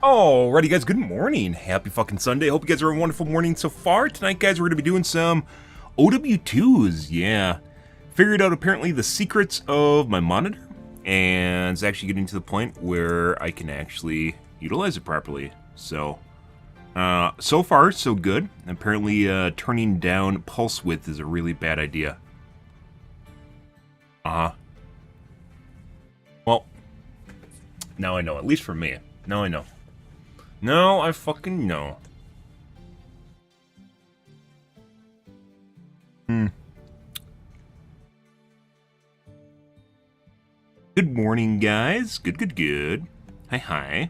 Alrighty guys, good morning. Happy fucking Sunday. Hope you guys are having a wonderful morning so far. Tonight guys, we're going to be doing some OW2s, yeah. Figured out apparently the secrets of my monitor, and it's actually getting to the point where I can actually utilize it properly. So far so good. Apparently turning down pulse width is a really bad idea. Well, now I know, at least for me. Now I know. No, I fucking know. Good morning, guys. Good. Hi.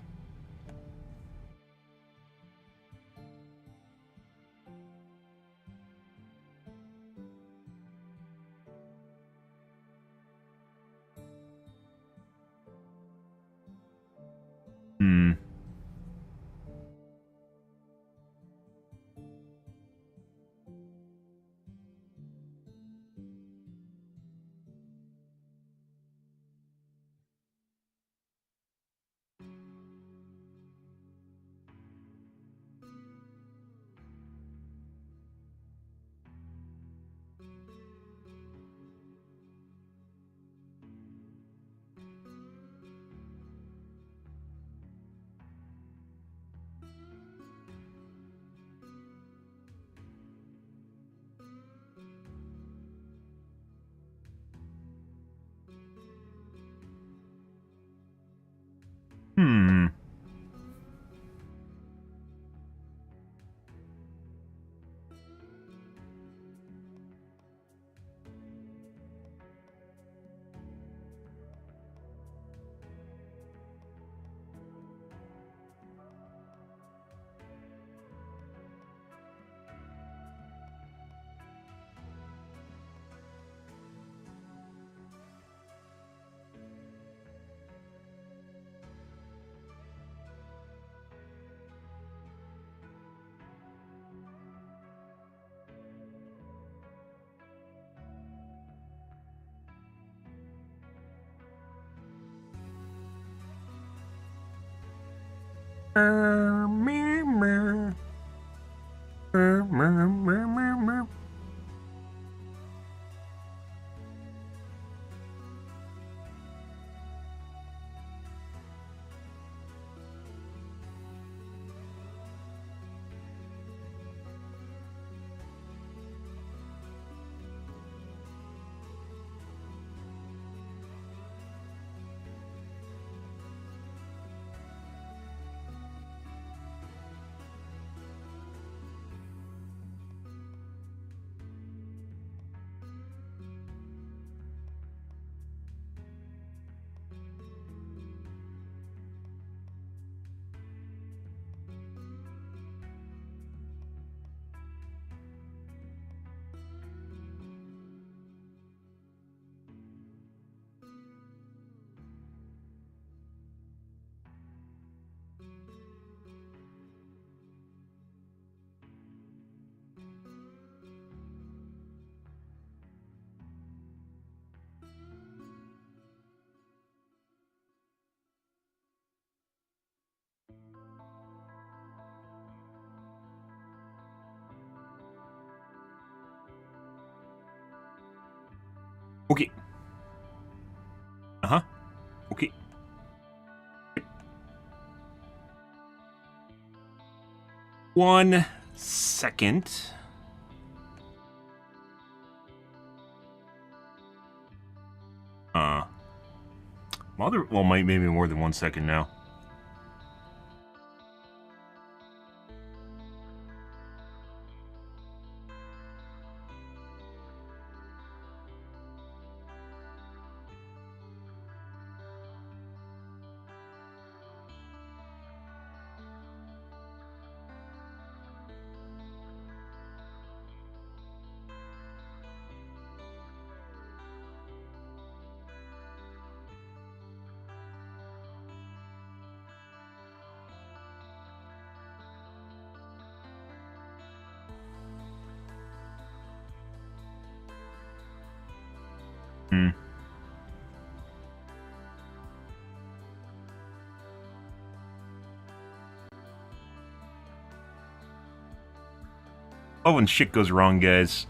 Okay. Okay. 1 second. Well, maybe more than 1 second now. Oh, when shit goes wrong, guys.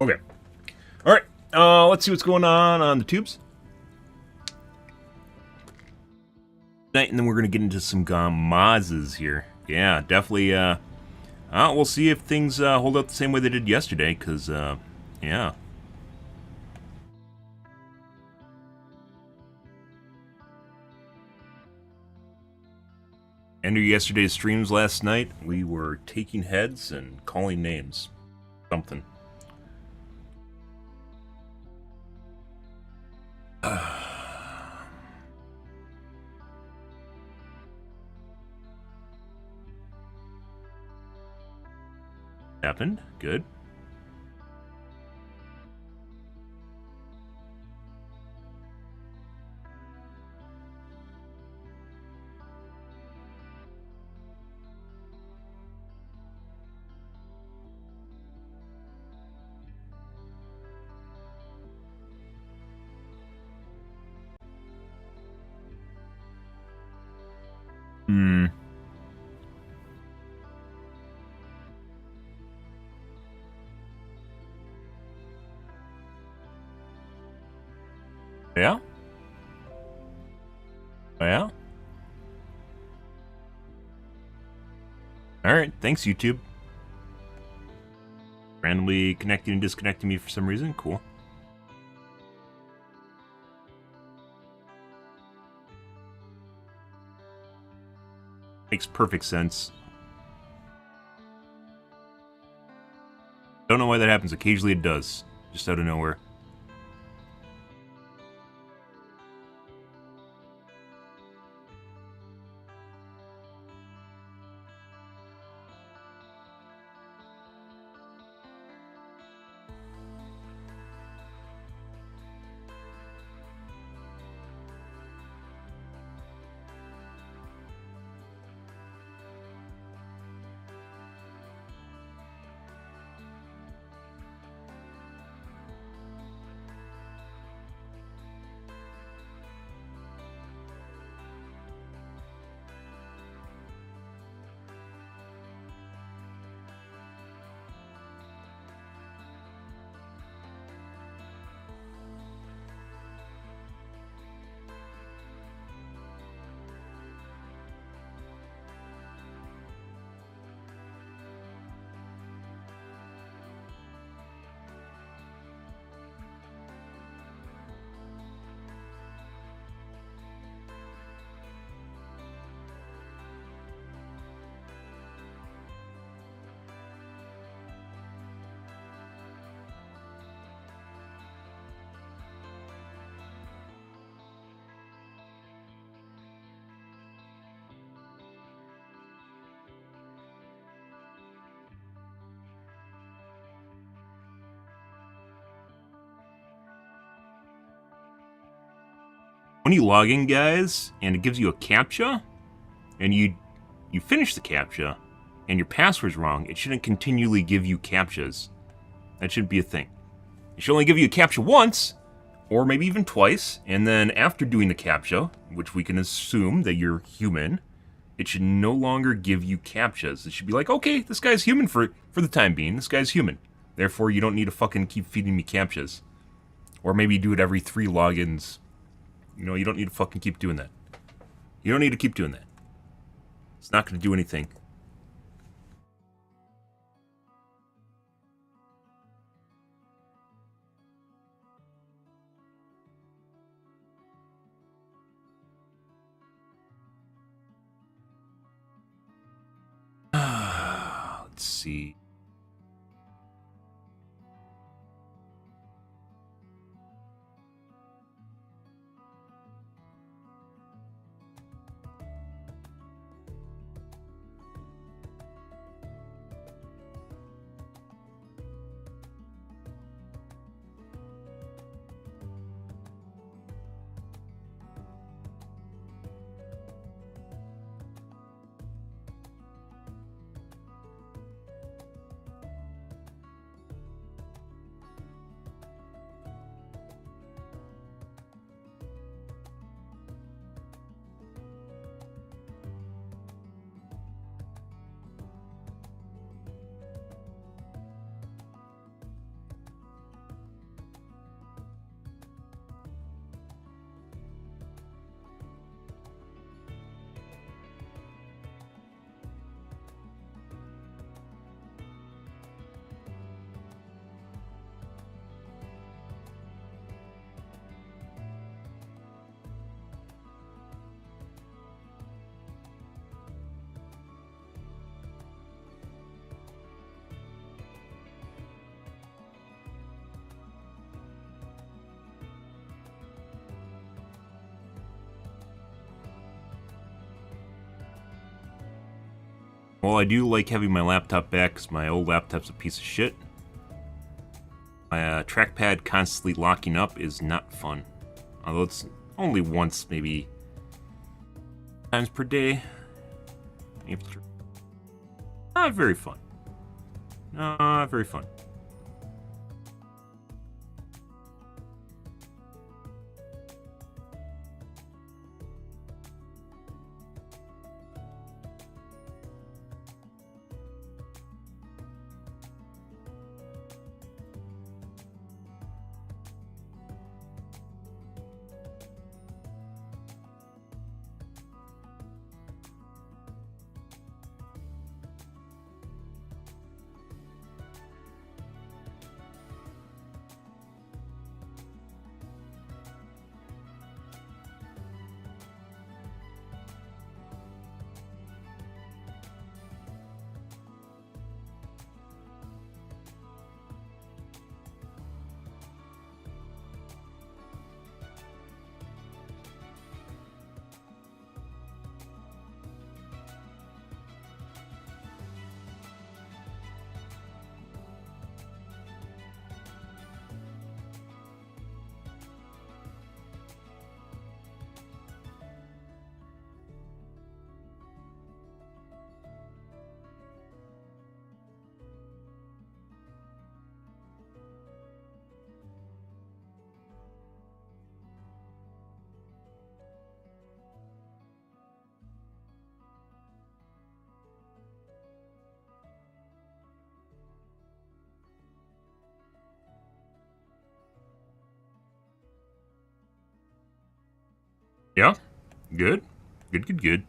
Okay. All right. Let's see what's going on the tubes. And then we're going to get into some mazes here. Yeah, definitely. We'll see if things hold up the same way they did yesterday, because, yeah. Ended yesterday's streams last night. We were taking heads and calling names. Something. Happened. Good. Hmm. Yeah? Yeah? Alright, thanks, YouTube. Randomly connecting and disconnecting me for some reason. Cool. Makes perfect sense. Don't know why that happens. Occasionally it does. Just out of nowhere. When you log in, guys, and it gives you a CAPTCHA, and you finish the CAPTCHA, and your password's wrong, it shouldn't continually give you CAPTCHAs. That shouldn't be a thing. It should only give you a CAPTCHA once, or maybe even twice, and then after doing the CAPTCHA, which we can assume that you're human, it should no longer give you CAPTCHAs. It should be like, okay, this guy's human for the time being. This guy's human. Therefore, you don't need to fucking keep feeding me CAPTCHAs. Or maybe do it every 3 logins. You know, you don't need to fucking keep doing that. You don't need to keep doing that. It's not going to do anything. see. Well, I do like having my laptop back because my old laptop's a piece of shit. My trackpad constantly locking up is not fun. Although it's only once, maybe times per day. Not very fun. Not very fun. Yeah, good. Good, good, good.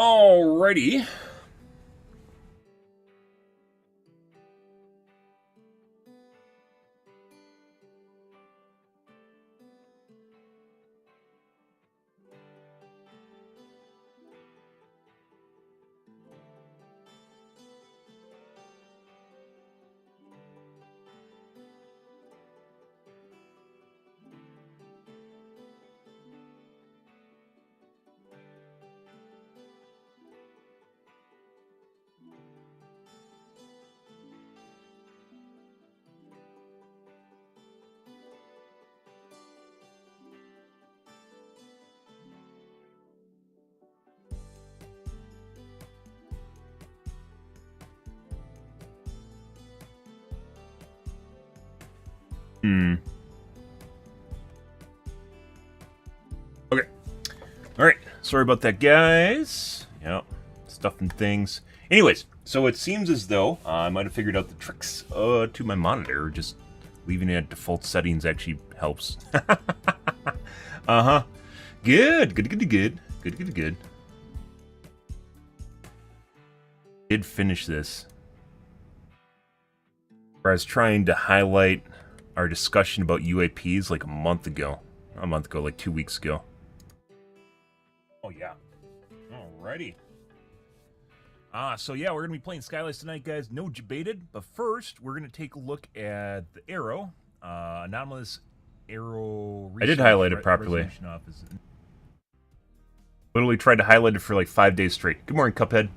Alrighty. Okay. Alright. Sorry about that, guys. Yep. Stuff and things. Anyways, so it seems as though I might have figured out the tricks to my monitor. Just leaving it at default settings actually helps. Uh-huh. Good. Did finish this. Where I was trying to highlight our discussion about UAPs like a month ago. Not a month ago, like 2 weeks ago. Oh, yeah. Alrighty. So yeah, we're going to be playing Skylights tonight, guys. No debated, but first, we're going to take a look at the arrow. Anomalous arrow... I did highlight it properly. Literally tried to highlight it for like 5 days straight. Good morning, Cuphead.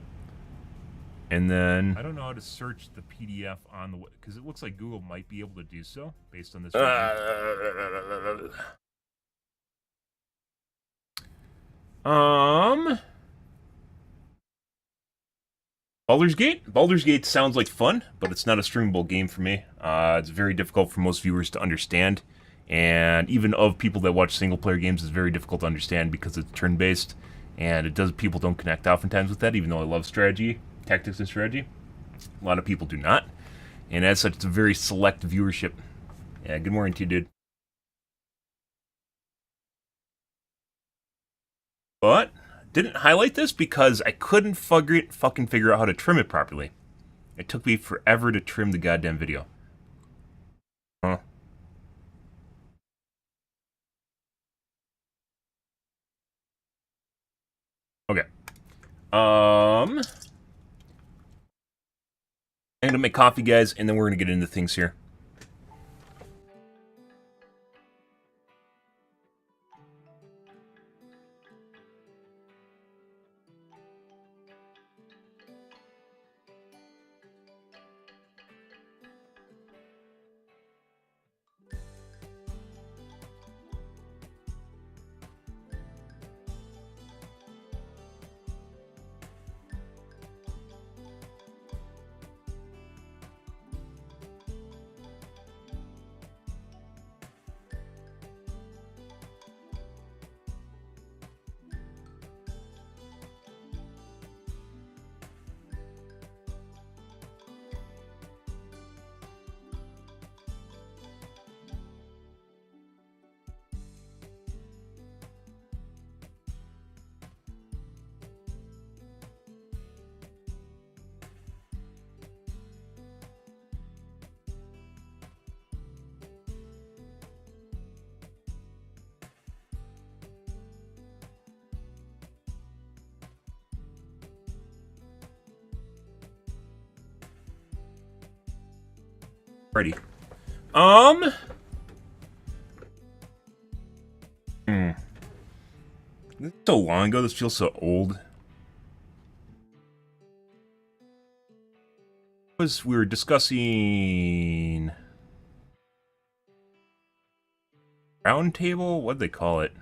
And then... I don't know how to search the PDF on the... because it looks like Google might be able to do so, based on this Baldur's Gate? Baldur's Gate sounds like fun, but it's not a streamable game for me. It's very difficult for most viewers to understand, and even of people that watch single-player games, it's very difficult to understand because it's turn-based, and people don't connect oftentimes with that, even though I love strategy, tactics and strategy. A lot of people do not, and as such, it's a very select viewership. Yeah, good morning to you, dude. But didn't highlight this because I couldn't fucking figure out how to trim it properly. It took me forever to trim the goddamn video. Huh? Okay. I'm gonna make coffee, guys, and then we're gonna get into things here. Ready. This is so long ago, this feels so old. We were discussing... round table? What'd they call it?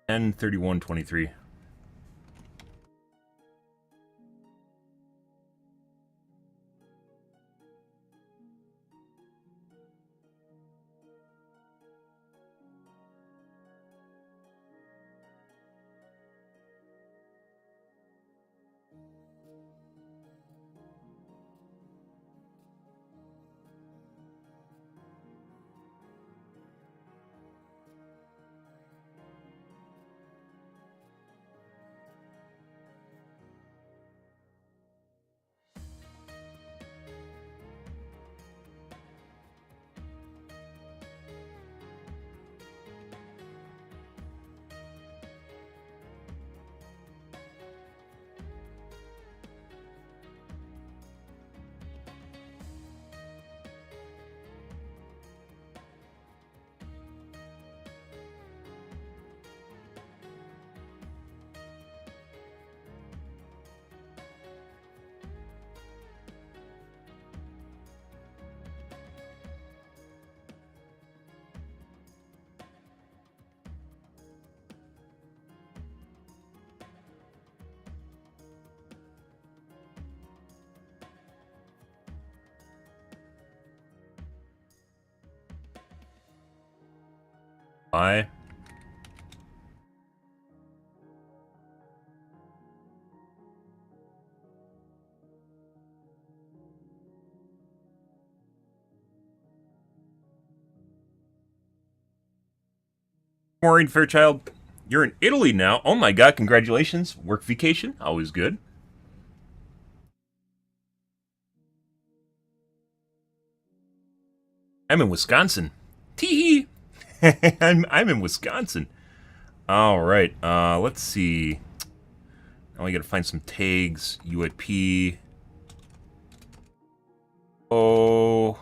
N3123. Bye. Maureen Fairchild, you're in Italy now. Oh my god, congratulations. Work vacation, always good. I'm in Wisconsin. Tee I'm in Wisconsin. All right. Let's see. Now we got to find some tags. UIP. Oh.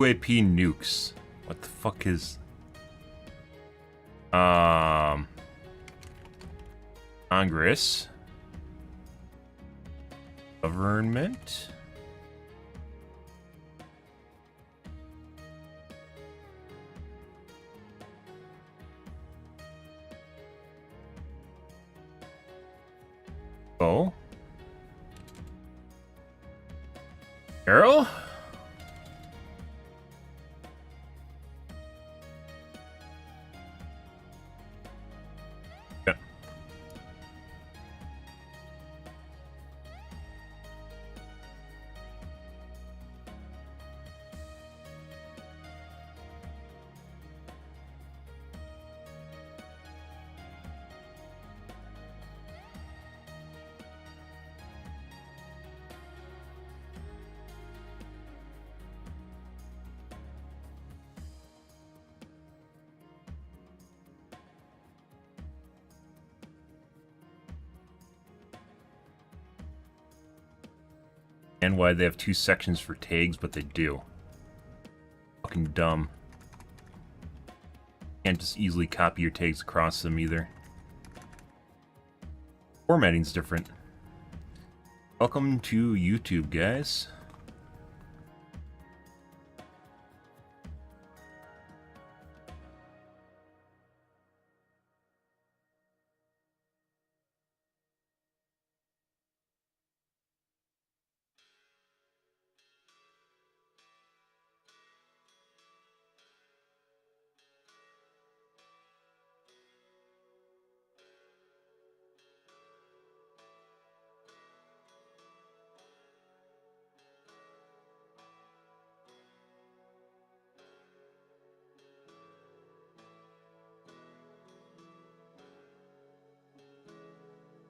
UIP nukes. What the fuck is? Congress. Government. Oh. Carol? Yeah. And why they have two sections for tags, but they do. Fucking dumb. Can't just easily copy your tags across them either. Formatting's different. Welcome to YouTube, guys.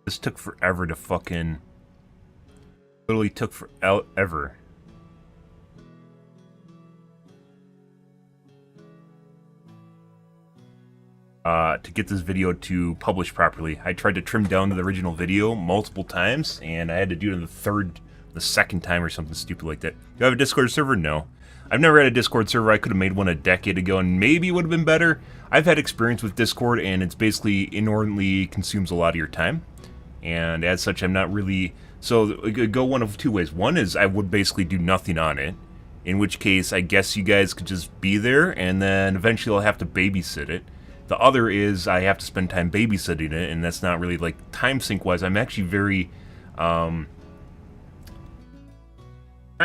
This took forever to fucking... Literally took forever. To get this video to publish properly. I tried to trim down the original video multiple times, and I had to do it the second time or something stupid like that. Do I have a Discord server? No. I've never had a Discord server. I could have made one a decade ago, and maybe it would have been better. I've had experience with Discord, and it's basically inordinately consumes a lot of your time. And as such, I'm not really... So, it could go one of two ways. One is I would basically do nothing on it, in which case I guess you guys could just be there, and then eventually I'll have to babysit it. The other is I have to spend time babysitting it, and that's not really, like, time sync-wise. I'm actually very, not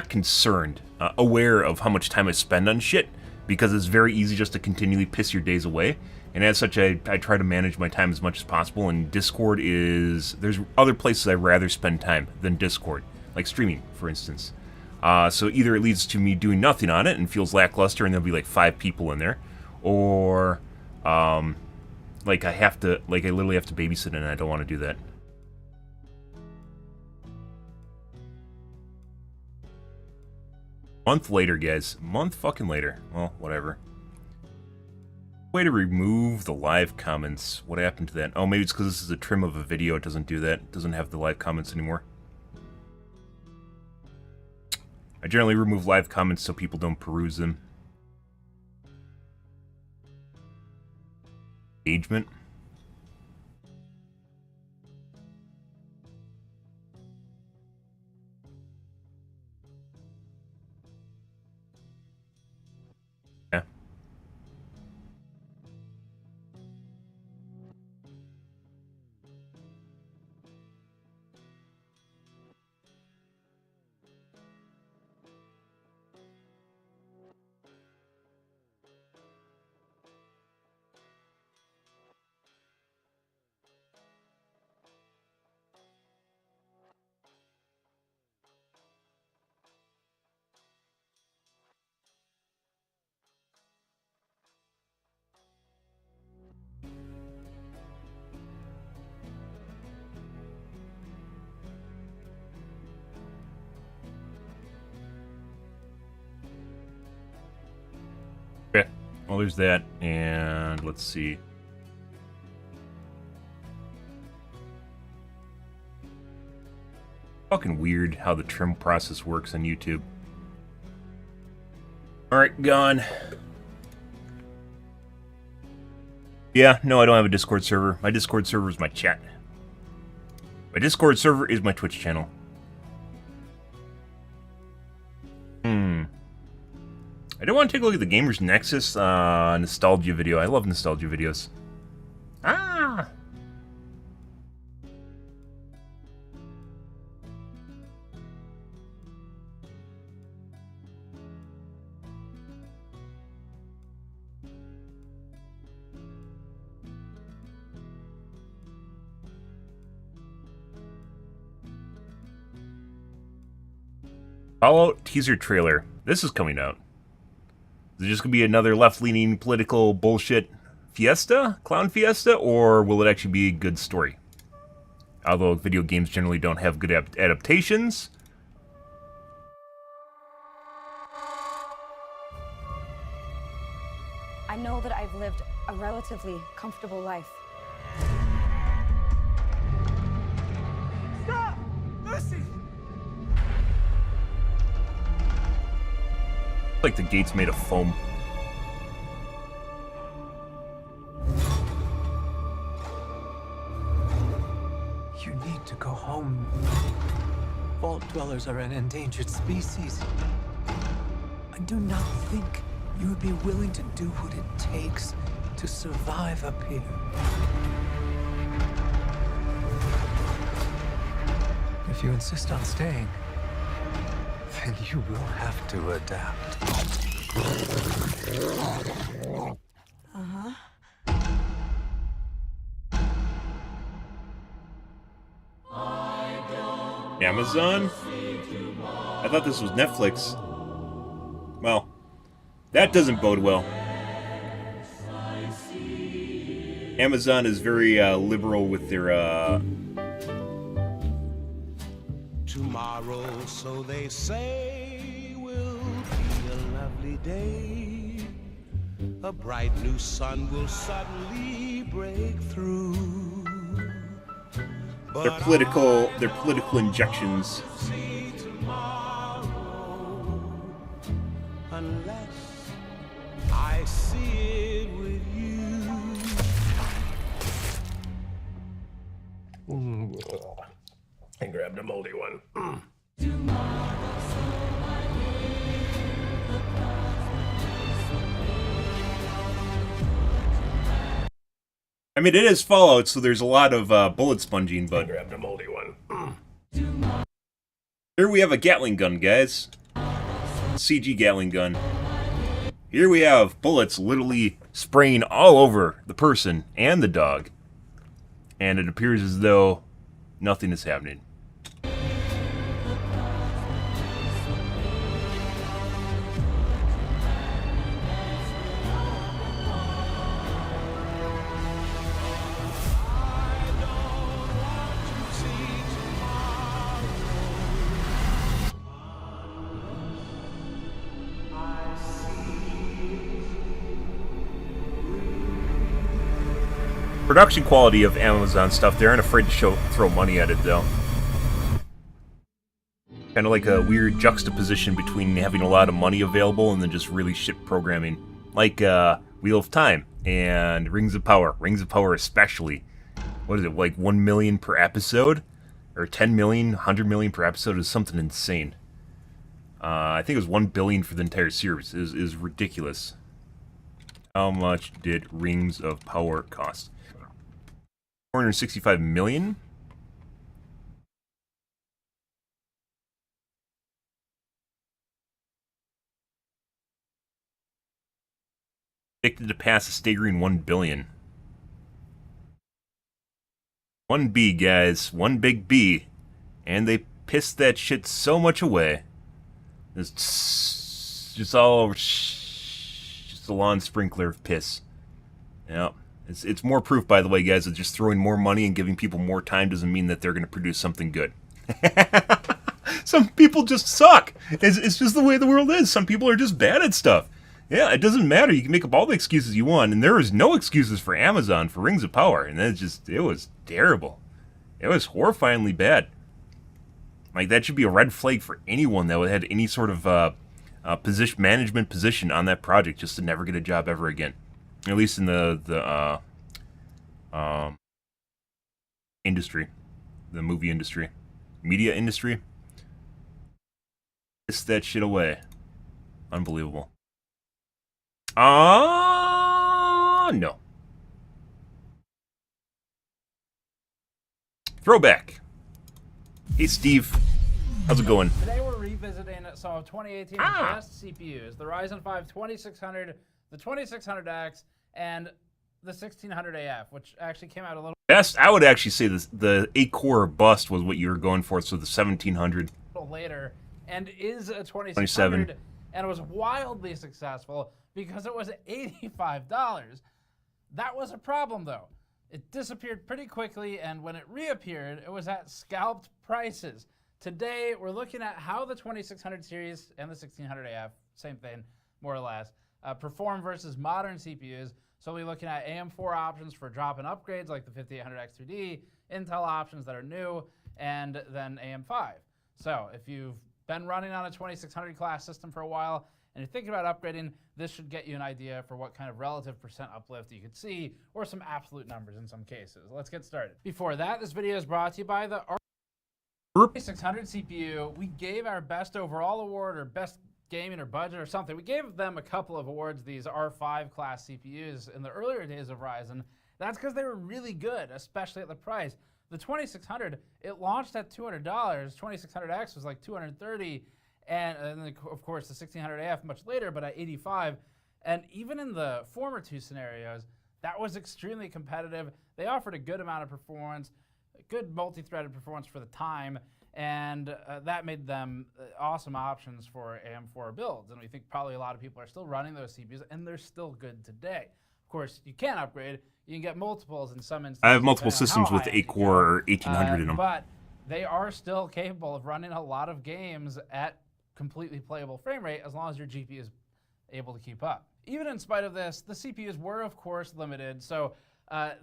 concerned, aware of how much time I spend on shit, because it's very easy just to continually piss your days away. And as such, I try to manage my time as much as possible, and Discord is... There's other places I'd rather spend time than Discord, like streaming, for instance. So either it leads to me doing nothing on it and feels lackluster and there'll be like 5 people in there, or... like I literally have to babysit it and I don't want to do that. Month later, guys. Month fucking later. Well, whatever. Way to remove the live comments. What happened to that? Oh, maybe it's because this is a trim of a video. It doesn't do that. It doesn't have the live comments anymore. I generally remove live comments so people don't peruse them. Engagement. Yeah. Well, there's that, and let's see. Fucking weird how the trim process works on YouTube. Alright, gone. Yeah, no, I don't have a Discord server. My Discord server is my chat. My Discord server is my Twitch channel. I do want to take a look at the Gamers Nexus nostalgia video. I love nostalgia videos. Ah! Fallout teaser trailer. This is coming out. Is it just going to be another left-leaning political bullshit fiesta? Clown fiesta? Or will it actually be a good story? Although video games generally don't have good adaptations. I know that I've lived a relatively comfortable life. Stop! Lucy! Like the gate's made of foam. You need to go home. Vault dwellers are an endangered species. I do not think you would be willing to do what it takes to survive up here. If you insist on staying, then you will have to adapt. Amazon? I thought this was Netflix. Well, that doesn't bode well. Amazon is very liberal with their Tomorrow, so they say, will be a lovely day. A bright new sun will suddenly break through. their political injections. See tomorrow, unless I see it with you. I grabbed a moldy one. I mean, it is Fallout, so there's a lot of bullet sponging, but I grabbed a moldy one. Here we have a Gatling gun, guys. CG Gatling gun. Here we have bullets literally spraying all over the person and the dog. And it appears as though nothing is happening. Production quality of Amazon stuff, they aren't afraid to throw money at it, though. Kind of like a weird juxtaposition between having a lot of money available and then just really shit programming. Like Wheel of Time and Rings of Power. Rings of Power especially. What is it, like 1 million per episode? Or 10 million, 100 million per episode is something insane. I think it was 1 billion for the entire series. It is ridiculous. How much did Rings of Power cost? 465 million? Predicted to pass a staggering 1 billion. 1 B, guys. 1 big B. And they pissed that shit so much away. It's just all over. Just a lawn sprinkler of piss. Yep. It's more proof, by the way, guys, that just throwing more money and giving people more time doesn't mean that they're going to produce something good. Some people just suck. It's just the way the world is. Some people are just bad at stuff. Yeah, it doesn't matter. You can make up all the excuses you want, and there was no excuses for Amazon for Rings of Power, and it was terrible. It was horrifyingly bad. Like, that should be a red flag for anyone that had any sort of management position on that project, just to never get a job ever again. At least in the industry, the movie industry, media industry. Piss that shit away. Unbelievable. No. Throwback. Hey, Steve. How's it going? Today we're revisiting some of 2018's best CPUs. The Ryzen 5 2600, the 2600X, and the 1600AF, which actually came out a little Best, I would actually say the 8-core bust was what you were going for, so the 1700. later, and is a 27. 2600, and it was wildly successful because it was $85. That was a problem, though. It disappeared pretty quickly, and when it reappeared, it was at scalped prices. Today, we're looking at how the 2600 series and the 1600AF, same thing, more or less, perform versus modern CPUs. So we'll be looking at AM4 options for drop-in upgrades like the 5800X3D, Intel options that are new, and then AM5. So if you've been running on a 2600 class system for a while and you're thinking about upgrading, this should get you an idea for what kind of relative percent uplift you could see, or some absolute numbers in some cases. Let's get started. Before that, this video is brought to you by the 2600 CPU. We gave our best overall award, or best gaming or budget or something. We gave them a couple of awards, these R5 class CPUs, in the earlier days of Ryzen. That's because they were really good, especially at the price. The 2600, it launched at $200. 2600X was like $230, and then of course the 1600AF much later, but at $85. And even in the former two scenarios, that was extremely competitive. They offered a good amount of performance, good multi-threaded performance for the time, and that made them awesome options for AM4 builds. And we think probably a lot of people are still running those CPUs, and they're still good today. Of course, you can upgrade. You can get multiples in some instances. I have multiple systems with 8-core or 1800 in them. But they are still capable of running a lot of games at completely playable frame rate as long as your GPU is able to keep up. Even in spite of this, the CPUs were, of course, limited. So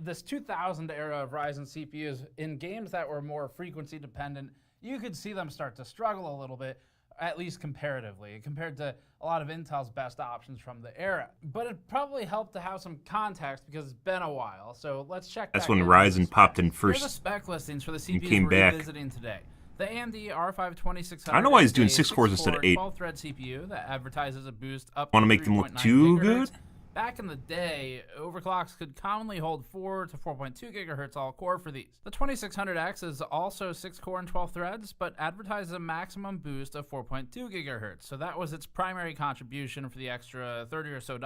this 2000 era of Ryzen CPUs, in games that were more frequency dependent, you could see them start to struggle a little bit, at least comparatively, compared to a lot of Intel's best options from the era. But it probably helped to have some context because it's been a while. So let's check. That's when Ryzen popped in first. Here are the spec listings for the and CPUs came we're back. revisiting today. The AMD R5 2600. I don't know why he's doing 6 cores instead of 8. 12-thread CPU that advertises a boost up. Want to to make them look 3.9 too gigahertz. good? Back in the day, overclocks could commonly hold 4 to 4.2 gigahertz all core for these. The 2600X is also 6 core and 12 threads, but advertises a maximum boost of 4.2 gigahertz. So that was its primary contribution for the extra $30 or so.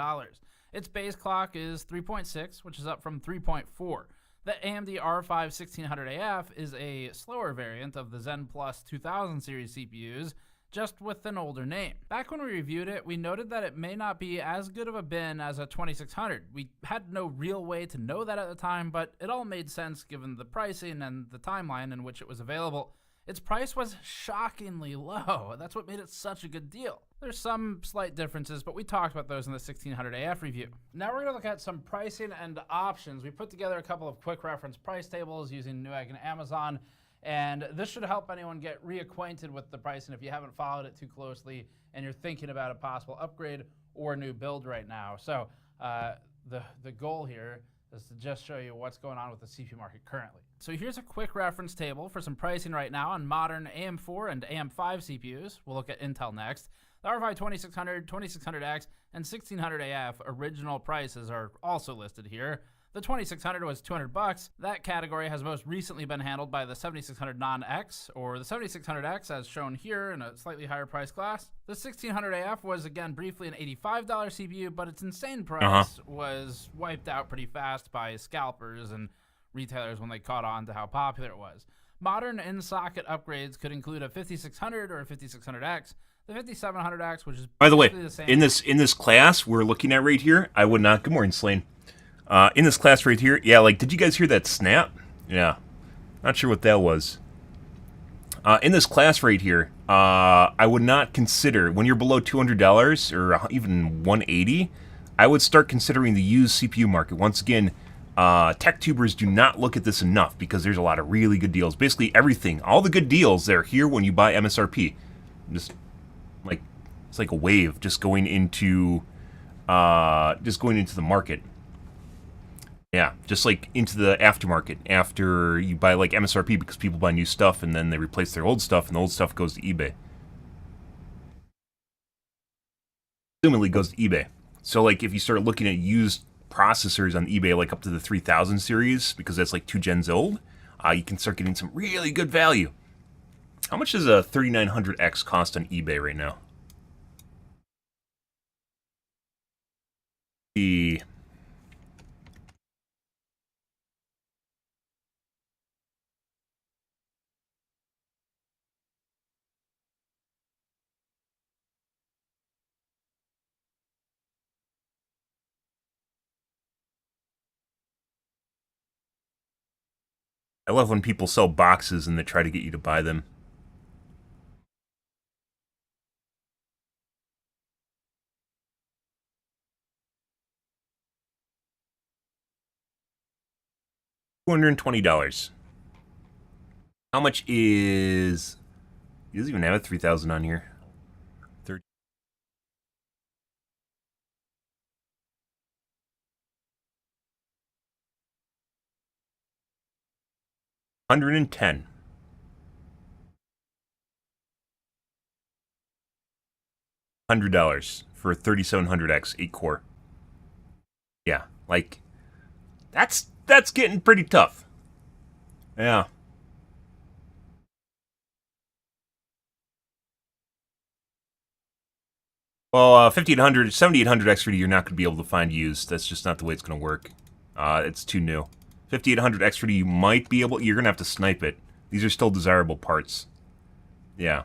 Its base clock is 3.6, which is up from 3.4. The AMD R5 1600AF is a slower variant of the Zen Plus 2000 series CPUs, just with an older name. Back when we reviewed it, we noted that it may not be as good of a bin as a 2600. We had no real way to know that at the time, but it all made sense given the pricing and the timeline in which it was available. Its price was shockingly low. That's what made it such a good deal. There's some slight differences, but we talked about those in the 1600AF review. Now we're gonna look at some pricing and options. We put together a couple of quick reference price tables using Newegg and Amazon, and this should help anyone get reacquainted with the pricing if you haven't followed it too closely and you're thinking about a possible upgrade or new build right now. So the goal here is to just show you what's going on with the CPU market currently. So here's a quick reference table for some pricing right now on modern AM4 and AM5 CPUs. We'll look at Intel next. The R5 2600, 2600X, and 1600AF original prices are also listed here. The 2600 was $200. That category has most recently been handled by the 7600 Non-X, or the 7600X as shown here in a slightly higher price class. The 1600AF was again briefly an $85 CPU, but its insane price was wiped out pretty fast by scalpers and retailers when they caught on to how popular it was. Modern in-socket upgrades could include a 5600 or a 5600X. The 5700X, which is by the way, the same. in this class we're looking at right here, I would not. Good morning, Slane. In this class right here, yeah, like, did you guys hear that snap? Yeah, not sure what that was. In this class right here, I would not consider, when you're below $200 or even $180, I would start considering the used CPU market. Once again, tech tubers do not look at this enough because there's a lot of really good deals. Basically everything, all the good deals, they're here when you buy MSRP. Just like, it's like a wave just going into the market. Yeah, just like into the aftermarket after you buy like MSRP, because people buy new stuff and then they replace their old stuff and the old stuff goes to eBay. Assumedly goes to eBay. So like if you start looking at used processors on eBay, like up to the 3000 series, because that's like 2 gens old, you can start getting some really good value. How much does a 3900X cost on eBay right now? The 'I love when people sell boxes and they try to get you to buy them. $220. How much is... He doesn't even have a 3000 on here. 30. $110. $100 for a 3700X 8-core. Yeah, like that's getting pretty tough. Yeah. Well, 5800, 7800X3D, you're not going to be able to find used. That's just not the way it's going to work. It's too new. 5800X3D, you might be able... You're going to have to snipe it. These are still desirable parts. Yeah.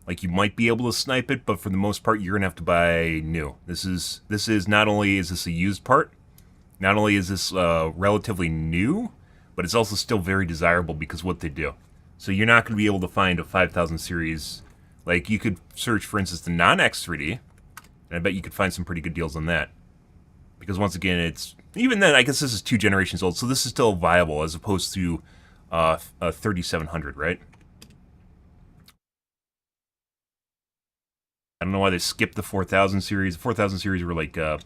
Like, you might be able to snipe it, but for the most part, you're going to have to buy new. This is not only is this a used part, not only is this relatively new, but it's also still very desirable because of what they do. So you're not going to be able to find a 5000 series... Like, you could search, for instance, the non-X3D, and I bet you could find some pretty good deals on that. Because, once again, it's... Even then, I guess this is 2 generations old, so this is still viable, as opposed to a 3700, right? I don't know why they skipped the 4000 series. The 4000 series were, like, $100.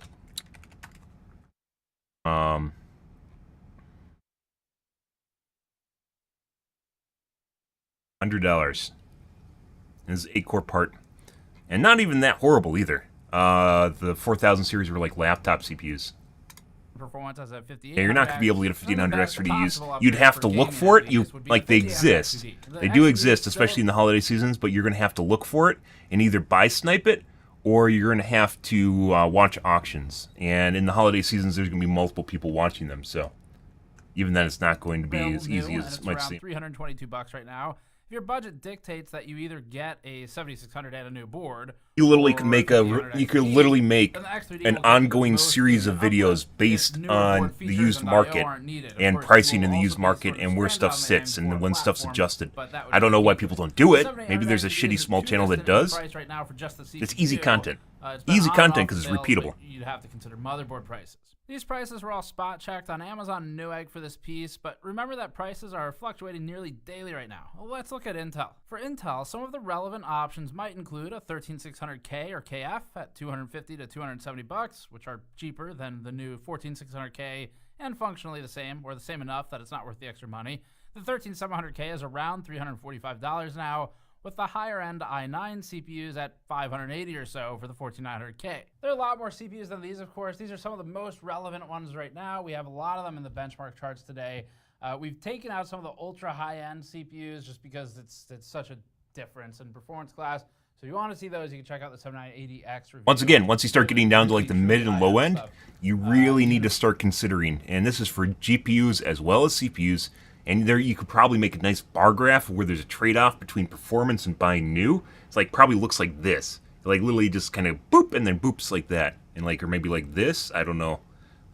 This is 8-core part. And not even that horrible either. The 4000 series were like laptop CPUs. Performance as a 58. Yeah, you're not going to be able to get a 1500X for to use. You'd have to look for it. Like, they exist. They do exist, especially in the holiday seasons, but you're going to have to look for it and either buy snipe it, or you're going to have to watch auctions. And in the holiday seasons, there's going to be multiple people watching them, so even then it's not going to be as easy as it might seem. $322 right now. If your budget dictates that you either get a 7600 and a new board, you literally could make an ongoing series of videos based on the used market and pricing in the used market and where stuff sits and when stuff's adjusted. I don't know why people don't do it. Maybe there's a shitty small channel that does. It's easy content. Easy content because it's repeatable. You'd have to consider motherboard prices. These prices were all spot checked on Amazon and Newegg for this piece, but remember that prices are fluctuating nearly daily right now. Well, let's look at Intel. For Intel, some of the relevant options might include a 13600K or KF at $250 to $270, which are cheaper than the new 14600K and functionally the same, or the same enough that it's not worth the extra money. The 13700K is around $345 now, with the higher-end i9 CPUs at $580 or so for the 14900K. There are a lot more CPUs than these, of course. These are some of the most relevant ones right now. We have a lot of them in the benchmark charts today. We've taken out some of the ultra high-end CPUs just because it's such a difference in performance class. So if you want to see those, you can check out the 7980X review. Once again, once you start getting down to like the mid and low end, you really need to start considering, and this is for GPUs as well as CPUs, and there you could probably make a nice bar graph where there's a trade-off between performance and buying new. It's like probably looks like this. Like literally just kind of boop and then boops like that. And like, or maybe like this, I don't know.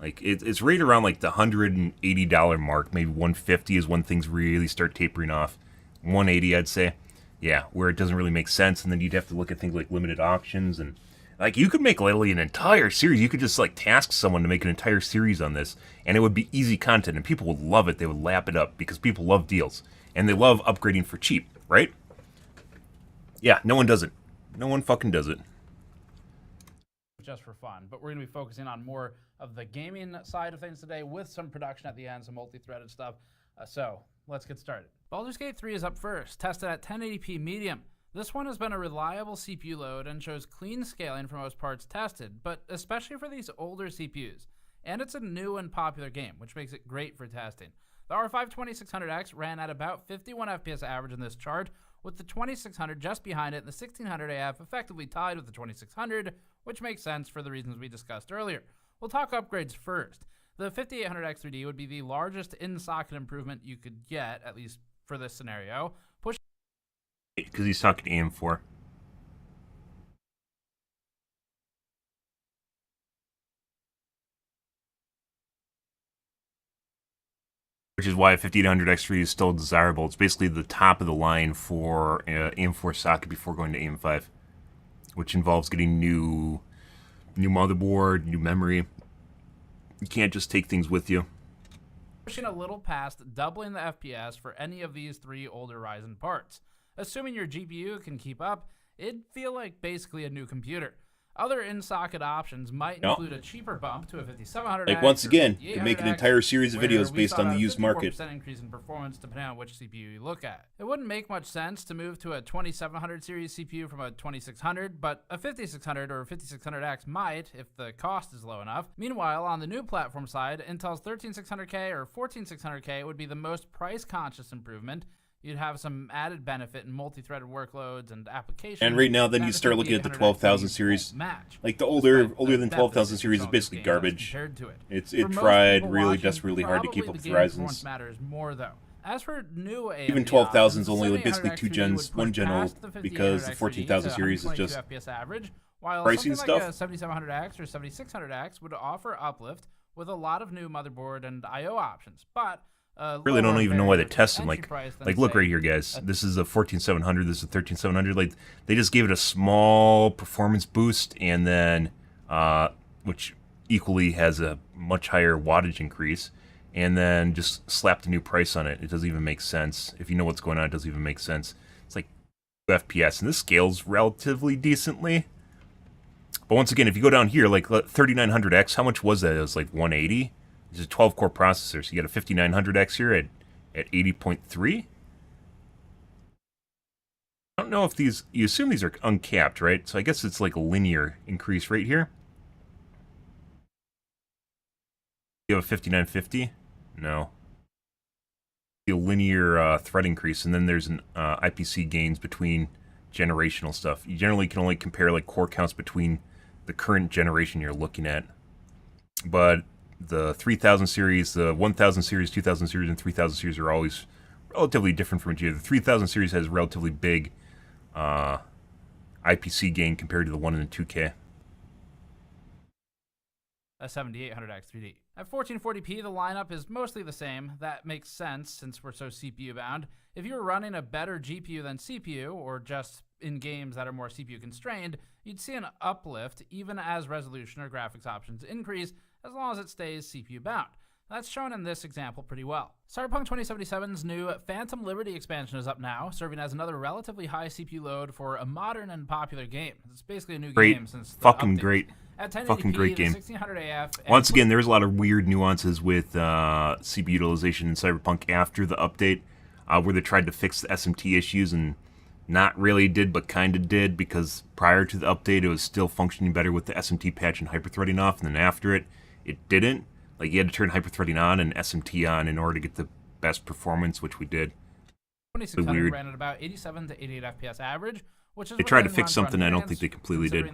Like it's right around like the $180 mark. Maybe $150 is when things really start tapering off. $180 I'd say. Yeah, where it doesn't really make sense, and then you'd have to look at things like limited auctions, and like you could make literally an entire series. You could just like task someone to make an entire series on this, and it would be easy content, and people would love it. They would lap it up because people love deals, and they love upgrading for cheap, right? Yeah, no one does it. No one fucking does it. Just for fun, but we're going to be focusing on more of the gaming side of things today with some production at the end, some multi-threaded stuff. So let's get started. Baldur's Gate 3 is up first, tested at 1080p medium. This one has been a reliable CPU load and shows clean scaling for most parts tested, but especially for these older CPUs. And it's a new and popular game, which makes it great for testing. The R5 2600X ran at about 51 FPS average in this chart, with the 2600 just behind it and the 1600 AF effectively tied with the 2600, which makes sense for the reasons we discussed earlier. We'll talk upgrades first. The 5800X 3D would be the largest in-socket improvement you could get, at least for this scenario. Because he's talking to AM4. Which is why a 5800X3 is still desirable. It's basically the top of the line for AM4 socket before going to AM5, which involves getting new motherboard, new memory. You can't just take things with you. Pushing a little past doubling the FPS for any of these three older Ryzen parts. Assuming your GPU can keep up, it'd feel like basically a new computer. Other in-socket options might include a cheaper bump to a 5700X. Like once again, you can make an entire series of videos based on the used market. 54% increase in performance depending on which CPU you look at. It wouldn't make much sense to move to a 2700 series CPU from a 2600, but a 5600 or 5600X might if the cost is low enough. Meanwhile, on the new platform side, Intel's 13600K or 14600K would be the most price-conscious improvement. You'd have some added benefit in multi-threaded workloads and applications. And right now, then you start looking at the 12,000 series. Like the older than 12,000 series is basically garbage. It tried really desperately hard to keep up with Ryzen's. Matters more though. As for new AMD even 12,000 is only basically one gen old because the 14,000 series is just average, while pricing something like stuff. A 7700X or 7600X would offer uplift with a lot of new motherboard and I/O options, but really don't even know why they test them. Like look right here, guys. This is a 14700. This is a 13700. Like they just gave it a small performance boost, and then which equally has a much higher wattage increase, and then just slapped a new price on it. It doesn't even make sense. If you know what's going on, it doesn't even make sense. It's like FPS, and this scales relatively decently. But once again, if you go down here, like 3900X, how much was that? It was like 180. This is a 12-core processor, so you got a 5900X here at 80.3. I don't know if these... You assume these are uncapped, right? So I guess it's like a linear increase right here. You have a 5950? No. A linear thread increase, and then there's an IPC gains between generational stuff. You generally can only compare like core counts between the current generation you're looking at. But the 3000 series, the 1000 series, 2000 series, and 3000 series are always relatively different from each other. The 3000 series has relatively big IPC gain compared to the 1 and the 2K. A 7800X 3D. At 1440p, the lineup is mostly the same. That makes sense since we're so CPU bound. If you were running a better GPU than CPU, or just in games that are more CPU constrained, you'd see an uplift even as resolution or graphics options increase, as long as it stays CPU bound. That's shown in this example pretty well. Cyberpunk 2077's new Phantom Liberty expansion is up now, serving as another relatively high CPU load for a modern and popular game. It's basically a new game since the fucking update. Great. At 1080p, Fucking great game. 1600 AF. Once again, there's a lot of weird nuances with CPU utilization in Cyberpunk after the update, where they tried to fix the SMT issues and not really did, but kind of did, because prior to the update, it was still functioning better with the SMT patch and hyperthreading off, and then after it, it didn't. Like, you had to turn hyperthreading on and SMT on in order to get the best performance, which we did. 2600 ran at about 87 to 88 FPS average, which is they tried to fix something I don't think they completely did.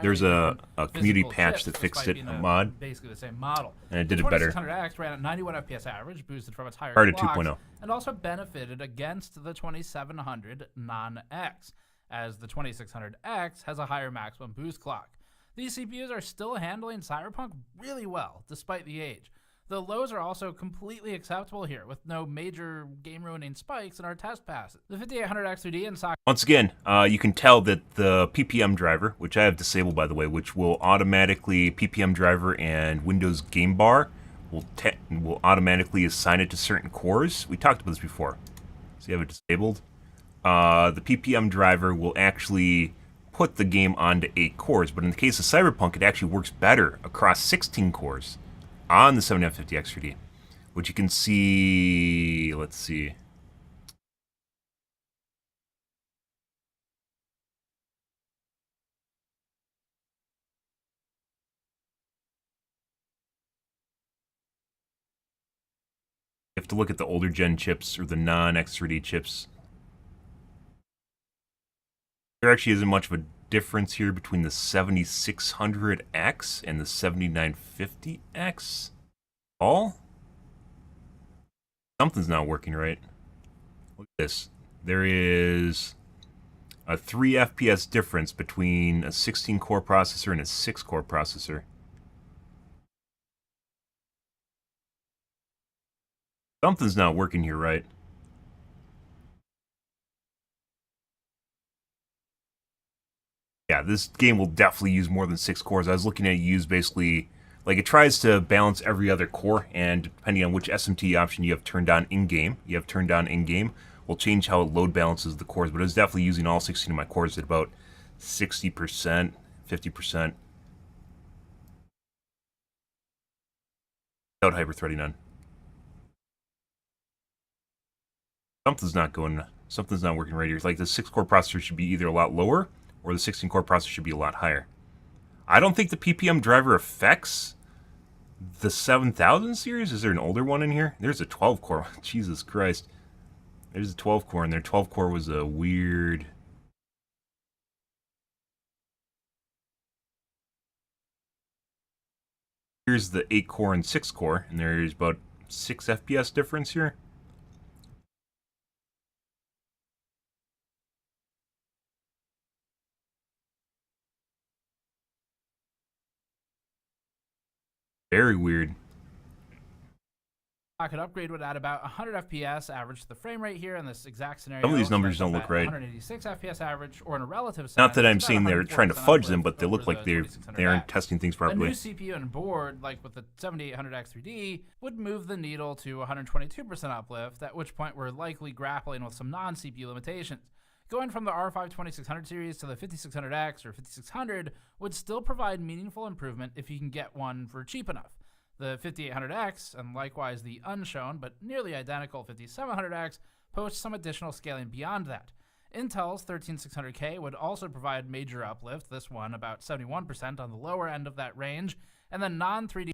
There's a community patch that fixed it, a mod, basically the same model. And it did it better. 2600X ran at 91 FPS average, boosted from its higher Prior to clocks, 2.0. and also benefited against the 2700 non-X, as the 2600X has a higher maximum boost clock. These CPUs are still handling Cyberpunk really well, despite the age. The lows are also completely acceptable here, with no major game-ruining spikes in our test passes. The 5800X3D and socket. Once again, you can tell that the PPM driver, which I have disabled by the way, which will automatically, PPM driver and Windows Game Bar will automatically assign it to certain cores. We talked about this before. So you have it disabled. The PPM driver will actually put the game onto 8 cores, but in the case of Cyberpunk, it actually works better across 16 cores on the 7950X3D, which you can see, let's see. You have to look at the older gen chips or the non-X3D chips. There actually isn't much of a difference here between the 7600X and the 7950X. Something's not working right. Look at this. There is a 3 FPS difference between a 16-core processor and a 6-core processor. Something's not working here right. Yeah, this game will definitely use more than 6 cores. I was looking at it use basically, like it tries to balance every other core, and depending on which SMT option you have turned on in-game, will change how it load balances the cores, but it's definitely using all 16 of my cores at about 60%, 50%. Without hyper-threading on. Something's not working right here. Like the 6-core processor should be either a lot lower, or the 16-core processor should be a lot higher. I don't think the PPM driver affects the 7000 series. Is there an older one in here? There's a 12-core. Jesus Christ. There's a 12-core in there. 12-core was a weird... Here's the 8-core and 6-core, and there's about 6 FPS difference here. Very weird. Socket upgrade would add about 100 FPS average to the frame rate here in this exact scenario. Some of these numbers don't look right. 186 FPS average, or in a relative sense. Not that I'm saying they're trying to fudge them, but they look like they aren't testing things properly. A new CPU and board, like with the 7800X3D, would move the needle to 122% uplift, at which point we're likely grappling with some non-CPU limitations. Going from the R5 2600 series to the 5600X or 5600 would still provide meaningful improvement if you can get one for cheap enough. The 5800X, and likewise the unshown but nearly identical 5700X, post some additional scaling beyond that. Intel's 13600K would also provide major uplift, this one about 71% on the lower end of that range, and then non-3D...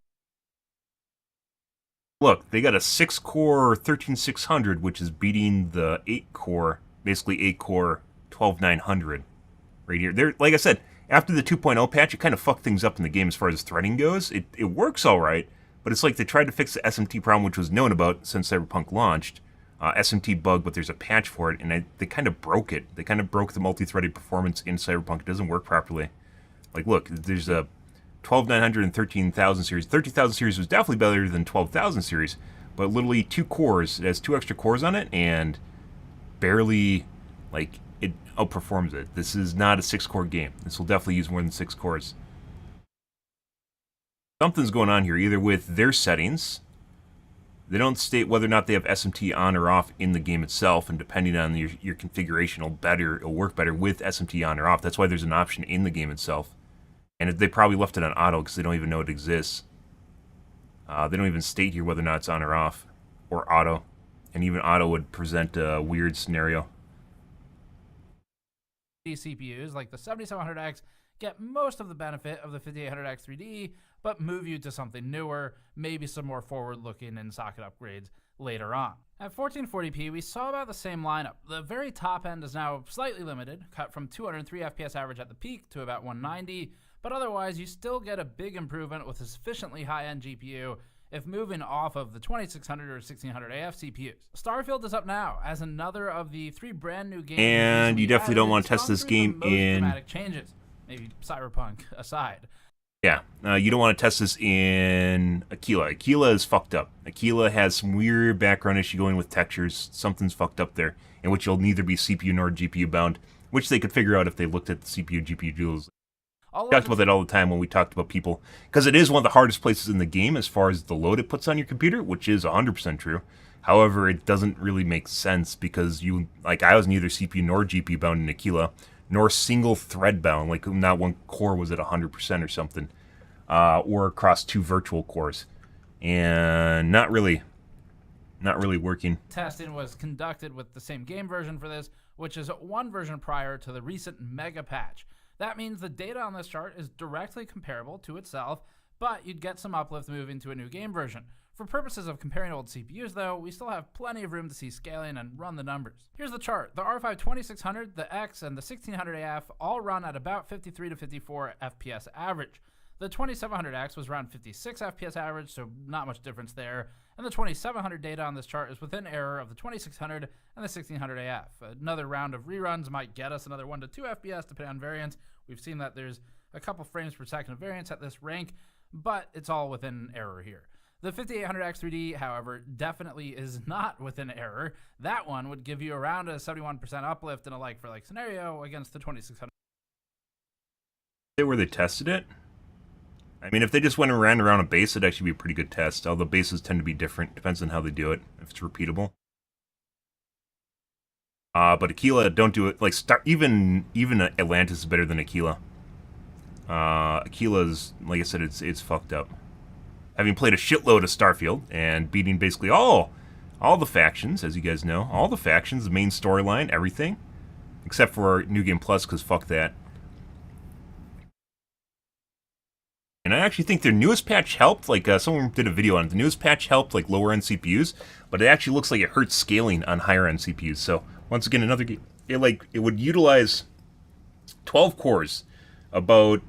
Look, they got a 6-core 13600, which is beating the 8-core, basically 8-core 12900 right here. There, like I said, after the 2.0 patch, it kind of fucked things up in the game as far as threading goes. It works all right, but it's like they tried to fix the SMT problem, which was known about since Cyberpunk launched. SMT bug, but there's a patch for it, and they kind of broke it. They kind of broke the multi-threaded performance in Cyberpunk. It doesn't work properly. Like, look, there's a 12900 and 13000 series. 13000 series was definitely better than 12000 series, but literally 2 cores. It has 2 extra cores on it, and barely, like, it outperforms it. This is not a 6-core game. This will definitely use more than 6 cores. Something's going on here, either with their settings. They don't state whether or not they have SMT on or off in the game itself, and depending on your configuration, it'll work better with SMT on or off. That's why there's an option in the game itself. And they probably left it on auto because they don't even know it exists. They don't even state here whether or not it's on or off, or auto. And even auto would present a weird scenario. CPUs like the 7700X get most of the benefit of the 5800X 3D, but move you to something newer, maybe some more forward-looking and socket upgrades later on. At 1440p, we saw about the same lineup. The very top end is now slightly limited, cut from 203 FPS average at the peak to about 190, but otherwise you still get a big improvement with a sufficiently high-end GPU if moving off of the 2600 or 1600 AF CPUs. Starfield is up now as another of the 3 brand new games. And you definitely don't want to test this game in... dramatic changes, maybe Cyberpunk aside. Yeah, you don't want to test this in Aquila. Aquila is fucked up. Aquila has some weird background issue going with textures. Something's fucked up there, in which you'll neither be CPU nor GPU bound, which they could figure out if they looked at the CPU GPU duals. We talked about that all the time when we talked about people, because it is one of the hardest places in the game as far as the load it puts on your computer, which is 100% true. However, it doesn't really make sense because I was neither CPU nor GPU bound in Aquila, nor single thread bound, like not one core was at 100% or something, or across 2 virtual cores, and not really working. Testing was conducted with the same game version for this, which is one version prior to the recent mega patch. That means the data on this chart is directly comparable to itself, but you'd get some uplift moving to a new game version. For purposes of comparing old CPUs though, we still have plenty of room to see scaling and run the numbers. Here's the chart. The R5 2600, the X, and the 1600 AF all run at about 53 to 54 FPS average. The 2700X was around 56 FPS average, so not much difference there. And the 2700 data on this chart is within error of the 2600 and the 1600 AF. Another round of reruns might get us another 1 to 2 FPS depending on variance. We've seen that there's a couple frames per second of variance at this rank, but it's all within error here. The 5800X 3D, however, definitely is not within error. That one would give you around a 71% uplift in a like-for-like scenario against the 2600. Where they tested it? I mean, if they just went around a base, it'd actually be a pretty good test. Although bases tend to be different. Depends on how they do it, if it's repeatable. But Aquila, don't do it. Like, even Atlantis is better than Aquila. Aquila's, like I said, it's fucked up. Having played a shitload of Starfield and beating basically all the factions, as you guys know, all the factions, the main storyline, everything, except for New Game Plus, because fuck that. And I actually think their newest patch helped. Like, someone did a video on it. The newest patch helped, like, lower-end CPUs, but it actually looks like it hurts scaling on higher-end CPUs. So, once again, another game. It would utilize 12 cores. About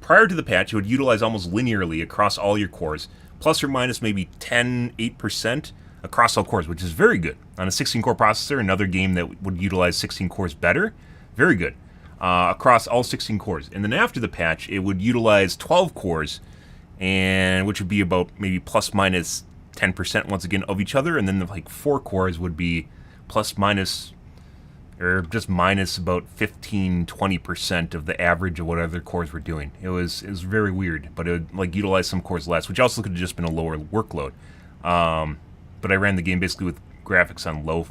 prior to the patch, it would utilize almost linearly across all your cores, plus or minus maybe 8% across all cores, which is very good. On a 16-core processor, another game that would utilize 16 cores better, very good. Across all 16 cores. And then after the patch, it would utilize 12 cores, and which would be about maybe plus minus 10% once again of each other, and then like 4 cores would be plus minus, or just minus about 15-20% of the average of what other cores were doing. It was very weird, but it would like utilize some cores less, which also could have just been a lower workload. But I ran the game basically with graphics on low.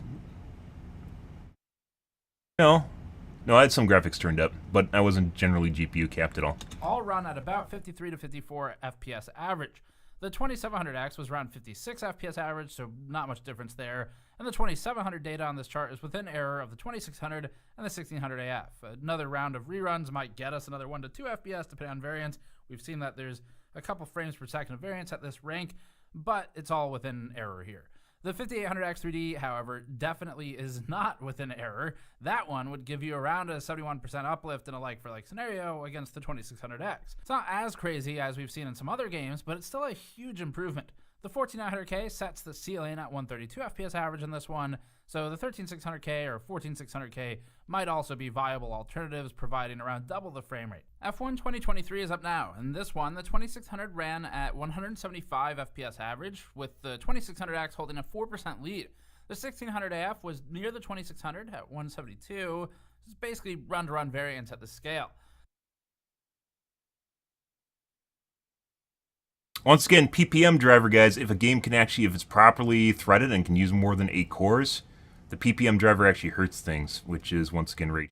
No, I had some graphics turned up, but I wasn't generally GPU capped at all. All run at about 53 to 54 FPS average. The 2700X was around 56 FPS average, so not much difference there. And the 2700 data on this chart is within error of the 2600 and the 1600 AF. Another round of reruns might get us another 1 to 2 FPS depending on variance. We've seen that there's a couple frames per second of variance at this rank, but it's all within error here. The 5800X 3D, however, definitely is not within error. That one would give you around a 71% uplift in a like-for-like scenario against the 2600X. It's not as crazy as we've seen in some other games, but it's still a huge improvement. The 14900K sets the ceiling at 132 FPS average in this one, so the 13600K or 14600K might also be viable alternatives, providing around double the frame rate. F1 2023 is up now, and this one, the 2600 ran at 175 FPS average, with the 2600X holding a 4% lead. The 1600 AF was near the 2600 at 172, it's basically run-to-run variance at the scale. Once again, PPM driver, guys, if a game can actually, if it's properly threaded and can use more than 8 cores, the PPM driver actually hurts things, which is, once again, rate.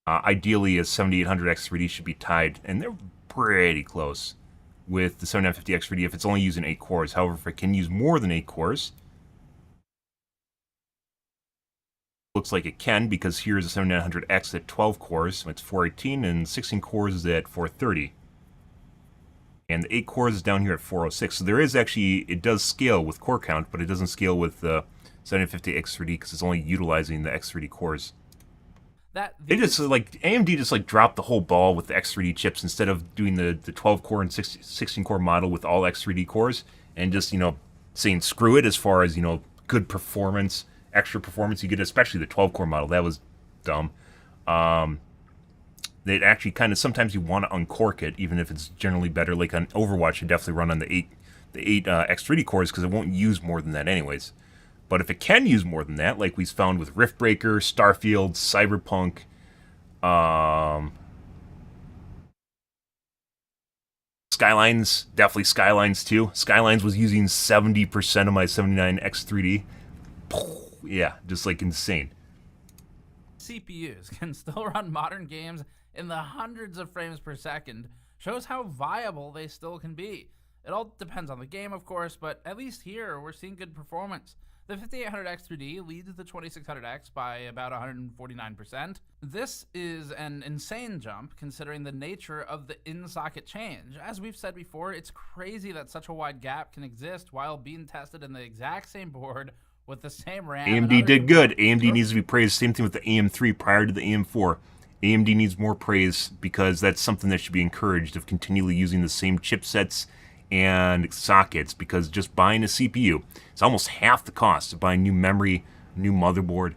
Ideally, a 7800X 3D should be tied, and they're pretty close with the 7950X 3D if it's only using 8 cores. However, if it can use more than 8 cores, looks like it can, because here's a 7900X at 12 cores, it's 418, and 16 cores is at 430. And the 8 cores is down here at 406. So there is actually, it does scale with core count, but it doesn't scale with the 7950X3D because it's only utilizing the X3D cores. They just, like, AMD just, like, dropped the whole ball with the X3D chips instead of doing the 12-core and 16-core model with all X3D cores and just, saying screw it as far as, good performance, extra performance you get, especially the 12-core model. That was dumb. That actually kind of sometimes you want to uncork it, even if it's generally better. Like on Overwatch, you definitely run on the 8 X3D cores because it won't use more than that anyways. But if it can use more than that, like we found with Riftbreaker, Starfield, Cyberpunk, Skylines, definitely Skylines too. Skylines was using 70% of my 79X3D. Yeah, just like insane. CPUs can still run modern games in the hundreds of frames per second shows how viable they still can be. It all depends on the game, of course, but at least here we're seeing good performance. The 5800X 3D leads the 2600X by about 149%. This is an insane jump considering the nature of the in-socket change. As we've said before, it's crazy that such a wide gap can exist while being tested in the exact same board with the same RAM. AMD did good. AMD needs to be praised. Same thing with the AM3 prior to the AM4. AMD needs more praise because that's something that should be encouraged, of continually using the same chipsets and sockets, because just buying a CPU is almost half the cost of buying new memory, new motherboard.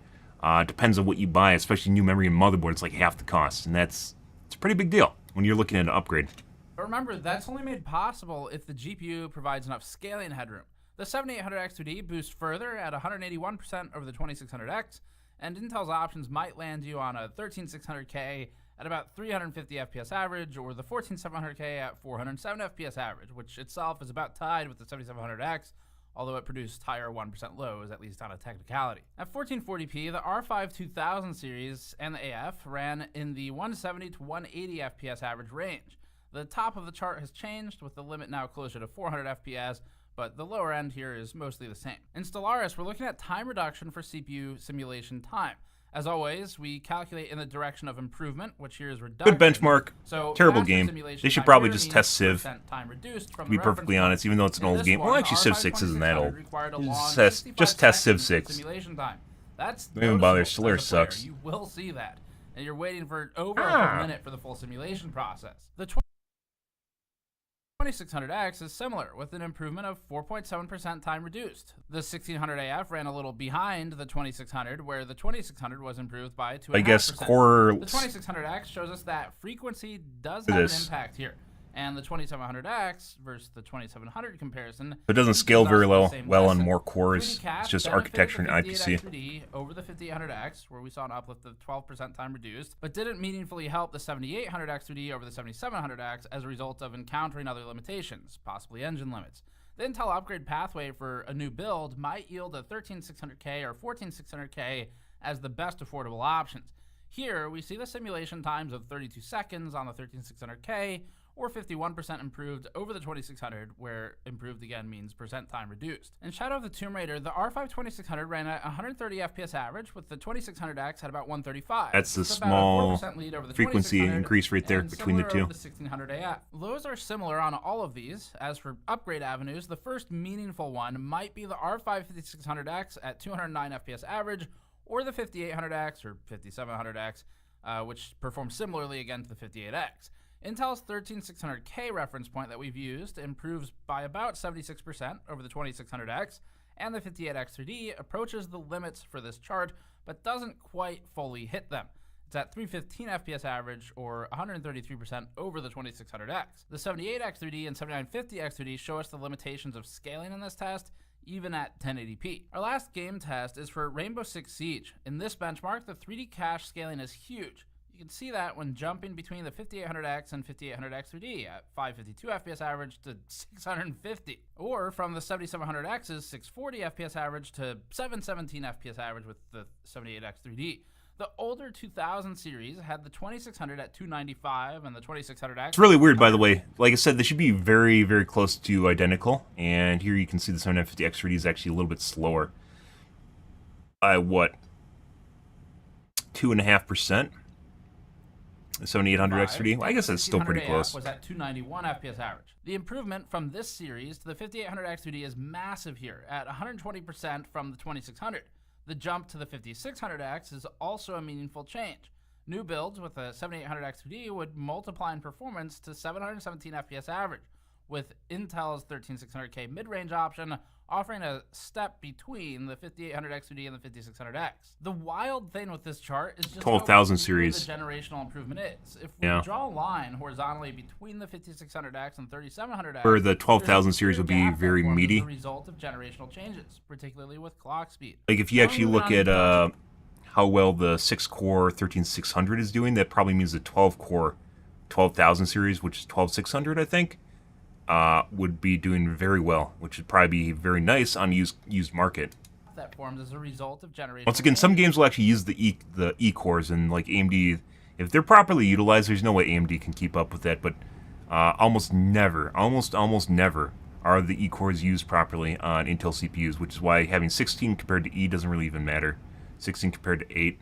Depends on what you buy, especially new memory and motherboard. It's like half the cost, and it's a pretty big deal when you're looking at an upgrade. But remember, that's only made possible if the GPU provides enough scaling headroom. The 7800X 2D boosts further at 181% over the 2600X, and Intel's options might land you on a 13600K at about 350 FPS average, or the 14700K at 407 FPS average, which itself is about tied with the 7700X, although it produced higher 1% lows, at least on a technicality. At 1440p, the R5 2000 series and the AF ran in the 170 to 180 FPS average range. The top of the chart has changed, with the limit now closer to 400 FPS, but the lower end here is mostly the same. In Stellaris, we're looking at time reduction for CPU simulation time. As always, we calculate in the direction of improvement, which here is reduction. Good benchmark. So terrible game. They should probably just test Civ. Time reduced from To be perfectly honest, even though it's an old game. Well, actually, Civ 6 isn't that old. Just test Civ 6. Simulation time. That's don't even bother. Stellaris sucks. You will see that, and you're waiting for over a full minute for the full simulation process. The 2600X is similar, with an improvement of 4.7% time reduced. The 1600AF ran a little behind the 2600, where the 2600 was improved by 2.5%. I guess core. The 2600X shows us that frequency does have an impact here, and the 2700X versus the 2700 comparison. It doesn't scale very well on more cores. It's just architecture and IPC. Over the 5800X, where we saw an uplift of 12% time reduced, but didn't meaningfully help the 7800X 3D over the 7700X as a result of encountering other limitations, possibly engine limits. The Intel upgrade pathway for a new build might yield a 13600K or 14600K as the best affordable options. Here, we see the simulation times of 32 seconds on the 13600K, or 51% improved over the 2600, where improved again means percent time reduced. In Shadow of the Tomb Raider, the R5 2600 ran at 130 FPS average, with the 2600X at about 135. That's the small lead over the frequency increase right there between the two. The 1600AF. Lows are similar on all of these. As for upgrade avenues, the first meaningful one might be the R5 5600X at 209 FPS average, or the 5800X or 5700X, which performs similarly again to the 58X. Intel's 13600K reference point that we've used improves by about 76% over the 2600X, and the 58X 3D approaches the limits for this chart, but doesn't quite fully hit them. It's at 315 FPS average, or 133% over the 2600X. The 78X 3D and 7950X 3D show us the limitations of scaling in this test, even at 1080p. Our last game test is for Rainbow Six Siege. In this benchmark, the 3D cache scaling is huge. You can see that when jumping between the 5800X and 5800X 3D at 552 FPS average to 650, or from the 7700X's 640 FPS average to 717 FPS average with the 78X 3D. The older 2000 series had the 2600 at 295 and the 2600X. It's really weird, by the way. Like I said, they should be very, very close to identical. And here you can see the 7950X 3D is actually a little bit slower. By what? 2.5%? The 7800X 3D? Well, I guess that's still pretty close. Was at 291 FPS average. The improvement from this series to the 5800X 3D is massive here, at 120% from the 2600. The jump to the 5600X is also a meaningful change. New builds with the 7800X 3D would multiply in performance to 717 FPS average, with Intel's 13600K mid-range option offering a step between the 5800X2D and the 5600X. The wild thing with this chart is just 12,000 how series. the generational improvement is. If we draw a line horizontally between the 5600X and 3700X, or the 12,000 series would be very meaty. The result of generational changes, particularly with clock speed. Like if you actually look at how well the 6-core 13600 is doing, that probably means the 12-core 12,000 series, which is 12600, I think, would be doing very well, which would probably be very nice on used market. That forms as a result of generational. Once again, some games will actually use the E cores, and like AMD, if they're properly utilized, there's no way AMD can keep up with that. But almost never are the E cores used properly on Intel CPUs, which is why having 16 compared to E doesn't really even matter. 16 compared to 8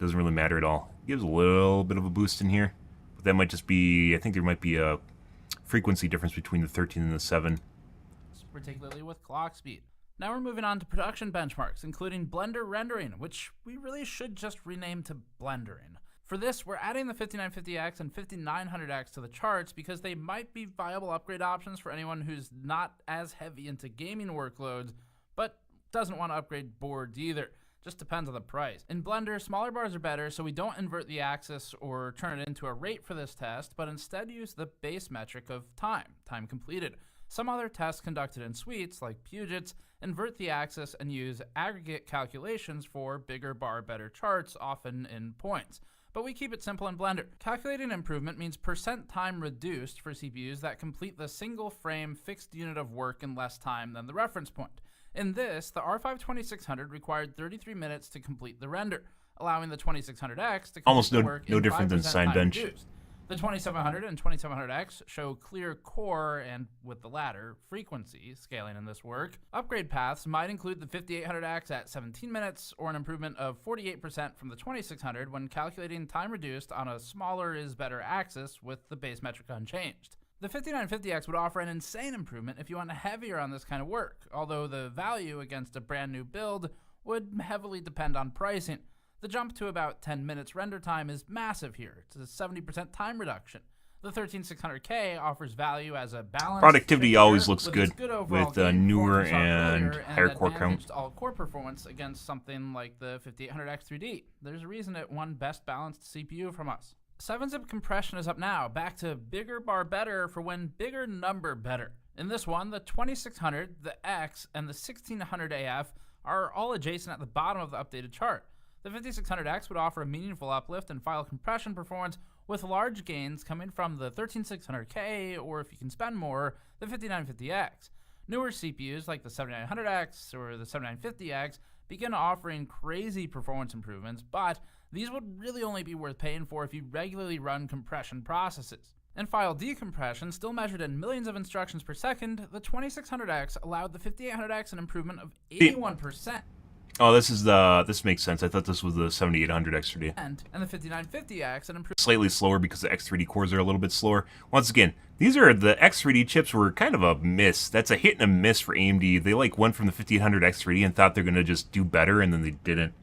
doesn't really matter at all. It gives a little bit of a boost in here, but that might just be, I think there might be a frequency difference between the 13 and the 7. Particularly with clock speed. Now we're moving on to production benchmarks, including Blender rendering, which we really should just rename to Blendering. For this, we're adding the 5950X and 5900X to the charts because they might be viable upgrade options for anyone who's not as heavy into gaming workloads, but doesn't want to upgrade boards either. Just depends on the price. In Blender, smaller bars are better, so we don't invert the axis or turn it into a rate for this test, but instead use the base metric of time completed. Some other tests conducted in suites, like Puget's, invert the axis and use aggregate calculations for bigger bar better charts, often in points. But we keep it simple in Blender. Calculating improvement means percent time reduced for CPUs that complete the single frame fixed unit of work in less time than the reference point. In this, the R5 2600 required 33 minutes to complete the render, allowing the 2600X to complete the work no in different than 5% Side time Bench. reduced. The 2700 and 2700X show clear core and, with the latter, frequency scaling in this work. Upgrade paths might include the 5800X at 17 minutes, or an improvement of 48% from the 2600 when calculating time reduced on a smaller is better axis with the base metric unchanged. The 5950X would offer an insane improvement if you went heavier on this kind of work, although the value against a brand new build would heavily depend on pricing. The jump to about 10 minutes render time is massive here. It's a 70% time reduction. The 13600K offers value as a balanced productivity always looks good with newer performance and higher core count. Advantaged all-core performance against something like the 5800X 3D. There's a reason it won best balanced CPU from us. 7-zip compression is up now, back to bigger bar better for when bigger number better. In this one, the 2600, the X, and the 1600 AF are all adjacent at the bottom of the updated chart. The 5600X would offer a meaningful uplift in file compression performance, with large gains coming from the 13600K, or if you can spend more, the 5950X. Newer CPUs like the 7900X or the 7950X begin offering crazy performance improvements, but these would really only be worth paying for if you regularly run compression processes. In file decompression, still measured in millions of instructions per second, the 2600X allowed the 5800X an improvement of 81%. Oh, this makes sense. I thought this was the 7800 X3D. And the 5950X an improvement slightly slower because the X3D cores are a little bit slower. Once again, these are the X3D chips were kind of a miss. That's a hit and a miss for AMD. They like went from the 5800 X3D and thought they're gonna just do better, and then they didn't.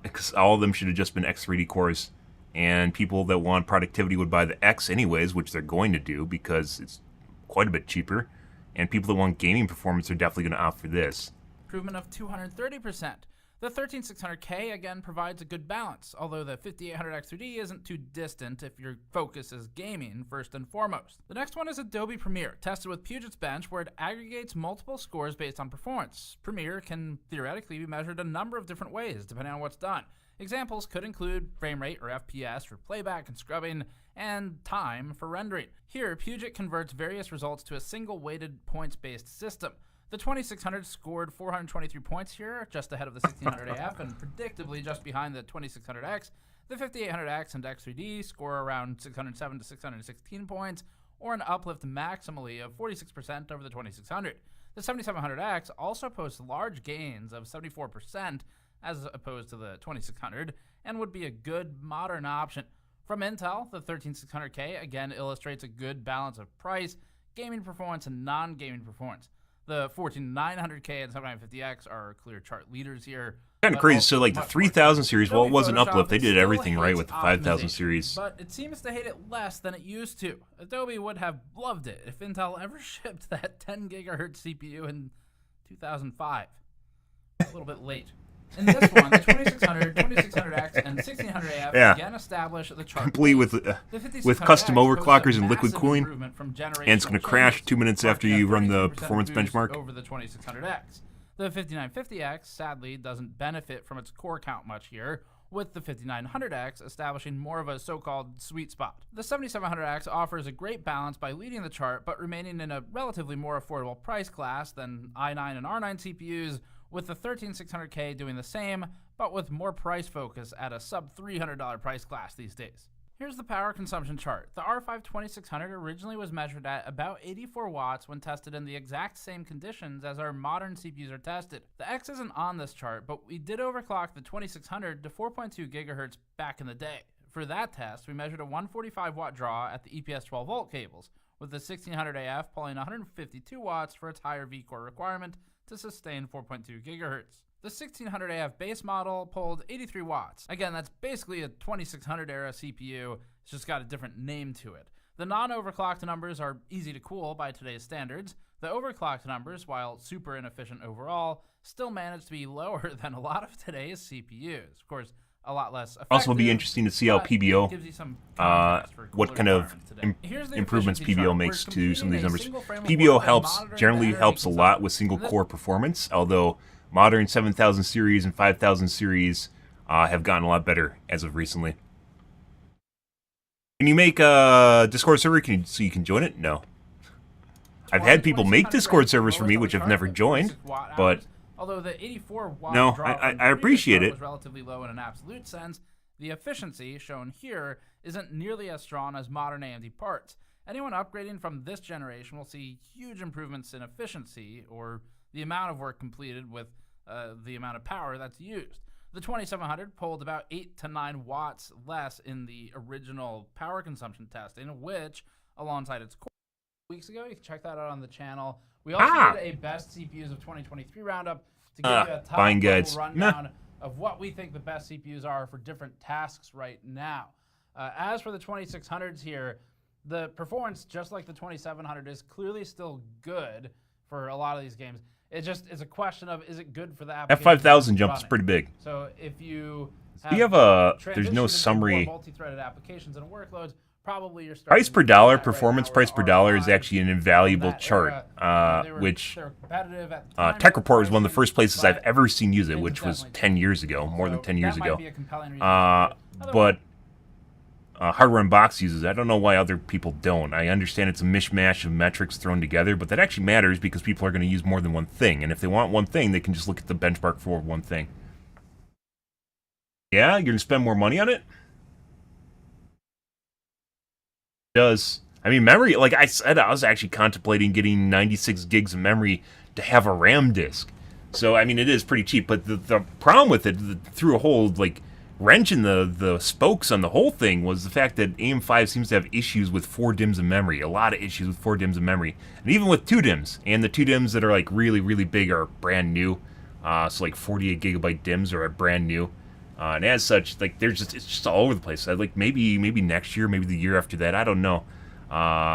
Because all of them should have just been X3D cores, and people that want productivity would buy the X anyways, which they're going to do because it's quite a bit cheaper. And people that want gaming performance are definitely going to opt for this. Improvement of 230%. The 13600K again provides a good balance, although the 5800X3D isn't too distant if your focus is gaming first and foremost. The next one is Adobe Premiere, tested with Puget's Bench, where it aggregates multiple scores based on performance. Premiere can theoretically be measured a number of different ways depending on what's done. Examples could include frame rate or FPS for playback and scrubbing, and time for rendering. Here, Puget converts various results to a single weighted points-based system. The 2600 scored 423 points here, just ahead of the 1600 AF, and predictably just behind the 2600X. The 5800X and X3D score around 607 to 616 points, or an uplift maximally of 46% over the 2600. The 7700X also posts large gains of 74%, as opposed to the 2600, and would be a good modern option. From Intel, the 13600K again illustrates a good balance of price, gaming performance, and non-gaming performance. The 14900K and 7950X are clear chart leaders here. Kind of crazy. So like the 3000 series, well, it was an uplift. They did everything right with the 5000 series. But it seems to hate it less than it used to. Adobe would have loved it if Intel ever shipped that 10 gigahertz CPU in 2005. A little bit late. In this one, the 2600, 2600X, and 1600AF again establish the chart. Complete with custom overclockers and liquid cooling, and it's going to crash 2 minutes after you run the performance benchmark. Over the 2600X. The 5950X sadly doesn't benefit from its core count much here, with the 5900X establishing more of a so-called sweet spot. The 7700X offers a great balance by leading the chart, but remaining in a relatively more affordable price class than i9 and R9 CPUs, with the 13600K doing the same, but with more price focus at a sub $300 price class these days. Here's the power consumption chart. The R5 2600 originally was measured at about 84 watts when tested in the exact same conditions as our modern CPUs are tested. The X isn't on this chart, but we did overclock the 2600 to 4.2 gigahertz back in the day. For that test, we measured a 145 watt draw at the EPS 12 volt cables, with the 1600AF pulling 152 watts for its higher V-core requirement to sustain 4.2 gigahertz. The 1600AF base model pulled 83 watts. Again, that's basically a 2600 era CPU, it's just got a different name to it. The non-overclocked numbers are easy to cool by today's standards. The overclocked numbers, while super inefficient overall, still manage to be lower than a lot of today's CPUs. Of course, a lot less effective. Also, will be interesting to see how PBO, what kind of improvements PBO makes to some of these numbers. PBO generally helps a lot with single core performance, although modern 7000 series and 5000 series have gotten a lot better as of recently. Can you make a Discord server so you can join it? No. I've had people make Discord servers for me, which I've never joined, but although the 84 watt no, draw I appreciate it. Was relatively low in an absolute sense, the efficiency shown here isn't nearly as strong as modern AMD parts. Anyone upgrading from this generation will see huge improvements in efficiency, or the amount of work completed with the amount of power that's used. The 2700 pulled about 8 to 9 watts less in the original power consumption testing, which, alongside its core weeks ago, you can check that out on the channel. We also did a best CPUs of 2023 roundup to give you a top level rundown of what we think the best CPUs are for different tasks right now. As for the 2600s here, the performance, just like the 2700, is clearly still good for a lot of these games. It just is a question of, is it good for the application? That 5000 jump is pretty big. So if you have there's no summary. Multi-threaded applications and workloads, probably you're price per dollar, performance price per dollar is actually an invaluable chart, which Tech Report is one of the first places I've ever seen use it, which was 10 years ago, more than 10 years ago. But Hardware Unbox uses it. I don't know why other people don't. I understand it's a mishmash of metrics thrown together, but that actually matters because people are going to use more than one thing. And if they want one thing, they can just look at the benchmark for one thing. Yeah, you're going to spend more money on it? I mean, memory, like I said, I was actually contemplating getting 96 gigs of memory to have a RAM disk. So, I mean, it is pretty cheap, but the problem with it, through a whole, like, wrench in the spokes on the whole thing, was the fact that AM5 seems to have issues with 4 DIMMs of memory. A lot of issues with 4 DIMMs of memory. And even with 2 DIMMs. And the 2 DIMMs that are, like, really, really big are brand new. So, like, 48 gigabyte DIMMs are brand new. And as such, like, it's just all over the place. Like, maybe next year, maybe the year after that, I don't know.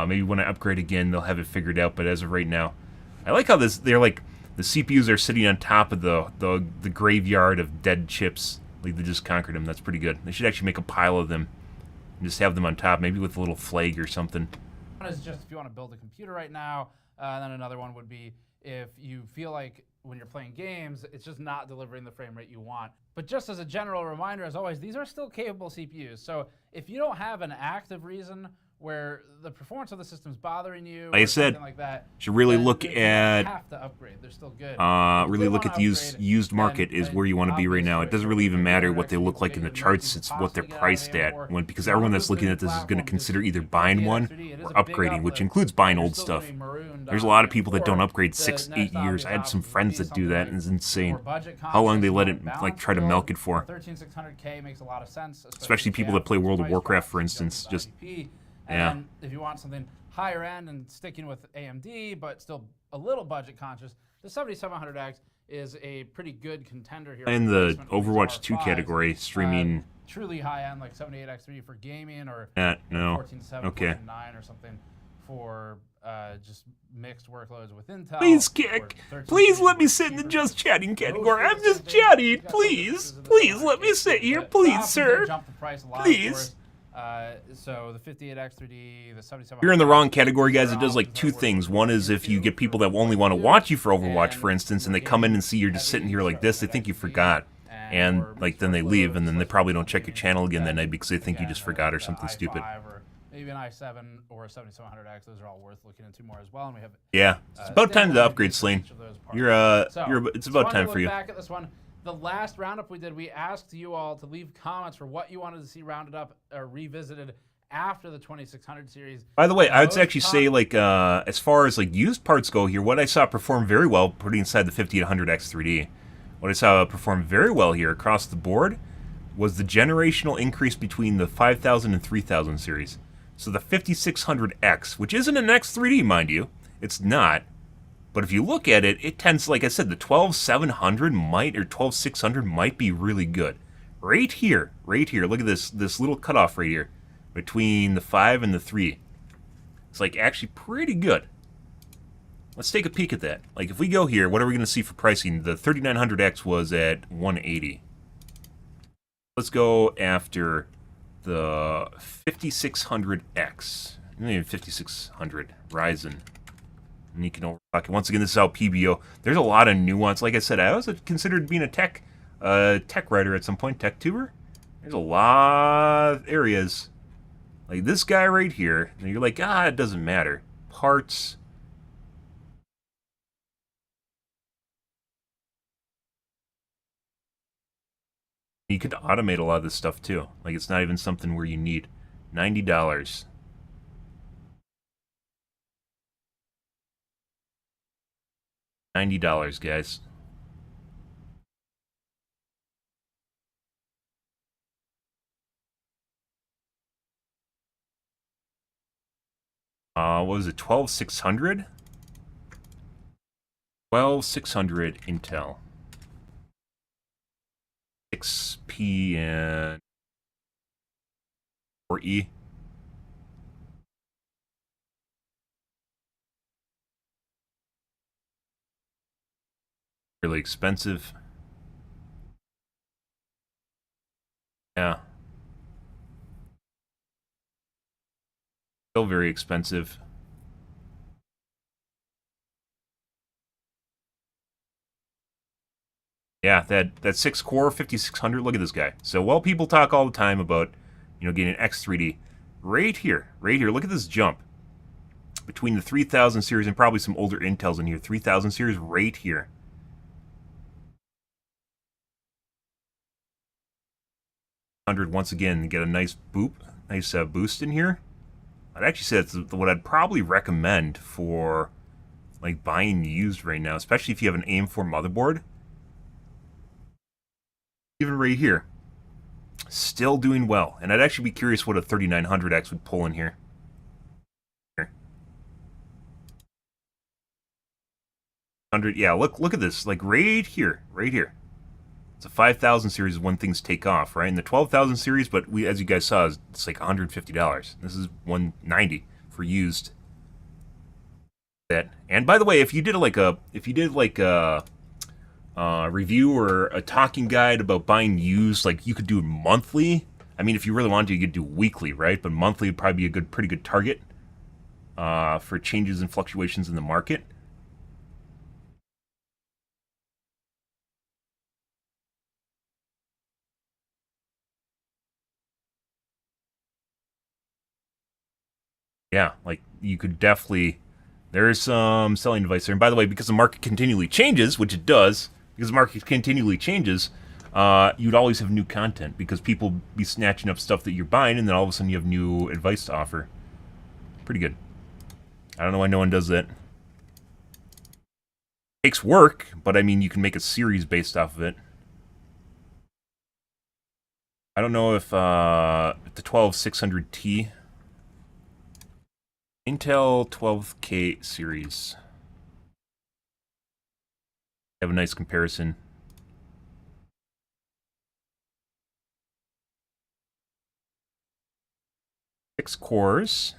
Maybe when I upgrade again, they'll have it figured out. But as of right now, I like how they're like, the CPUs are sitting on top of the graveyard of dead chips. Like, they just conquered them. That's pretty good. They should actually make a pile of them and just have them on top, maybe with a little flag or something. One is just if you want to build a computer right now, and then another one would be if you feel like when you're playing games, it's just not delivering the frame rate you want. But just as a general reminder, as always, these are still capable CPUs. So if you don't have an active reason where the performance of the system's bothering you, like I said, like that, should really look at, have to upgrade. They're still good. Really look at the used market is where you want to be right now. It doesn't really even matter what they look like in the charts. It's what they're priced at. Because everyone that's looking at this is going to consider either buying one or upgrading, which includes buying old stuff. There's a lot of people that don't upgrade 6, 8 years. I had some friends that do that, and it's insane how long they let it, like, try to milk it for. 13600K makes a lot of sense, especially people that play World of Warcraft, for instance. Just and if you want something higher end and sticking with AMD, but still a little budget conscious, the 7700X is a pretty good contender here. In the Overwatch 2 category, streaming. Truly high end, like 78x3 for gaming, or no. 14.7, Okay. 14.9 or something for just mixed workloads with Intel. Please, Kick. Please let me sit in the just chatting category. I'm just chatting. Please. Please let me sit here. Please, sir. Please. So the 58X3D, the 77. You're in the wrong category, guys. It does like two things. One is if you get people that only want to watch you for Overwatch, for instance, and they come in and see you're just sitting here like this, they think you forgot. And like then they leave, and then they probably don't check your channel again that night because they think you just forgot or something stupid. Maybe an i7 or a 7700X. Those are all worth looking into more as well. And we have it's about time to upgrade, Slane. It's about time for you. Back at this one. The last roundup we did, we asked you all to leave comments for what you wanted to see rounded up or revisited after the 2600 series. By the way, I would actually say, like, as far as like used parts go here, what I saw perform very well, putting inside the 5800X 3D, what I saw perform very well here across the board was the generational increase between the 5000 and 3000 series. So the 5600X, which isn't an X3D, mind you, it's not. But if you look at it, it tends, like I said, the 12700 might, or 12600 might be really good. Right here, look at this little cutoff right here, between the 5 and the 3. It's like actually pretty good. Let's take a peek at that. Like if we go here, what are we going to see for pricing? The 3900X was at 180. Let's go after the 5600X. Not even 5600 Ryzen. And you can overclock it. Once again, this is how PBO. There's a lot of nuance. Like I said, I always considered being a tech writer at some point, tech tuber. There's a lot of areas. Like this guy right here. And you're like, it doesn't matter. Parts. You could automate a lot of this stuff too. Like it's not even something where you need $90. $90, guys. What was it? 12600? 12600 Intel. 6P and 4E. Really expensive. Yeah. Still very expensive. Yeah, that 6-core 5600, look at this guy. So while people talk all the time about, getting an X3D, right here, look at this jump. Between the 3000 series and probably some older Intels in here, 3000 series right here. Once again, get a nice boost in here. I'd actually say that's what I'd probably recommend for like buying used right now, especially if you have an AM4 motherboard. Even right here, still doing well, and I'd actually be curious what a 3900X would pull in here. Yeah, look at this, like right here. It's a 5000 series is when things take off, right? And the 12000 series, but as you guys saw, it's like $150. This is $190 for used. That, and by the way, if you did like a review or a talking guide about buying used, like you could do it monthly. I mean, if you really wanted to, you could do weekly, right? But monthly would probably be a pretty good target for changes and fluctuations in the market. Yeah, like you could definitely. There's some selling advice there. And by the way, because the market continually changes, which it does, because the market continually changes, you'd always have new content because people be snatching up stuff that you're buying, and then all of a sudden you have new advice to offer. Pretty good. I don't know why no one does that. It takes work, but I mean, you can make a series based off of it. I don't know if the 12600T Intel 12K series. Have a nice comparison. Six cores.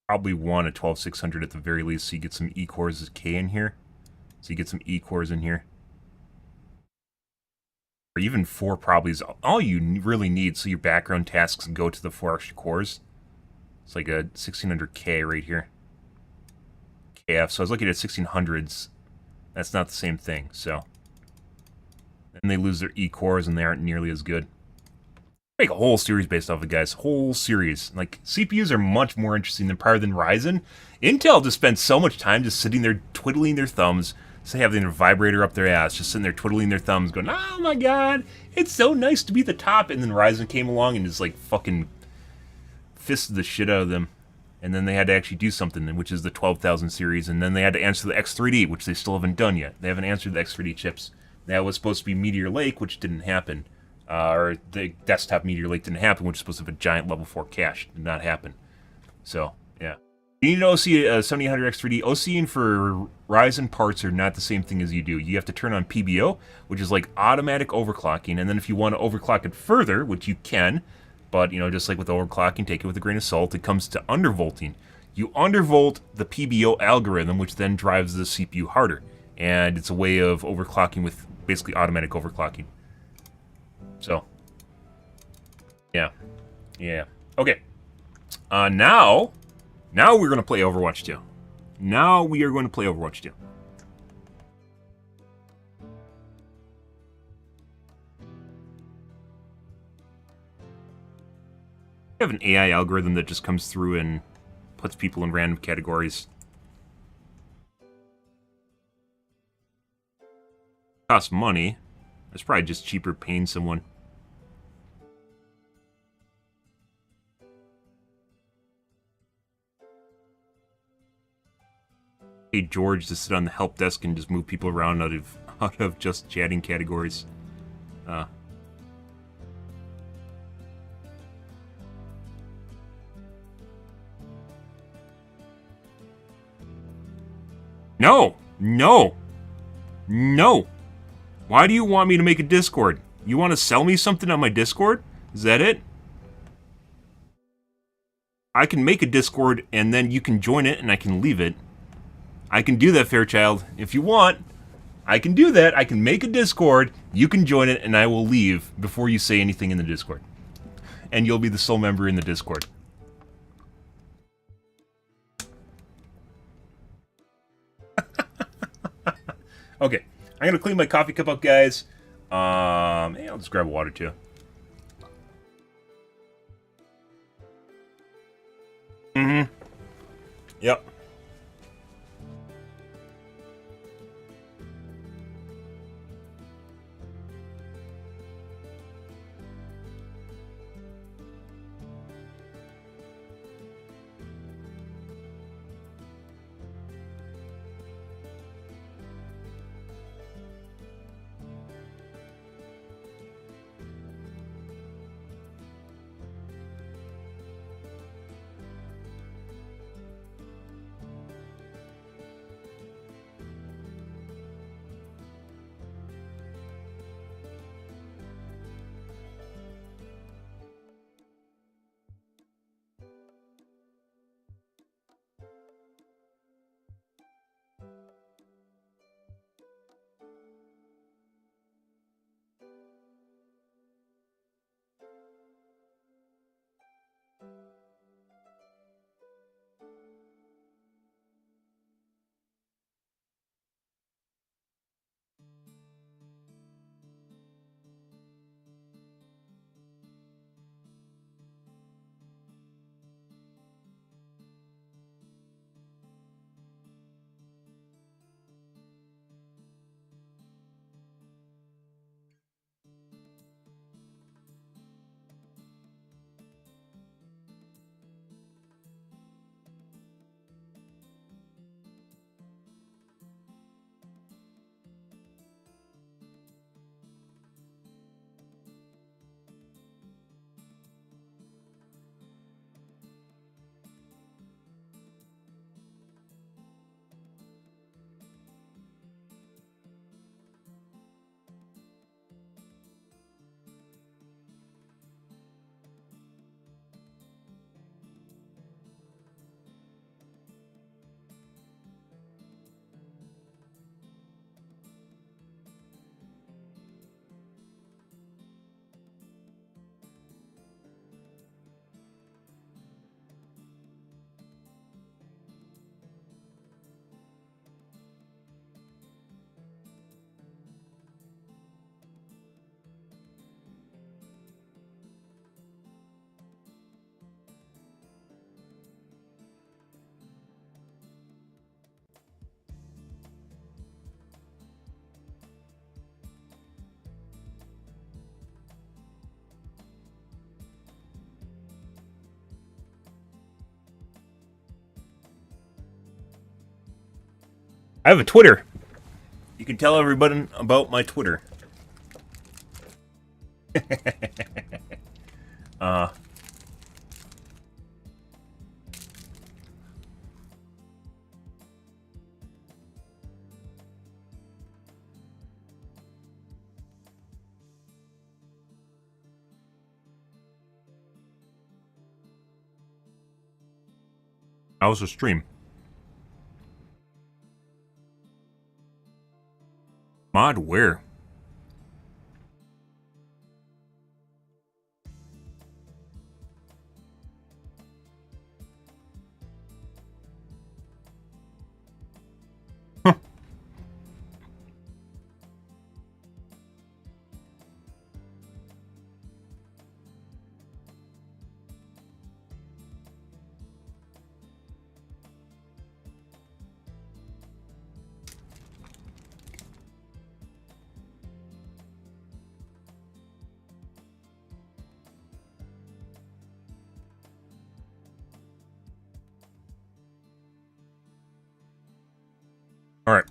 Probably one a 12600 at the very least, so you get some E cores as K in here. So you get some E cores in here. Or even 4 probably is all you really need, so your background tasks go to the 4 extra cores. It's like a 1600K right here. KF, so I was looking at 1600s. That's not the same thing, so. And they lose their E cores and they aren't nearly as good. Make a whole series based off of guys. Whole series. Like, CPUs are much more interesting than power than Ryzen. Intel just spends so much time just sitting there twiddling their thumbs, so having a vibrator up their ass, just sitting there twiddling their thumbs, going, oh my god, it's so nice to be the top. And then Ryzen came along and just like fucking fisted the shit out of them. And then they had to actually do something, which is the 12,000 series. And then they had to answer the X3D, which they still haven't done yet. They haven't answered the X3D chips. That was supposed to be Meteor Lake, which didn't happen. Or the desktop Meteor Lake didn't happen, which is supposed to have a giant level 4 cache. Did not happen. So, yeah. You need to OC 7800 X3D. OCing for Ryzen parts are not the same thing as you do. You have to turn on PBO, which is like automatic overclocking. And then if you want to overclock it further, which you can, but, you know, just like with overclocking, take it with a grain of salt, it comes to undervolting. You undervolt the PBO algorithm, which then drives the CPU harder. And it's a way of overclocking with basically automatic overclocking. So, yeah. Yeah. Okay. Now we're going to play Overwatch 2. Now we are going to play Overwatch 2. I have an AI algorithm that just comes through and puts people in random categories. Costs money. It's probably just cheaper paying someone. Hey George to sit on the help desk and just move people around out of just chatting categories. No! No! No! Why do you want me to make a Discord? You want to sell me something on my Discord? Is that it? I can make a Discord and then you can join it and I can leave it. I can do that, Fairchild. If you want, I can do that. I can make a Discord, you can join it, and I will leave before you say anything in the Discord. And you'll be the sole member in the Discord. Okay, I'm gonna clean my coffee cup up, guys. Hey, I'll just grab water too. Yep. I have a Twitter. You can tell everybody about my Twitter. How's the stream? Mod where? Huh. All right.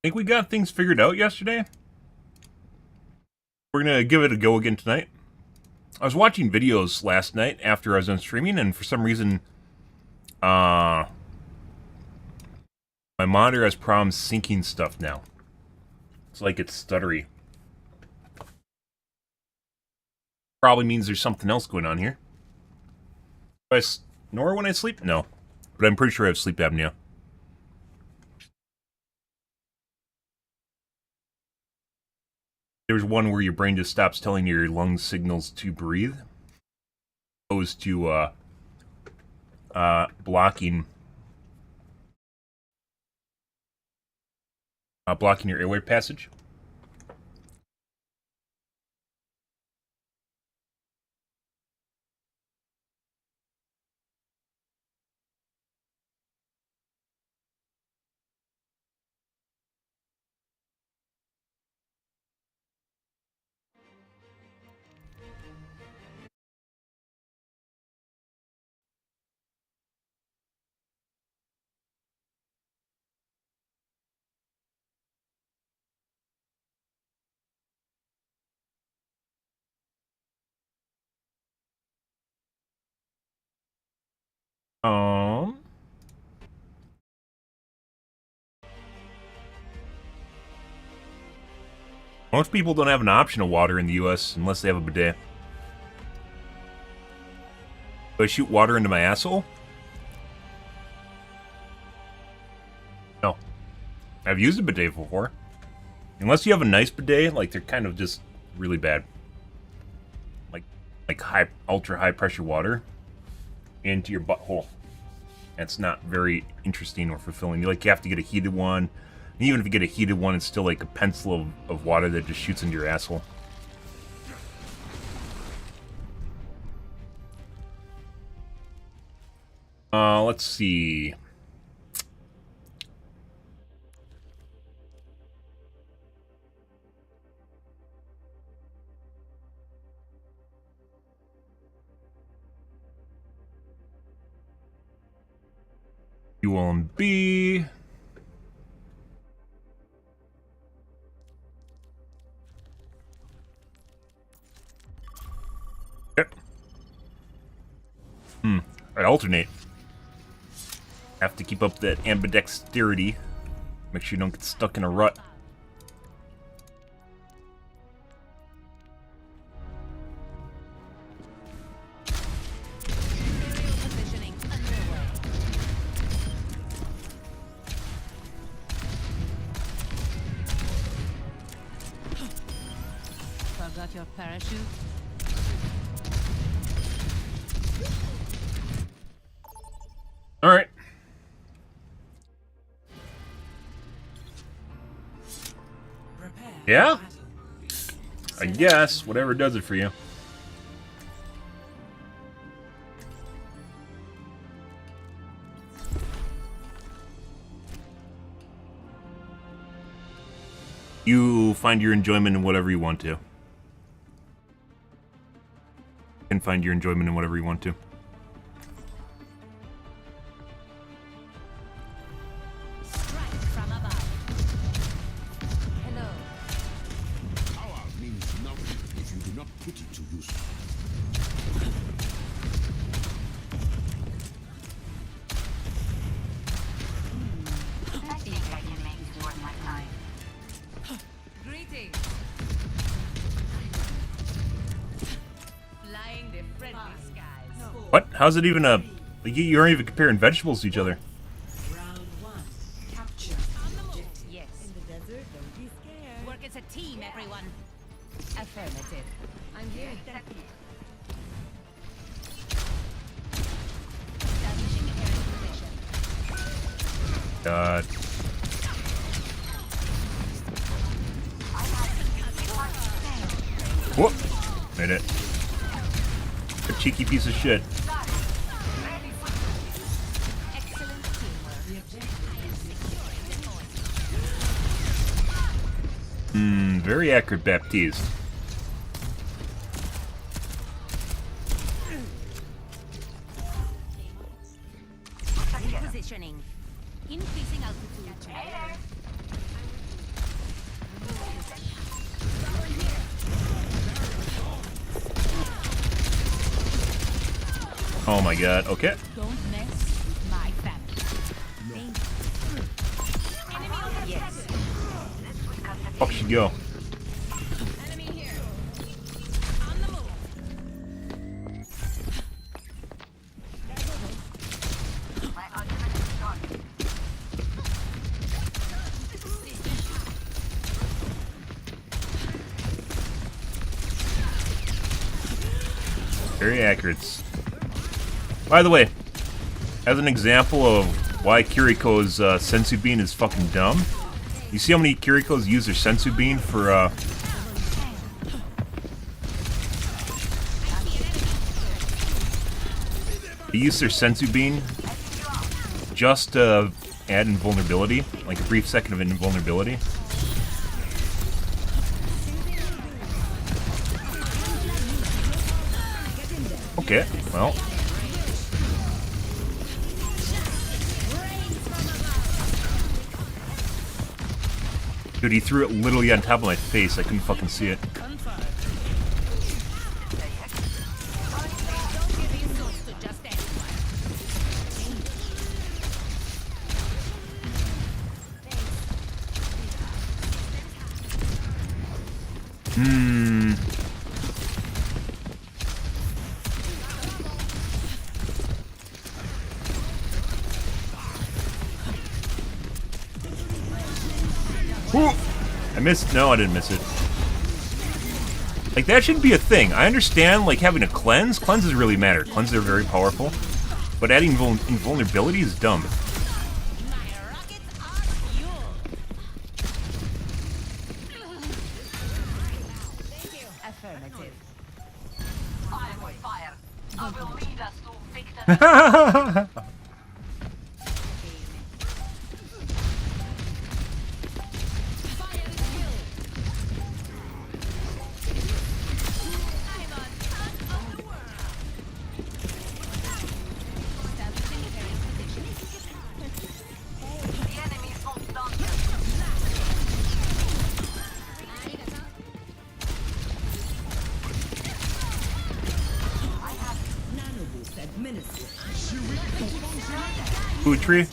Think we got things figured out yesterday? We're gonna give it a go again tonight. I was watching videos last night after I was on streaming, and for some reason, my monitor has problems syncing stuff now. It's like it's stuttery. Probably means there's something else going on here. Do I snore when I sleep? No. But I'm pretty sure I have sleep apnea. There's one where your brain just stops telling your lungs signals to breathe, opposed to blocking your airway passage. Most people don't have an option of water in the US unless they have a bidet. Do I shoot water into my asshole? No. I've used a bidet before. Unless you have a nice bidet, like they're kind of just really bad. Like ultra high pressure water into your butthole. That's not very interesting or fulfilling. You have to get a heated one. And even if you get a heated one, it's still like a pencil of water that just shoots into your asshole. Let's see. ULMB. Yep. I alternate. Have to keep up that ambidexterity. Make sure you don't get stuck in a rut. Forgot your parachute? All right. Yeah? I guess. Whatever does it for you. You find your enjoyment in whatever you want to. can find your enjoyment in whatever you want to. Strike from above. Hello. Power means nothing if you do not put it to use. Greetings. Flying the friendly skies. What? How's it even a... Like, you aren't even comparing vegetables to each other. Round one. Capture. On the move. Yes. In the desert, don't be scared. Work as a team, everyone. Affirmative. I'm here. Establishing air position. God. Whoop! Made it. A cheeky piece of shit. Excellent teamwork. Very accurate Baptiste. Positioning. Increasing altitude. Oh my god, okay. Don't mess with my family. Enemy over. Yes. Fuck should go. Enemy here. On the move. Very accurate. By the way, as an example of why Kiriko's sensu bean is fucking dumb, you see how many Kirikos use their sensu bean for they use their sensu bean just to add invulnerability, like a brief second of invulnerability. Okay, well. Dude, he threw it literally on top of my face. I couldn't fucking see it. Ooh. I missed. No, I didn't miss it. Like, that shouldn't be a thing. I understand, like, having a cleanse. Cleanses really matter. Cleanses are very powerful. But adding invulnerability is dumb. Affirmative. I will fire. I will lead us to victory. Food tree?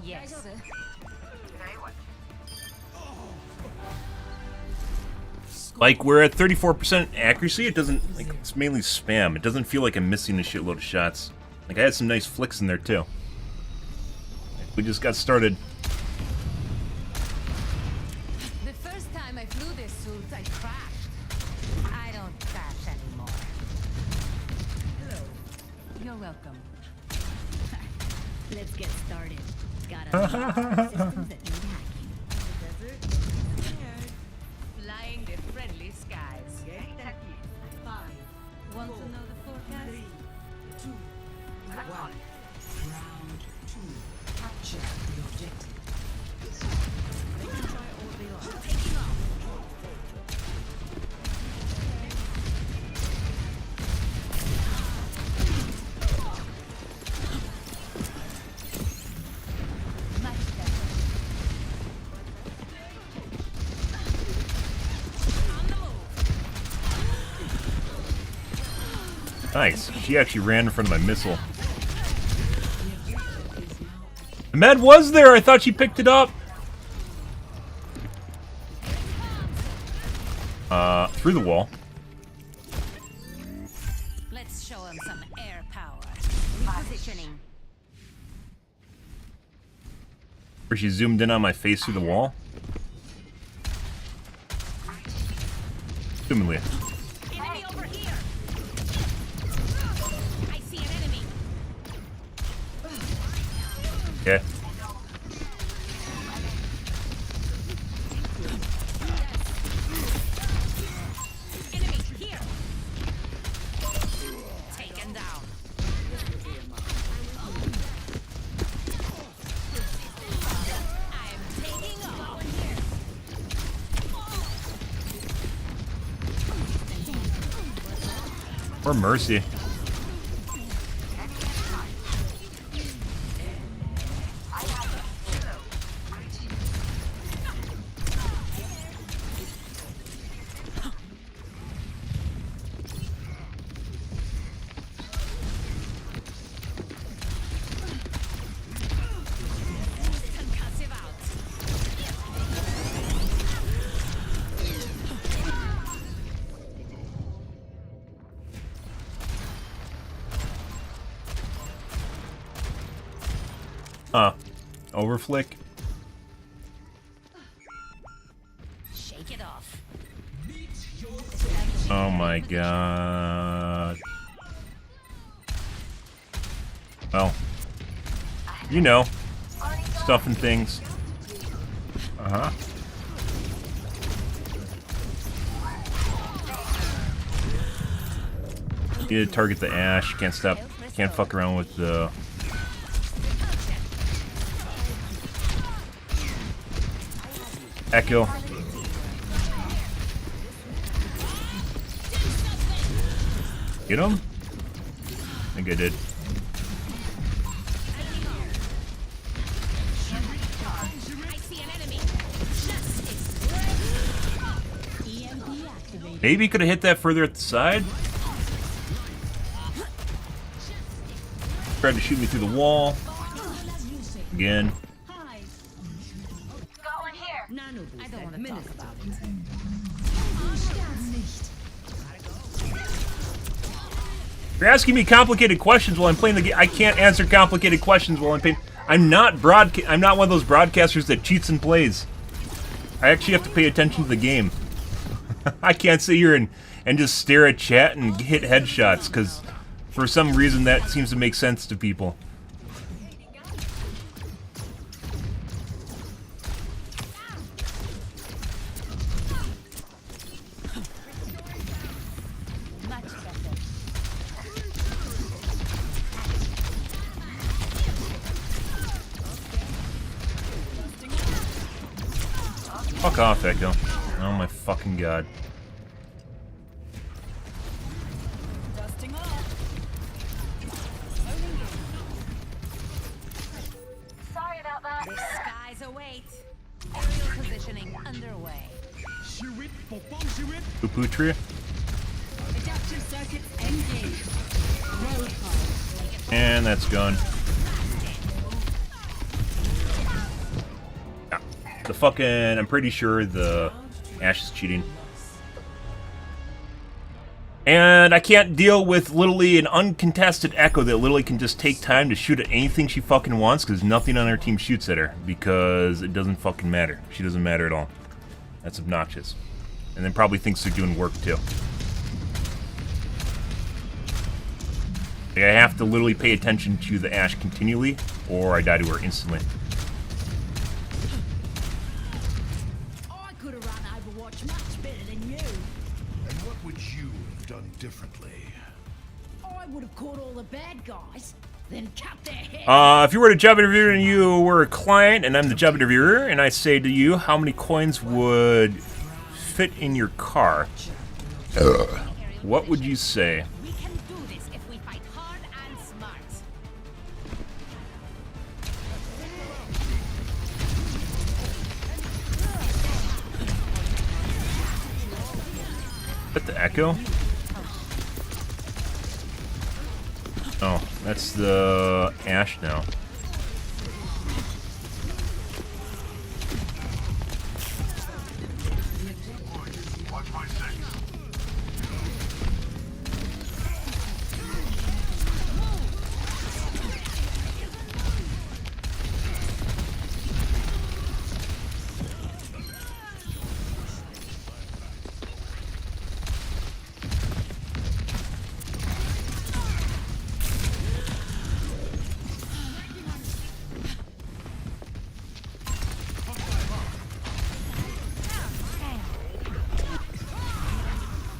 Yes. Like, we're at 34% accuracy. It doesn't, like, it's mainly spam. It doesn't feel like I'm missing a shitload of shots. Like, I had some nice flicks in there, too. We just got started. The first time I flew this suit, I crashed. I don't crash anymore. Hello. You're welcome. Let's get started. Gotta systems that need hacking. Desert, flying the friendly skies. 5. Want to know the forecast? 3, 2, 1. Round 2. Capture the objective. They can try all they like. Taking off. Nice. She actually ran in front of my missile. The med was there. I thought she picked it up. Through the wall. Let's show him some air power. Repositioning. Where she zoomed in on my face through the wall. Assumingly. Enemy over here. I see an enemy. Okay. Enemy here. Taken down. I am taking off. Or Mercy. Concussive out. Overflick. Shake it off. Oh my god. Well, you know, stuff and things. Uh-huh. Need to target the Ash. Can't stop. Can't fuck around with the. Echo. Get him? I think I did. I see an enemy. EMP activated. Maybe could have hit that further at the side. Tried to shoot me through the wall. Again. I don't want to talk about it. You're asking me complicated questions while I'm playing the game. I can't answer complicated questions while I'm playing. I'm not one of those broadcasters that cheats and plays. I actually have to pay attention to the game. I can't sit here and just stare at chat and hit headshots, because for some reason that seems to make sense to people. Much better. Fuck off, Echo. Oh my fucking god. Sorry about that. The skies await. Aerial positioning underway. Poo-poo tree. Adaptive circuits engaged. Roll call. And that's gone. Yeah. The fucking... I'm pretty sure the Ash is cheating. And I can't deal with literally an uncontested Echo that literally can just take time to shoot at anything she fucking wants, because nothing on her team shoots at her, because it doesn't fucking matter. She doesn't matter at all. That's obnoxious. And then probably thinks they're doing work too. Like, I have to literally pay attention to the Ash continually, or I die to her instantly. I could have run Overwatch much better than you. And what would you have done differently? I would have caught all the bad guys, then cut their heads. If you were a job interviewer and you were a client and I'm the job interviewer, and I say to you, how many coins would fit in your car? What would you say? We can do this if we fight hard and smart. Is that the Echo? That's the Ash now.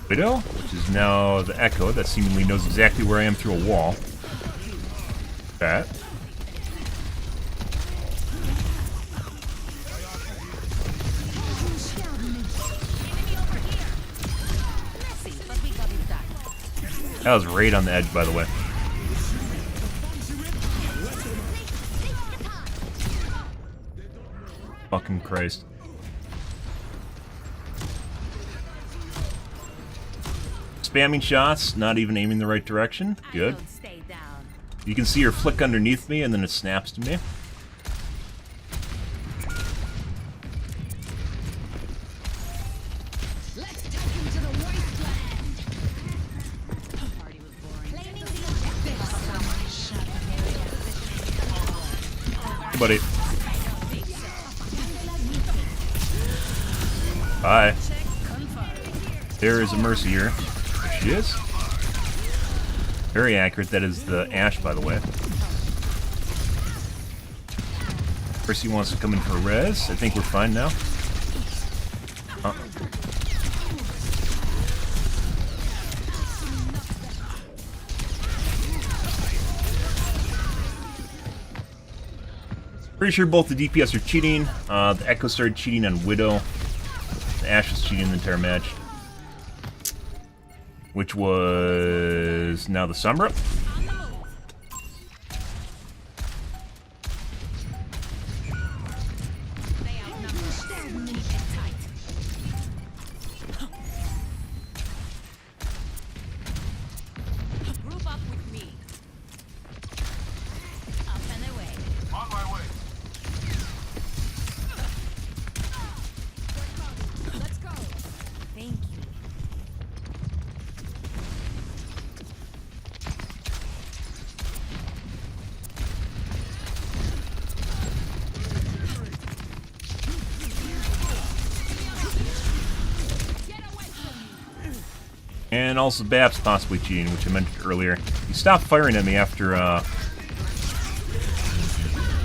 Widow, which is now the Echo that seemingly knows exactly where I am through a wall. That. That was right on the edge, by the way. Fucking Christ. Spamming shots, not even aiming the right direction. Good. You can see her flick underneath me and then it snaps to me. Hey, buddy. Bye. There is a Mercy here. There she is. Very accurate. That is the Ash, by the way. Mercy wants to come in for a res. I think we're fine now. Pretty sure both the DPS are cheating. The Echo started cheating on Widow. The Ash was cheating the entire match. Which was now the Sombra. And also Bab's possibly cheating, which I mentioned earlier. He stopped firing at me after,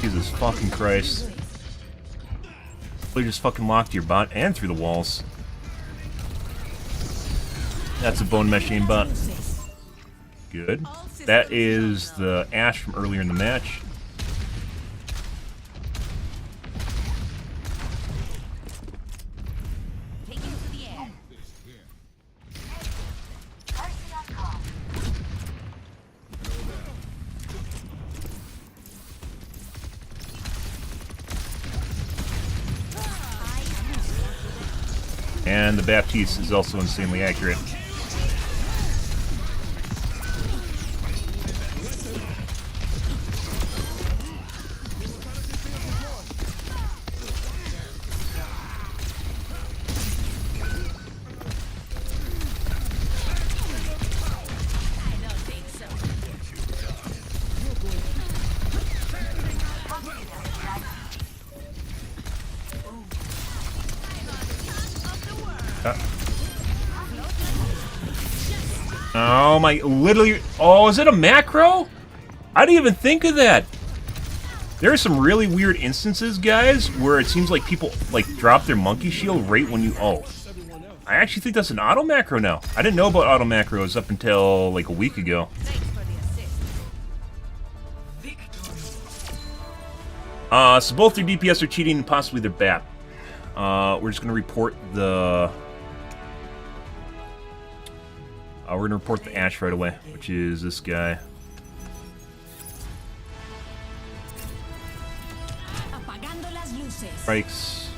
Jesus fucking Christ. They just fucking locked your bot and through the walls. That's a bone mesh aimbot. Good. That is the Ash from earlier in the match. And the Baptiste is also insanely accurate. Oh my, literally, oh, is it a macro? I didn't even think of that. There are some really weird instances, guys, where it seems like people, like, drop their monkey shield right when you, oh. I actually think that's an auto macro now. I didn't know about auto macros up until, like, a week ago. So both their DPS are cheating and possibly their BAP. We're just gonna report the... we're gonna report the Ash right away, which is this guy. Strikes.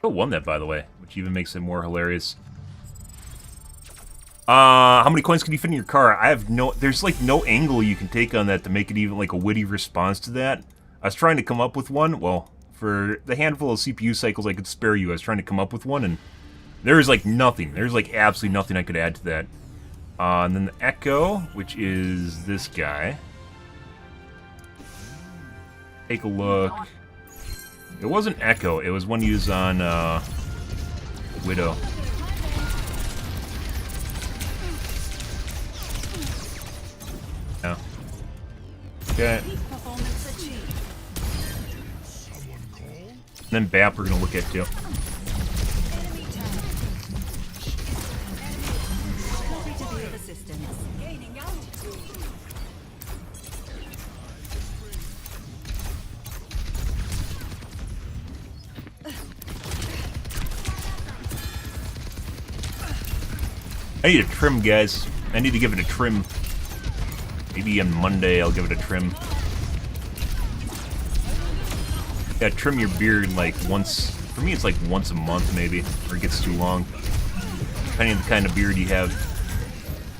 Who won that, by the way? Which even makes it more hilarious. How many coins can you fit in your car? I have no... There's, like, no angle you can take on that to make it even, like, a witty response to that. I was trying to come up with one. Well, for the handful of CPU cycles I could spare you, I was trying to come up with one, and there's, like, nothing. There's, like, absolutely nothing I could add to that. And then the Echo, which is this guy. Take a look. It wasn't Echo. It was one used on, Widow. Yeah. Okay. And then BAP we're gonna look at too. I need a trim, guys. I need to give it a trim. Maybe on Monday I'll give it a trim. Yeah, trim your beard like once. For me, it's like once a month, maybe, or it gets too long. Depending on the kind of beard you have.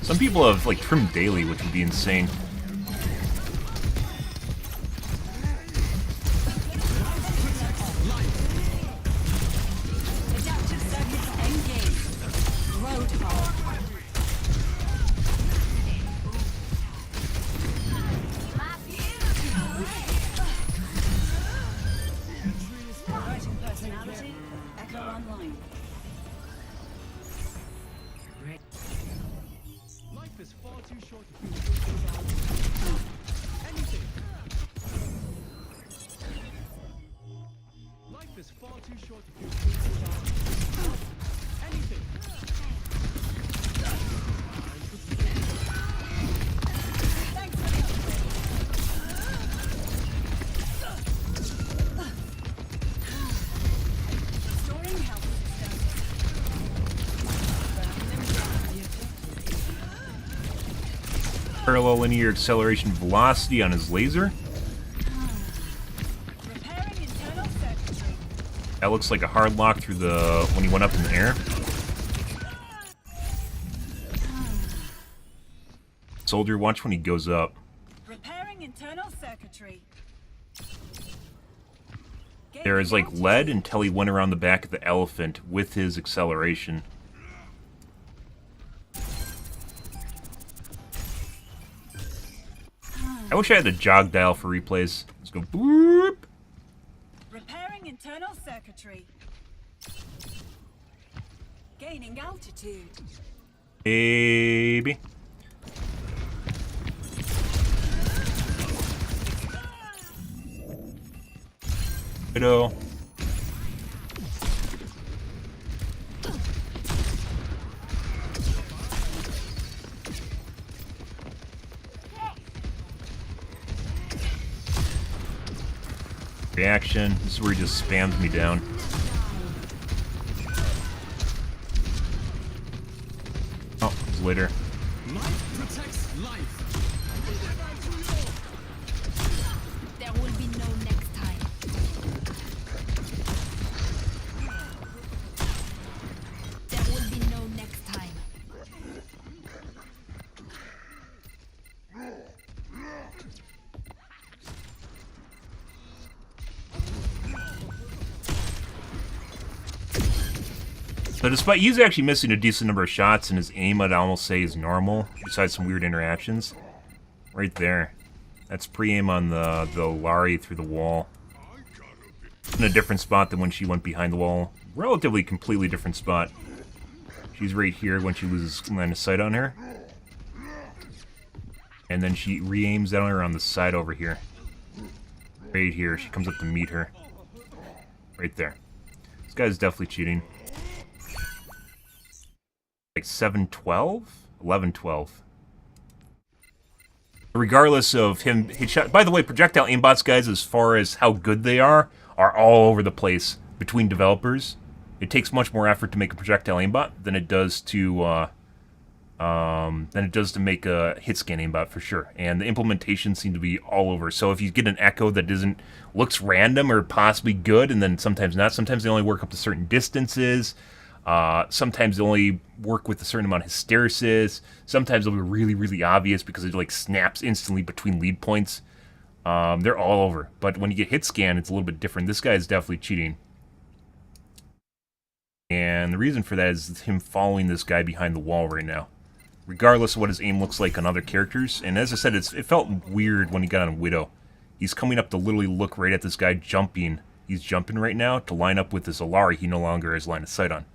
Some people have like trimmed daily, which would be insane. Parallel linear acceleration velocity on his laser. That looks like a hard lock through the when he went up in the air. Soldier, watch when he goes up. Repairing internal circuitry. There is like lead until he went around the back of the elephant with his acceleration. I wish I had the jog dial for replays. Let's go boop. Repairing internal circuitry. Gaining altitude. Baby. Widow. Reaction. This is where he just spams me down. Oh, it's later. Life protects life. There will be no next time. There will be no next time. So despite he's actually missing a decent number of shots, and his aim I'd almost say is normal, besides some weird interactions. Right there. That's pre-aim on the Lari through the wall. In a different spot than when she went behind the wall. Relatively completely different spot. She's right here when she loses line of sight on her. And then she re-aims down her on the side over here. Right here. She comes up to meet her. Right there. This guy's definitely cheating. Like 7-12? 11-12. Regardless of him hit shot. By the way, projectile aimbots, guys, as far as how good they are all over the place between developers. It takes much more effort to make a projectile aimbot than it does to than it does to make a hit scan aimbot for sure. And the implementations seem to be all over. So if you get an echo that looks random or possibly good, and then sometimes not, sometimes they only work up to certain distances. Sometimes they only work with a certain amount of hysteresis. Sometimes they'll be really, really obvious because it like snaps instantly between lead points. They're all over. But when you get hit scan, it's a little bit different. This guy is definitely cheating. And the reason for that is him following this guy behind the wall right now, regardless of what his aim looks like on other characters. And as I said, it felt weird when he got on Widow. He's coming up to literally look right at this guy jumping. He's jumping right now to line up with this Alari he no longer has line of sight on.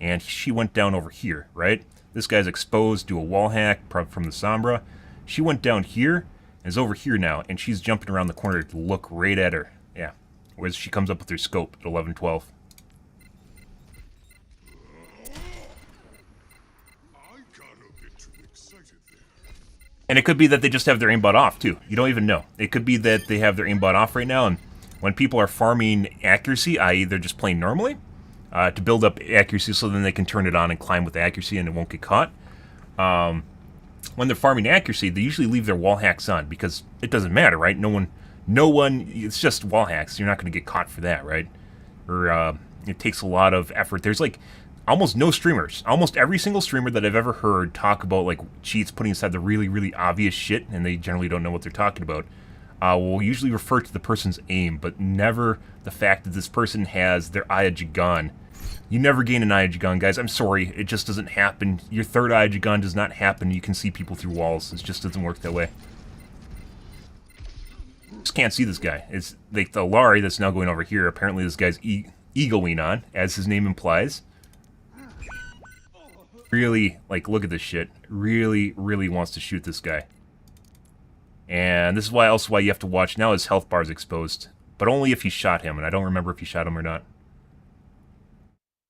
And she went down over here, right? This guy's exposed, do a wall hack from the Sombra. She went down here and is over here now, and she's jumping around the corner to look right at her. Yeah. Whereas she comes up with her scope at 11-12. And it could be that they just have their aimbot off, too. You don't even know. It could be that they have their aimbot off right now, and when people are farming accuracy, i.e. they're just playing normally, to build up accuracy so then they can turn it on and climb with accuracy and it won't get caught. When they're farming accuracy, they usually leave their wall hacks on because it doesn't matter, right? No one, it's just wall hacks. You're not going to get caught for that, right? Or it takes a lot of effort. There's like almost no streamers. Almost every single streamer that I've ever heard talk about like cheats putting aside the really, really obvious shit, and they generally don't know what they're talking about, will usually refer to the person's aim, but never the fact that this person has their Eye of Jagan. You never gain an Eye of Jagan, guys. I'm sorry. It just doesn't happen. Your third Eye of Jagan does not happen. You can see people through walls. It just doesn't work that way. Just can't see this guy. It's like the Alari that's now going over here. Apparently this guy's egoing on, as his name implies. Really, like, look at this shit. Really, really wants to shoot this guy. And this is why you have to watch now his health bar is exposed. But only if he shot him, and I don't remember if he shot him or not.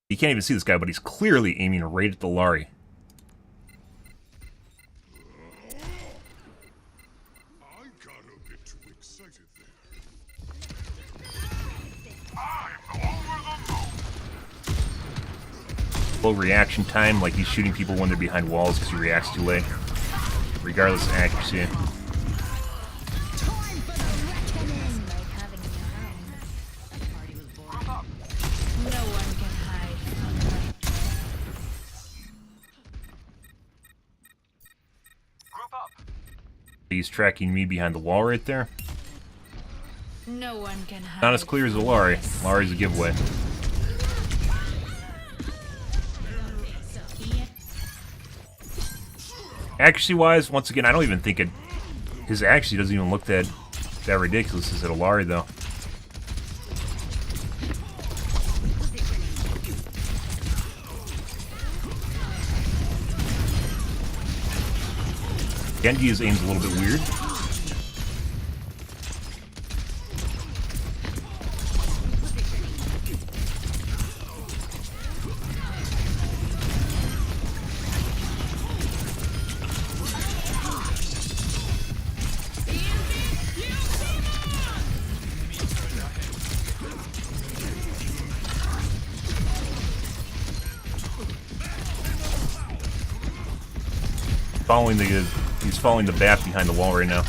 You can't even see this guy, but he's clearly aiming right at the Alari. Low reaction time, like he's shooting people when they're behind walls because he reacts too late, regardless of accuracy. He's tracking me behind the wall right there. No one can hide. Not as clear as Alari. Alari's a giveaway. Accuracy-wise, once again, I don't even think his accuracy doesn't even look that ridiculous as at Alari, though. Genji's aim's a little bit weird. He's following the bat behind the wall right now.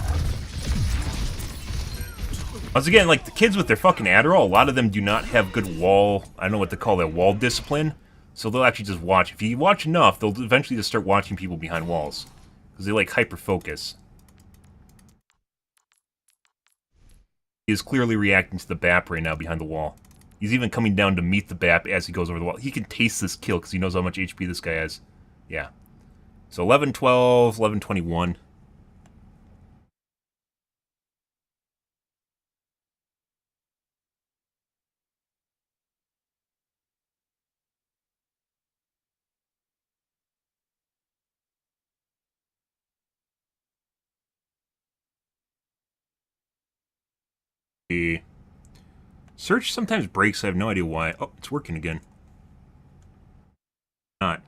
Once again, like the kids with their fucking Adderall, a lot of them do not have good wall, I don't know what to call that, wall discipline. So they'll actually just watch. If you watch enough, they'll eventually just start watching people behind walls. Because they like hyper-focus. He is clearly reacting to the BAP right now behind the wall. He's even coming down to meet the BAP as he goes over the wall. He can taste this kill because he knows how much HP this guy has. Yeah. So 11-12, 11-21. The search sometimes breaks. I have no idea why. Oh, it's working again. Not.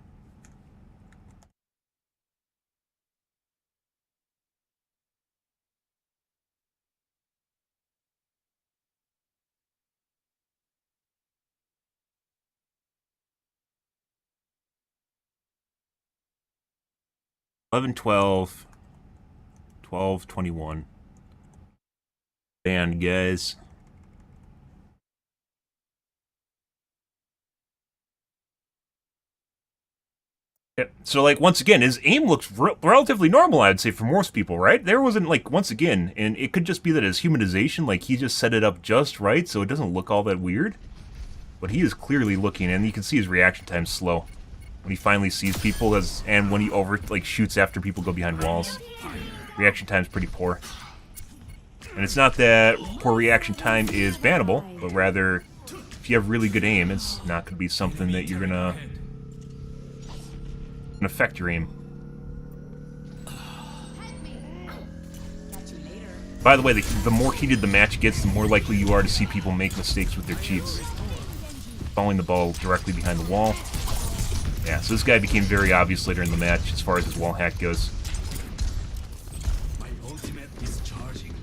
11, 12, 12, 21. Banned, guys. Yeah, so, like, once again, his aim looks relatively normal, I'd say, for most people, right? There wasn't, like, once again, and it could just be that his humanization, like, he just set it up just right, so it doesn't look all that weird. But he is clearly looking, and you can see his reaction time slow when he finally sees people, and when he shoots after people go behind walls. Reaction time's pretty poor. And it's not that poor reaction time is bannable, but rather, if you have really good aim, it's not going to be something that you're gonna affect your aim. By the way, the more heated the match gets, the more likely you are to see people make mistakes with their cheats. Falling the ball directly behind the wall. Yeah, so this guy became very obvious later in the match as far as his wall hack goes. My ultimate is charging.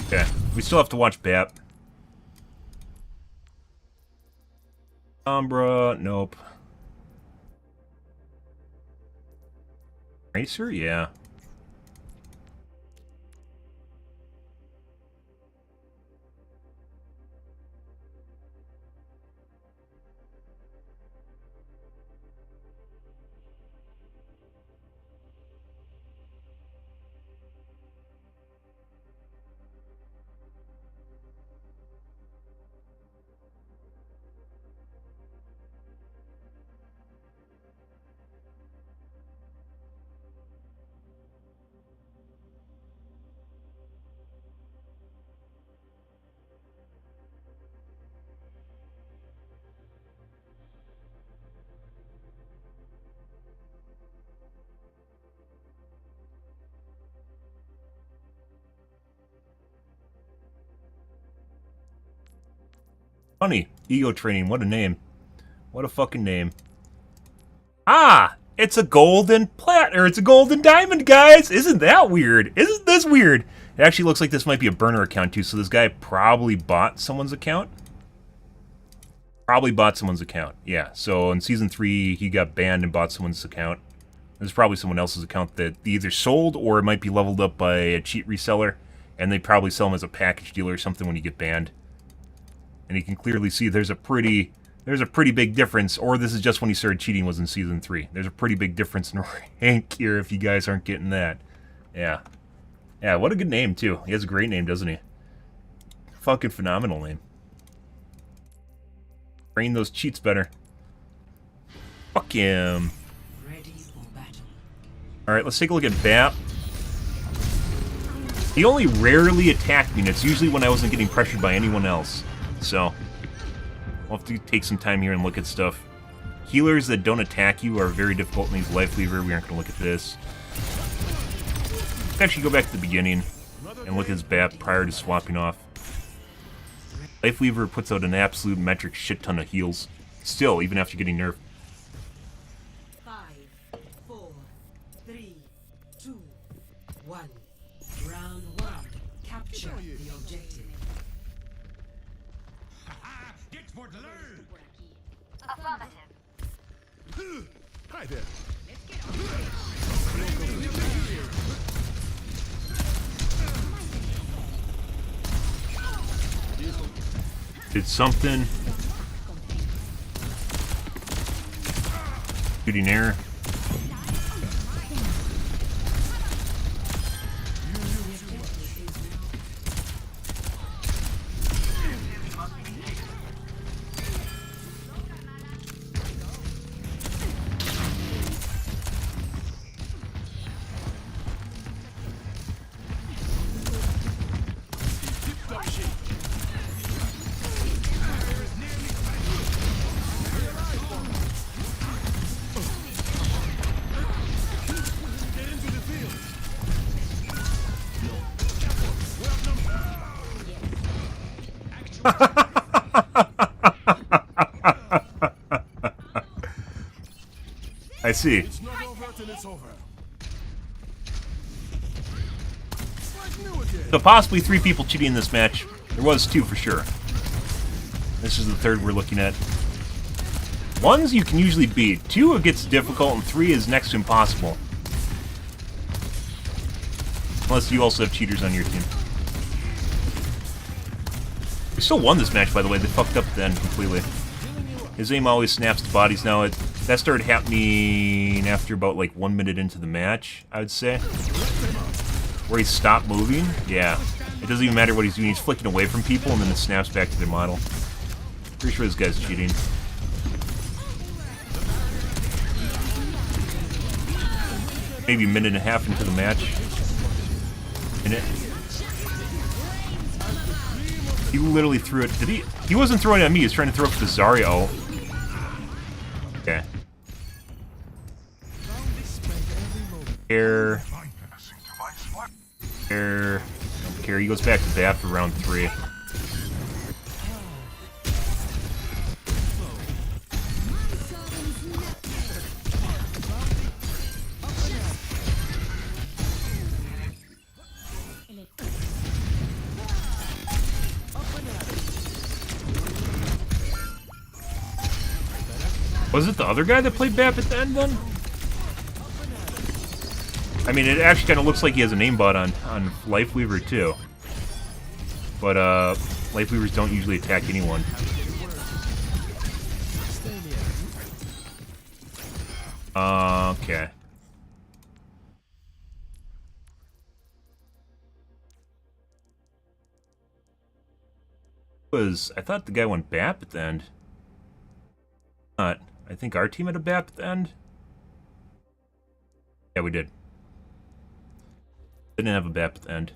Okay, we still have to watch BAP. Sombra, nope. Racer, yeah. Funny. Ego training, what a name. What a fucking name. Ah! It's a golden it's a golden diamond, guys! Isn't that weird? Isn't this weird? It actually looks like this might be a burner account, too, so this guy probably bought someone's account. Probably bought someone's account, yeah. So in Season 3, he got banned and bought someone's account. There's probably someone else's account that they either sold or it might be leveled up by a cheat reseller, and they probably sell them as a package deal or something when you get banned. And you can clearly see there's a pretty big difference, or this is just when he started cheating was in Season 3. There's a pretty big difference in rank here if you guys aren't getting that. Yeah. Yeah, what a good name, too. He has a great name, doesn't he? Fucking phenomenal name. Train those cheats better. Fuck him. Alright, let's take a look at BAP. He only rarely attacked me, and it's usually when I wasn't getting pressured by anyone else. So, we'll have to take some time here and look at stuff. Healers that don't attack you are very difficult in these Life Lever. We aren't going to look at this. Let's actually go back to the beginning and look at his BAP prior to swapping off. Life Lever puts out an absolute metric shit ton of heals. Still, even after getting nerfed. 5, 4, 3, 2, 1. Round 1. Capture the objective. Get for the learn! Affirmative. Hi there. Did something. Shooting air. I see. It's not over till it's over. Like new again. So possibly 3 people cheating in this match. There was 2 for sure. This is the 3rd we're looking at. 1's you can usually beat. 2 it gets difficult, and 3 is next to impossible. Unless you also have cheaters on your team. We still won this match, by the way. They fucked up at the end completely. His aim always snaps to bodies now. That started happening after about like 1 minute into the match, I would say. Where he stopped moving. Yeah. It doesn't even matter what he's doing. He's flicking away from people and then it snaps back to their model. Pretty sure this guy's cheating. Maybe a minute and a half into the match. Minute. He literally threw it. Did he? He wasn't throwing it at me. He was trying to throw it to Zarya. Okay. Air. Don't care. He goes back to bat for round 3. Was it the other guy that played BAP at the end, then? I mean, it actually kind of looks like he has a aimbot on Lifeweaver, too. But, Lifeweavers don't usually attack anyone. Okay. I thought the guy went BAP at the end. Not. I think our team had a BAP at the end. Yeah, we did. Didn't have a BAP at the end.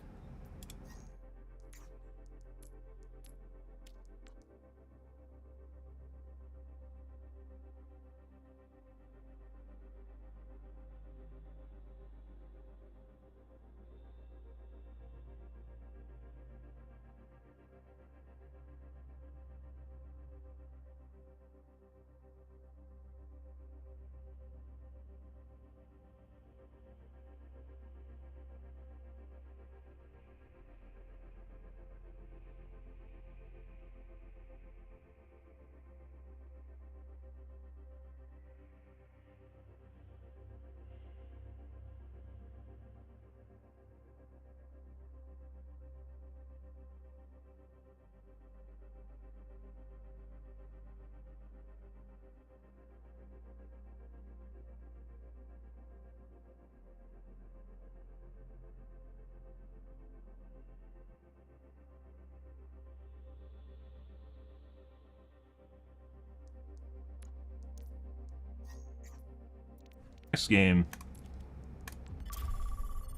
Next game.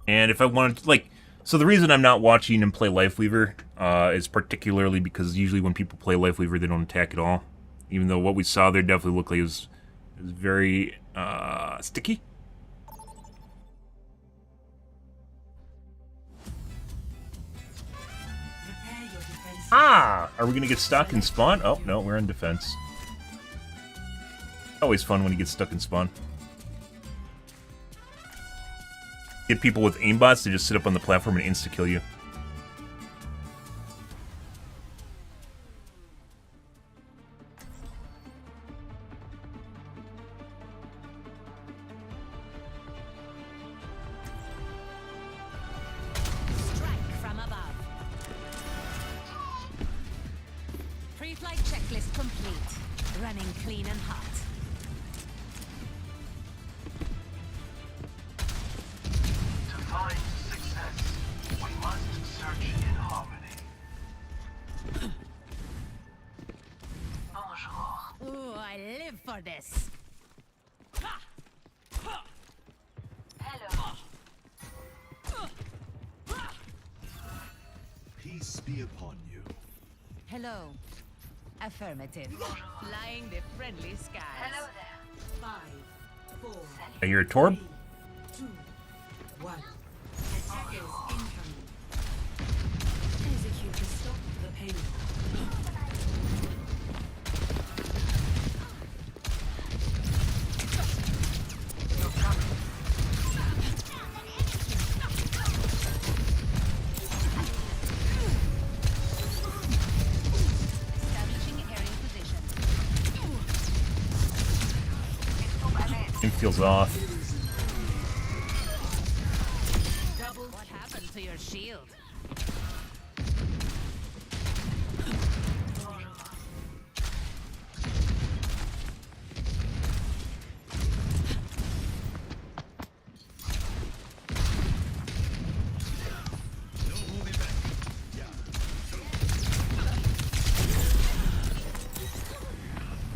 And if I wanted to, like, so the reason I'm not watching him play Lifeweaver is particularly because usually when people play Lifeweaver, they don't attack at all. Even though what we saw there definitely looked like it was very sticky. Ah! Are we gonna get stuck in spawn? Oh, no, we're in defense. Always fun when you get stuck in spawn. Get people with aimbots to just sit up on the platform and insta-kill you. Strike from above. Pre-flight checklist complete. Running clean and hot. Ooh, I live for this. Hello. Peace be upon you. Hello. Affirmative. Flying the friendly skies. Hello there. 5, 4. I hear a Torb. 2, 1. Attackers incoming. Execute to stop the payload. feels off. What happened to your shield?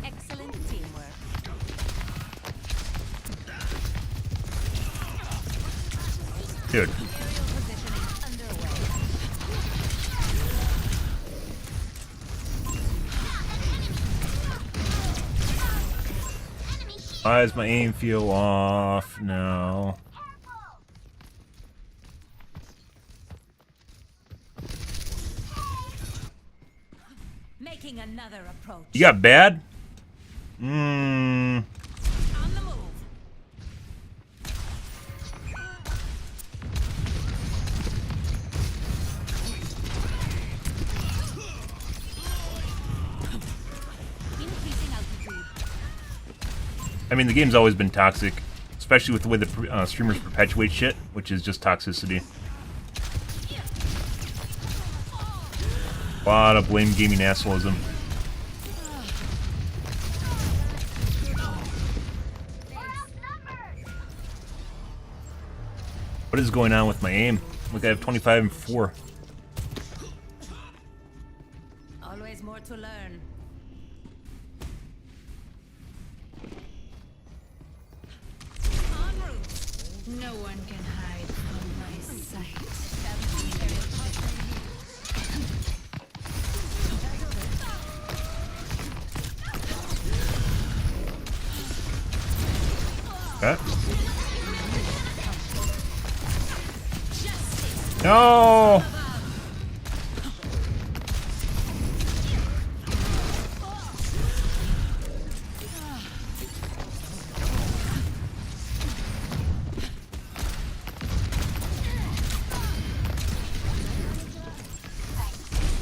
Excellent teamwork. Dude. Aerial positioning underway. Why does my aim feel off now? Making another approach. You got bad? On the move. Increasing altitude. I mean, the game's always been toxic, especially with the way the streamers perpetuate shit, which is just toxicity. A lot of blame gaming assholism. What is going on with my aim? Look, I have 25 and 4. Always more to learn. En route. No one can hide from my sight. Okay. No!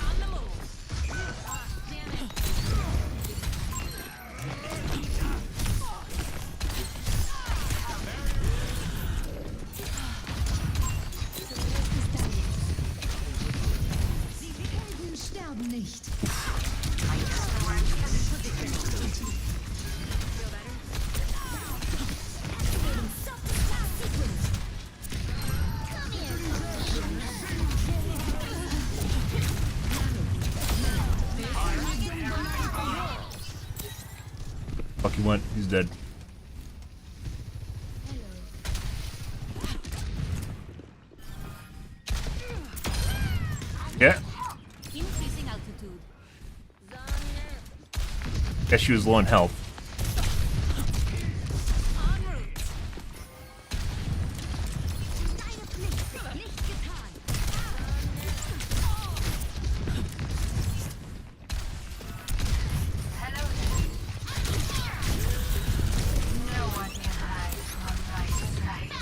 On the move. Damn it. Sie Helden sterben nicht. Fuck, he went. He's dead. Yeah. Increasing altitude. Guess she was low in health. En route. No one can hide from my sight.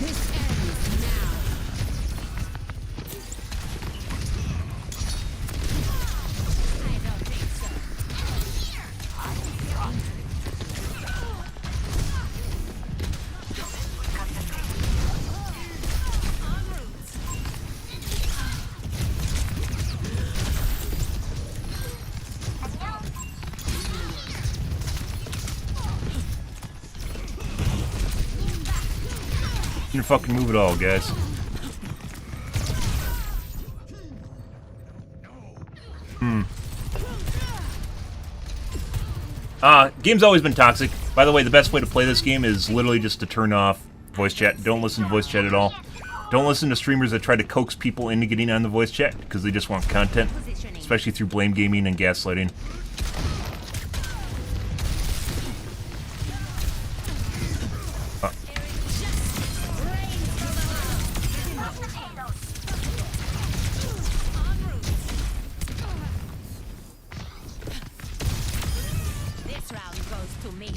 This ends now. I don't think so. En route. Didn't fucking move at all, guys. Game's always been toxic. By the way, the best way to play this game is literally just to turn off voice chat. Don't listen to voice chat at all. Don't listen to streamers that try to coax people into getting on the voice chat because they just want content, especially through blame gaming and gaslighting. This round goes to me.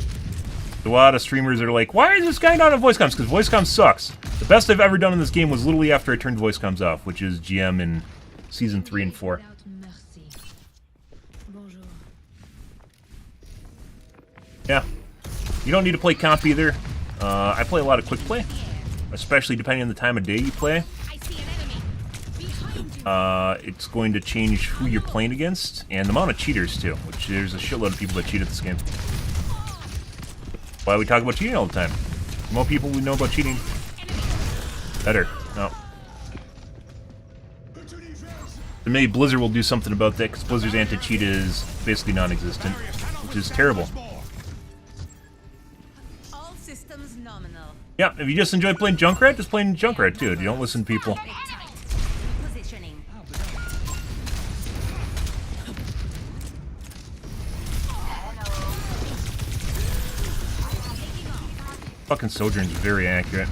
A lot of streamers are like, why is this guy not on voice comms? Because voice comms sucks. The best I've ever done in this game was literally after I turned voice comms off, which is GM in Season 3 and 4. Without mercy. Bonjour. Yeah. You don't need to play comp either. I play a lot of quick play, especially depending on the time of day you play. It's going to change who you're playing against, and the amount of cheaters too, which there's a shitload of people that cheat at this game. Why we talk about cheating all the time. The more people we know about cheating, better. No. So maybe Blizzard will do something about that, because Blizzard's anti-cheat is basically non-existent, which is terrible. All systems nominal. Yeah, if you just enjoy playing Junkrat, just playing Junkrat too. You don't listen to people. Positioning. Fucking Sojourn's very accurate.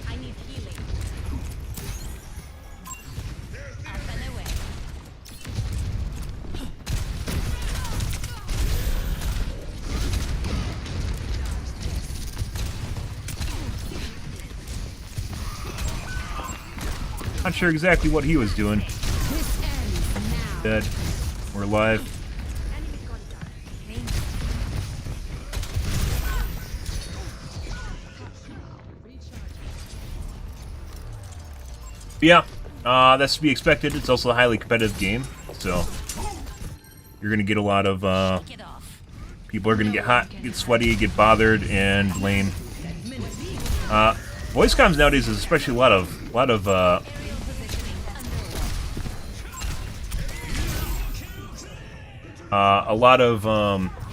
I need healing. Up and away. Not sure exactly what he was doing. This ends now. Dead. We're alive. Yeah, that's to be expected. It's also a highly competitive game, so you're gonna get a lot of Get off. people are gonna get hot, get sweaty, get bothered, and lame. Voice comms nowadays is especially a lot of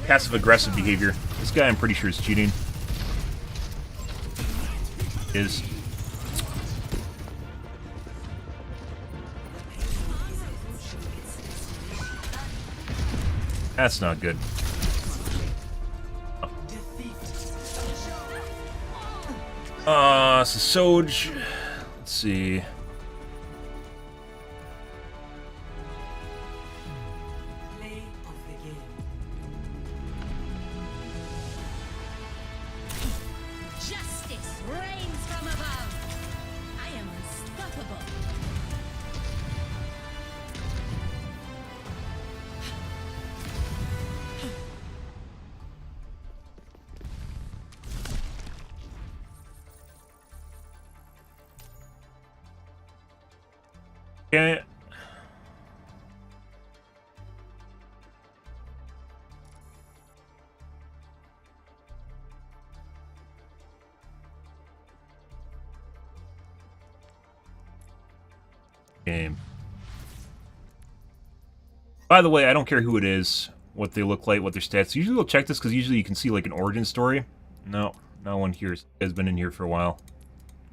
passive aggressive behavior. This guy, I'm pretty sure, is cheating. Is. That's not good. So Soj, let's see. Justice reigns from above. I am unstoppable. Okay. Game. By the way, I don't care who it is, what they look like, what their stats. Usually we'll check this because usually you can see like an origin story. No, no one here has been in here for a while.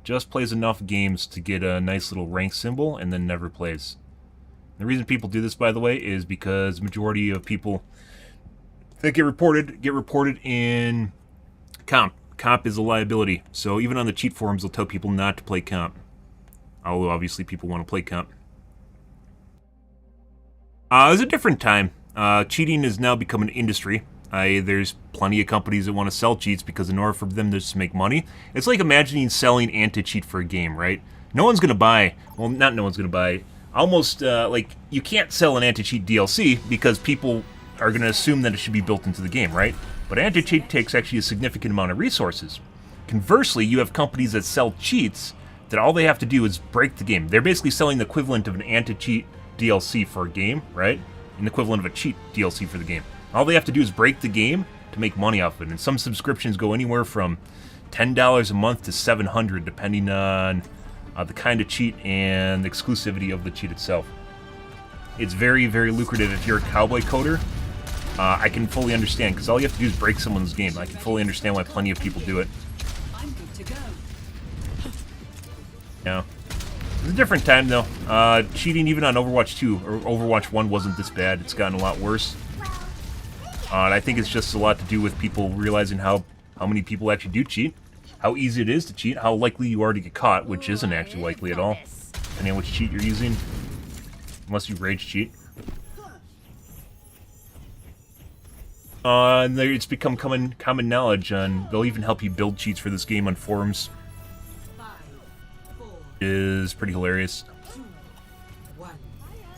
Just plays enough games to get a nice little rank symbol and then never plays. The reason people do this, by the way, is because majority of people that get reported in comp. Comp is a liability. So even on the cheat forums, they'll tell people not to play comp. Although obviously people want to play comp. It was a different time. Cheating has now become an industry. There's plenty of companies that want to sell cheats because in order for them to just make money, it's like imagining selling anti-cheat for a game, right? No one's going to buy, well, not no one's going to buy, almost like you can't sell an anti-cheat DLC because people are going to assume that it should be built into the game, right? But anti-cheat takes actually a significant amount of resources. Conversely, you have companies that sell cheats that all they have to do is break the game. They're basically selling the equivalent of an anti-cheat DLC for a game, right? An equivalent of a cheat DLC for the game. All they have to do is break the game to make money off of it. And some subscriptions go anywhere from $10 a month to $700, depending on the kind of cheat and the exclusivity of the cheat itself. It's very, very lucrative if you're a cowboy coder. I can fully understand, because all you have to do is break someone's game. I can fully understand why plenty of people do it. I'm good to go. Yeah. It's a different time, though. Cheating even on Overwatch 2 or Overwatch 1 wasn't this bad. It's gotten a lot worse. And I think it's just a lot to do with people realizing how many people actually do cheat, how easy it is to cheat, how likely you are to get caught, which isn't actually likely at all, depending on which cheat you're using, unless you rage cheat. And it's become common knowledge, and they'll even help you build cheats for this game on forums. 5, 4, Is pretty hilarious. 2, 1.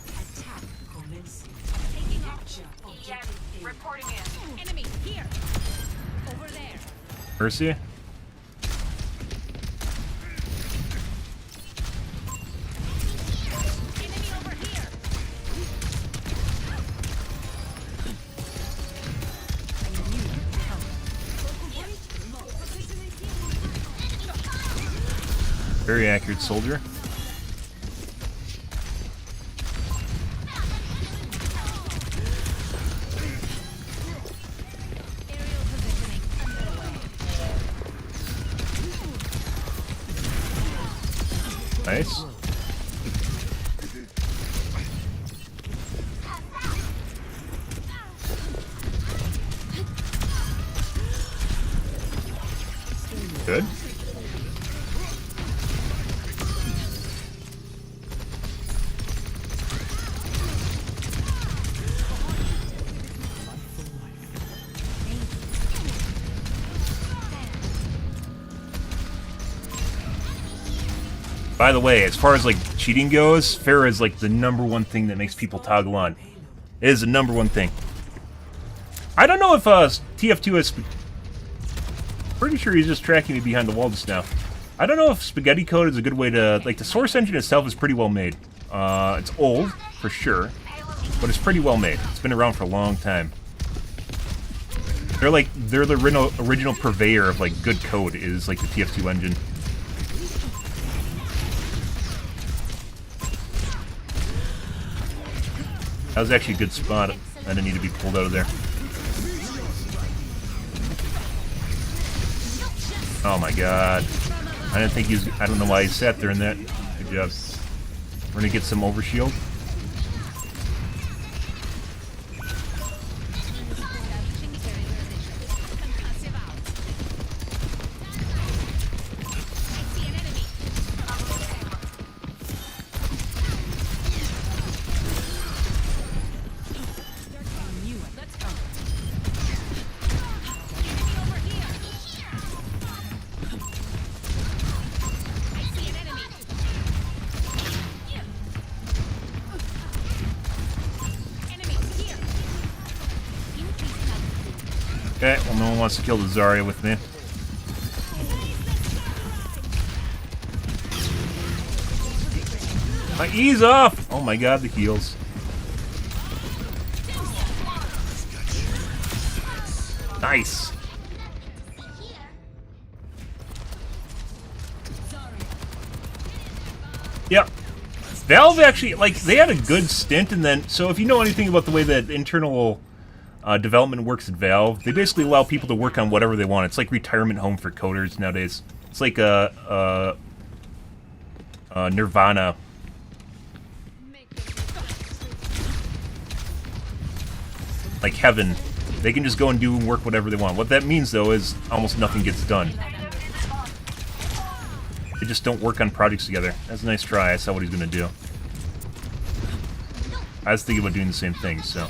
Attack commencing. Capture objective A. Reporting in. Enemy here. Over there. Mercy? Enemy over here. Very accurate soldier. Aerial positioning underway. Nice. Good. By the way, as far as like cheating goes, Pharah is like the #1 thing that makes people toggle on. It is the #1 thing. I don't know if TF2 is... Pretty sure he's just tracking me behind the wall just now. I don't know if spaghetti code is a good way to... Like, the source engine itself is pretty well made. It's old, for sure, but it's pretty well made. It's been around for a long time. They're the original purveyor of, like, good code, is, like, the TF2 engine. That was actually a good spot. I didn't need to be pulled out of there. Oh my god. I didn't think he was... I don't know why he sat there in that. Good job. We're gonna get some overshield. Okay, well, no one wants to kill the Zarya with me. Ease off! Oh my god, the heals. Nice. Yep. Valve actually, like, they had a good stint, and then, so if you know anything about the way that internal development works at Valve, they basically allow people to work on whatever they want. It's like retirement home for coders nowadays. It's like Nirvana. Like heaven. They can just go and do and work whatever they want. What that means, though, is almost nothing gets done. They just don't work on projects together. That's a nice try. I saw what he's going to do. I was thinking about doing the same thing, so...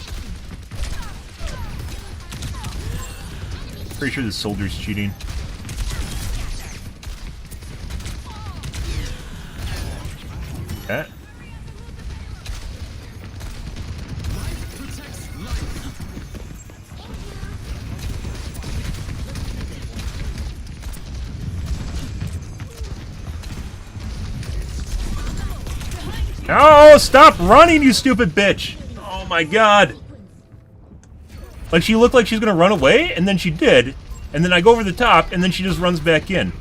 Pretty sure the soldier's cheating. Okay. No, stop running, you stupid bitch! Oh my god. Like, she looked like she's gonna run away, and then she did, and then I go over the top, and then she just runs back in.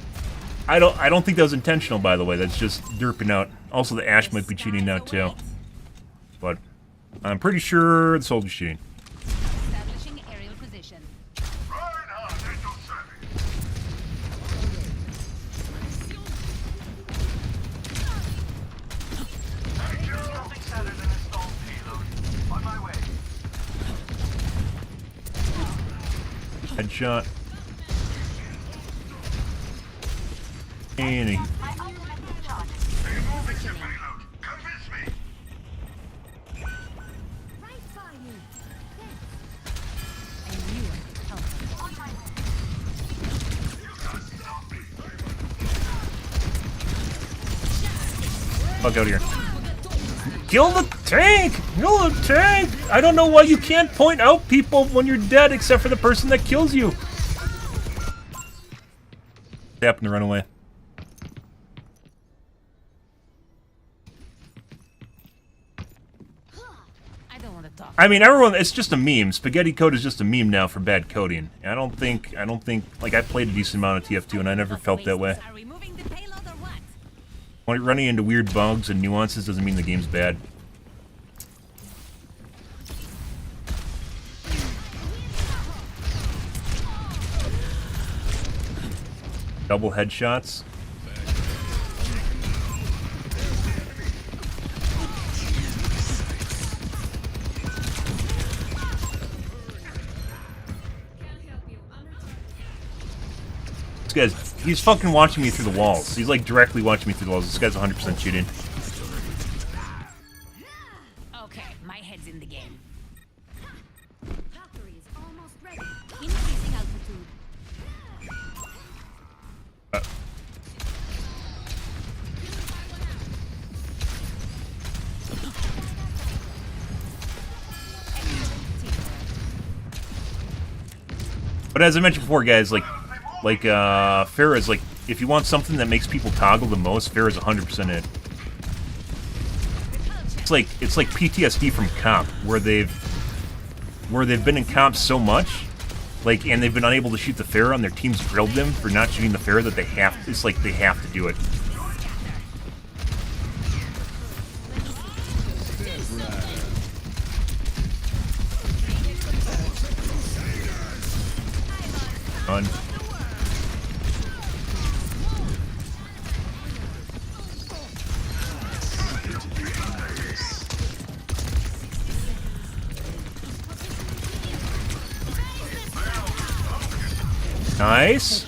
I don't think that was intentional, by the way. That's just derping out. Also, the Ashe might be cheating now, too. But I'm pretty sure the soldier's cheating. Establishing aerial position. Headshot. And he... Fuck out here. Kill the tank! Kill the tank! I don't know why you can't point out people when you're dead except for the person that kills you. They happen to run away. I mean, everyone, it's just a meme. Spaghetti code is just a meme now for bad coding. I don't think, like, I played a decent amount of TF2 and I never felt that way. Running into weird bugs and nuances doesn't mean the game's bad. Double headshots. This guy's, he's fucking watching me through the walls. He's like directly watching me through the walls. This guy's 100% cheating. Okay, my head's in the game. Factory is almost ready. Increasing altitude. But as I mentioned before, guys, like Farah's, like, if you want something that makes people toggle the most, Farah's 100% it. It's like PTSD from comp, where they've been in comp so much, like, and they've been unable to shoot the Farah, and their teams grilled them for not shooting the Farah, that they have. It's like they have to do it. Done. Nice.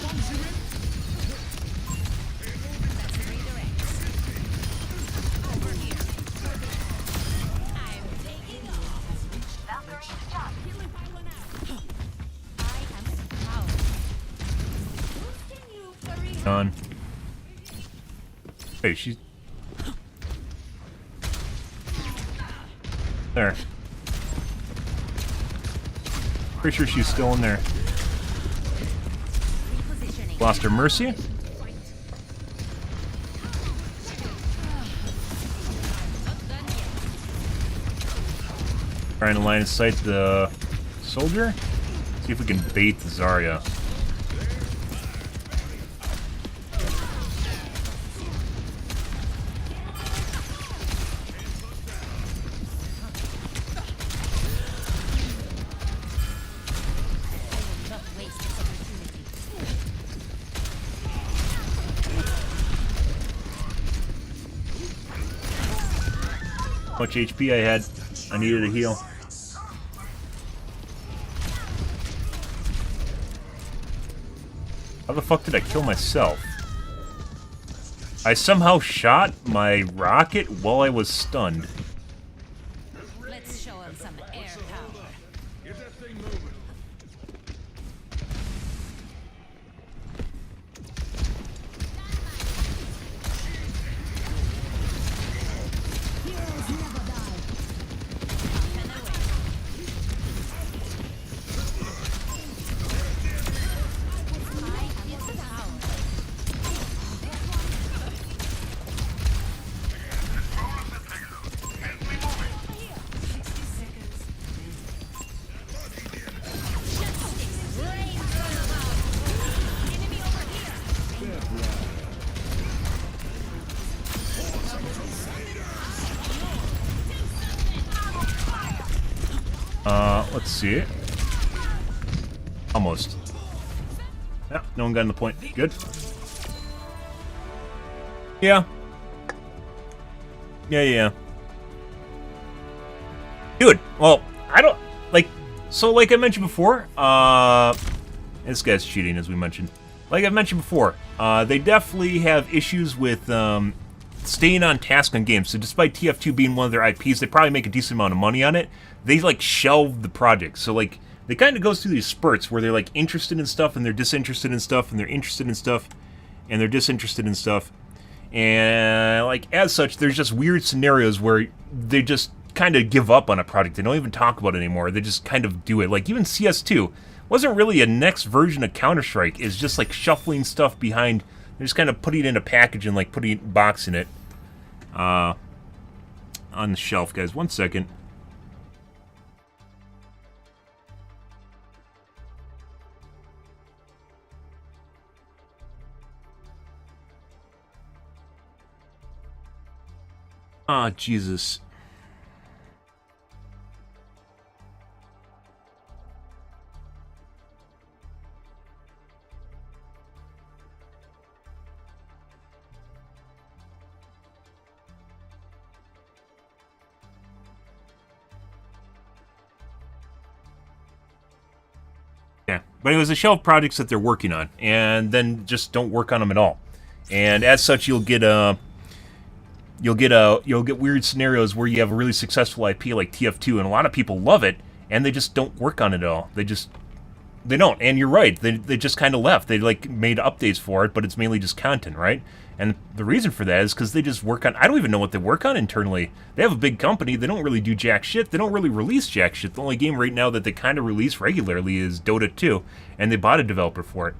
Done. Hey, she's there. Pretty sure she's still in there. Lost her mercy. Trying to line of sight the soldier. See if we can bait the Zarya. How much HP I had. I needed a heal. How the fuck did I kill myself? I somehow shot my rocket while I was stunned. Let's show him some air power. Get that thing moving. Let's see it. Almost. Yeah, no one got in the point. Good. Yeah. Yeah. Dude, well, I don't, like, so like I mentioned before, This guy's cheating, as we mentioned. Like I've mentioned before, they definitely have issues with staying on task on games. So despite TF2 being one of their IPs, they probably make a decent amount of money on it. They like shelve the project. So like they kind of goes through these spurts where they're like interested in stuff and they're disinterested in stuff and they're interested in stuff and they're disinterested in stuff. And like as such, there's just weird scenarios where they just kind of give up on a project. They don't even talk about it anymore. They just kind of do it. Like even CS2 wasn't really a next version of Counter-Strike. It's just like shuffling stuff behind. They're just kind of putting it in a package and like putting boxing it on the shelf, guys. 1 second. Ah, Jesus. Yeah, but it was a shelf projects that they're working on, and then just don't work on them at all. And as such, you'll get weird scenarios where you have a really successful IP like TF2, and a lot of people love it, and they just don't work on it at all. They don't. And you're right. They just kind of left. They like made updates for it, but it's mainly just content, right? And the reason for that is because they just work on. I don't even know what they work on internally. They have a big company. They don't really do jack shit. They don't really release jack shit. The only game right now that they kind of release regularly is Dota 2, and they bought a developer for it.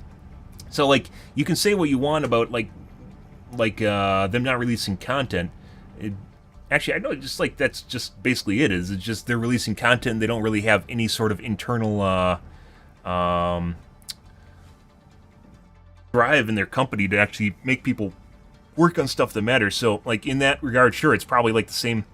So like you can say what you want about like them not releasing content. Actually, I know just like that's just basically it. It's just they're releasing content. And they don't really have any sort of internal drive in their company to actually make people work on stuff that matters. So like in that regard, sure, it's probably like the same,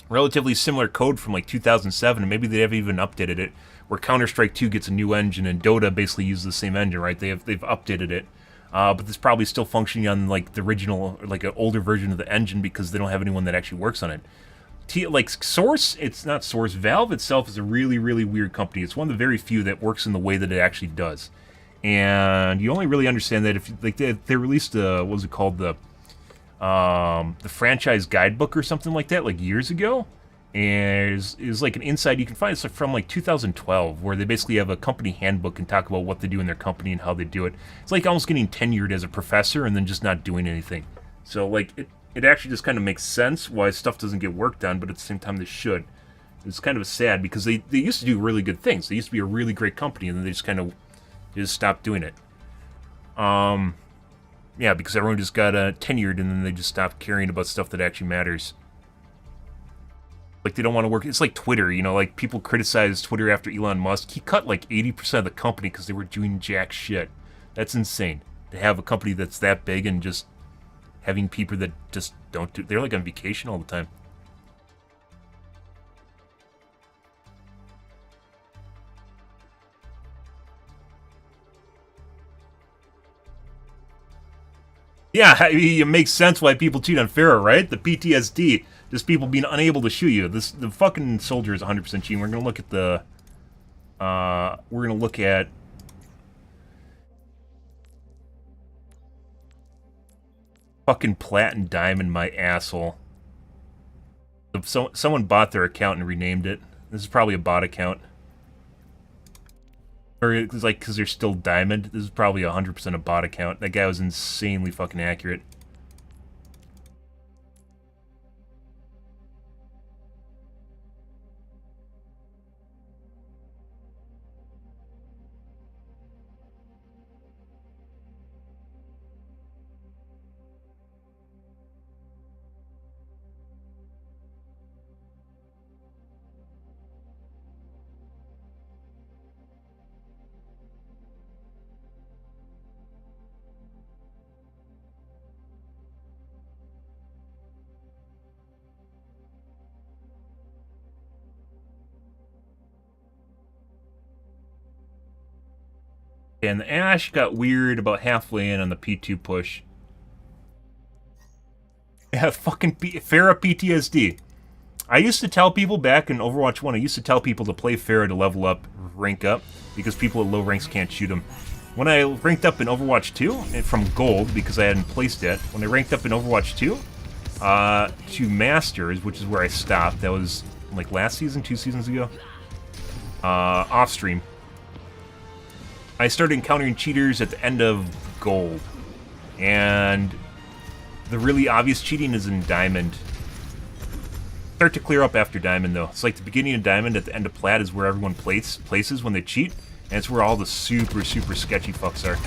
relatively similar code from like 2007, and maybe they haven't even updated it. Where Counter-Strike 2 gets a new engine and Dota basically uses the same engine, right? They've updated it. But it's probably still functioning on like the original, like an older version of the engine because they don't have anyone that actually works on it. Like Source, it's not Source. Valve itself is a really, really weird company. It's one of the very few that works in the way that it actually does. And you only really understand that if like they released what was it called, the franchise guidebook or something like that, like years ago. And is like an insight you can find. It's from like 2012, where they basically have a company handbook and talk about what they do in their company and how they do it. It's like almost getting tenured as a professor and then just not doing anything. So like it actually just kind of makes sense why stuff doesn't get work done, but at the same time they should. It's kind of sad because they used to do really good things. They used to be a really great company, and then they just stopped doing it. Yeah, because everyone just got tenured, and then they just stopped caring about stuff that actually matters. Like, they don't want to work. It's like Twitter, you know, like, people criticize Twitter after Elon Musk. He cut, like, 80% of the company because they were doing jack shit. That's insane. To have a company that's that big and just having people that just don't do... They're, like, on vacation all the time. Yeah, I mean, it makes sense why people cheat on Pharaoh, right? The PTSD. Just people being unable to shoot you. The fucking soldier is 100% cheating. We're gonna look at the... we're gonna look at... Fucking plat and diamond, my asshole. So, someone bought their account and renamed it. This is probably a bot account. Or it's like, because they're still diamond. This is probably 100% a bot account. That guy was insanely fucking accurate. And the Ash got weird about halfway in on the P2 push. Yeah, fucking Farah PTSD. I used to tell people back in Overwatch 1, I used to tell people to play Pharah to level up, rank up, because people at low ranks can't shoot him. When I ranked up in Overwatch 2, and from Gold, because I hadn't placed it, when I ranked up in Overwatch 2, to Masters, which is where I stopped, that was like last season, 2 seasons ago, off stream, I started encountering cheaters at the end of Gold. And the really obvious cheating is in Diamond. Start to clear up after Diamond, though. It's like the beginning of Diamond at the end of Plat is where everyone places when they cheat, and it's where all the super, super sketchy fucks are.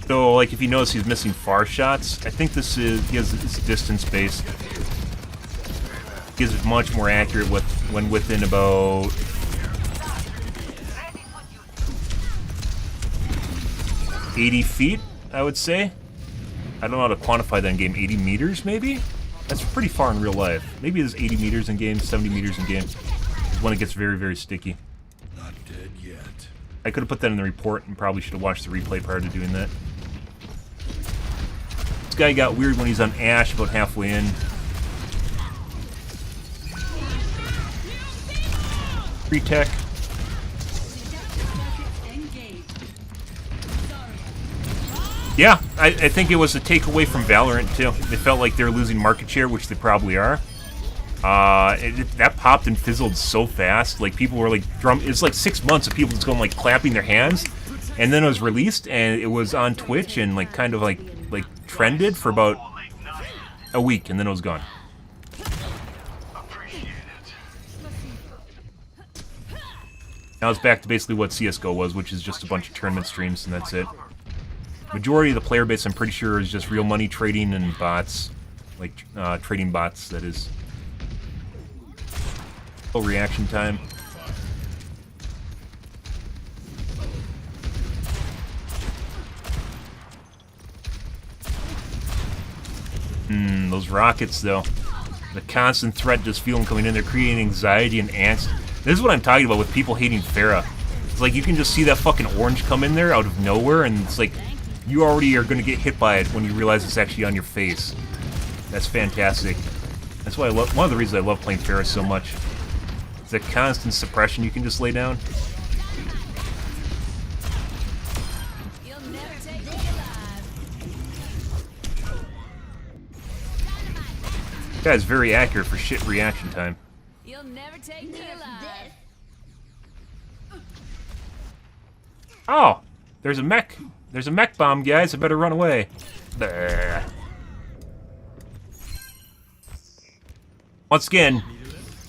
So, like, if you notice he's missing far shots, I think this is, he has this distance-based. Gives it much more accurate when within about 80 feet, I would say. I don't know how to quantify that in game. 80 meters, maybe? That's pretty far in real life. Maybe it's 80 meters in game, 70 meters in game. It's when it gets very, very sticky. Not dead yet. I could have put that in the report and probably should have watched the replay prior to doing that. This guy got weird when he's on Ash about halfway in. Free tech. Yeah, I think it was a takeaway from Valorant, too. They felt like they were losing market share, which they probably are. That popped and fizzled so fast. Like, people were like, it's like 6 months of people just going, like, clapping their hands. And then it was released, and it was on Twitch, and, like, kind of, like trended for about a week, and then it was gone. Now it's back to basically what CSGO was, which is just a bunch of tournament streams, and that's it. Majority of the player base, I'm pretty sure, is just real money trading and bots. Like, trading bots, that is. Full reaction time. Those rockets, though. The constant threat just feeling coming in there, creating anxiety and angst. This is what I'm talking about with people hating Pharah. It's like you can just see that fucking orange come in there out of nowhere, and it's like you already are going to get hit by it when you realize it's actually on your face. That's fantastic. That's why I love, one of the reasons I love playing Pharah so much. It's that constant suppression you can just lay down. That guy's very accurate for shit reaction time. You'll never take me alive. Oh, there's a mech. There's a mech bomb, guys. I better run away. Bleh. Once again,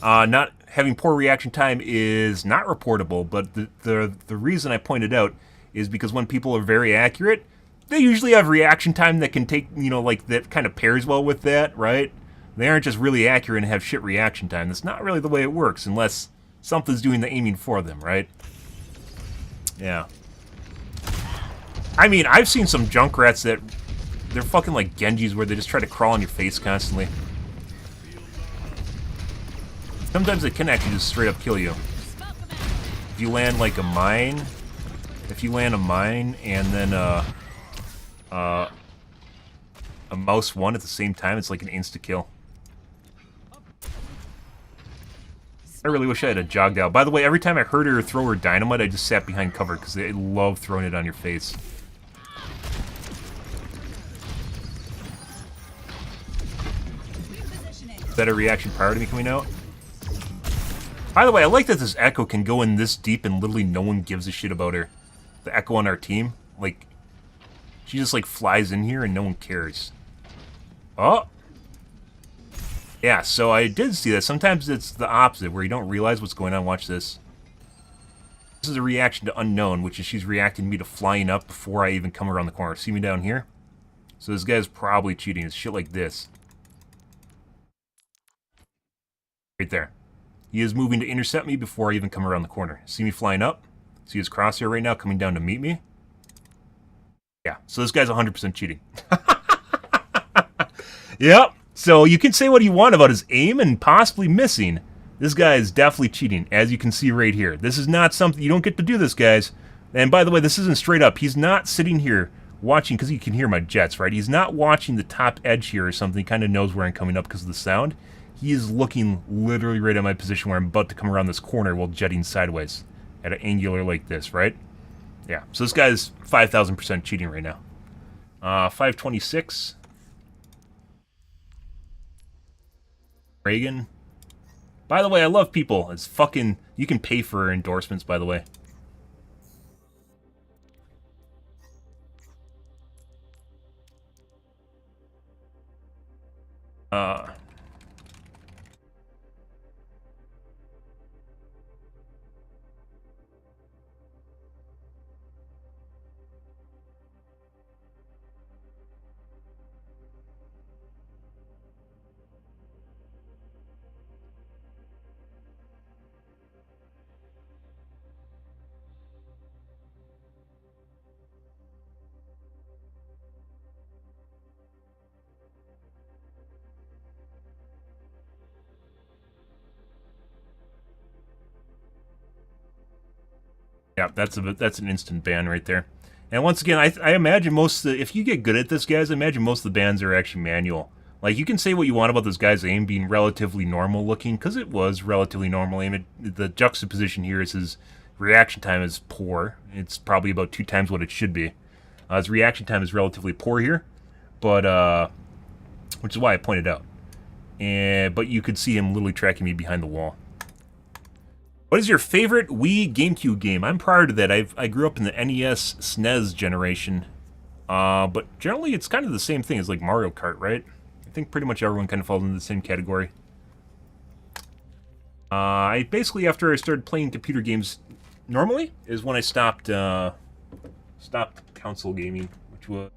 not having poor reaction time is not reportable, but the reason I pointed out is because when people are very accurate, they usually have reaction time that can take, you know, like that kind of pairs well with that, right? They aren't just really accurate and have shit reaction time. That's not really the way it works unless something's doing the aiming for them, right? Yeah. I mean, I've seen some Junkrats that they're fucking like Genjis where they just try to crawl on your face constantly. Sometimes they can actually just straight up kill you. If you land like a mine, and then a mouse one at the same time, it's like an insta-kill. I really wish I had a jogged out. By the way, every time I heard her throw her dynamite, I just sat behind cover because they love throwing it on your face. Better reaction prior to me coming out. By the way, I like that this Echo can go in this deep and literally no one gives a shit about her. The Echo on our team, like, she just like flies in here and no one cares. Oh! Yeah, so I did see that. Sometimes it's the opposite, where you don't realize what's going on. Watch this. This is a reaction to Unknown, which is she's reacting to me to flying up before I even come around the corner. See me down here? So this guy's probably cheating. It's shit like this. Right there. He is moving to intercept me before I even come around the corner. See me flying up? See his crosshair right now coming down to meet me? Yeah, so this guy's 100% cheating. Yep. So you can say what you want about his aim and possibly missing. This guy is definitely cheating, as you can see right here. This is not something... You don't get to do this, guys. And by the way, this isn't straight up. He's not sitting here watching, because you can hear my jets, right? He's not watching the top edge here or something. He kind of knows where I'm coming up because of the sound. He is looking literally right at my position where I'm about to come around this corner while jetting sideways at an angular like this, right? Yeah, so this guy's 5,000% cheating right now. 526. Reagan. By the way, I love people. It's fucking... You can pay for endorsements, by the way. Yeah, that's an instant ban right there. And once again, I imagine most of the, if you get good at this, guys, I imagine most of the bans are actually manual. Like, you can say what you want about this guy's aim being relatively normal looking, because it was relatively normal aim. The juxtaposition here is his reaction time is poor. It's probably about 2 times what it should be. His reaction time is relatively poor here, but which is why I pointed out. But you could see him literally tracking me behind the wall. What is your favorite Wii GameCube game? I'm prior to that. I grew up in the NES SNES generation. But generally it's kind of the same thing as like Mario Kart, right? I think pretty much everyone kind of falls into the same category. I basically, after I started playing computer games normally, is when I stopped console gaming, which was...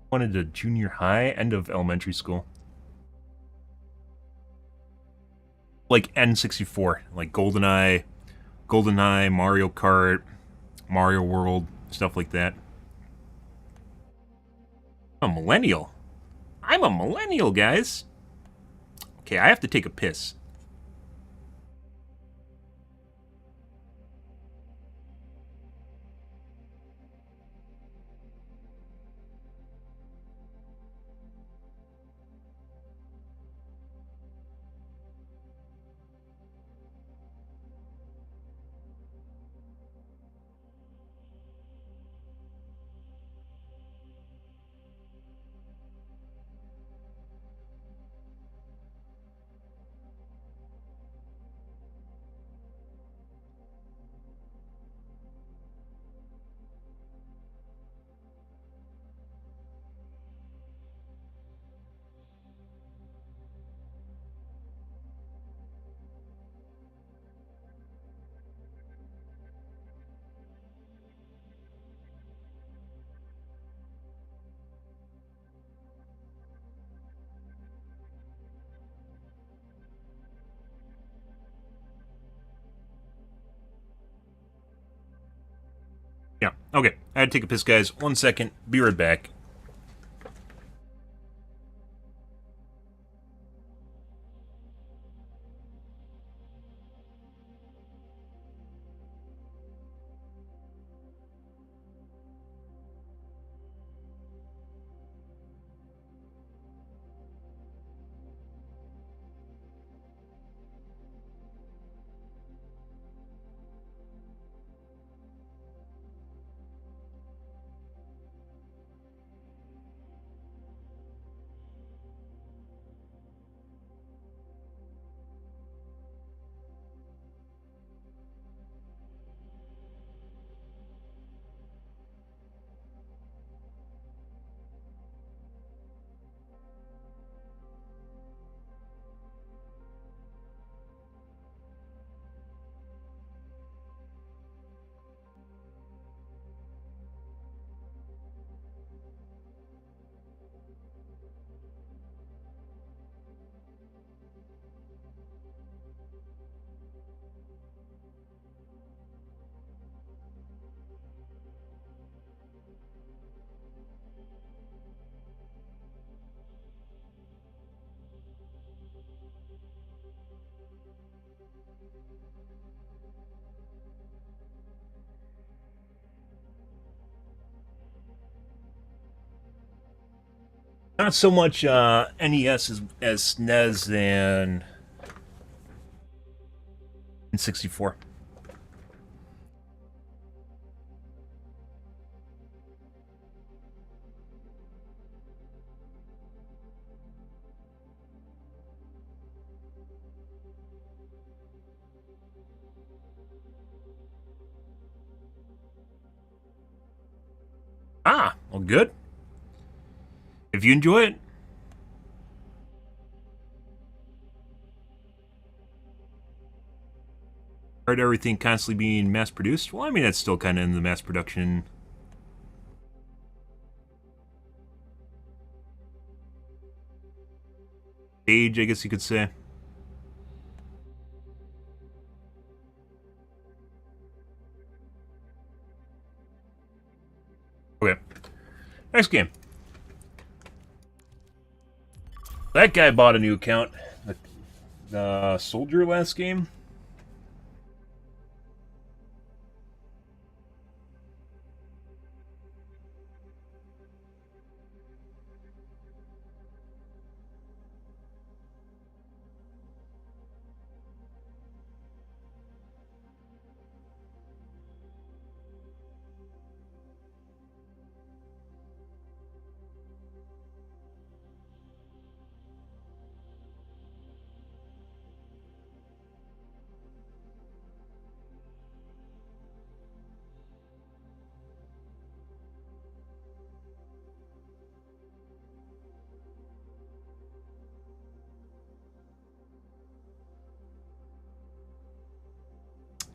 I wanted a junior high, end of elementary school. Like N64, like GoldenEye, Mario Kart, Mario World, stuff like that. I'm a millennial. I'm a millennial, guys. Okay, I have to take a piss. Yeah, okay. I had to take a piss, guys. 1 second. Be right back. Not so much NES as SNES and N64. Ah, well, good. If you enjoy it. Heard everything constantly being mass produced. Well, I mean, that's still kind of in the mass production stage, I guess you could say. Okay. Next game. That guy bought a new account. The soldier last game.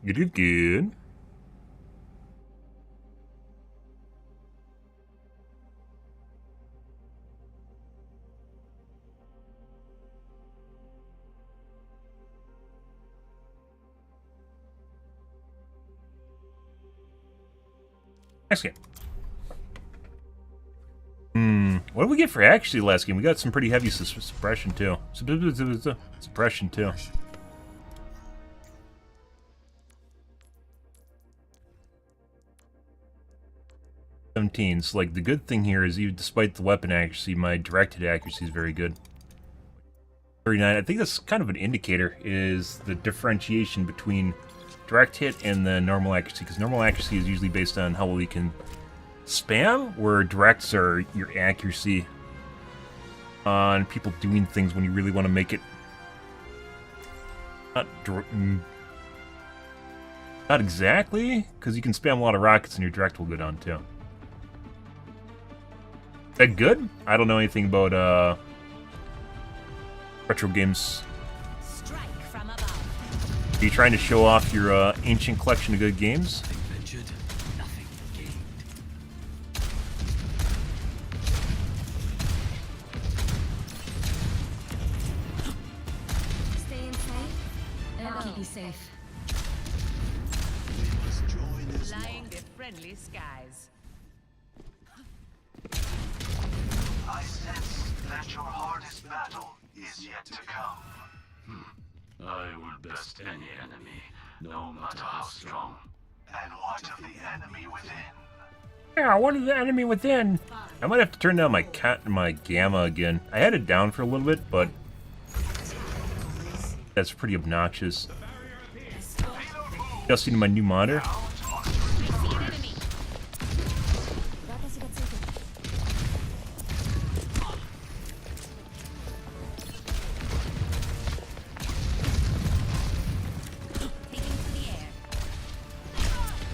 You did good. Next game. What did we get for actually last game? We got some pretty heavy suppression too. Suppression too. So, like, the good thing here is, even despite the weapon accuracy, my direct hit accuracy is very good. 39. I think that's kind of an indicator, is the differentiation between direct hit and the normal accuracy, because normal accuracy is usually based on how well you can spam, where directs are your accuracy on people doing things when you really want to make it not exactly, because you can spam a lot of rockets and your direct will go down too. Is that good? I don't know anything about retro games. Strike from above. Are you trying to show off your ancient collection of good games? Ventured, nothing gained. Stay inside, and I'll keep you safe. Flying the friendly skies. I sense that your hardest battle is yet to come. I would best any enemy, no matter how strong. And what of the enemy within? Yeah, what is the enemy within? I might have to turn down my gamma again. I had it down for a little bit, but that's pretty obnoxious. Adjusting to my new monitor.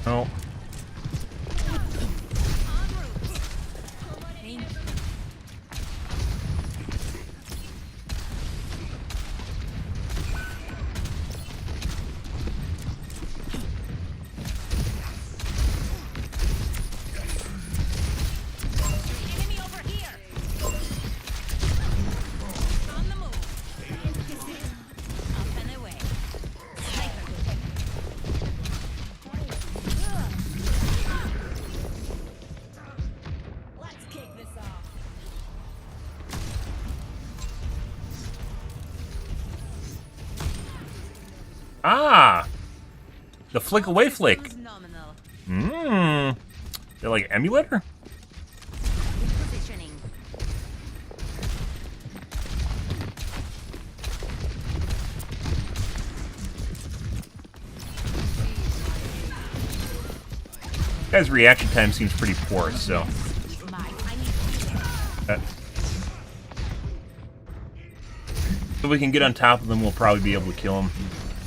Oh. Enemy over here. On the move. Up and away. Sniper detected. Let's kick this off. Ah! The flick away flick. Was nominal. Mmm. They're like emulator? Positioning. Guy's reaction time seems pretty poor, so. If we can get on top of them, we'll probably be able to kill him.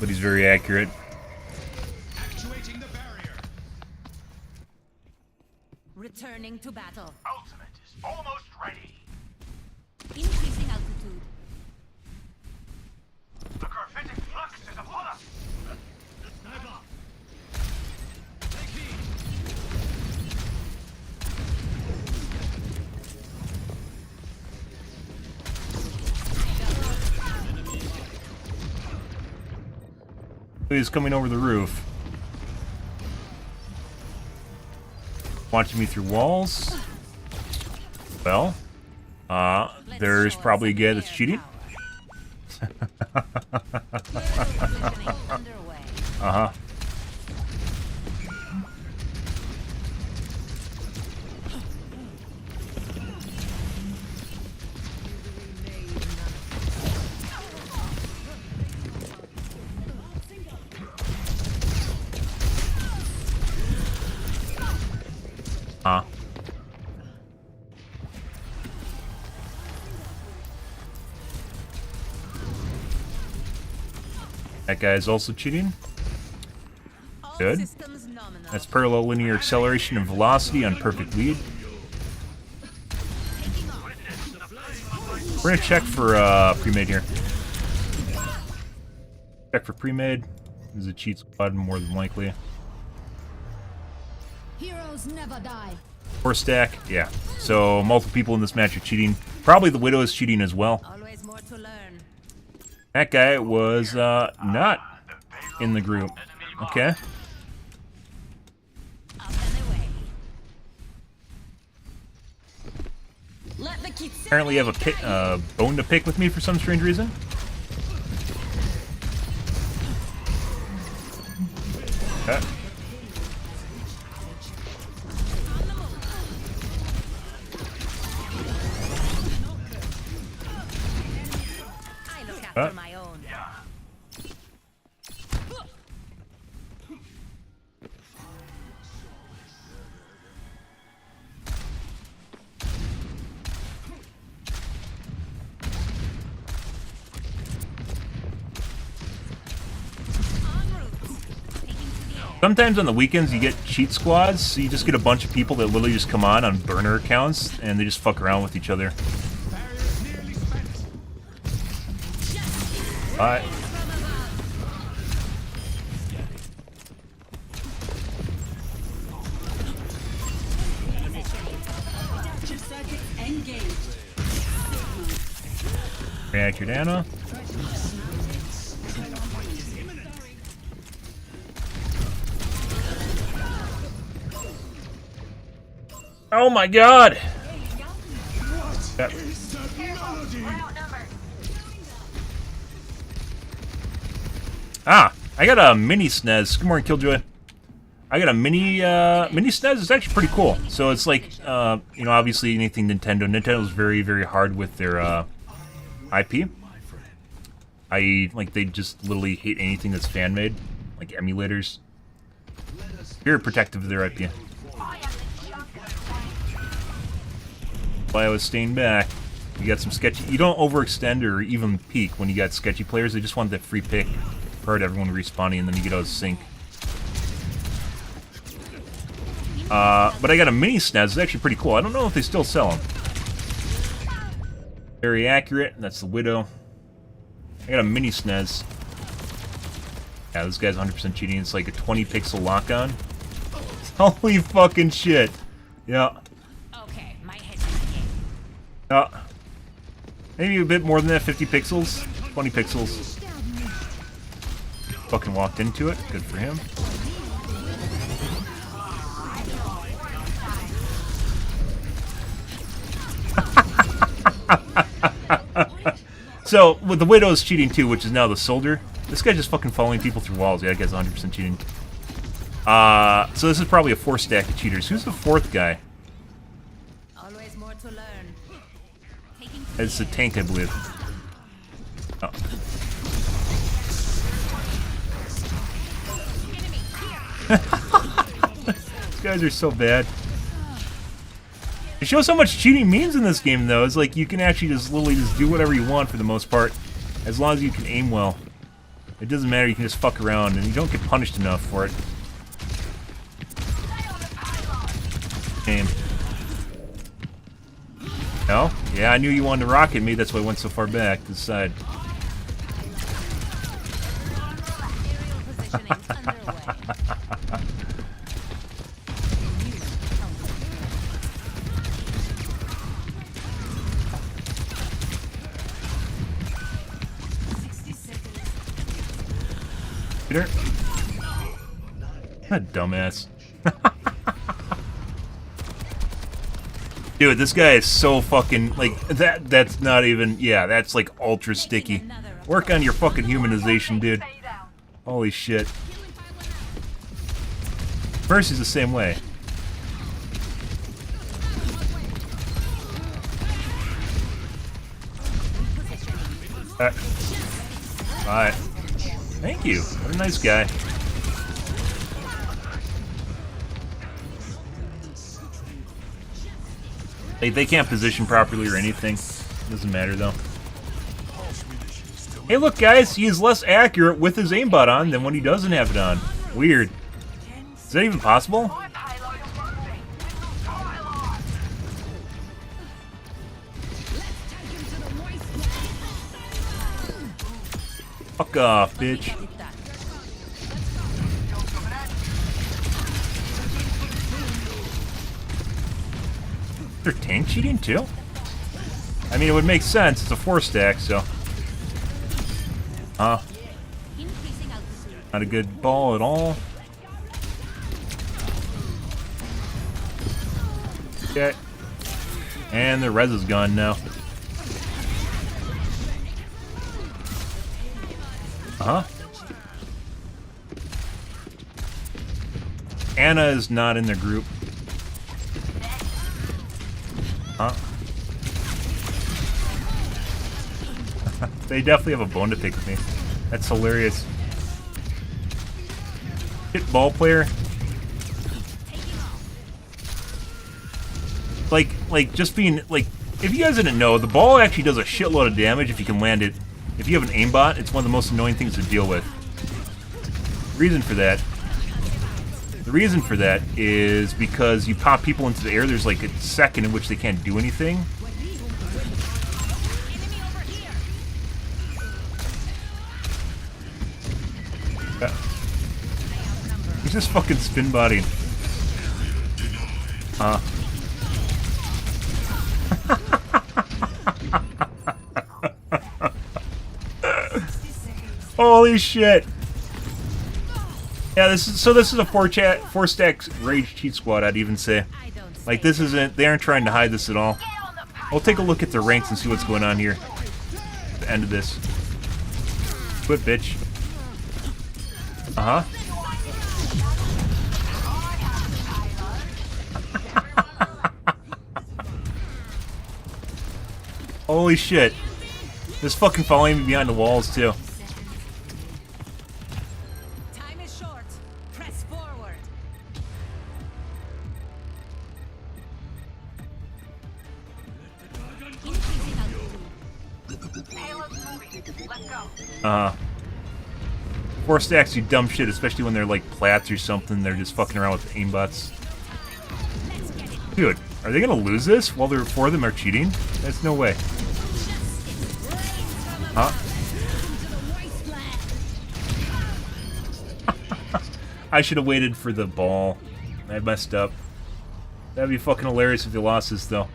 But he's very accurate. Actuating the barrier. Returning to battle. Ultimate is almost ready. Increasing altitude. The graphitic flux is upon us. He's coming over the roof. Watching me through walls. Well, there's probably a guy that's cheating. Uh-huh. That guy is also cheating. Good. That's parallel linear acceleration and velocity on perfect lead. We're gonna check for pre-made here. Check for pre-made. This is a cheat squad, more than likely. Heroes never die. 4 stack, yeah. So multiple people in this match are cheating. Probably the Widow is cheating as well. Always more to learn. That guy was not in the group. Okay. Up and away. Let the kids Apparently you have a bone to pick with me for some strange reason. Okay. I look after my own. Sometimes on the weekends you get cheat squads, so you just get a bunch of people that literally just come on burner accounts and they just fuck around with each other. Alright. Reactor Anna. Oh my god! That... Ah! I got a mini SNES. Good morning, Killjoy. I got a mini SNES. It's actually pretty cool. So it's like, you know, obviously anything Nintendo. Nintendo's very, very hard with their IP. They just literally hate anything that's fan-made. Like emulators. Very protective of their IP. Why I was staying back. You got some sketchy. You don't overextend or even peek when you got sketchy players. They just want that free pick prior to everyone respawning, and then you get out of sync. But I got a mini SNES. It's actually pretty cool. I don't know if they still sell them. Very accurate. That's the Widow. I got a mini SNES. Yeah, this guy's 100% cheating. It's like a 20 pixel lock-on. Holy fucking shit. Yeah. Maybe a bit more than that, 50 pixels, 20 pixels. Fucking walked into it, good for him. So, with the Widow's cheating too, which is now the Soldier, this guy's just fucking following people through walls. Yeah, that guy's 100% cheating. So this is probably a 4 stack of cheaters. Who's the 4th guy? Always more to learn. It's a tank, I believe. Oh. These guys are so bad. It shows how much cheating means in this game, though. It's like you can actually just literally just do whatever you want for the most part, as long as you can aim well. It doesn't matter. You can just fuck around, and you don't get punished enough for it. Aim. No? Yeah, I knew you wanted to rocket me. That's why I went so far back to the side. Peter? That dumbass. Dude, this guy is so fucking, like, that's not even, yeah, that's like ultra sticky. Work on your fucking humanization, dude. Holy shit. Mercy's the same way. Alright. Thank you. What a nice guy. They can't position properly or anything. Doesn't matter though. Hey look guys, he is less accurate with his aimbot on than when he doesn't have it on. Weird. Is that even possible? Fuck off, bitch. They're tank cheating too? I mean, it would make sense. It's a 4-stack, so. Not a good ball at all. Okay. And the res is gone now. Anna is not in the group. They definitely have a bone to pick with me. That's hilarious. Hit ball player. Like just being like, if you guys didn't know, the ball actually does a shitload of damage if you can land it. If you have an aimbot, it's one of the most annoying things to deal with. The reason for that is because you pop people into the air, there's like a second in which they can't do anything. He's just fucking spin bodying. Holy shit! Yeah, this is a 4-stack rage cheat squad. I'd even say, like, this isn't. They aren't trying to hide this at all. We'll take a look at the ranks and see what's going on here. At the end of this. Quit, bitch. Holy shit. This fucking following me behind the walls, too. Time is short. Press forward. Payload's moving. Let's go. 4 stacks, you dumb shit, especially when they're like plats or something. They're just fucking around with aimbots. Dude, are they gonna lose this while the 4 of them are cheating? That's no way. I should have waited for the ball. I messed up. That'd be fucking hilarious if they lost this, though.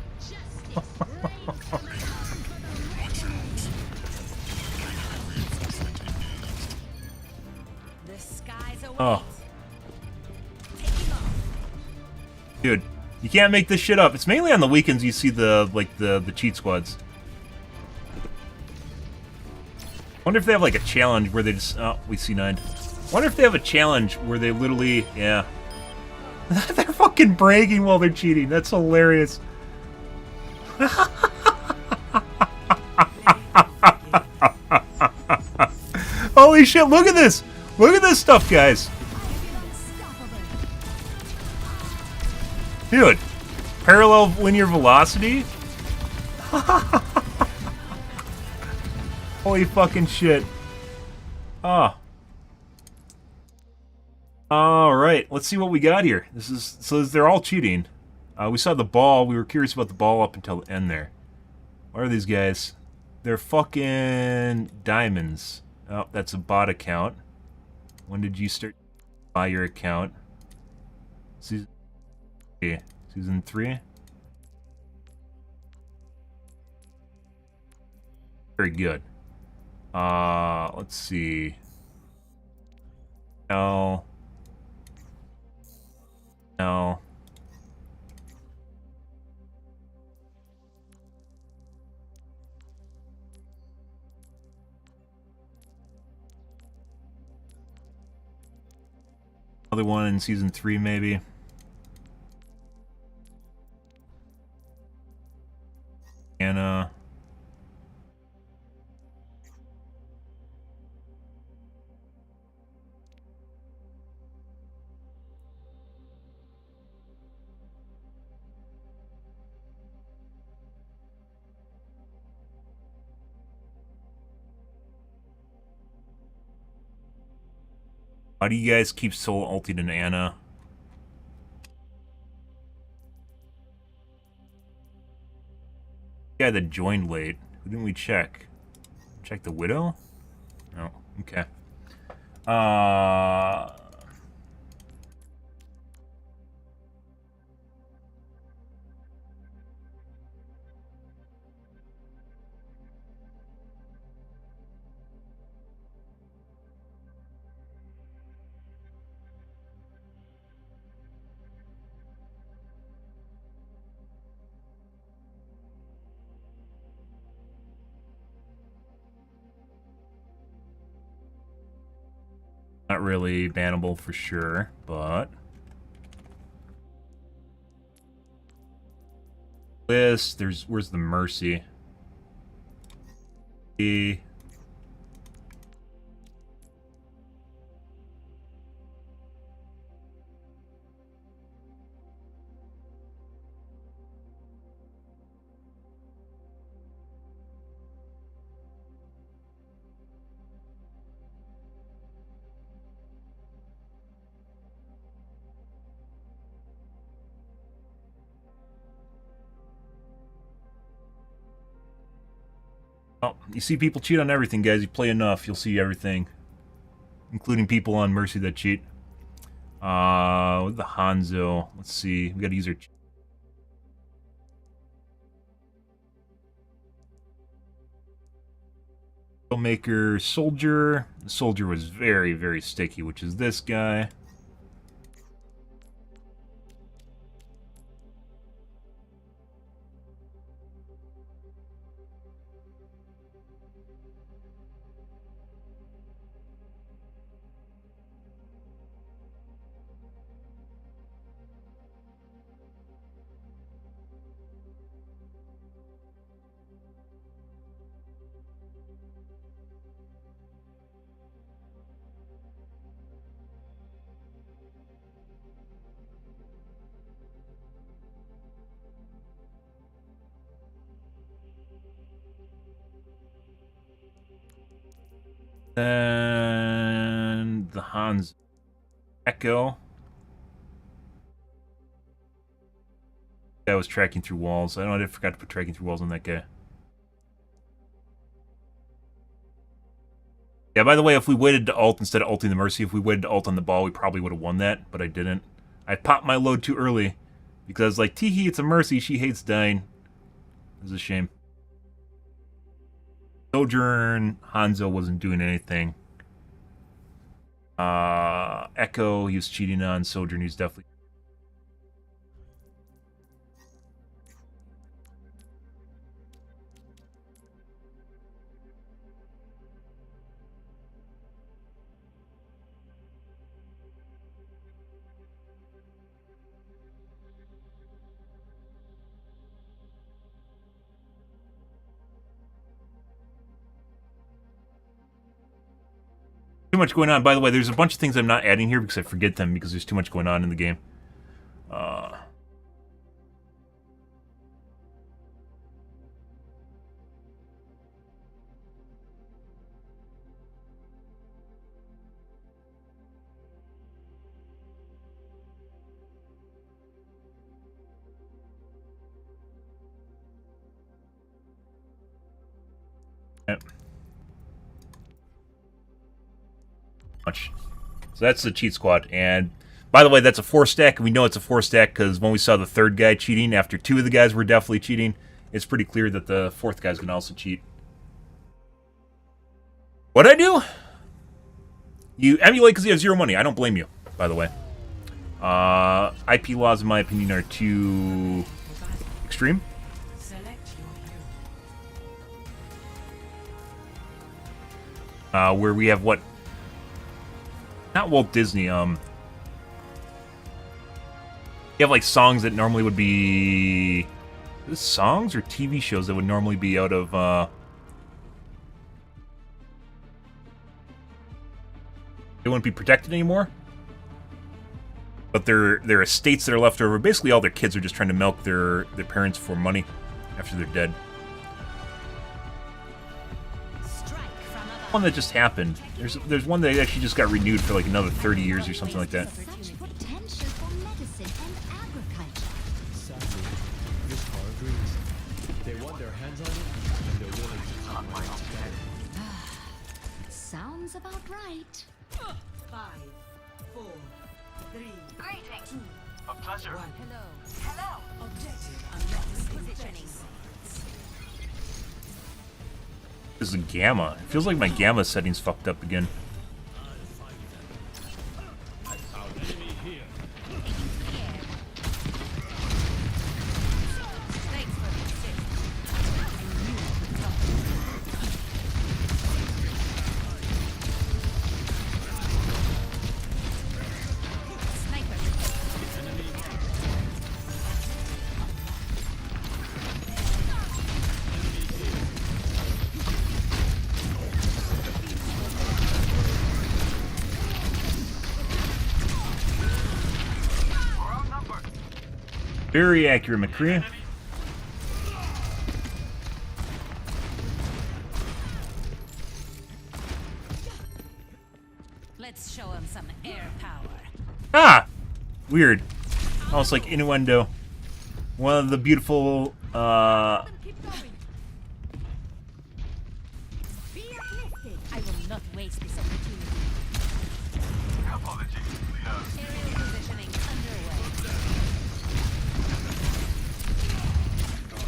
Oh. Dude, you can't make this shit up. It's mainly on the weekends you see the cheat squads. Wonder if they have like a challenge where they just we C9'd. Wonder if they have a challenge where they literally they're fucking bragging while they're cheating. That's hilarious. Holy shit, look at this! Look at this stuff, guys! Dude, parallel linear velocity? Holy fucking shit. Ah. Alright, let's see what we got here. They're all cheating. We saw the ball. We were curious about the ball up until the end there. What are these guys? They're fucking diamonds. Oh, that's a bot account. When did you start to buy your account? Season 3? Very good. Let's see. No. No. Another one in season 3, maybe. Anna. How do you guys keep solo ulting in Anna? Yeah, that joined late. Who didn't we check? Check the Widow? No. Okay. Not really bannable for sure, but list. Where's the mercy? Oh, you see people cheat on everything, guys. You play enough, you'll see everything. Including people on Mercy that cheat. With the Hanzo. Let's see. We gotta use our... Maker Soldier. The Soldier was very, very sticky, which is this guy. And the Hans Echo. Guy was tracking through walls. I forgot to put tracking through walls on that guy. Yeah, by the way, if we waited to ult instead of ulting the Mercy, if we waited to ult on the ball, we probably would have won that, but I didn't. I popped my load too early because I was like, teehee, it's a Mercy, she hates dying. It was a shame. Sojourn, Hanzo wasn't doing anything. Echo, he was cheating on. Sojourn, he's definitely... Too much going on. By the way, there's a bunch of things I'm not adding here because I forget them because there's too much going on in the game. Yep. Much. So that's the cheat squad. And by the way, that's a 4-stack, and we know it's a 4-stack because when we saw the third guy cheating, after 2 of the guys were definitely cheating, it's pretty clear that the 4th guy's gonna also cheat. What'd I do? You emulate because you have 0 money. I don't blame you, by the way. IP laws, in my opinion, are too extreme. Where we have what? Not Walt Disney, you have like songs that normally would be songs or TV shows that would normally be out of they wouldn't be protected anymore. But their estates that are left over, basically all their kids are just trying to milk their parents for money after they're dead. One that just happened. There's one that actually just got renewed for like another 30 years or something like that. Such potential for medicine and agriculture. Sadly, this car agrees. They want their hands on it, and they're willing to compromise together. Sounds about right. 5, 4, 3, Greetings. 2, A pleasure. 1. Hello. Hello. Objective unlocked. Positioning. This is a gamma. It feels like my gamma setting's fucked up again. Very accurate, McCree. Let's show him some air power. Ah! Weird. Almost like innuendo. One of the beautiful, Keep going. Be uplifted. I will not waste this opportunity. Apologies, Leo. Aerial positioning underway.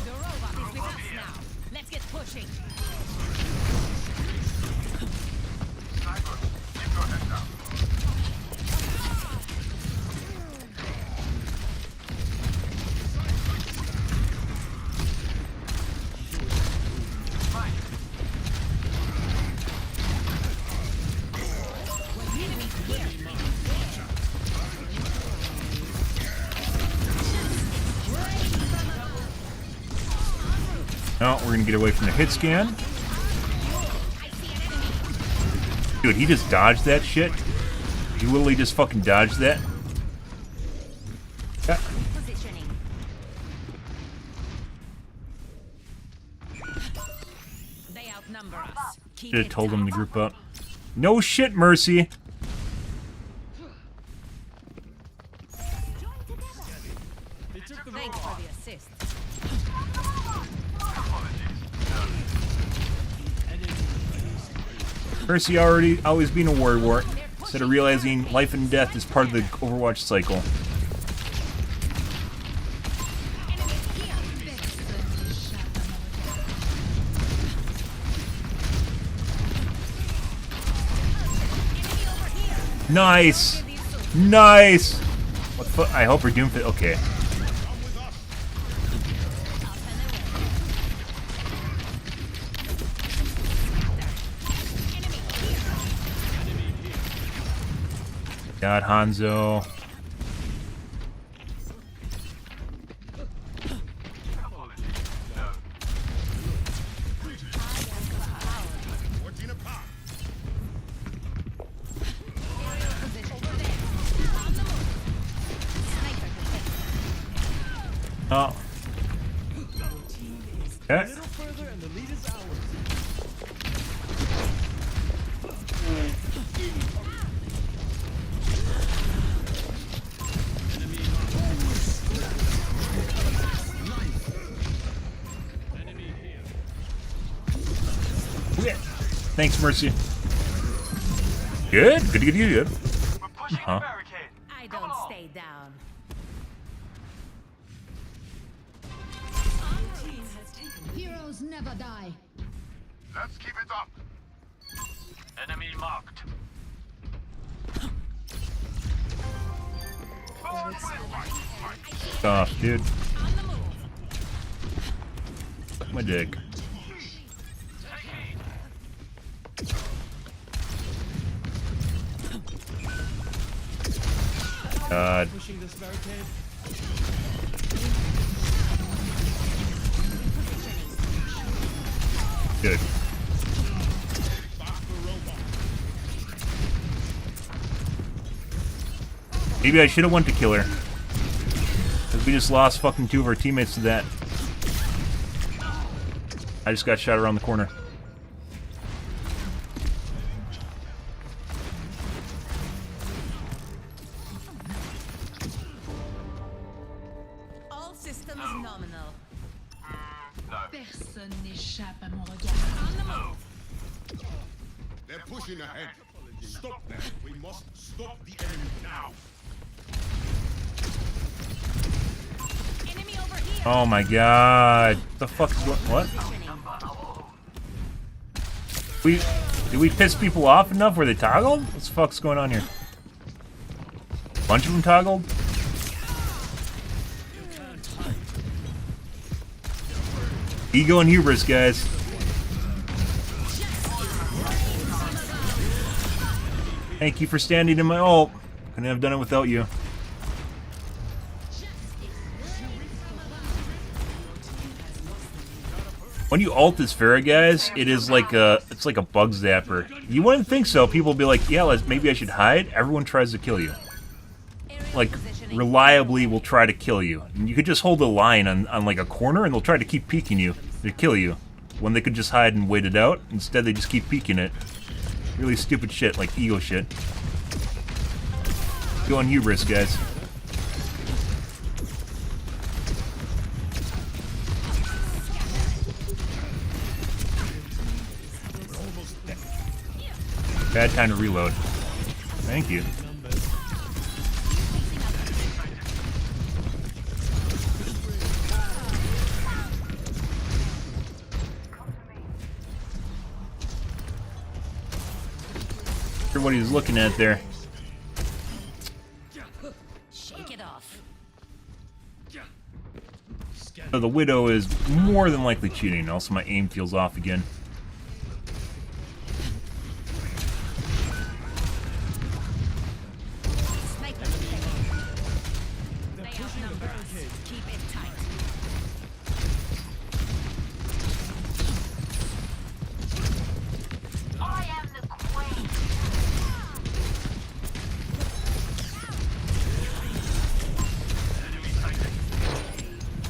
The robot is with us now. Let's get pushing. Sniper, keep your head down. No, we're gonna get away from the hit scan. Dude, he just dodged that shit. He literally just fucking dodged that. Yeah. Positioning. They outnumber us. Keep Should have it told him down. to group up. No shit, Mercy. Thanks for the assist. Mercy always being a worrywart, instead of realizing life and death is part of the Overwatch cycle. Nice! Nice! What the fuck? I hope we're doomed for. Okay. God, Hanzo. Oh. Okay. Thanks, Mercy. Good. Good. We're pushing Huh. the barricade. I don't stay down. Heroes never die. Let's keep it up. Enemy marked. Off, dude. Suck my dick. God. Pushing this barricade. Good. Maybe I should have went to kill her. Because we just lost fucking 2 of our teammates to that. I just got shot around the corner. All systems nominal. Personne n'échappe à mon regard. They're pushing ahead. Stop them. We must stop the enemy now. Enemy over here. Oh my god. The fuck is what? Did we piss people off enough where they toggled? What the fuck's going on here? Bunch of them toggled? Ego and hubris, guys. Thank you for standing in my ult. Couldn't have done it without you. When you ult this Pharah, guys, it is like it's like a bug zapper. You wouldn't think so. People will be like, yeah, maybe I should hide. Everyone tries to kill you. Like, reliably will try to kill you. And you could just hold a line on like a corner and they'll try to keep peeking you to kill you. When they could just hide and wait it out. Instead, they just keep peeking it. Really stupid shit, like ego shit. Go on hubris, guys. Bad time to reload. Thank you. What he's looking at there. Shake it off. So the Widow is more than likely cheating. Also, my aim feels off again. Keep it tight. I am the queen.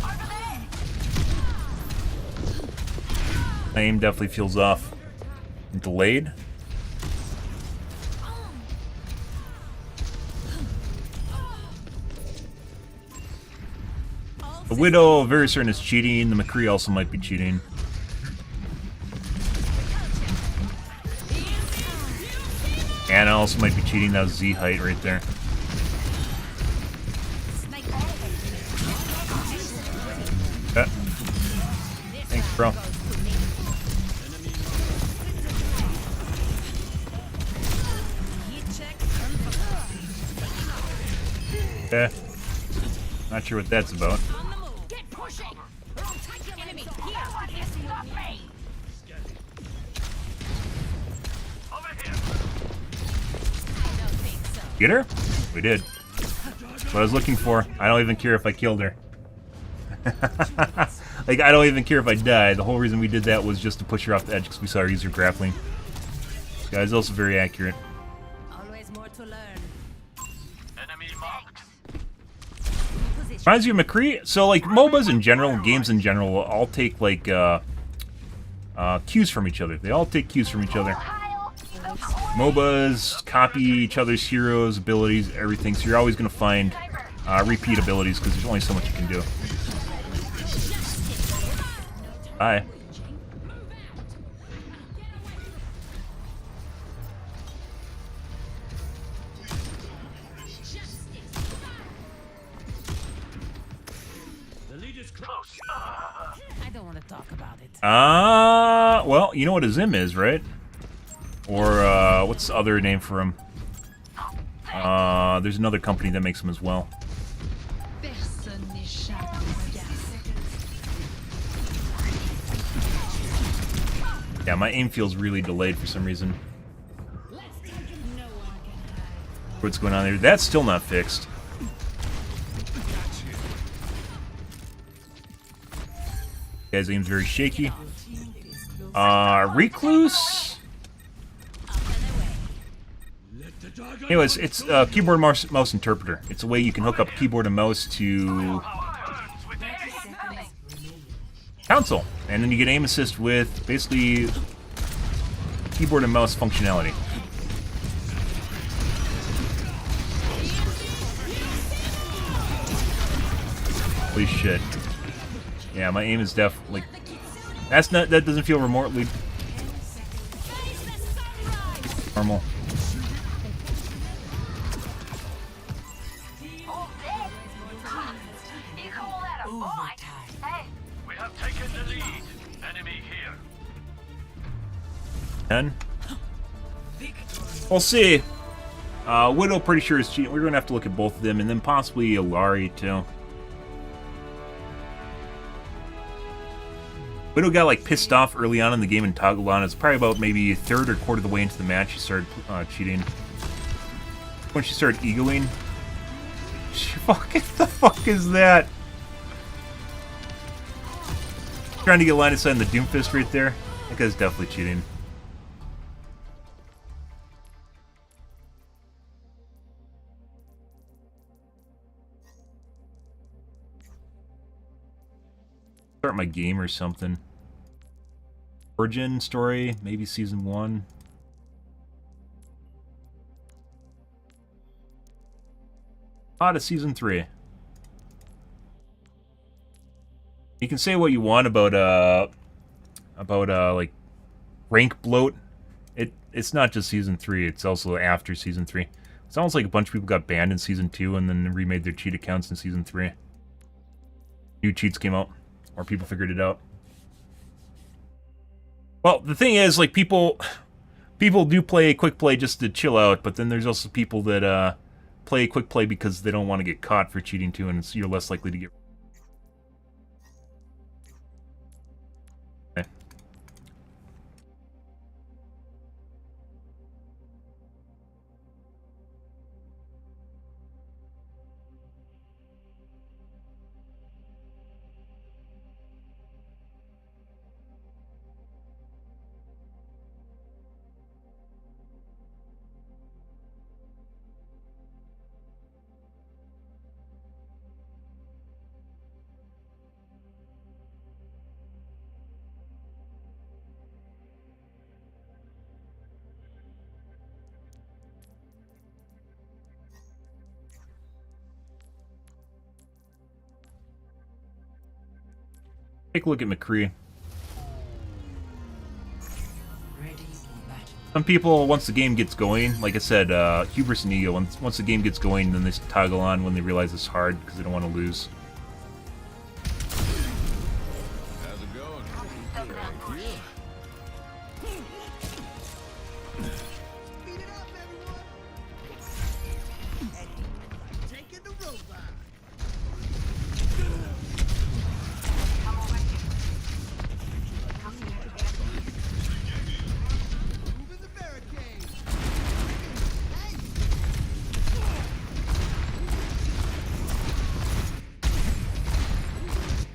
Over there. My aim definitely feels off. Delayed. The Widow, very certain, is cheating. The McCree also might be cheating. Anna also might be cheating. That was Z height right there. Thanks, bro. Okay. Not sure what that's about. Get pushing. Enemy here. Stop me. Over here. I don't think so. Get her? We did. That's what I was looking for. I don't even care if I killed her. Like, I don't even care if I die. The whole reason we did that was just to push her off the edge because we saw her use her grappling. This guy's also very accurate. Always more to learn. Enemy marked. Reminds you of McCree. So, like, MOBAs in general, games in general, will all take, like, cues from each other. They all take cues from each other. MOBAs copy each other's heroes, abilities, everything, so you're always going to find repeat abilities because there's only so much you can do. Bye. is close. I don't want to talk about it. Well, you know what a Zim is, right? Or, what's the other name for him? There's another company that makes them as well. Personne n'échappe à mon regard. Yeah, my aim feels really delayed for some reason. What's going on there? That's still not fixed. Guy's aim's very shaky. Recluse? Anyways, it's keyboard mouse interpreter. It's a way you can hook up keyboard and mouse to console, and then you get aim assist with basically keyboard and mouse functionality. Holy shit. Yeah, my aim is like that doesn't feel remotely normal. We have taken the lead. Enemy here. 10. We'll see. Widow pretty sure is cheating. We're gonna have to look at both of them, and then possibly Ilari too. Widow got like pissed off early on in the game and toggled on. It's probably about maybe a third or quarter of the way into the match she started cheating. When she started egoing. What the fuck is that? Trying to get line of sight on the Doomfist right there. That guy's definitely cheating. Start my game or something. Origin story, maybe season 1. To season 3. You can say what you want about like rank bloat. It's not just season 3, it's also after season 3. It's almost like a bunch of people got banned in season 2 and then remade their cheat accounts in season 3. New cheats came out, or people figured it out. Well, the thing is, like, people do play quick play just to chill out, but then there's also people that play quick play because they don't want to get caught for cheating too, and you're less likely to get. Okay. Take a look at McCree. Some people, once the game gets going, like I said, hubris and ego, once the game gets going, then they toggle on when they realize it's hard because they don't want to lose. How's it going? Taking the robot. Moving the barricade.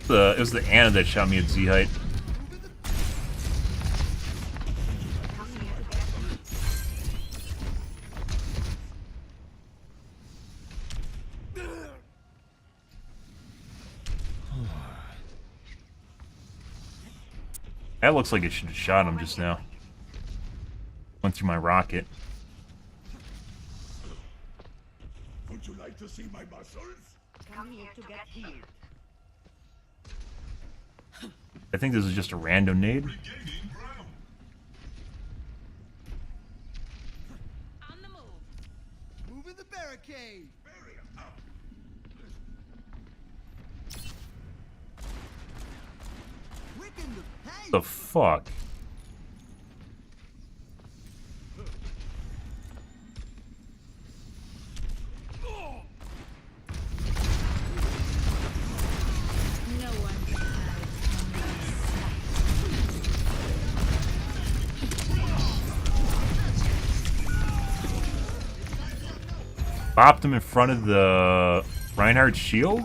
It was the Anna that shot me at Z height. That looks like it should have shot him just now. Went through my rocket. Would you like to see my muscles? Come here to get healed. I think this is just a random nade. Regaining ground. On the move. Moving the barricade. Barrier up. The fuck? No one can hide from my sight. Bopped him in front of the Reinhardt's shield?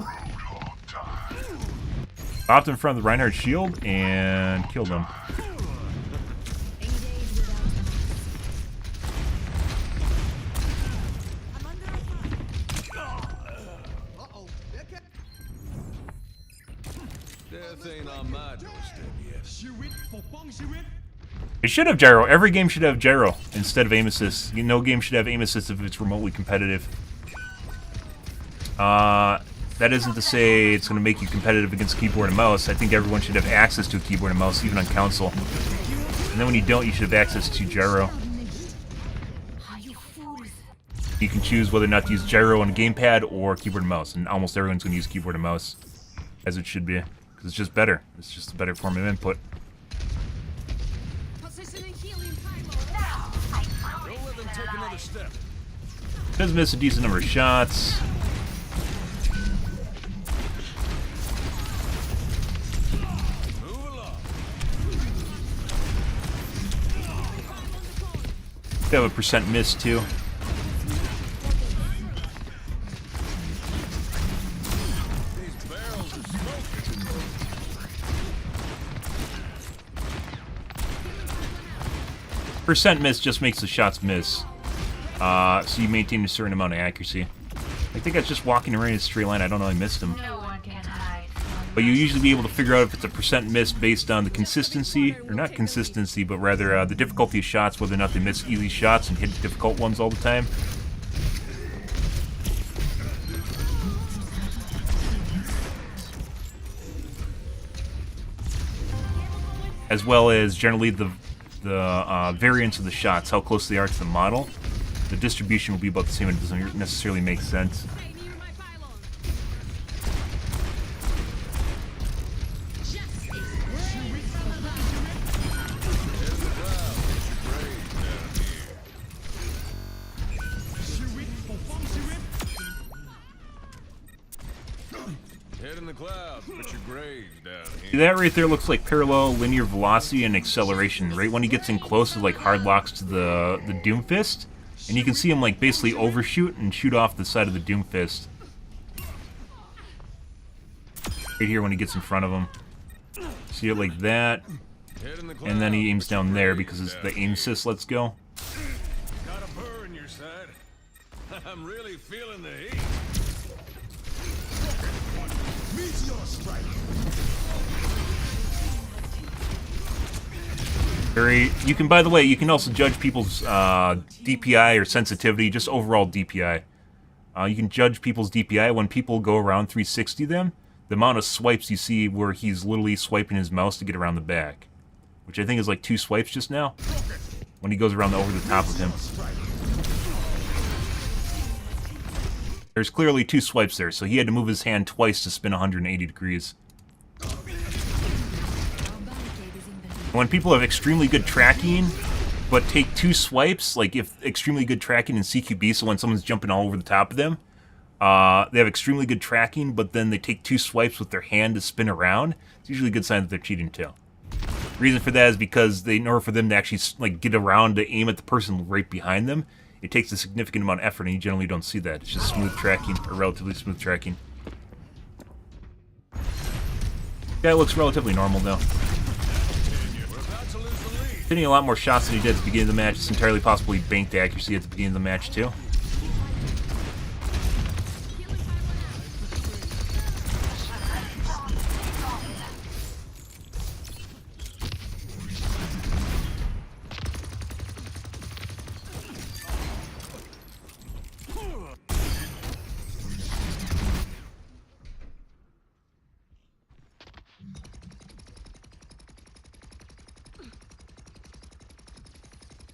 Bopped him in front of the Reinhardt's shield and killed him. Death ain't on my doorstep yet. It should have gyro. Every game should have gyro instead of aim assist. No game should have aim assist if it's remotely competitive. That isn't to say it's going to make you competitive against keyboard and mouse. I think everyone should have access to a keyboard and mouse, even on console. And then when you don't, you should have access to gyro. You can choose whether or not to use gyro on a gamepad or keyboard and mouse, and almost everyone's going to use keyboard and mouse, as it should be, because it's just better. It's just a better form of input. Don't let them take another step. Does miss a decent number of shots. Move along. Could have a percent miss too. These barrels are smoking. Percent miss just makes the shots miss. So you maintain a certain amount of accuracy. I think I was just walking around in a straight line. I don't know, I missed him. No one can hide from But you usually be able to figure out if it's a percent miss based on the consistency, or not consistency, but rather the difficulty of shots, whether or not they miss easy shots and hit difficult ones all the time. As well as generally the variance of the shots, how close they are to the model. The distribution will be about the same, and it doesn't necessarily make sense. Head in the clouds, but your grave down See, here. that right there looks like parallel linear velocity and acceleration. Right when he gets in close, it like hard locks to the Doomfist, and you can see him like basically overshoot and shoot off the side of the Doomfist. Right here when he gets in front of him. See it like that, Head in the clouds, and then he aims but your down there grave because it's the down aim here. assist lets go. Got a burr in your side. I'm really feeling the heat. Meteor strike. You can, by the way, you can also judge people's DPI or sensitivity, just overall DPI. You can judge people's DPI when people go around 360 them. The amount of swipes you see where he's literally swiping his mouse to get around the back, which I think is like 2 swipes just now, when he goes around over the top of him. There's clearly 2 swipes there, so he had to move his hand twice to spin 180 degrees. When people have extremely good tracking, but take 2 swipes, like if extremely good tracking in CQB, so when someone's jumping all over the top of them, they have extremely good tracking, but then they take 2 swipes with their hand to spin around, it's usually a good sign that they're cheating too. The reason for that is because in order for them to actually like get around to aim at the person right behind them, it takes a significant amount of effort, and you generally don't see that. It's just smooth tracking, or relatively smooth tracking. Guy looks relatively normal though. Hitting a lot more shots than he did at the beginning of the match. It's entirely possible he banked accuracy at the beginning of the match too.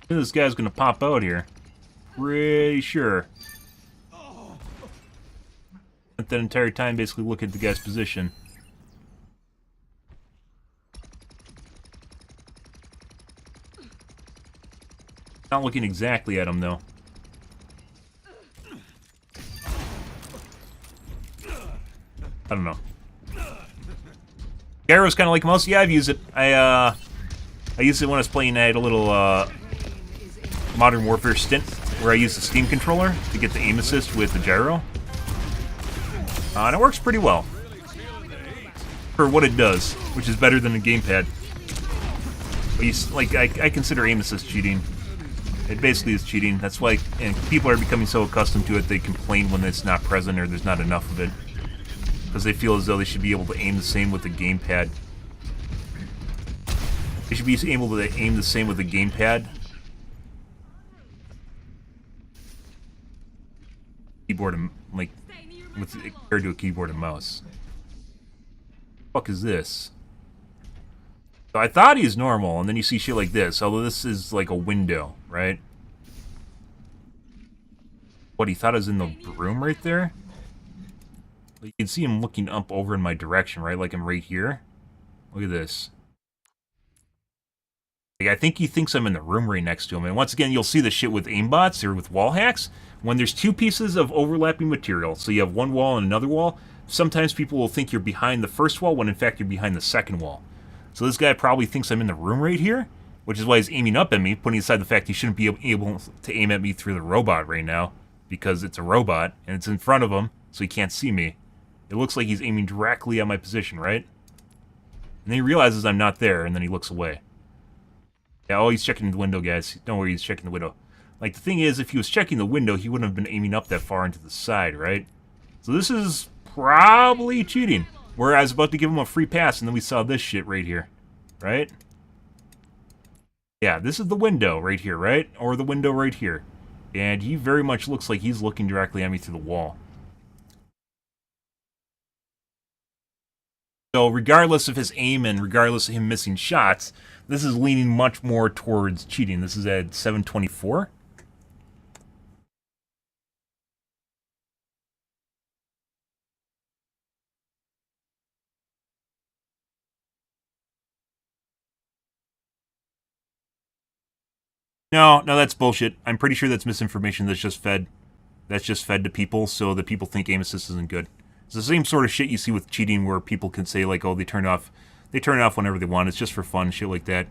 This guy's gonna pop out here. Pretty sure. Spent that entire time basically looking at the guy's position. Not looking exactly at him, though. I don't know. Gyro's kind of like mouse. Yeah, I've used it. I used it when I was playing. I had a little Modern Warfare stint where I used the Steam controller to get the aim assist with the gyro. And it works pretty well for what it does, which is better than the gamepad. But like, I consider aim assist cheating. It basically is cheating. That's why, and people are becoming so accustomed to it, they complain when it's not present or there's not enough of it. Because they feel as though they should be able to aim the same with the gamepad. They should be able to aim the same with the gamepad. Keyboard and, like, with compared to a keyboard and mouse. What the fuck is this? So I thought he's normal, and then you see shit like this. Although this is like a window, right? What, he thought I was in the room right there? You can see him looking up over in my direction, right? Like I'm right here. Look at this. Like, I think he thinks I'm in the room right next to him. And once again, you'll see the shit with aimbots or with wall hacks. When there's two pieces of overlapping material, so you have one wall and another wall, sometimes people will think you're behind the first wall when in fact you're behind the second wall. So this guy probably thinks I'm in the room right here, which is why he's aiming up at me, putting aside the fact he shouldn't be able to aim at me through the robot right now, because it's a robot, and it's in front of him, so he can't see me. It looks like he's aiming directly at my position, right? And then he realizes I'm not there, and then he looks away. Yeah, oh, he's checking the window, guys. Don't worry, he's checking the window. Like, the thing is, if he was checking the window, he wouldn't have been aiming up that far into the side, right? So this is probably cheating. Where I was about to give him a free pass, and then we saw this shit right here. Right? Yeah, this is the window right here, right? Or the window right here. And he very much looks like he's looking directly at me through the wall. So regardless of his aim and regardless of him missing shots, this is leaning much more towards cheating. This is at 724. No, that's bullshit. I'm pretty sure that's misinformation that's just fed. That's just fed to people so that people think aim assist isn't good. It's the same sort of shit you see with cheating where people can say, like, oh, they turn it off whenever they want. It's just for fun, shit like that.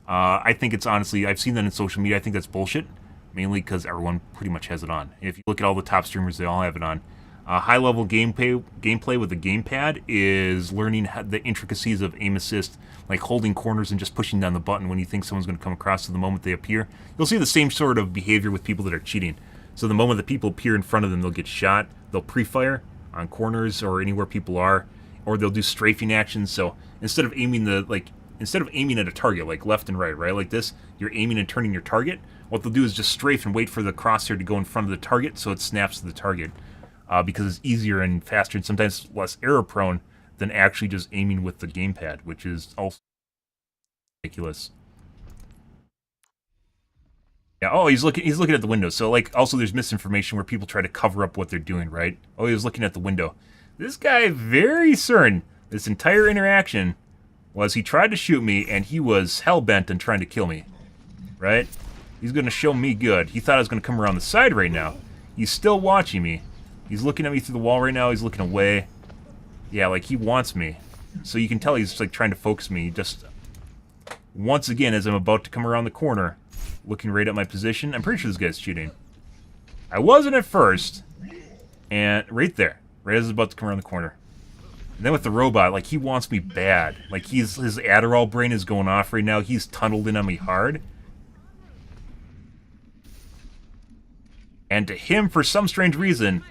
I think it's honestly, I've seen that in social media. I think that's bullshit, mainly because everyone pretty much has it on. If you look at all the top streamers, they all have it on. High-level gameplay with the gamepad is learning the intricacies of aim assist, like holding corners and just pushing down the button when you think someone's going to come across to the moment they appear. You'll see the same sort of behavior with people that are cheating. So the moment that people appear in front of them, they'll get shot. They'll pre-fire on corners or anywhere people are, or they'll do strafing actions. So instead of aiming at a target, like left and right, like this, you're aiming and turning your target. What they'll do is just strafe and wait for the crosshair to go in front of the target so it snaps to the target. Because it's easier and faster and sometimes less error-prone than actually just aiming with the gamepad, which is also ridiculous. Yeah, oh, he's looking at the window. So, like, also there's misinformation where people try to cover up what they're doing, right? Oh, he was looking at the window. This guy, very certain, this entire interaction was he tried to shoot me and he was hell-bent on trying to kill me, right? He's going to show me good. He thought I was going to come around the side right now. He's still watching me. He's looking at me through the wall right now. He's looking away. Yeah, like he wants me. So you can tell he's like trying to focus me. Just once again, as I'm about to come around the corner, looking right at my position. I'm pretty sure this guy's cheating. I wasn't at first. And right there. Right as I was about to come around the corner. And then with the robot, like he wants me bad. Like his Adderall brain is going off right now. He's tunneled in on me hard. And to him, for some strange reason,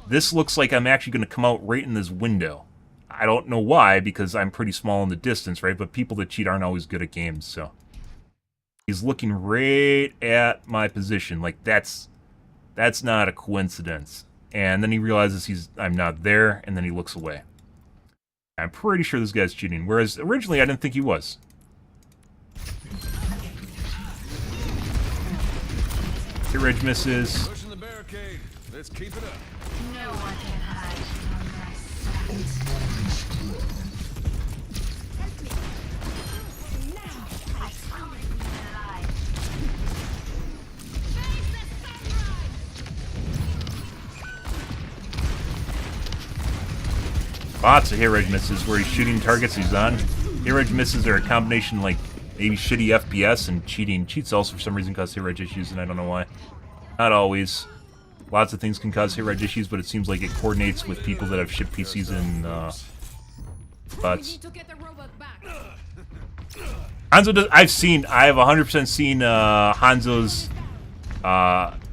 this looks like I'm actually going to come out right in this window. I don't know why, because I'm pretty small in the distance, right? But people that cheat aren't always good at games, so. He's looking right at my position. Like, that's not a coincidence. And then he realizes I'm not there, and then he looks away. I'm pretty sure this guy's cheating, whereas originally I didn't think he was. Hit Ridge misses. Pushing the barricade. Let's keep it up. No one can hide from my sight. I found it alive. Lots of hit reg misses where he's shooting targets he's on. Hit reg misses are a combination like maybe shitty FPS and cheating. Cheats also for some reason cause hit reg issues, and I don't know why. Not always. Lots of things can cause hit reg issues, but it seems like it coordinates with people that have shit PCs and butts. Hanzo does. I have 100% seen Hanzo's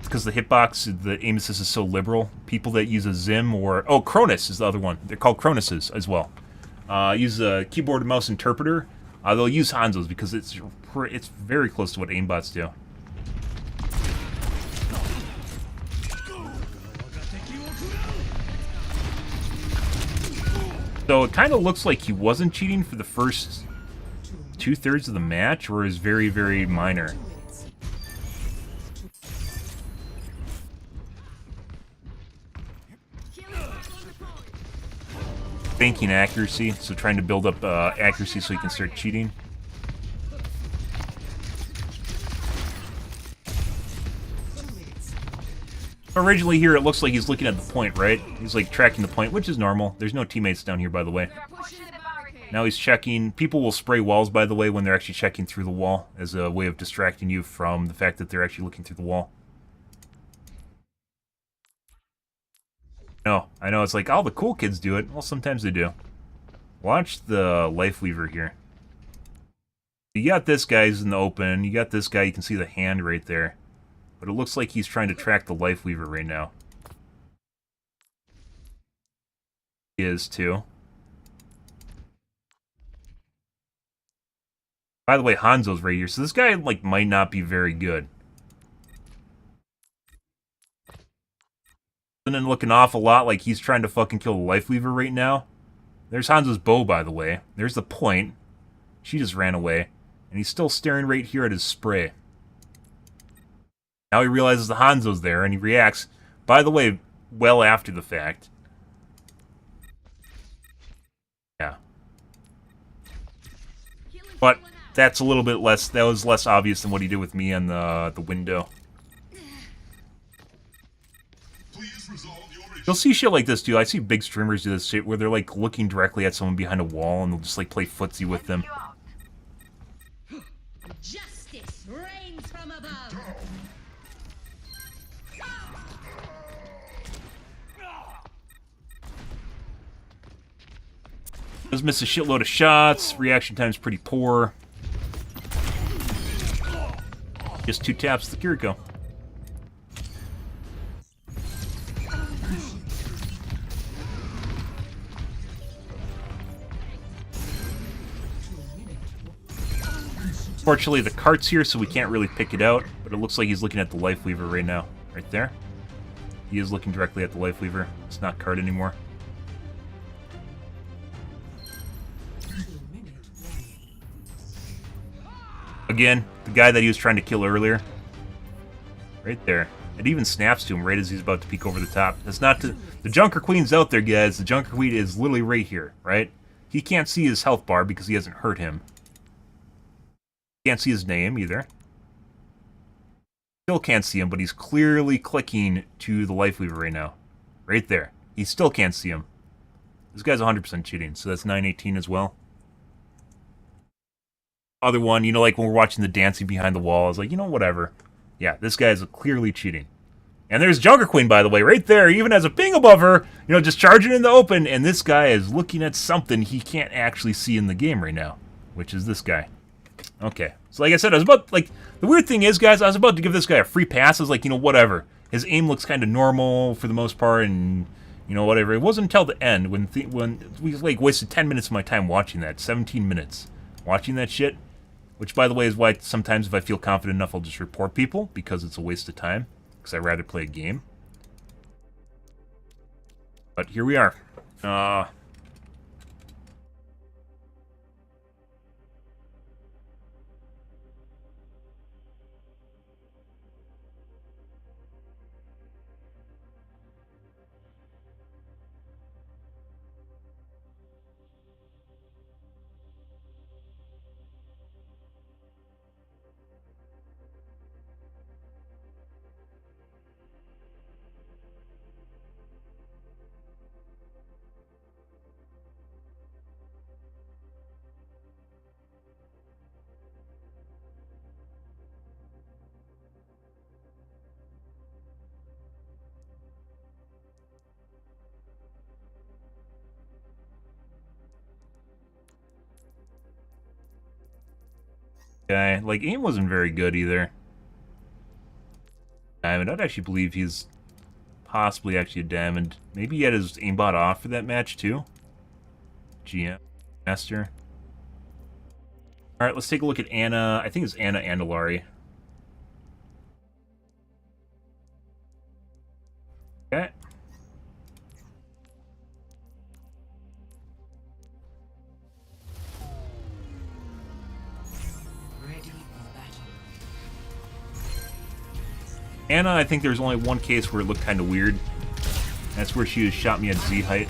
because the hitbox, the aim assist is so liberal. People that use a Zim or Cronus is the other one. They're called Cronuses as well. Use a keyboard and mouse interpreter. They'll use Hanzo's because it's very close to what aimbots do. So it kind of looks like he wasn't cheating for the first 2/3 of the match, or is very, very minor. Banking accuracy, so trying to build up accuracy so he can start cheating. Originally here, it looks like he's looking at the point, right? He's like tracking the point, which is normal. There's no teammates down here, by the way. Now he's checking. People will spray walls, by the way, when they're actually checking through the wall as a way of distracting you from the fact that they're actually looking through the wall. No, I know it's like, all the cool kids do it. Well, sometimes they do. Watch the Life Weaver here. You got this guy who's in the open. You got this guy, you can see the hand right there. But it looks like he's trying to track the Life Weaver right now. He is too. By the way, Hanzo's right here. So this guy, like, might not be very good. And then looking off a lot like he's trying to fucking kill the Life Weaver right now. There's Hanzo's bow, by the way. There's the point. She just ran away. And he's still staring right here at his spray. Now he realizes the Hanzo's there, and he reacts, by the way, well after the fact. Yeah. But that's a little bit less, that was less obvious than what he did with me on the window. You'll see shit like this, too. I see big streamers do this shit where they're, like, looking directly at someone behind a wall, and they'll just, like, play footsie with them. Justice reigns from above. Does miss a shitload of shots. Reaction time's pretty poor. Just 2 taps to the Kiriko. Fortunately, the cart's here, so we can't really pick it out, but it looks like he's looking at the Life Weaver right now. Right there. He is looking directly at the Life Weaver. It's not cart anymore. Again, the guy that he was trying to kill earlier. Right there. It even snaps to him right as he's about to peek over the top. That's not to... The Junker Queen's out there, guys. The Junker Queen is literally right here, right? He can't see his health bar because he hasn't hurt him. Can't see his name either. Still can't see him, but he's clearly clicking to the Life Weaver right now. Right there. He still can't see him. This guy's 100% cheating, so that's 918 as well. Other one, you know, like when we're watching the dancing behind the wall, I was like, you know, whatever. Yeah, this guy's clearly cheating. And there's Junker Queen, by the way, right there, even has a ping above her, you know, just charging in the open, and this guy is looking at something he can't actually see in the game right now, which is this guy. Okay, so like I said, I was about, like, the weird thing is, guys, I was about to give this guy a free pass. I was like, you know, whatever. His aim looks kind of normal for the most part, and, you know, whatever. It wasn't until the end when we, like, wasted 10 minutes of my time watching that, 17 minutes watching that shit, which, by the way, is why sometimes if I feel confident enough, I'll just report people, because it's a waste of time, because I'd rather play a game. But here we are. guy. Like, aim wasn't very good either. I mean, I'd actually believe he's possibly actually a diamond. Maybe he had his aimbot off for that match too. GM Master. Alright, let's take a look at Anna. I think it's Anna Andalari. Okay. Anna, I think there's only one case where it looked kind of weird. That's where she shot me at Z height.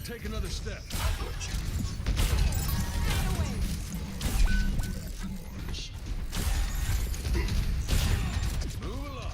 Take another step. Move along.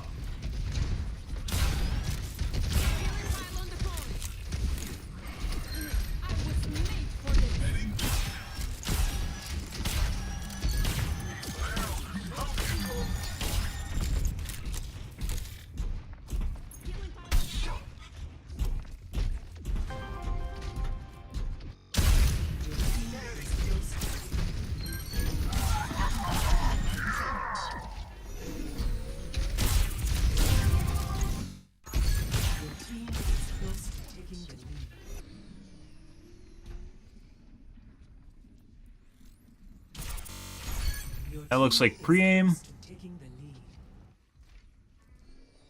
That looks like pre-aim.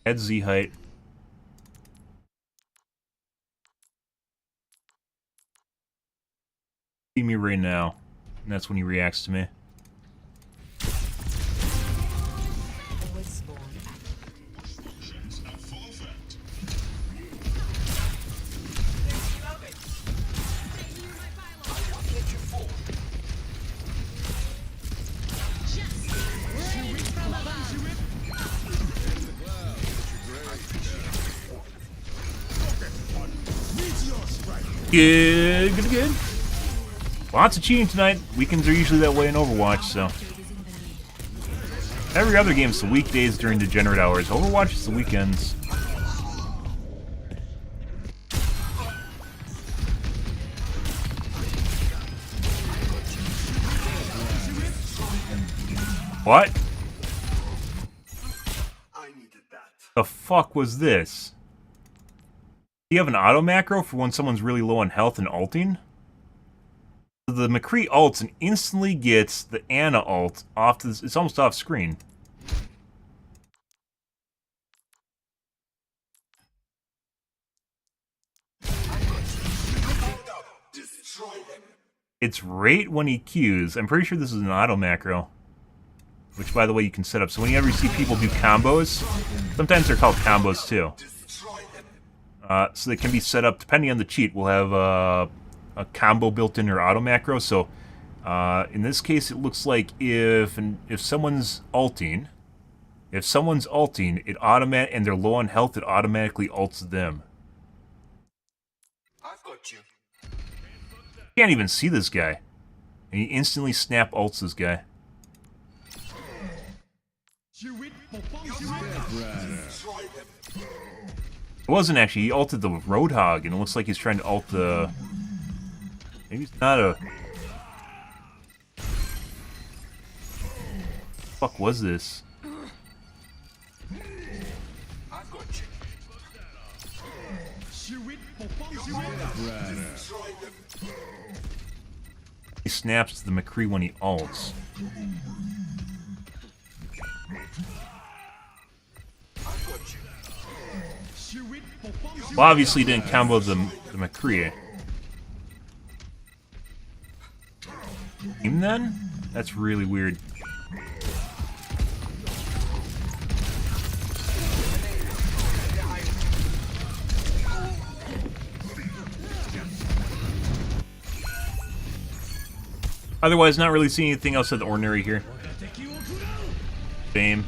At Z height. See me right now. And that's when he reacts to me. Good, good, good. Lots of cheating tonight. Weekends are usually that way in Overwatch, so. Every other game's the weekdays during degenerate hours. Overwatch is the weekends. What? The fuck was this? Do you have an auto macro for when someone's really low on health and ulting? The McCree ults and instantly gets the Anna ult off to this, it's almost off screen. It's right when he Qs. I'm pretty sure this is an auto macro. Which, by the way, you can set up. So whenever you see people do combos, sometimes they're called combos too. So they can be set up, depending on the cheat, we'll have a combo built in or auto macro. So in this case, it looks like if someone's ulting, it and they're low on health, it automatically ults them. I've got you. Can't even see this guy. And he instantly snap ults this guy. It wasn't actually, he ulted the Roadhog, and it looks like he's trying to ult the... Maybe it's not a... What the fuck was this? I've got you. He snaps the McCree when he ults. Well, obviously he didn't combo the McCree. Him then? That's really weird. Otherwise, not really seeing anything else out of the ordinary here. Same.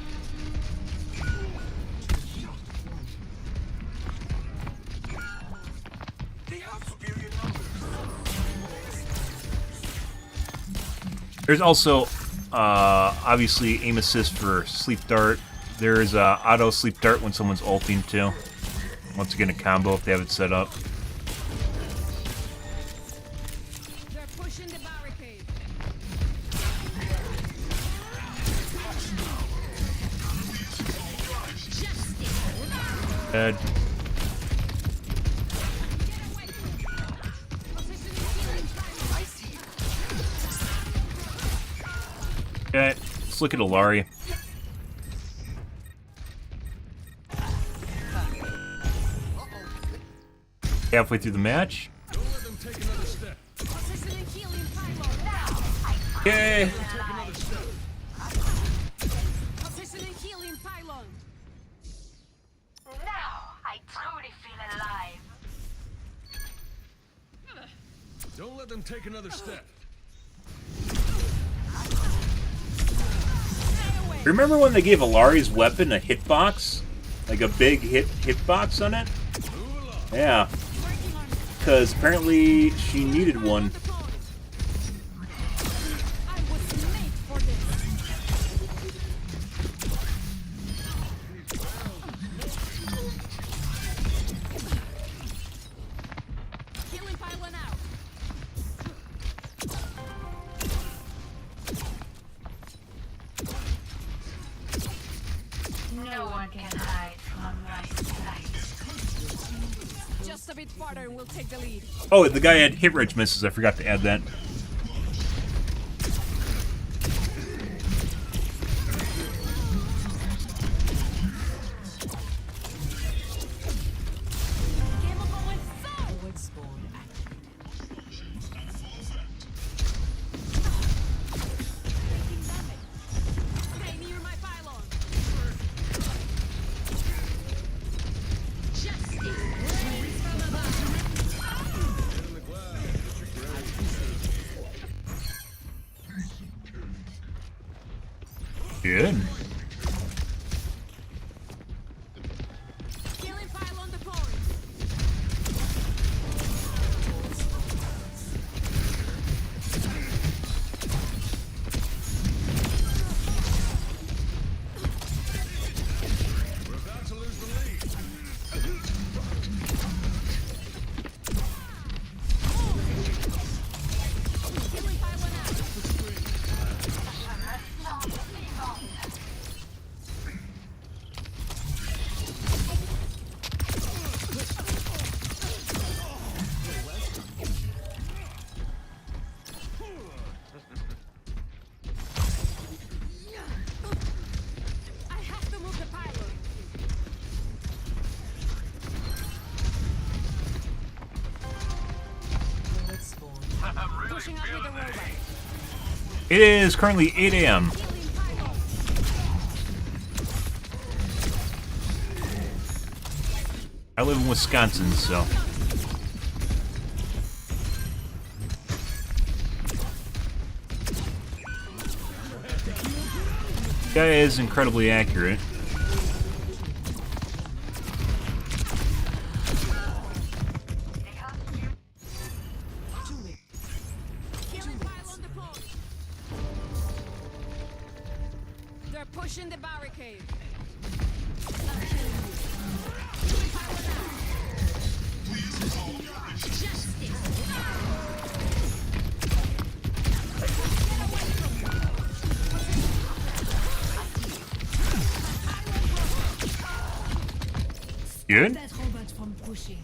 There's also, obviously, aim assist for sleep dart. There's auto sleep dart when someone's ulting too. Once again, a combo if they have it set up. They're pushing the barricade. Dead. Okay, let's look at Alari. Halfway through the match. Okay. Now I truly feel alive. Don't let them take another step. Remember when they gave Alari's weapon a hitbox? Like a big hitbox on it? Yeah. Because apparently she needed one. No one can hide from my sight. Just a bit farther and we'll take the lead. Oh, the guy had hit rage misses. I forgot to add that. Stay near my pylon. Good. Killing pylon the point. We're about to lose the lead. Killing pylon out. I have to move the pylon. Pushing up with the robot. It is currently 8 a.m. Killing pylon. I live in Wisconsin, so. Guy is incredibly accurate. Killing pylon the point. They're pushing the barricade. Good. That robot from pushing.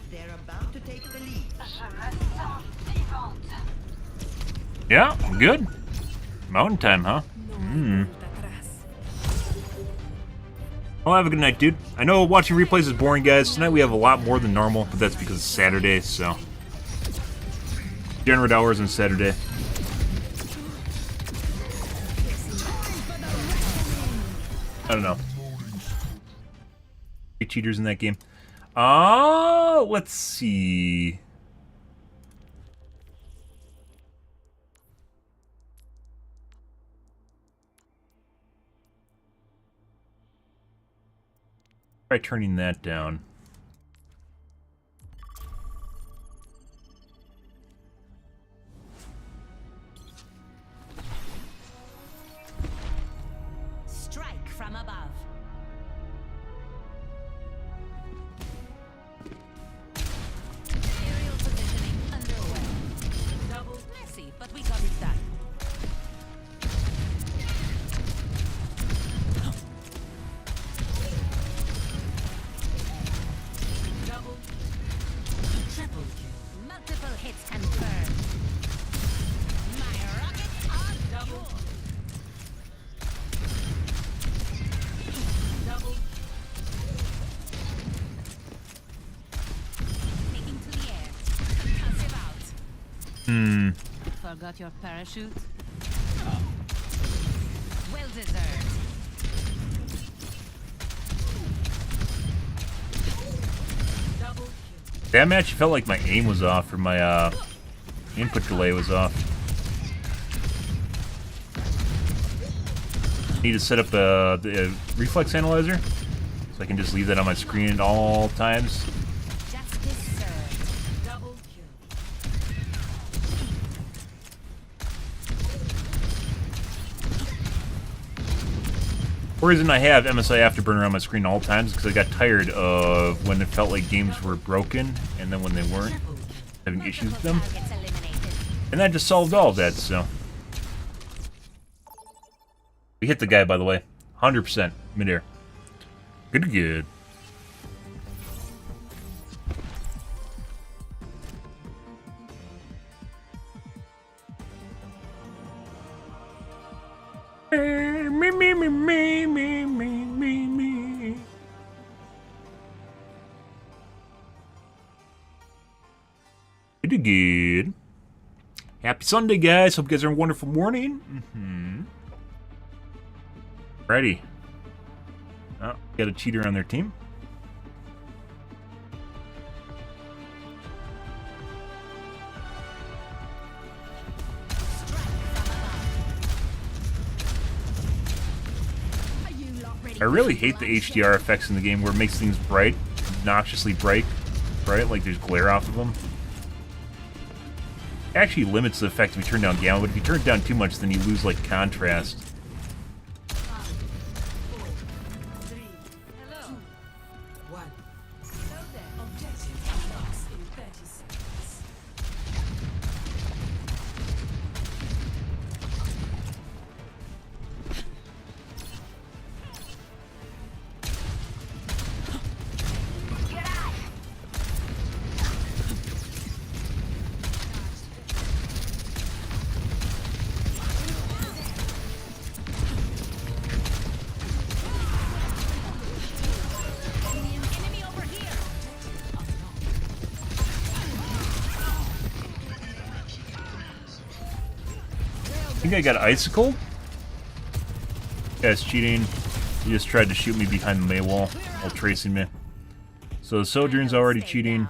They're about to take the lead. Yeah, good. Mountain time, huh? Well, have a good night, dude. I know watching replays is boring, guys. Tonight we have a lot more than normal, but that's because it's Saturday, so. Generate hours on Saturday. I don't know. Cheaters in that game. Let's see. Try turning that down. Forgot your parachute? Well deserved. That match felt like my aim was off, or my input delay was off. Need to set up the reflex analyzer, so I can just leave that on my screen at all times. Justice served. Double kill. The reason I have MSI Afterburner on my screen all times is because I got tired of when it felt like games were broken, and then when they weren't, having issues with them. And that just solved all of that, so. We hit the guy, by the way. 100% midair. Good, good. Me. Good. Happy Sunday, guys. Hope you guys are having a wonderful morning. Ready. Oh, got a cheater on their team. I really hate the HDR effects in the game where it makes things bright, obnoxiously bright, like there's glare off of them. It actually limits the effect if you turn down gamma, but if you turn it down too much, then you lose, like, contrast. I think I got icicle. Guy's cheating. He just tried to shoot me behind the May wall while tracing me. So the Sojourn's already cheating.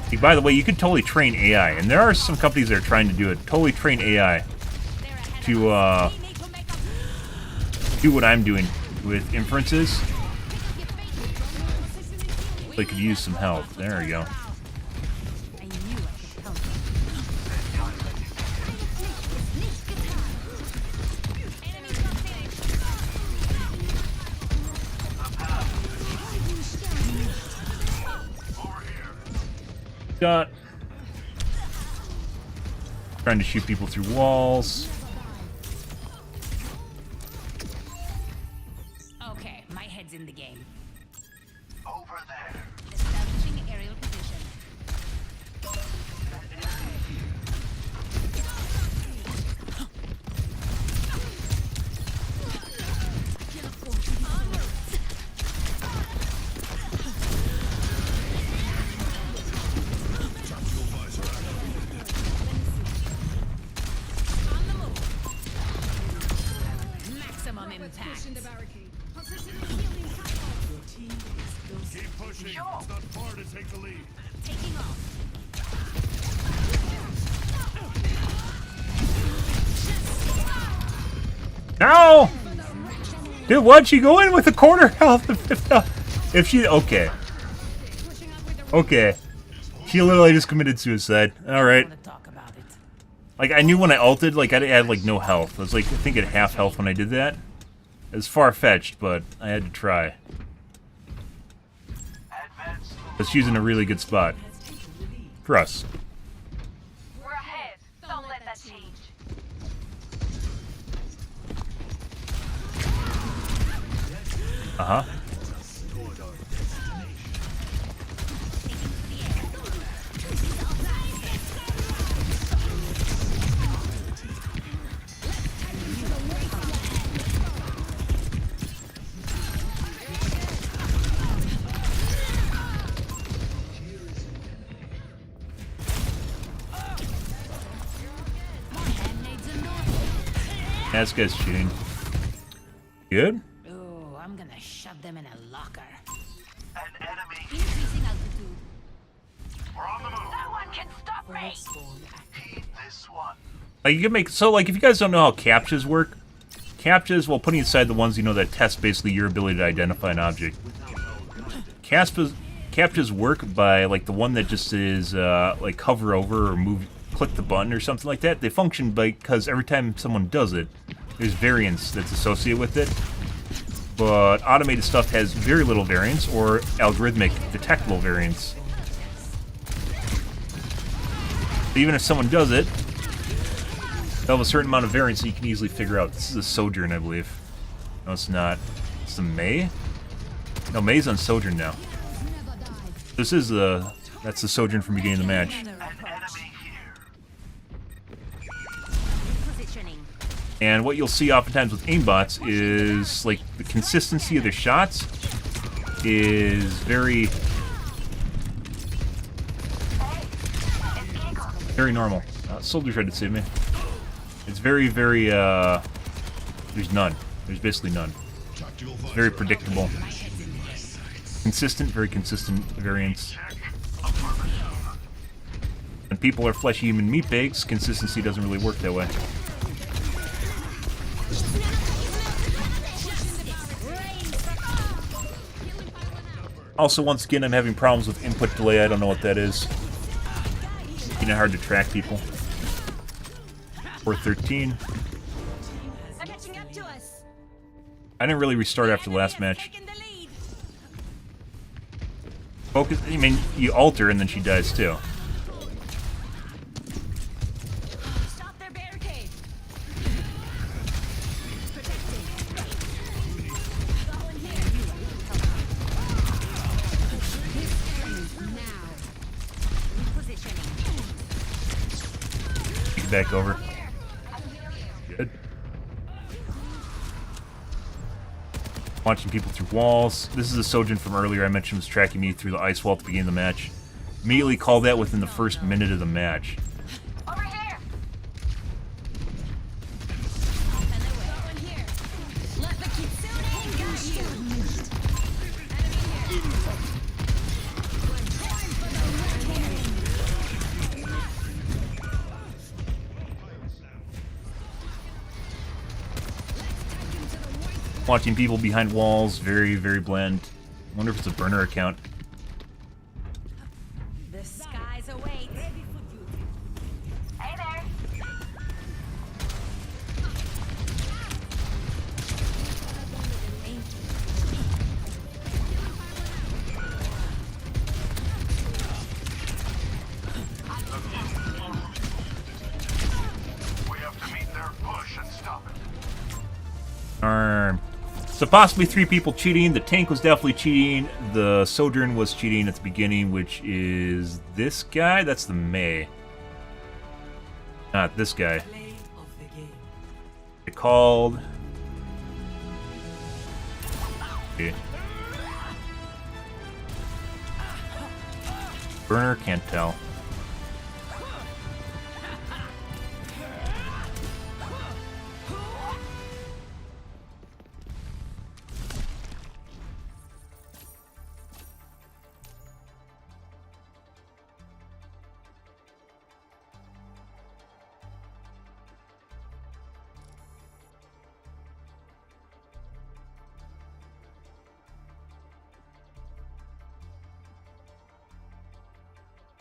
Hey, by the way, you could totally train AI, and there are some companies that are trying to do it. Totally train AI to do what I'm doing with inferences. They could use some help. There we go. Got trying to shoot people through walls. Okay, my head's in the game. Over there. Establishing aerial position. Maximum impact. Keep pushing. It's not far to take the lead. Taking off. No! Dude, why'd she go in with a quarter health? If she... Okay. Okay. She literally just committed suicide. Alright. Like, I knew when I ulted, like, I had, like, no health. I was, like, I think at half health when I did that. It was far-fetched, but I had to try. But she's in a really good spot. For us. We're ahead. Don't let that change. Uh-huh. This guy's cheating. Good. Oh, I'm gonna shove them in a locker. An enemy. Increasing altitude. We're on the move. No one can stop me. Heed this one. Like you can make so like if you guys don't know how captchas work, captchas, well, putting aside the ones you know that test basically your ability to identify an object. Captchas work by like the one that just is like hover over or move, click the button or something like that. They function because every time someone does it, there's variance that's associated with it. But automated stuff has very little variance or algorithmic detectable variance. Even if someone does it, they'll have a certain amount of variance that you can easily figure out. This is a Sojourn, I believe. No, it's not. It's the May? No, May's on Sojourn now. This is the... That's the Sojourn from beginning of the match. An enemy here. Positioning. And what you'll see oftentimes with aimbots is, like, the consistency of their shots is very... very normal. Soldier tried to save me. It's very, very, there's none. There's basically none. It's very predictable. Consistent, very consistent variance. When people are fleshy human meat bags, consistency doesn't really work that way. Also, once again, I'm having problems with input delay. I don't know what that is. Making it hard to track people. 413. They're catching up to us. I didn't really restart after the last match. Focus. I mean, you alter and then she dies too. Stop their barricade. Get back over. Good. Watching people through walls. This is a Sojourn from earlier I mentioned was tracking me through the ice wall at the beginning of the match. Immediately called that within the first minute of the match. Over here. Let the Kitsune got you. Watching people behind walls, very, very bland. I wonder if it's a burner account. The skies await. Ready for duty. Hey there. We have to meet their push and stop it. Arm. So possibly 3 people cheating. The tank was definitely cheating. The Sojourn was cheating at the beginning, which is this guy. That's the May. Not this guy. It called. Okay. Burner, can't tell.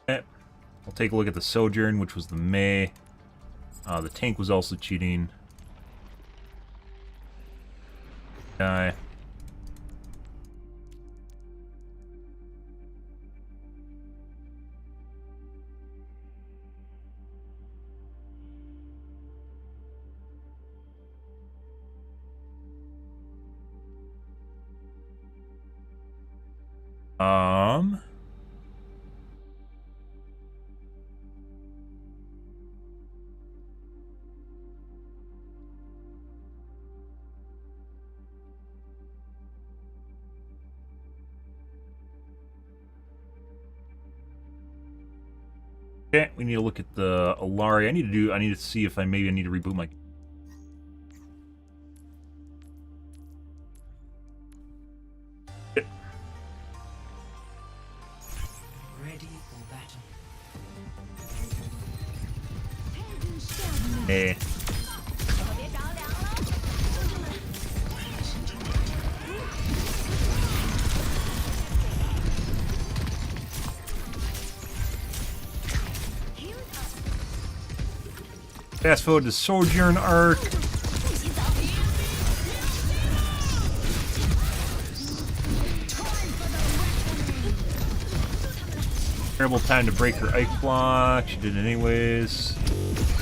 Okay. We'll take a look at the Sojourn, which was the May. The tank was also cheating. Guy. Okay, we need to look at the Alari. I need to see if I need to reboot my. Ready for battle. Hey. Fast forward to Sojourn arc. Terrible time to break her Ike block. She did it anyways.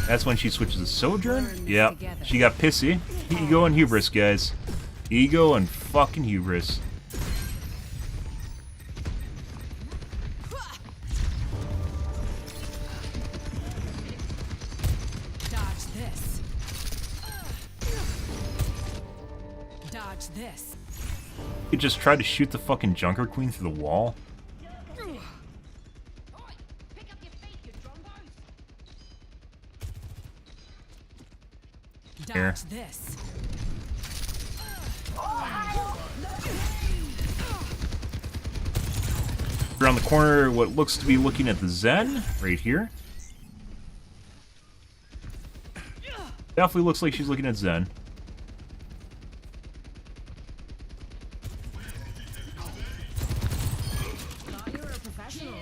That's when she switches to Sojourn? Yep. She got pissy. Ego and hubris, guys. Ego and fucking hubris. Dodge this. Dodge this. You just tried to shoot the fucking Junker Queen through the wall. Here. Dodge this. Around the corner, what looks to be looking at the Zen, right here. Definitely looks like she's looking at Zen. You're a professional.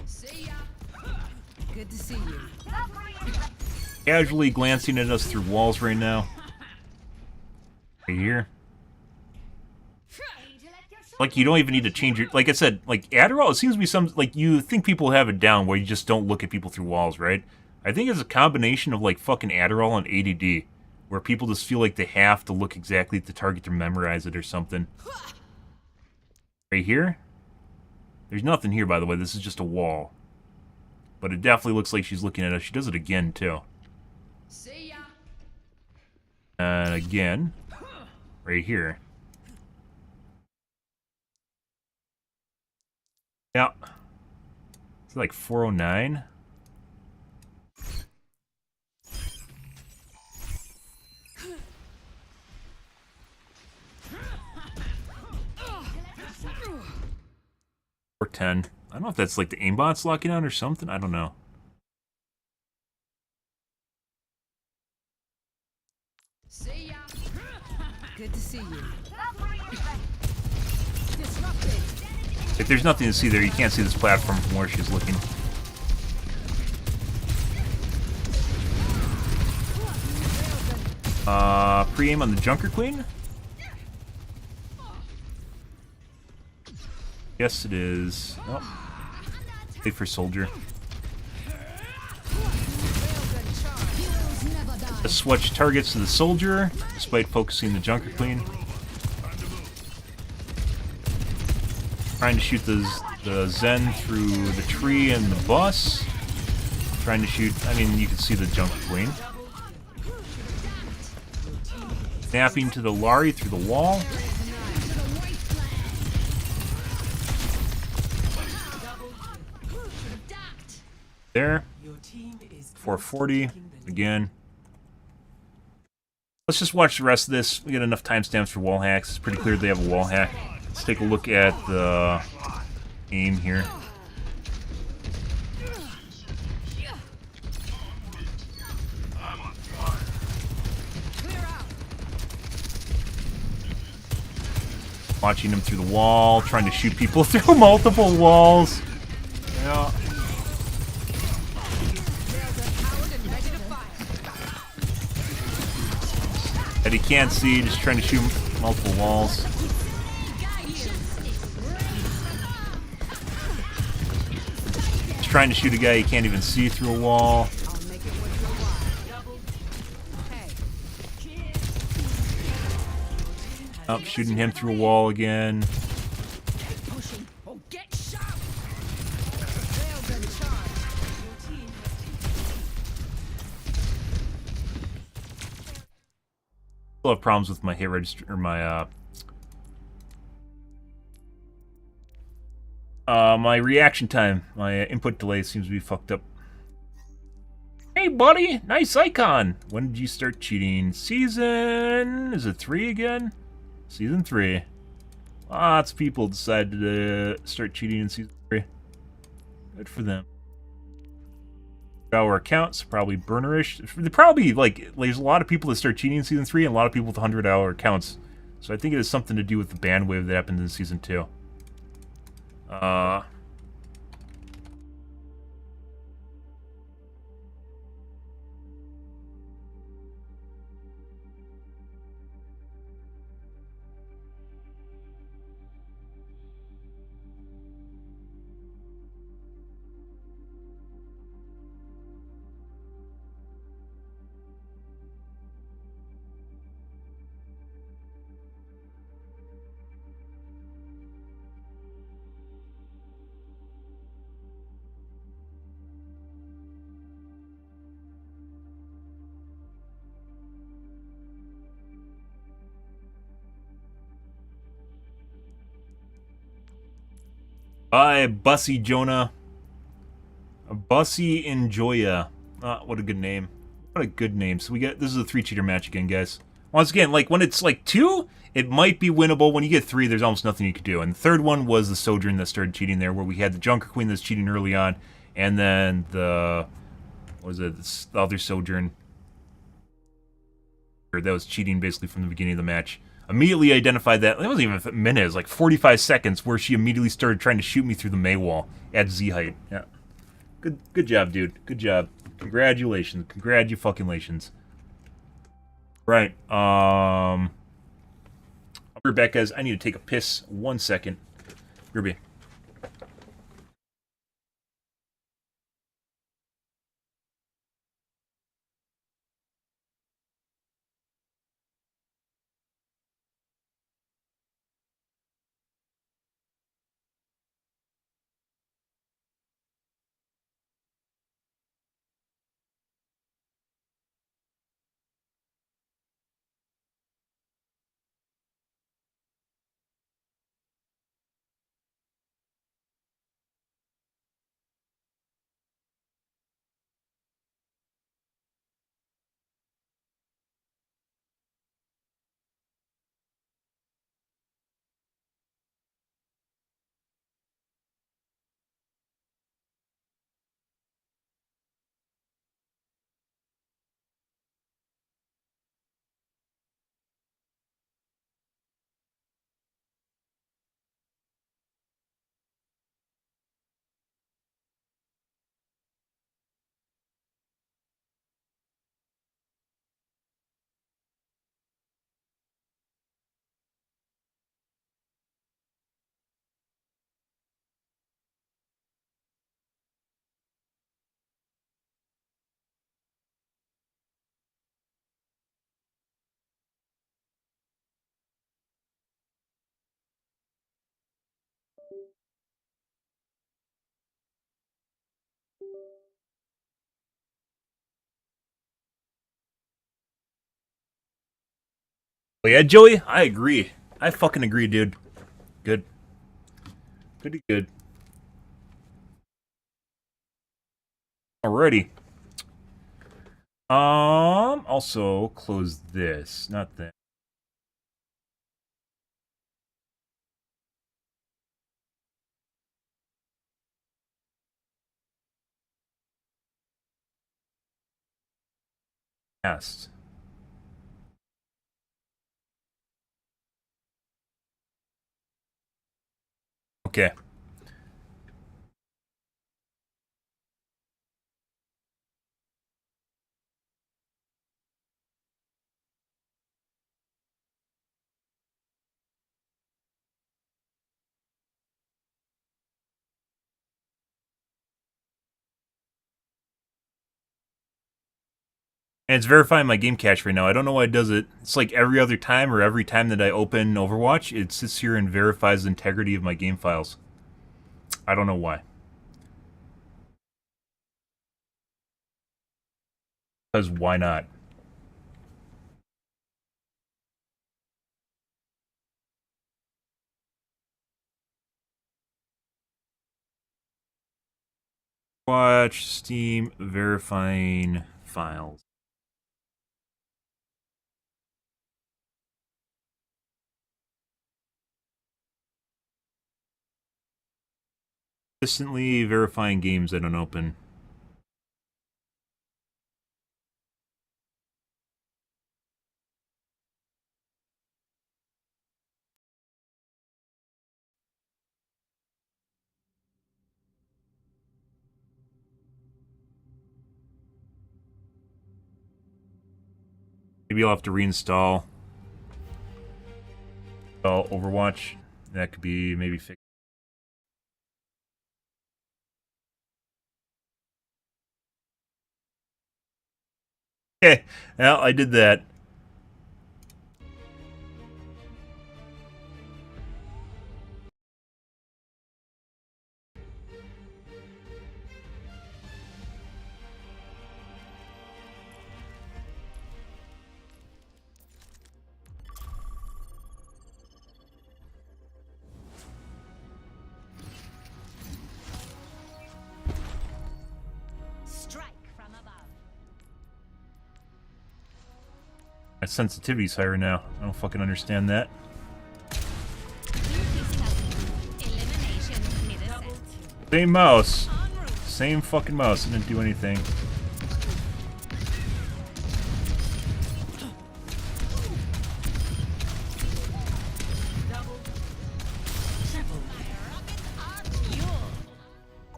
See ya. Good to see you. Casually glancing at us through walls right now. Right here. Like, you don't even need to change your... Like I said, like, Adderall, it seems to be some... Like, you think people have it down where you just don't look at people through walls, right? I think it's a combination of, like, fucking Adderall and ADD. Where people just feel like they have to look exactly at the target to memorize it or something. Right here? There's nothing here, by the way. This is just a wall. But it definitely looks like she's looking at us. She does it again, too. See ya. And again. Right here. Yeah. It's like 409. Or 10. I don't know if that's like the aimbot's locking on or something. I don't know. See ya. Good to see you. Disrupted. If there's nothing to see there, you can't see this platform from where she's looking. Pre-aim on the Junker Queen? Yes, it is. Oh. Wait for Soldier. Let's switch targets to the Soldier, despite focusing the Junker Queen. Trying to shoot the Zen through the tree and the bus. Trying to shoot, I mean, you can see the Junker Queen. Snapping to the Lari through the wall. There. 440. Again. Let's just watch the rest of this. We got enough timestamps for wall hacks. It's pretty clear they have a wall hack. Let's take a look at the aim here. Watching him through the wall, trying to shoot people through multiple walls. Yeah. That he can't see, just trying to shoot multiple walls. Just trying to shoot a guy he can't even see through a wall. Oh, shooting him through a wall again. Still have problems with my hit register, or my my reaction time. My input delay seems to be fucked up. Hey buddy, nice icon! When did you start cheating? Season... is it 3 again? Season 3. Lots of people decided to start cheating in Season 3. Good for them. Our accounts, probably burnerish. Probably, like, there's a lot of people that start cheating in Season 3 and a lot of people with 100-hour accounts. So I think it has something to do with the bandwave that happened in Season 2. Bye, Bussy Jonah. Bussy Enjoya. What a good name. What a good name. So we get, this is a 3-cheater match again, guys. Once again, like, when it's, like, 2, it might be winnable. When you get 3, there's almost nothing you could do. And the third one was the Sojourn that started cheating there, where we had the Junker Queen that's cheating early on, and then the, what was it, the other Sojourn that was cheating basically from the beginning of the match. Immediately identified that, it wasn't even a minute, it was like 45 seconds, where she immediately started trying to shoot me through the May wall at Z height. Yeah. Good job, dude. Good job. Congratulations. Congratulations. Right. I'll be right back, guys. I need to take a piss. 1 second. Ruby. Oh yeah, Joey? I agree. I fucking agree, dude. Good. Good. Alrighty. Also, close this. Not that. Cast. Okay. And it's verifying my game cache right now. I don't know why it does it. It's like every other time or every time that I open Overwatch, it sits here and verifies the integrity of my game files. I don't know why. Because why not? Watch Steam verifying files. Consistently verifying games I don't open. Maybe I'll have to reinstall Overwatch. That could be maybe fixed. Okay, well, I did that. Strike from above. My sensitivity's higher now. I don't fucking understand that. Elimination needed. Same mouse. Same fucking mouse. Didn't do anything.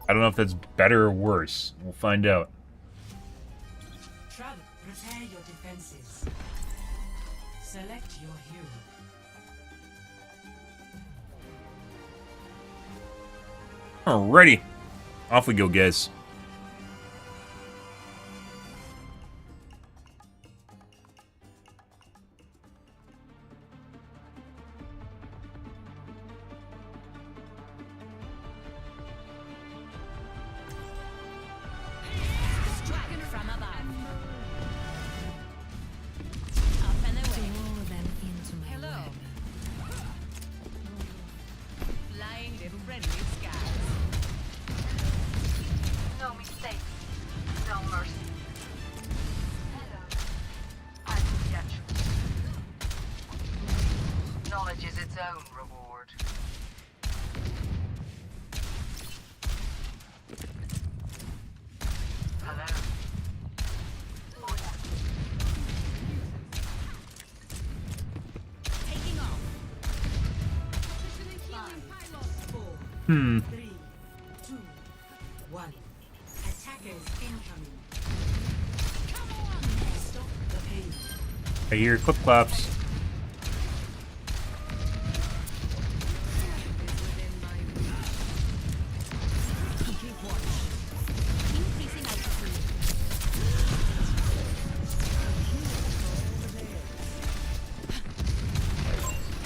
I don't know if that's better or worse. We'll find out. Travel, prepare your defenses. Select your hero. Alrighty. Off we go, guys. Strike from above. Up and away. Hello. Flying the friendly skies. No mistakes, no mercy. Hello. I will get you. Knowledge is its own reward. Hello. Taking off. 5, 4, 3, 2, 1. Attackers incoming. Stop the pain. I hear clip claps. Is within my reach. Keep watch. Increasing altitude.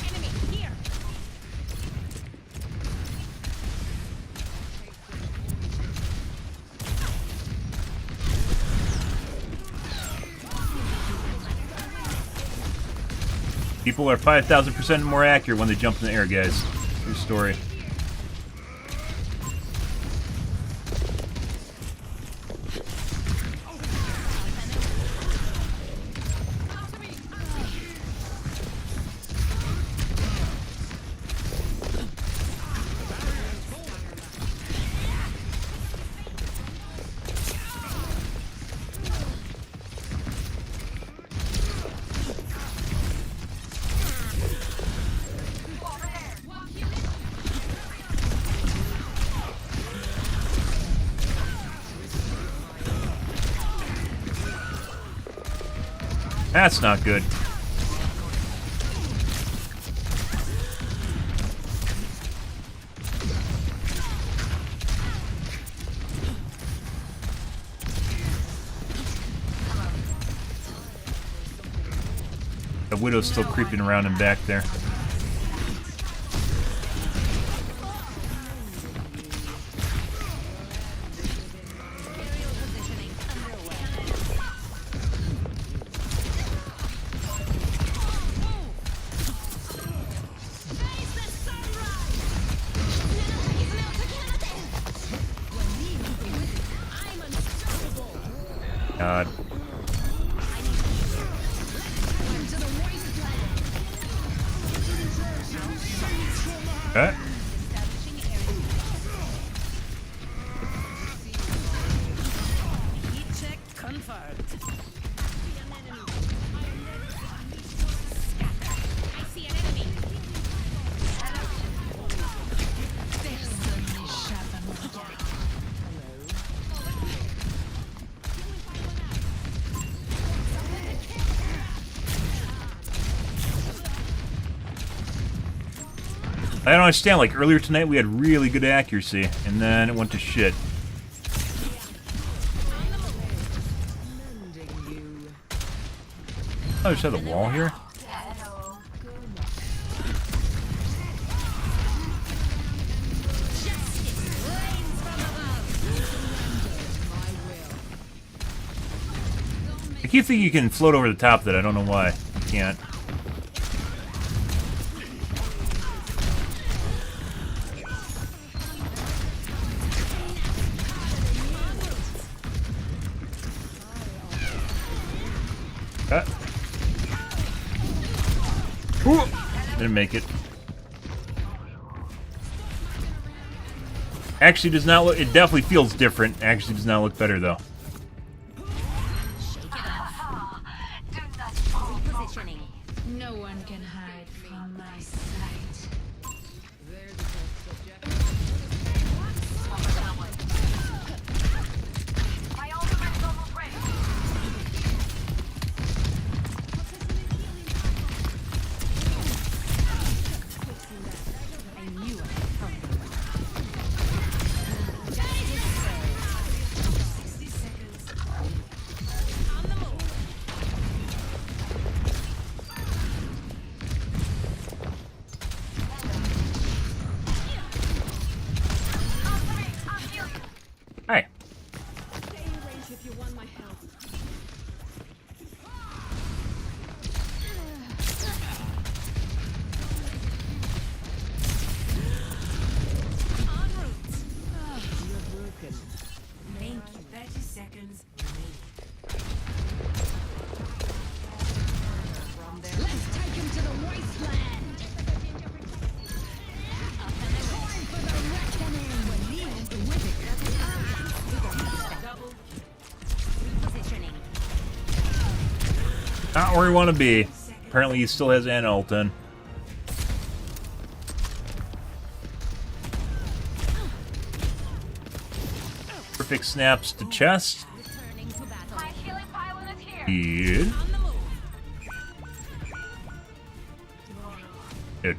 Enemy here. People are 5,000% more accurate when they jump in the air, guys. True story. That's not good. The Widow's still creeping around and back there. Aerial positioning underway. Face the sunrise. I'm unstoppable. God. Establishing Okay. area. I don't understand, like earlier tonight we had really good accuracy, and then it went to shit. Oh, I just had the wall here? I keep thinking you can float over the top of that, I don't know why. You can't. Ooh, didn't make it. Actually does not look, it definitely feels different. Actually does not look better though. Positioning. No one can hide from my sight. My ultimate is almost ready. I knew I had something. 60 seconds. On the move. Hi. Stay in range if you want my help. En route. You're broken. Thank you. 30 seconds. Let's take him to the wasteland. Time for the reckoning. Repositioning. Not where we want to be. Apparently he still has an ult in. Perfect snaps to chest. Returning to battle. My healing pylon is here. Good. On the move. Good.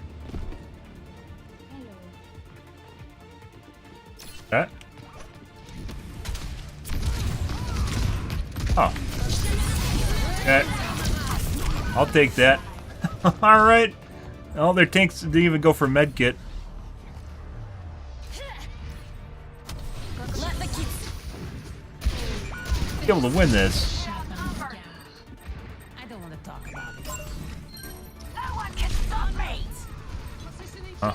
That. Oh. Okay. I'll take that. Alright. Oh, their tanks didn't even go for medkit. Let the kids. Be able to win this. I don't want to talk about it. No one can stop me. Huh.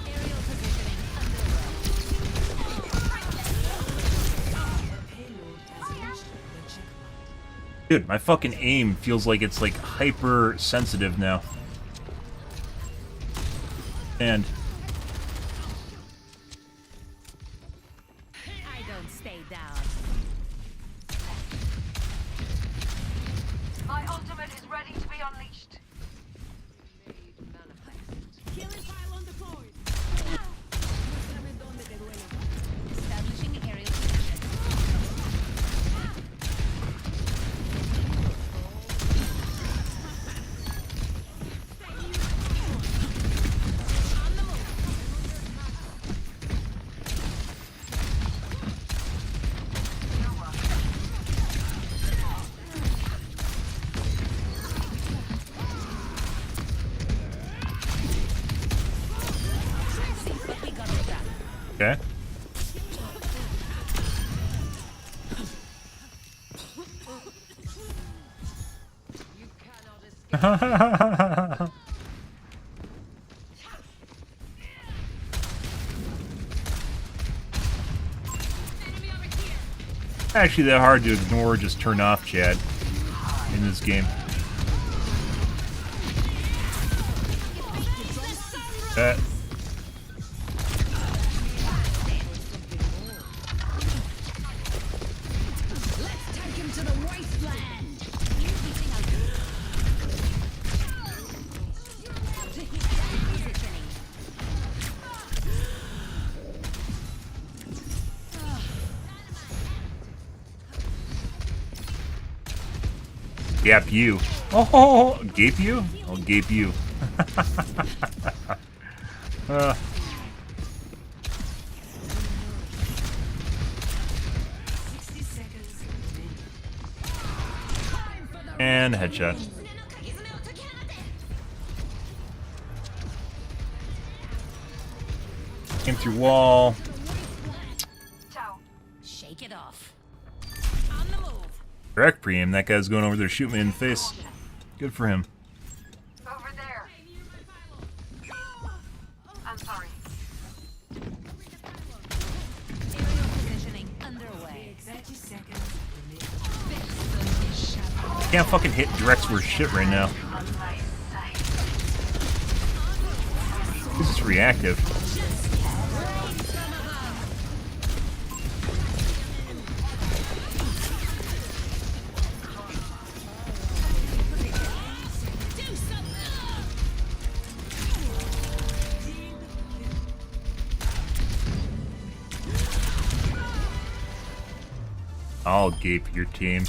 Aerial positioning Dude, my fucking aim feels like it's like hyper sensitive now. And I don't stay down. My ultimate is ready to be unleashed. Killing pile on the point. Establishing aerial position. On the move. We got it done. okay. Actually, that hard to ignore, just turn off chat in this game. Let's take him to the wasteland. Positioning. Yep, you. Oh, gape you? I'll gape you. 60 seconds remaining. And headshot. Came through wall. Ciao. Shake it off. On the move. Direct pre-aim. That guy's going over there shooting me in the face. Good for him. Over there. I'm sorry. Aerial positioning underway. 30 seconds remaining. Can't fucking hit directs worth shit right now. This is reactive. I'll gape your team.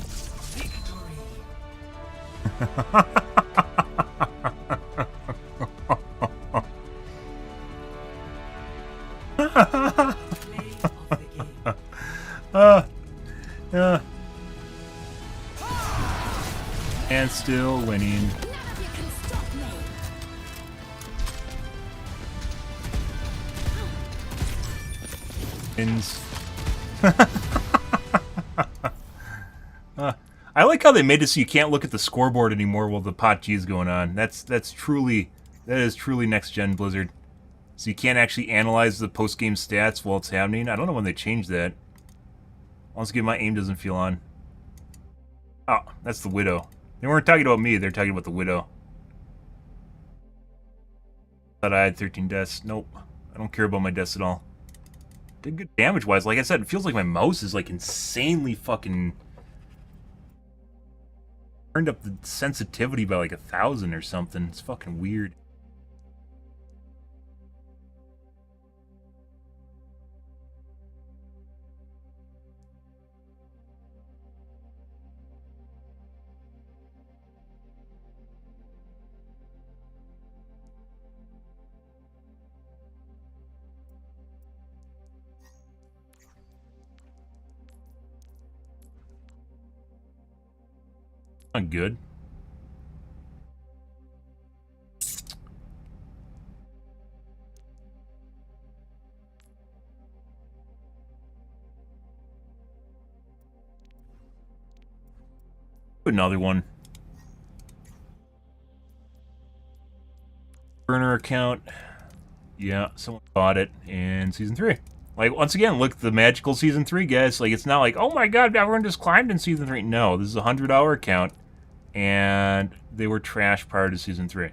And still winning. None of you can stop me. Wins. I like how they made it so you can't look at the scoreboard anymore while the pot G is going on. That is truly next gen Blizzard. So you can't actually analyze the post game stats while it's happening. I don't know when they changed that. Once again, my aim doesn't feel on. Oh, that's the Widow. They weren't talking about me. They're talking about the Widow. Thought I had 13 deaths. Nope. I don't care about my deaths at all. Did good damage wise. Like I said, it feels like my mouse is like insanely fucking turned up the sensitivity by like 1,000 or something. It's fucking weird. Not good. Another one. Burner account. Yeah, someone bought it in Season 3. Like, once again, look, the magical Season 3, guys. Like, it's not like, oh my god, everyone just climbed in Season 3. No, this is a 100-hour account. And they were trash prior to Season 3.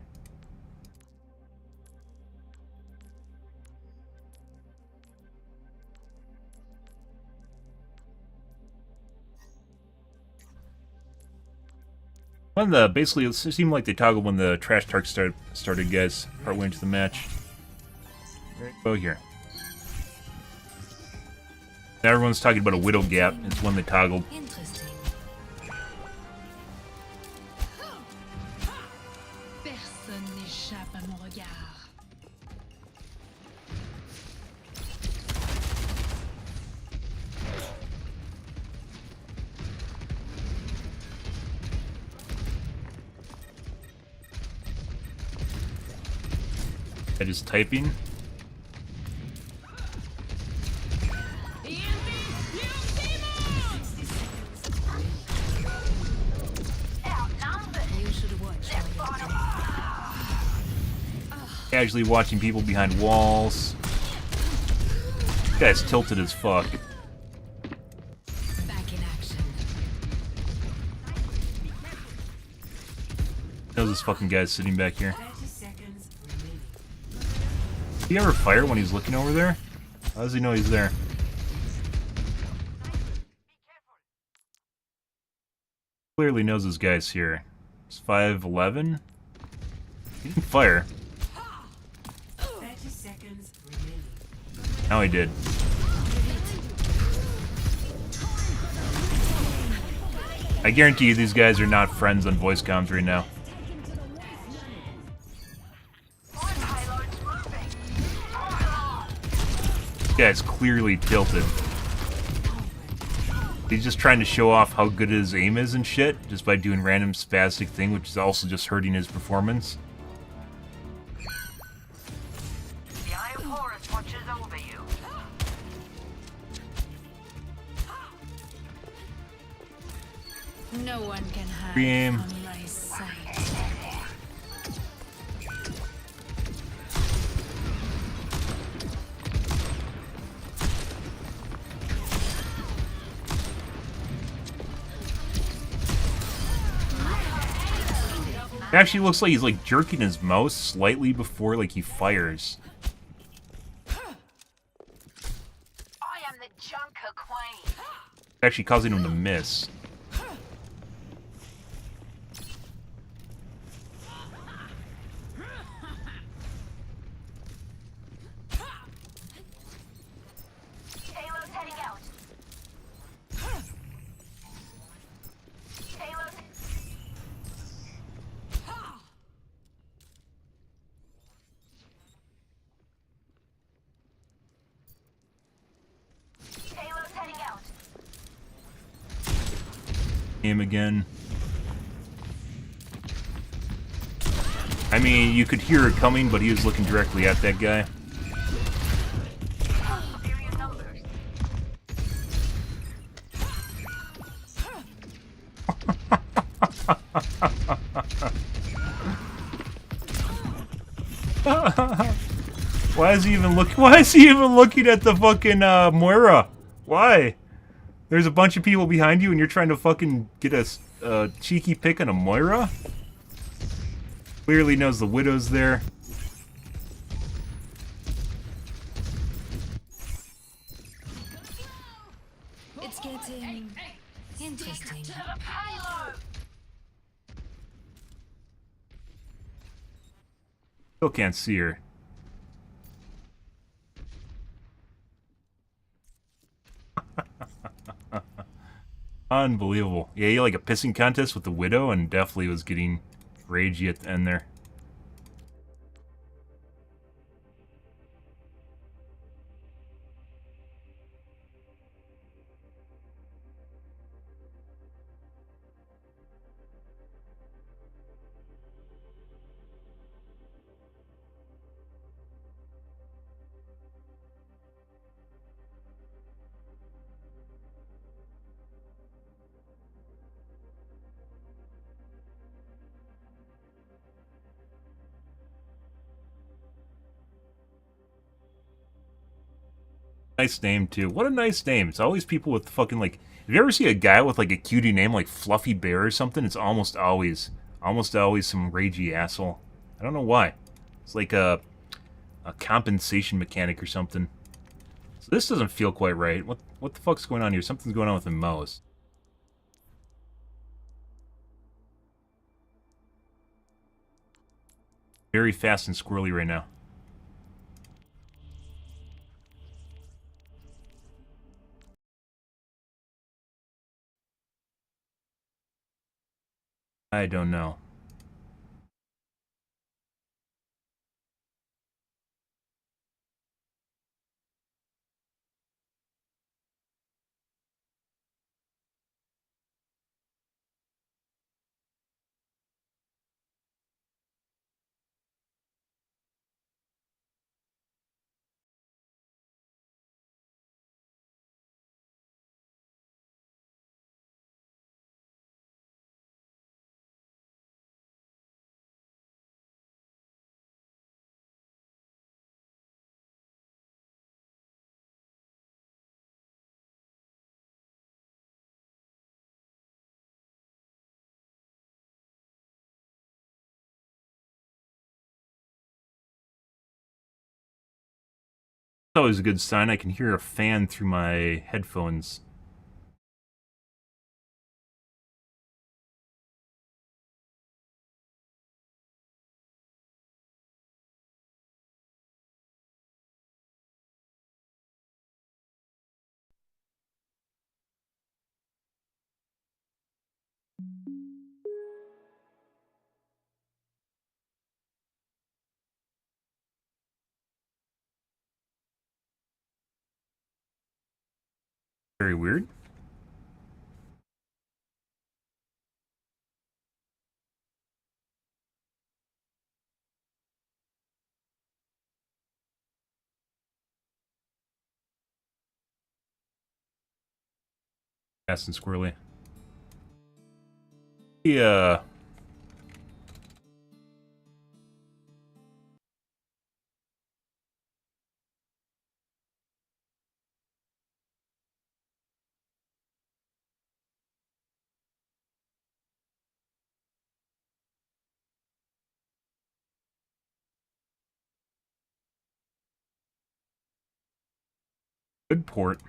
Basically, it seemed like they toggled when the trash target started, guys, partway into the match. There you go here. Now everyone's talking about a Widow gap. It's when they toggled. Interesting. Personne n'échappe à mon regard. I just typing. Casually watching people behind walls. This guy's tilted as fuck. Back in action. Knows this fucking guy's sitting back here. 30 seconds remaining. Did he ever fire when he's looking over there? How does he know he's there? Clearly knows this guy's here. It's 5'11". He didn't fire. 30 seconds remaining. Now he did. I guarantee you these guys are not friends on voice comms right now. This guy's clearly tilted. He's just trying to show off how good his aim is and shit, just by doing random spastic thing, which is also just hurting his performance. The Eye of Horus watches over you. No one can hide Game. from my sight. It actually looks like he's like jerking his mouse slightly before like he fires. I am the Junker Queen. Actually causing him to miss. Halo's heading out. Halo's... Halo's heading out. Him again. I mean, you could hear it coming, but he was looking directly at that guy. Superior numbers. Why is he even looking at the fucking Moira? Why? There's a bunch of people behind you and you're trying to fucking get a cheeky pick on a Moira? Clearly knows the Widow's there. It's getting interesting. To the payload. Still can't see her. Unbelievable. Yeah, he had like a pissing contest with the Widow and definitely was getting ragey at the end there. Nice name too. What a nice name. It's always people with fucking like. If you ever see a guy with like a cutie name like Fluffy Bear or something, it's almost always some ragey asshole. I don't know why. It's like a compensation mechanic or something. So this doesn't feel quite right. What the fuck's going on here? Something's going on with the mouse. Very fast and squirrely right now. I don't know. It's always a good sign. I can hear a fan through my headphones. Very weird. Fast and squirrely. Yeah. Good port.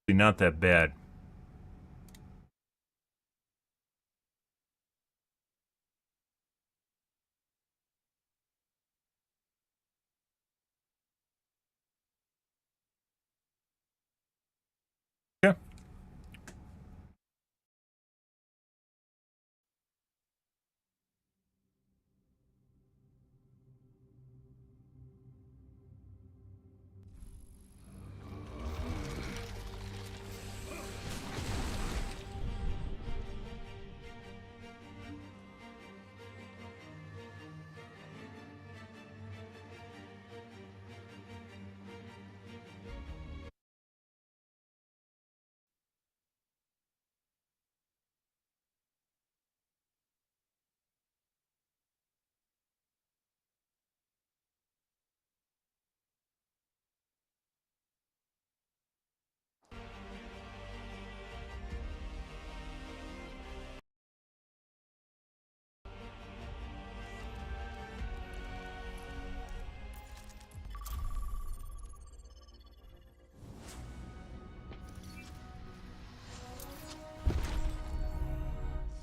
Not that bad. Yeah.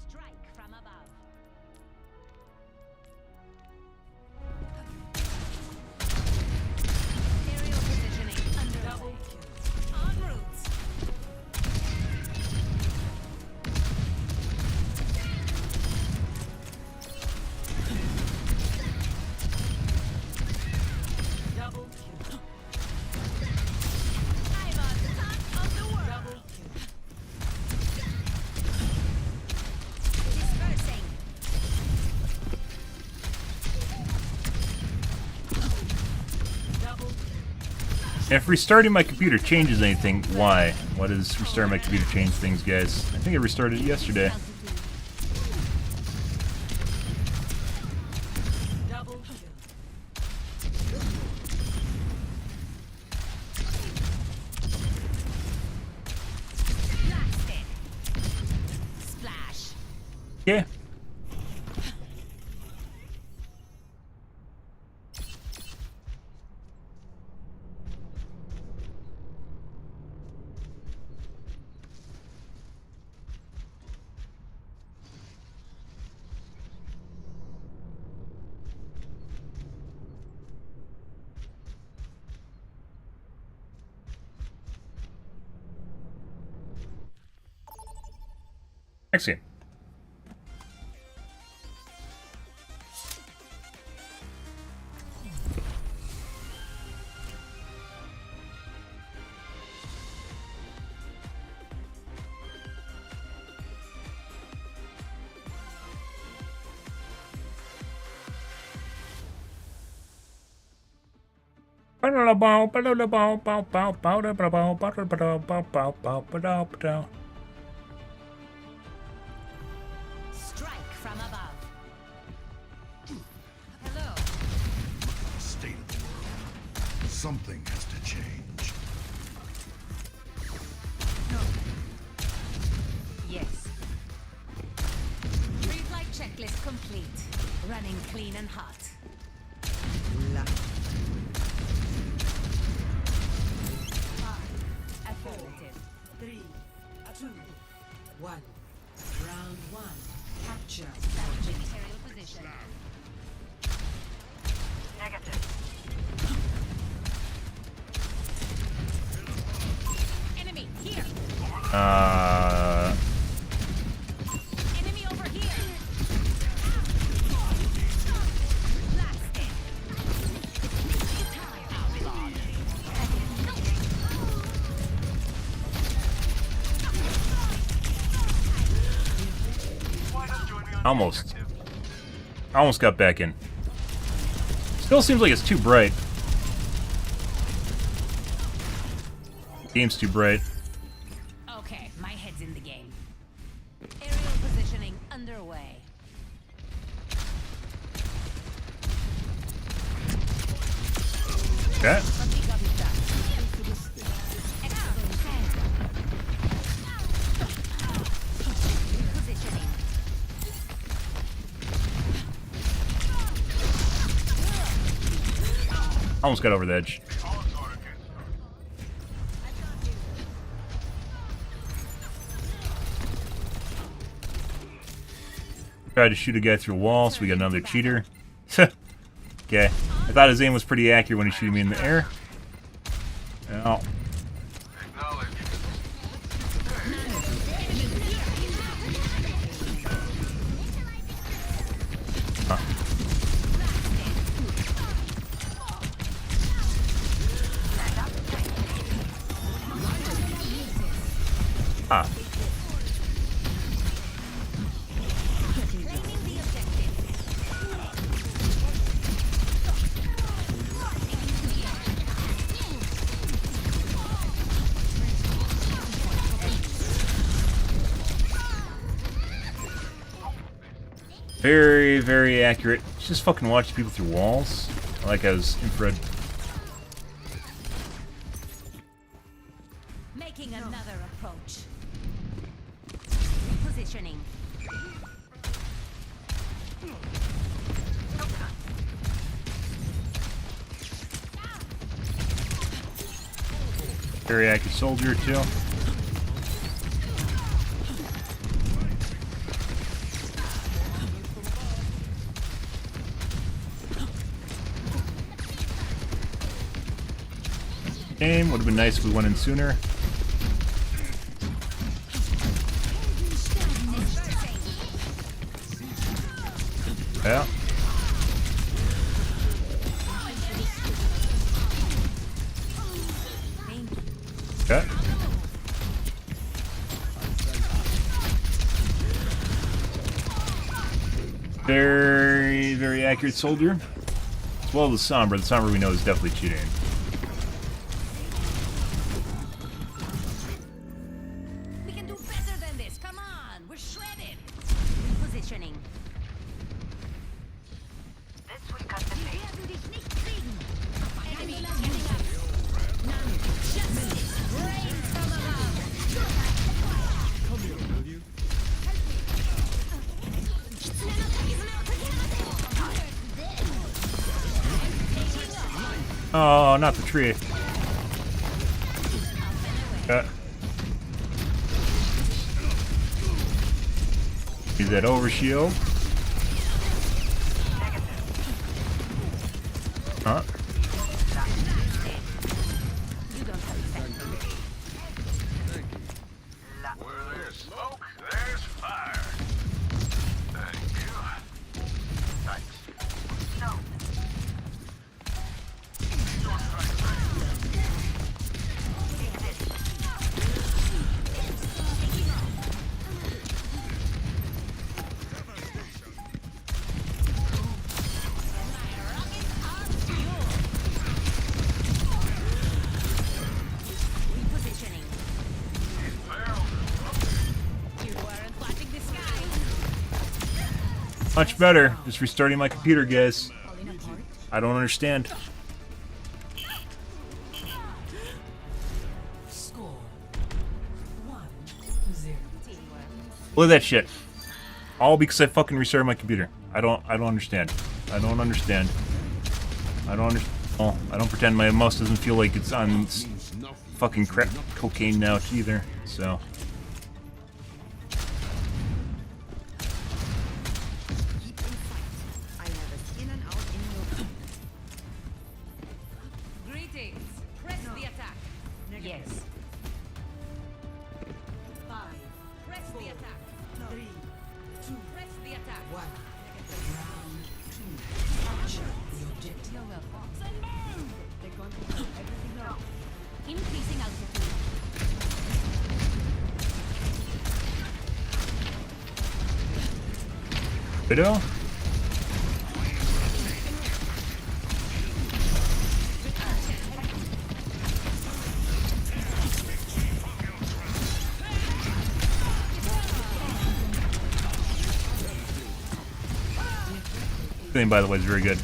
Strike from above. Aerial positioning underway. En route. Double kill. I'm on top of the world. Double kill. Dispersing. Double. If restarting my computer changes anything, why? Why does restarting my computer change things, guys? I think I restarted it yesterday. Double kill. Blasted. Splash. Yeah. Excellent. Strike from above. Hello. State of the world. Something has to change. Yes. Pre-flight checklist complete. Running clean and hot. Affirmative. 3, 2, 1. Round 1. Capture objective. Material position. Enemy here. Enemy over here. Blasted. Outlawed. Almost. I almost got back in. Still seems like it's too bright. Game's too bright. Okay, my head's in the game. Aerial positioning underway. Okay. Positioning. Almost got over the edge. Tried to shoot a guy through a wall, so we got another cheater. Okay. I thought his aim was pretty accurate when he shot me in the air. Oh. Huh. Ah. Very, very accurate. Just fucking watch people through walls. I like how it's infrared. Making another approach. Positioning. Very accurate soldier, too. Game would have been nice if we went in sooner. Yeah. Okay. Very, very accurate soldier. As well as the Sombra. The Sombra we know is definitely cheating. We can do better than this. Come on, we're shredded. Positioning. This week at the base. Enemy getting up. Justice rains from above. Oh, not the tree. Use that overshield. Huh? You don't have effect. Where there's smoke, there's fire. Thank you. Thanks. No. Much better. Just restarting my computer, guys. I don't understand. Score 1-0. Look at that shit. All because I fucking restarted my computer. I don't understand. I don't understand. I don't understand. Oh, I don't pretend my mouse doesn't feel like it's on fucking crap cocaine now either. So. Greetings. Press the attack. Yes. 5, Press the attack. 3, 2, Press the attack. 1. Round 2. Capture the objective. You're welcome. They're going to do everything wrong. Increasing altitude. Widow? Thing, by the way, is very good.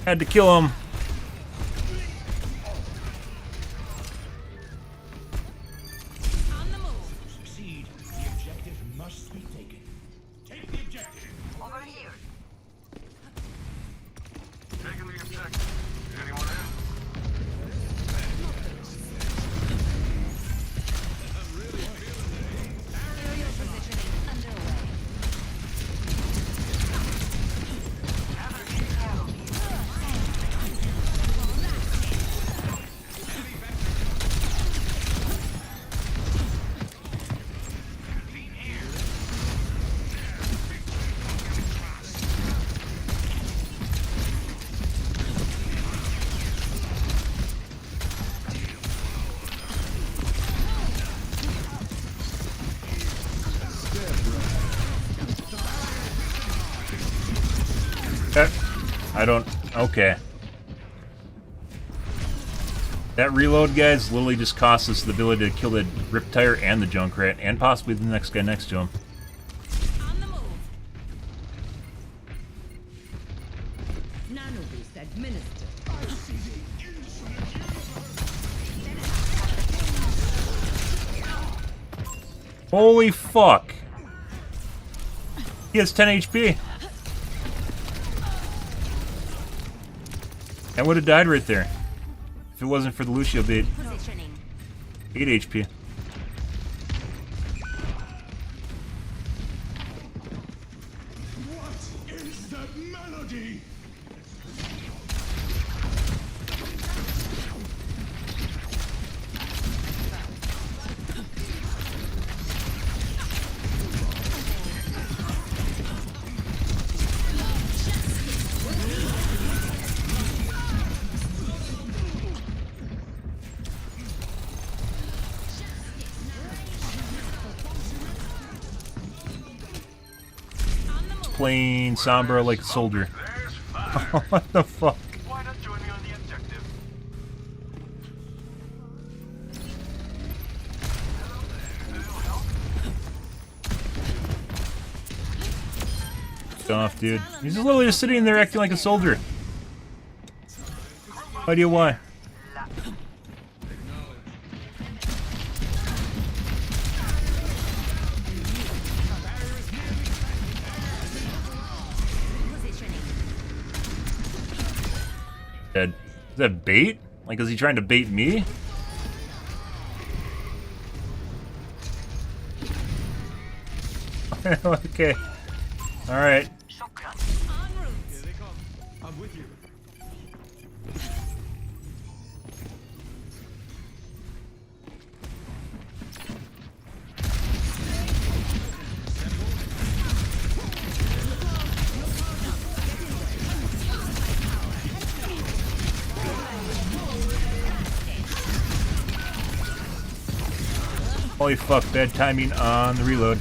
Had to kill him. On the move. Succeed. The objective must be taken. Take the objective. Over here. Taking the objective. Anyone in? Aerial positioning underway. I don't. Okay. That reload, guys, literally just cost us the ability to kill the Riptire and the Junkrat, and possibly the next guy next to him. On the move. Nanoboost administered. Holy fuck! He has 10 HP. I would have died right there if it wasn't for the Lucio bait. Positioning. 8 HP. What is that melody? Playing Sombra like a soldier. There's 5. What the fuck? Why not join me on the objective? Off, dude. He's literally just sitting there acting like a soldier. No idea why. Positioning. Dead. Is that bait? Like, is he trying to bait me? Okay. Alright. En route. I'm with you. Holy fuck, bad timing on the reload.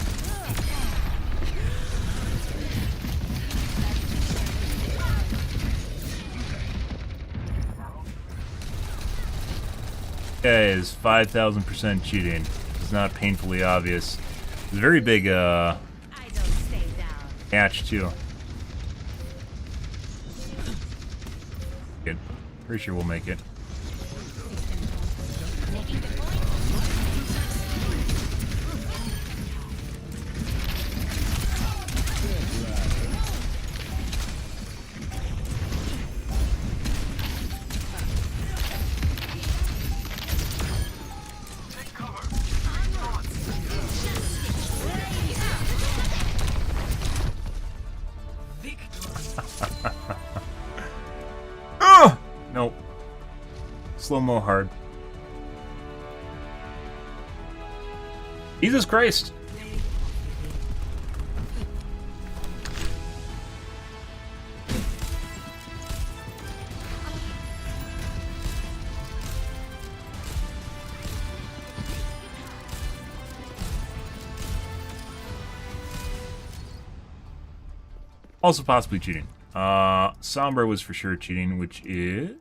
That is 5,000% cheating. It's not painfully obvious. It's a very big I don't stay down. match too. Good. Pretty sure we'll make it. Taking the point. Nope. Slow-mo hard. Jesus Christ! Also possibly cheating. Sombra was for sure cheating, which is...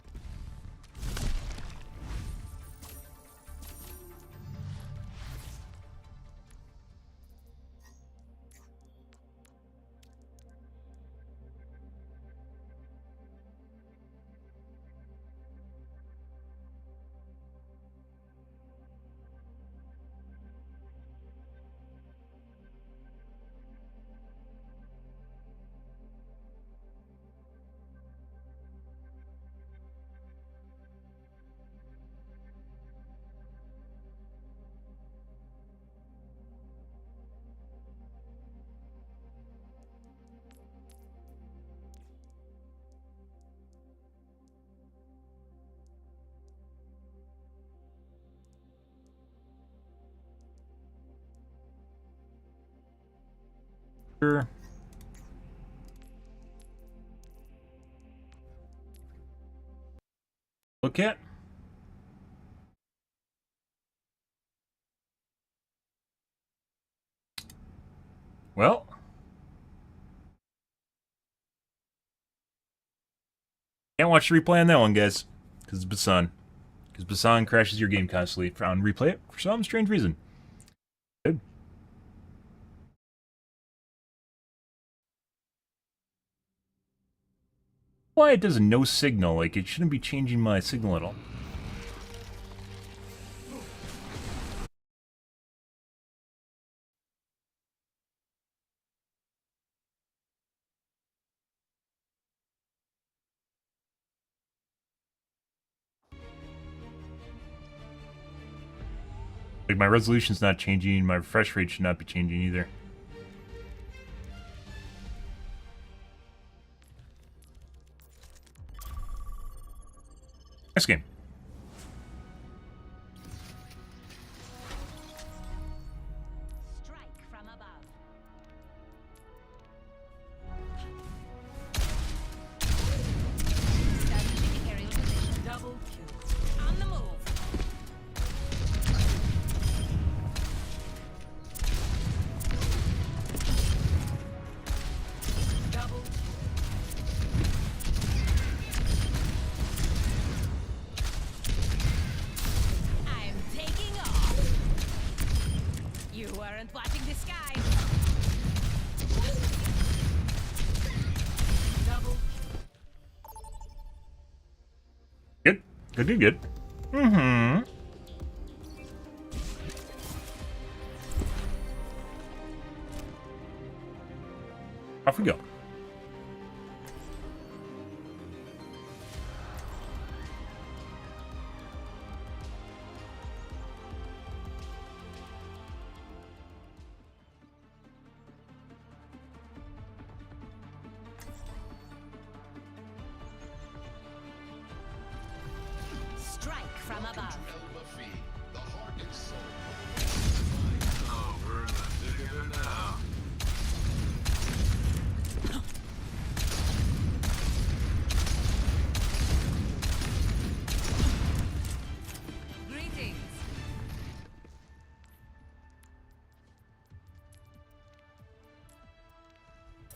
Sure. Look at. Well. Can't watch the replay on that one, guys. Because it's Basan. Because Basan crashes your game constantly. On replay it for some strange reason. Good. Why it does a no signal? Like, it shouldn't be changing my signal at all. Like, my resolution's not changing, my refresh rate should not be changing either. Next game. Strike from above. Establishing aerial position. Double kill. On the move. I'm taking off. You weren't watching the sky. Double. Good. Good, good. Mm-hmm. Off we go. Strike from above. The heart and soul. Oh, we're in the thick of it now. Greetings.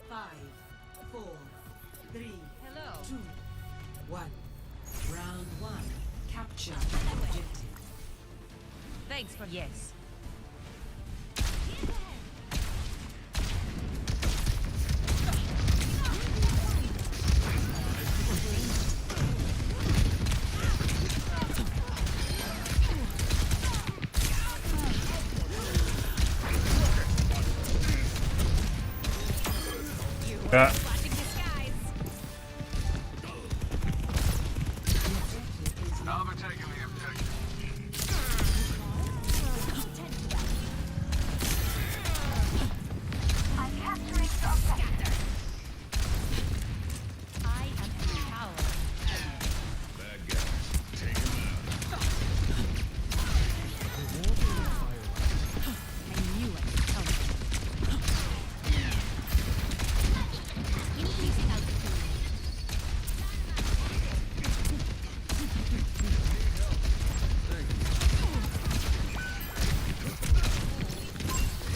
Five, four, three, Hello. 2, 1. Round 1. Capture objective. Thanks for yes. Watching the skies. Overtaking the objective. I'm capturing the objective. I am empowered. Bad guys, take him out. I knew I could count. Increasing altitude.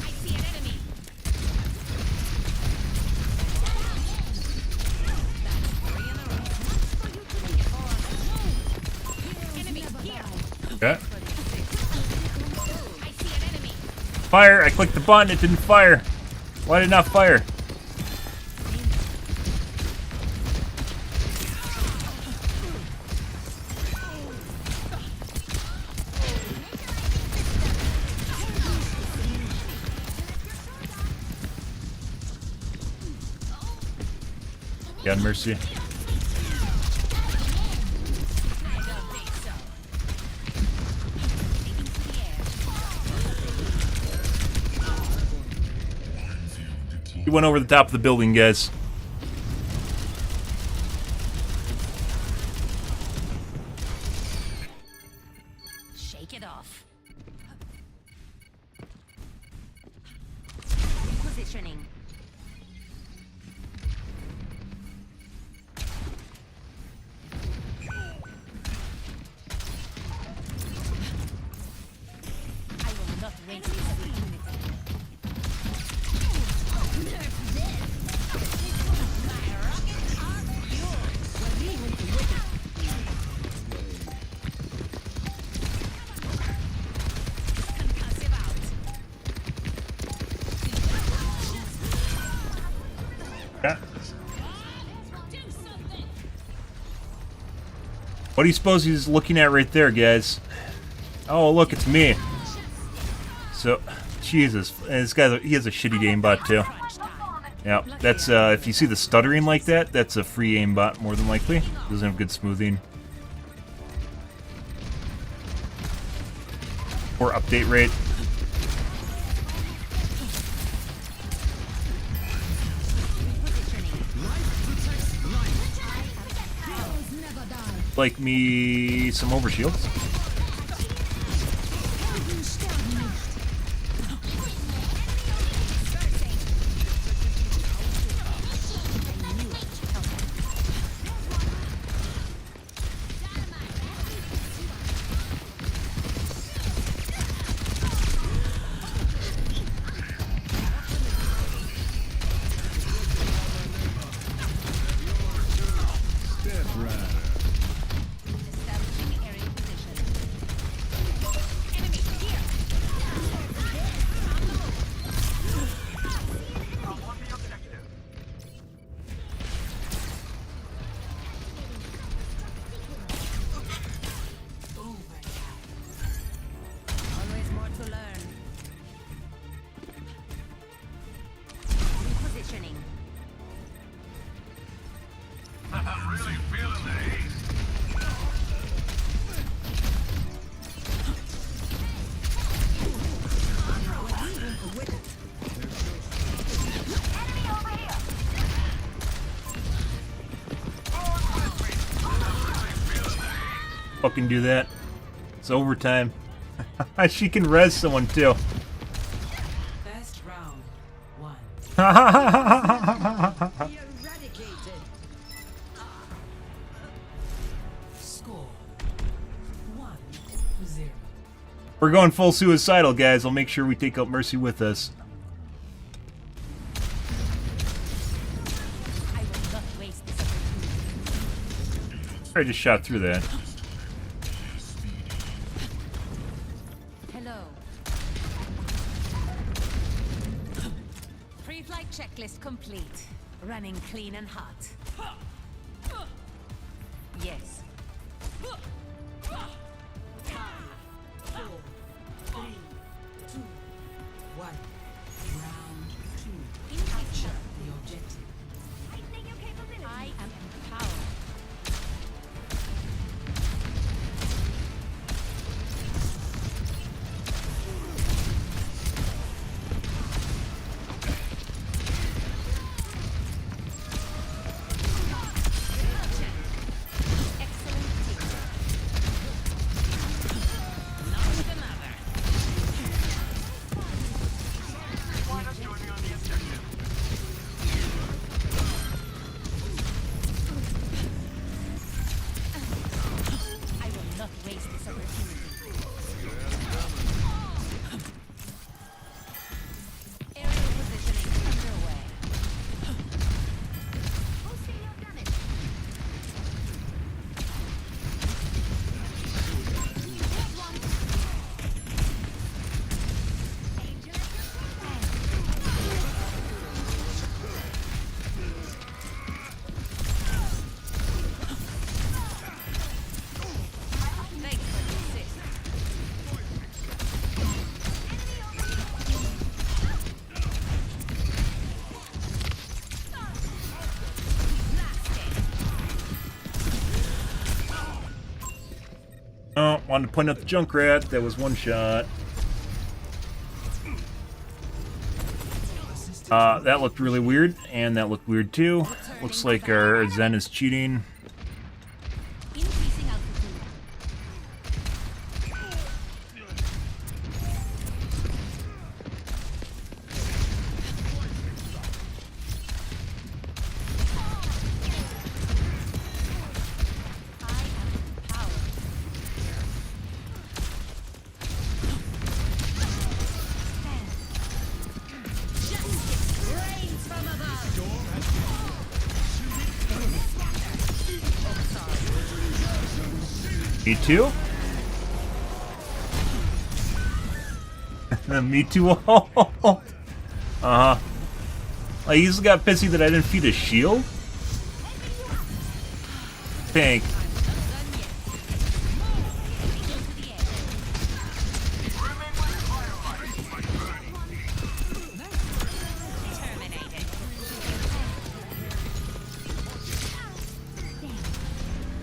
I see an enemy. That's 3 in a row. For you to make it on. Enemy here. Okay. I see an enemy. Fire! I clicked the button, it didn't fire. Why did it not fire? God mercy. I don't think so. Taking to the air. He went over the top of the building, guys. Shake it off. Repositioning. I will not waste this opportunity. My rockets are yours. We're leaving to win. Concussive out. Yeah. Do something. What do you suppose he's looking at right there, guys? Oh, look, it's me. So, Jesus, and this guy, he has a shitty aimbot too. Crunch time. Yeah, that's if you see the stuttering like that, that's a free aimbot more than likely. Doesn't have good smoothing or update rate. Like me some overshields. Establishing area position. Enemy here. Always more to learn. Repositioning. I'm really feeling the heat. Enemy over here. Fucking do that. It's overtime. She can res someone too. First round, 1. Eradicated. Score 1-0. We're going full suicidal, guys. I'll make sure we take out Mercy with us. I will not waste this opportunity. I just shot through that. Hello. Pre-flight checklist complete. Running clean and hot. Yes. 4, 3, 2, 1. Round 2. Capture the objective. Wanted to point out the Junkrat. That was one shot. That looked really weird, and that looked weird too. Looks like our Zen is cheating. Increasing altitude. I am power. Justice reigns from above. Me too? Me too. Uh-huh. Like, he just got pissy that I didn't feed a shield? Tank.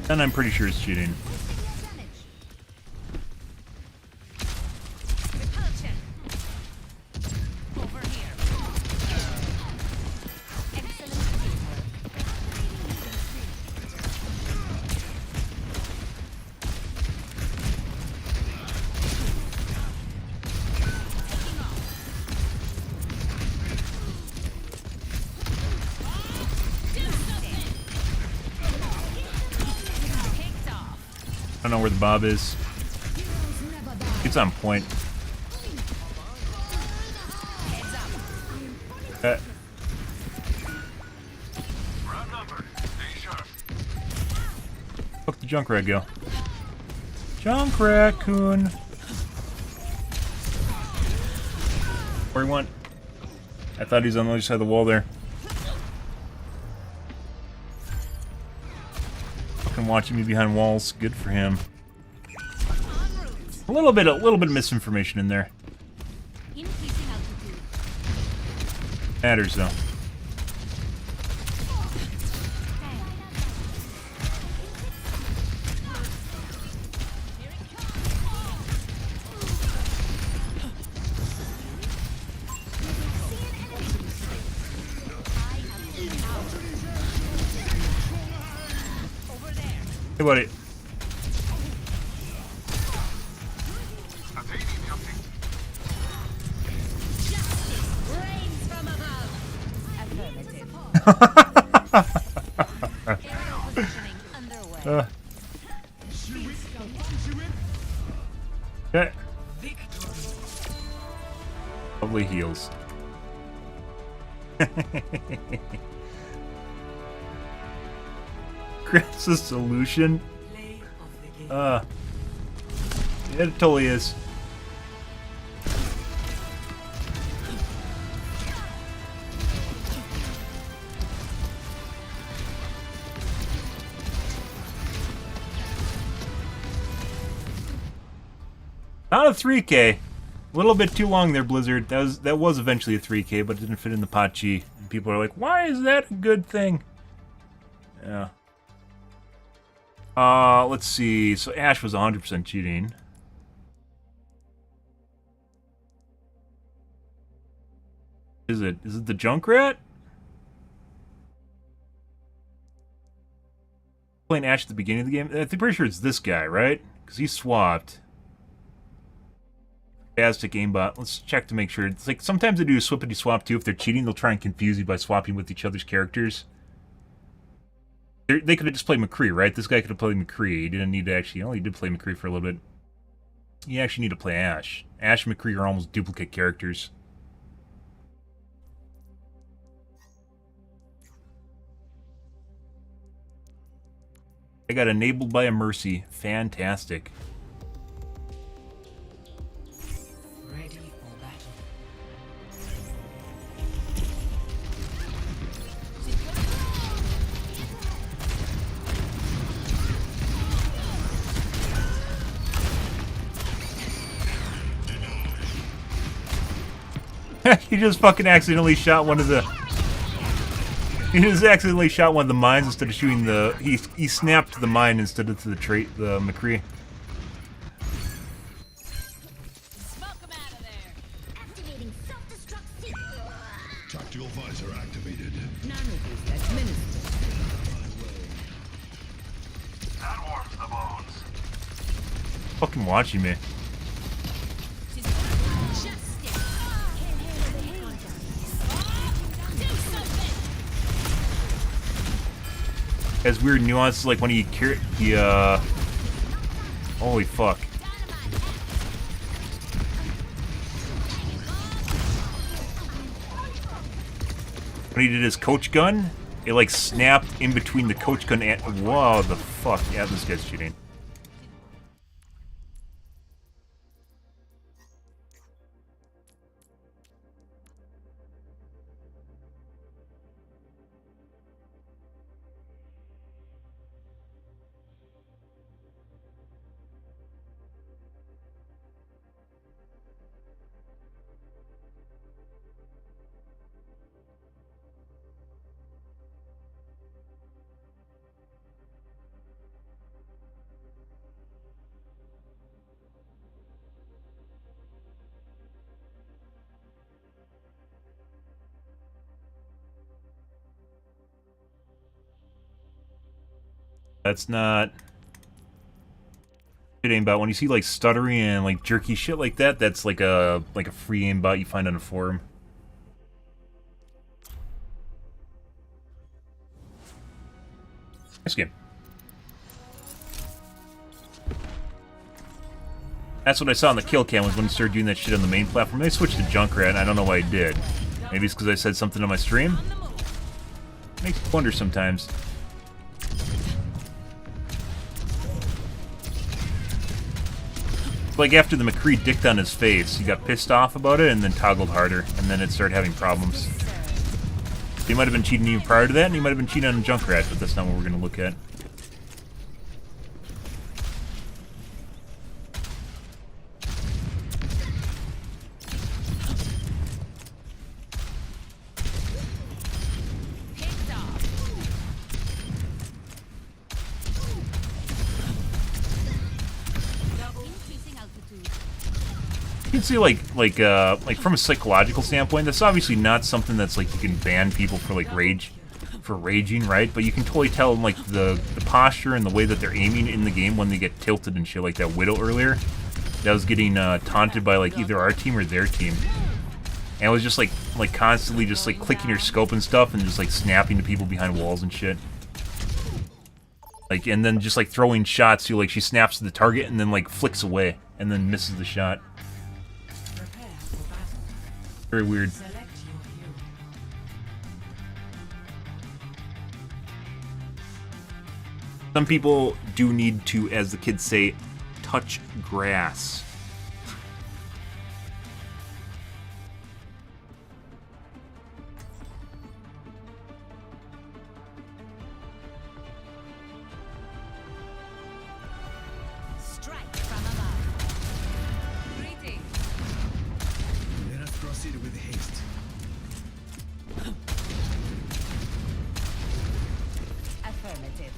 And I'm pretty sure it's cheating. Repulsion. Over here. Excellent teamwork. Picked off. I don't know where the Bob is. It's on point. Heads up. Fuck the Junkrat go. Junkrat Coon. Where he went? I thought he was on the other side of the wall there. Fucking watching me behind walls. Good for him. A little bit of misinformation in there. Increasing altitude. Matters though. Over there. Hey buddy. Reigns from above. Affirmative. Aerial positioning underway. Okay. Lovely heals. Grant's a solution. Yeah, it totally is. Not a 3K. A little bit too long there, Blizzard. That was eventually a 3K, but it didn't fit in the pot G. And people are like, why is that a good thing? Yeah. Let's see. So Ash was 100% cheating. Is it the Junkrat? Playing Ash at the beginning of the game? I'm pretty sure it's this guy, right? Because he swapped. Fantastic aimbot. Let's check to make sure. It's like sometimes they do a swippity swap too. If they're cheating, they'll try and confuse you by swapping with each other's characters. They could have just played McCree, right? This guy could have played McCree. He didn't need to actually... Oh, he did play McCree for a little bit. You actually need to play Ash. Ash and McCree are almost duplicate characters. I got enabled by a Mercy. Fantastic. Ready for battle. He just fucking accidentally shot one of the... He just accidentally shot one of the mines instead of shooting the... He snapped the mine instead of the McCree. Stabilizer activated. Nanoboost administered. That warms the bones. Fucking watching me. Has weird nuances like when he holy fuck. When he did his coach gun, it like snapped in between the coach gun and whoa, the fuck. Yeah, this guy's cheating. That's not good aimbot. When you see like stuttering and like jerky shit like that, that's like a free aimbot you find on a forum. Nice game. That's what I saw on the kill cam was when he started doing that shit on the main platform. They switched to Junkrat, and I don't know why I did. Maybe it's because I said something on my stream? Makes me wonder sometimes. Like after the McCree dicked on his face, he got pissed off about it and then toggled harder, and then it started having problems. He might have been cheating even prior to that, and he might have been cheating on Junkrat, but that's not what we're going to look at. You can see, like from a psychological standpoint, that's obviously not something that's like you can ban people for like raging, right? But you can totally tell in like the posture and the way that they're aiming in the game when they get tilted and shit, like that Widow earlier. That was getting taunted by like either our team or their team, and it was just like constantly just like clicking her scope and stuff, and just like snapping to people behind walls and shit. Like, and then just like throwing shots to like she snaps to the target and then like flicks away and then misses the shot. Very weird. Some people do need to, as the kids say, touch grass. Strike from above. Greetings. Let us proceed with haste. Affirmative.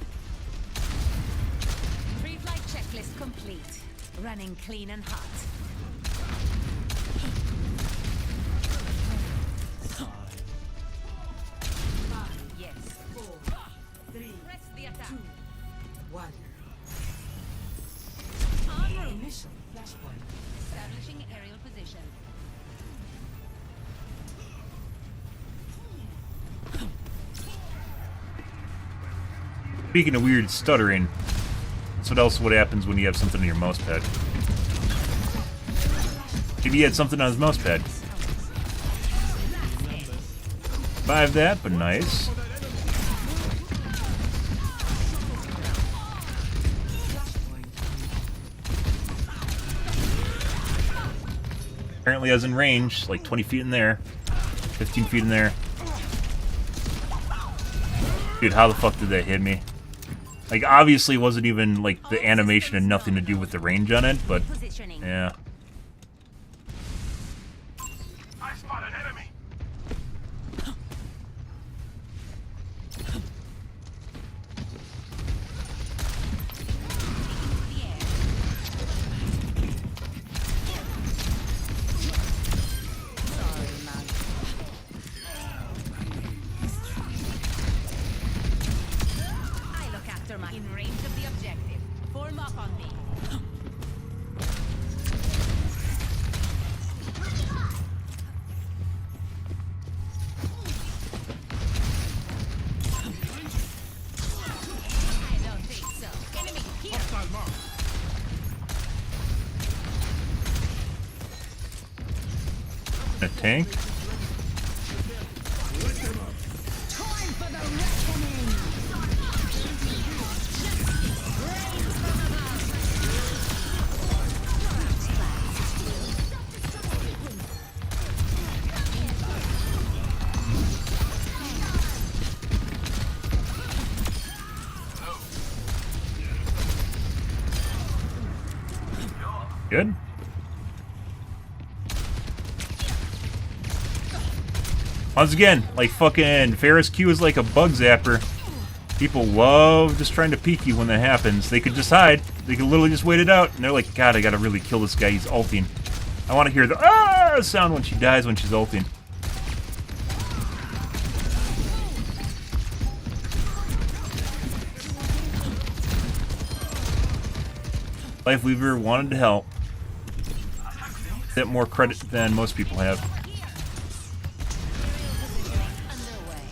Pre-flight checklist complete. Running clean and hot. Yes. 4, 3, Press the attack. 2, 1. En route. Initial flashpoint. Establishing aerial position. Speaking of weird stuttering, that's what else what happens when you have something on your mouse pad. Maybe he had something on his mouse pad. Survived that, but nice. Apparently I was in range, like 20 feet in there, 15 feet in there. Dude, how the fuck did that hit me? Like, obviously it wasn't even, like, the animation had nothing to do with the range on it, but, yeah. I spot an enemy. A tank. Good. Once again, like fucking Ferris Q is like a bug zapper. People love just trying to peek you when that happens. They could just hide. They could literally just wait it out. And they're like, God, I gotta really kill this guy. He's ulting. I want to hear the ah sound when she dies when she's ulting. Life Weaver wanted to help. Get more credit than most people have.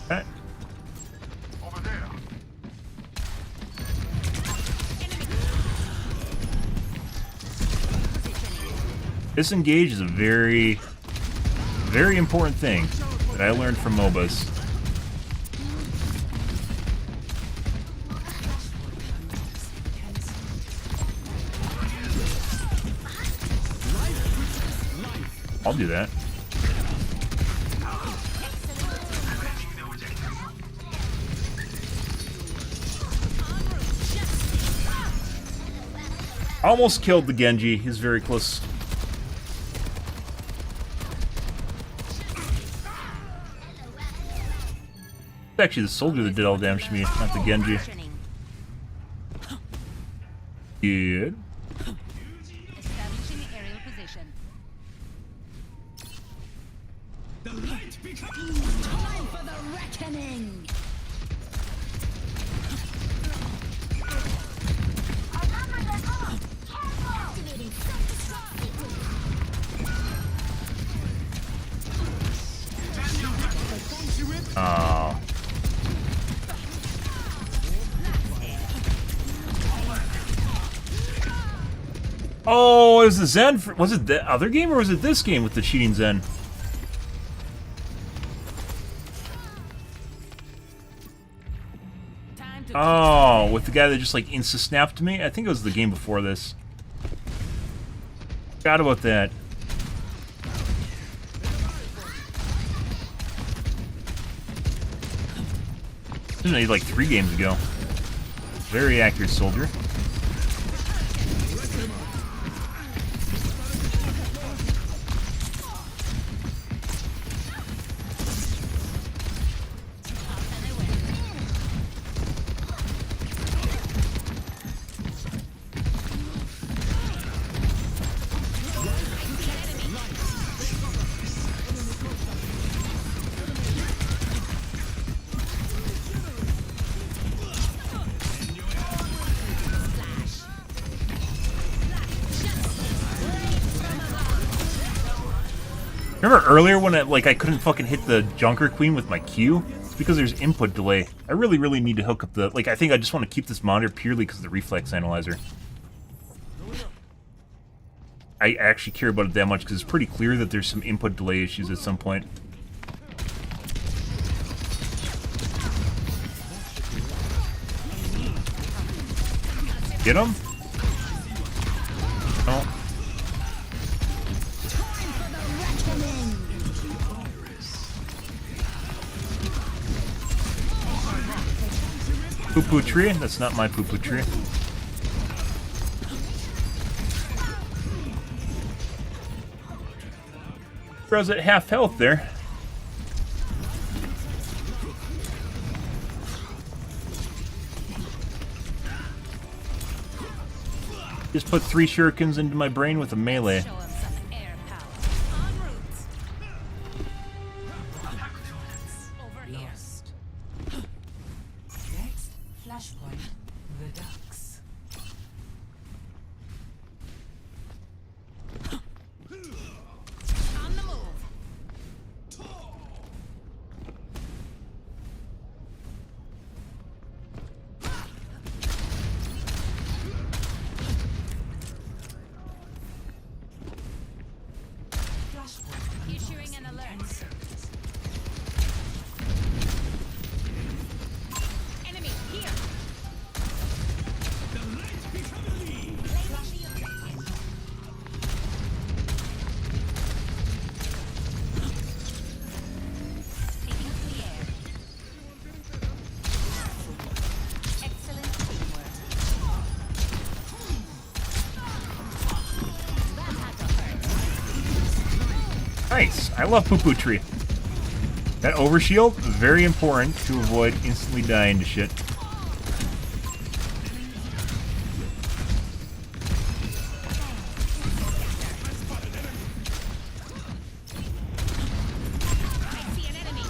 Okay. Over there. Disengage is a very, very important thing that I learned from MOBAs. I'll do that. Almost killed the Genji. He's very close. It's actually the soldier that did all the damage to me, not the Genji. Good. Establishing aerial position. The light becomes time for the reckoning. Activating self-destruct sequence. Oh. Oh, it was the Zen. Was it the other game or was it this game with the cheating Zen? Oh, with the guy that just like insta-snapped me? I think it was the game before this. Forgot about that. Didn't know, like 3 games ago. Very accurate soldier. Remember earlier when I couldn't fucking hit the Junker Queen with my Q? It's because there's input delay. I really need to hook up the... I think I just want to keep this monitor purely because of the reflex analyzer. I actually care about it that much because it's pretty clear that there's some input delay issues at some point. Get him? Oh. Poo-poo tree? That's not my poo-poo tree. Bro's at half health there. Just put 3 shurikens into my brain with a melee. alert. Enemy here. Taking to the air. Excellent teamwork. That had to hurt. Nice. I love Poo Poo Tree. That overshield, very important to avoid instantly dying to shit. I see an enemy.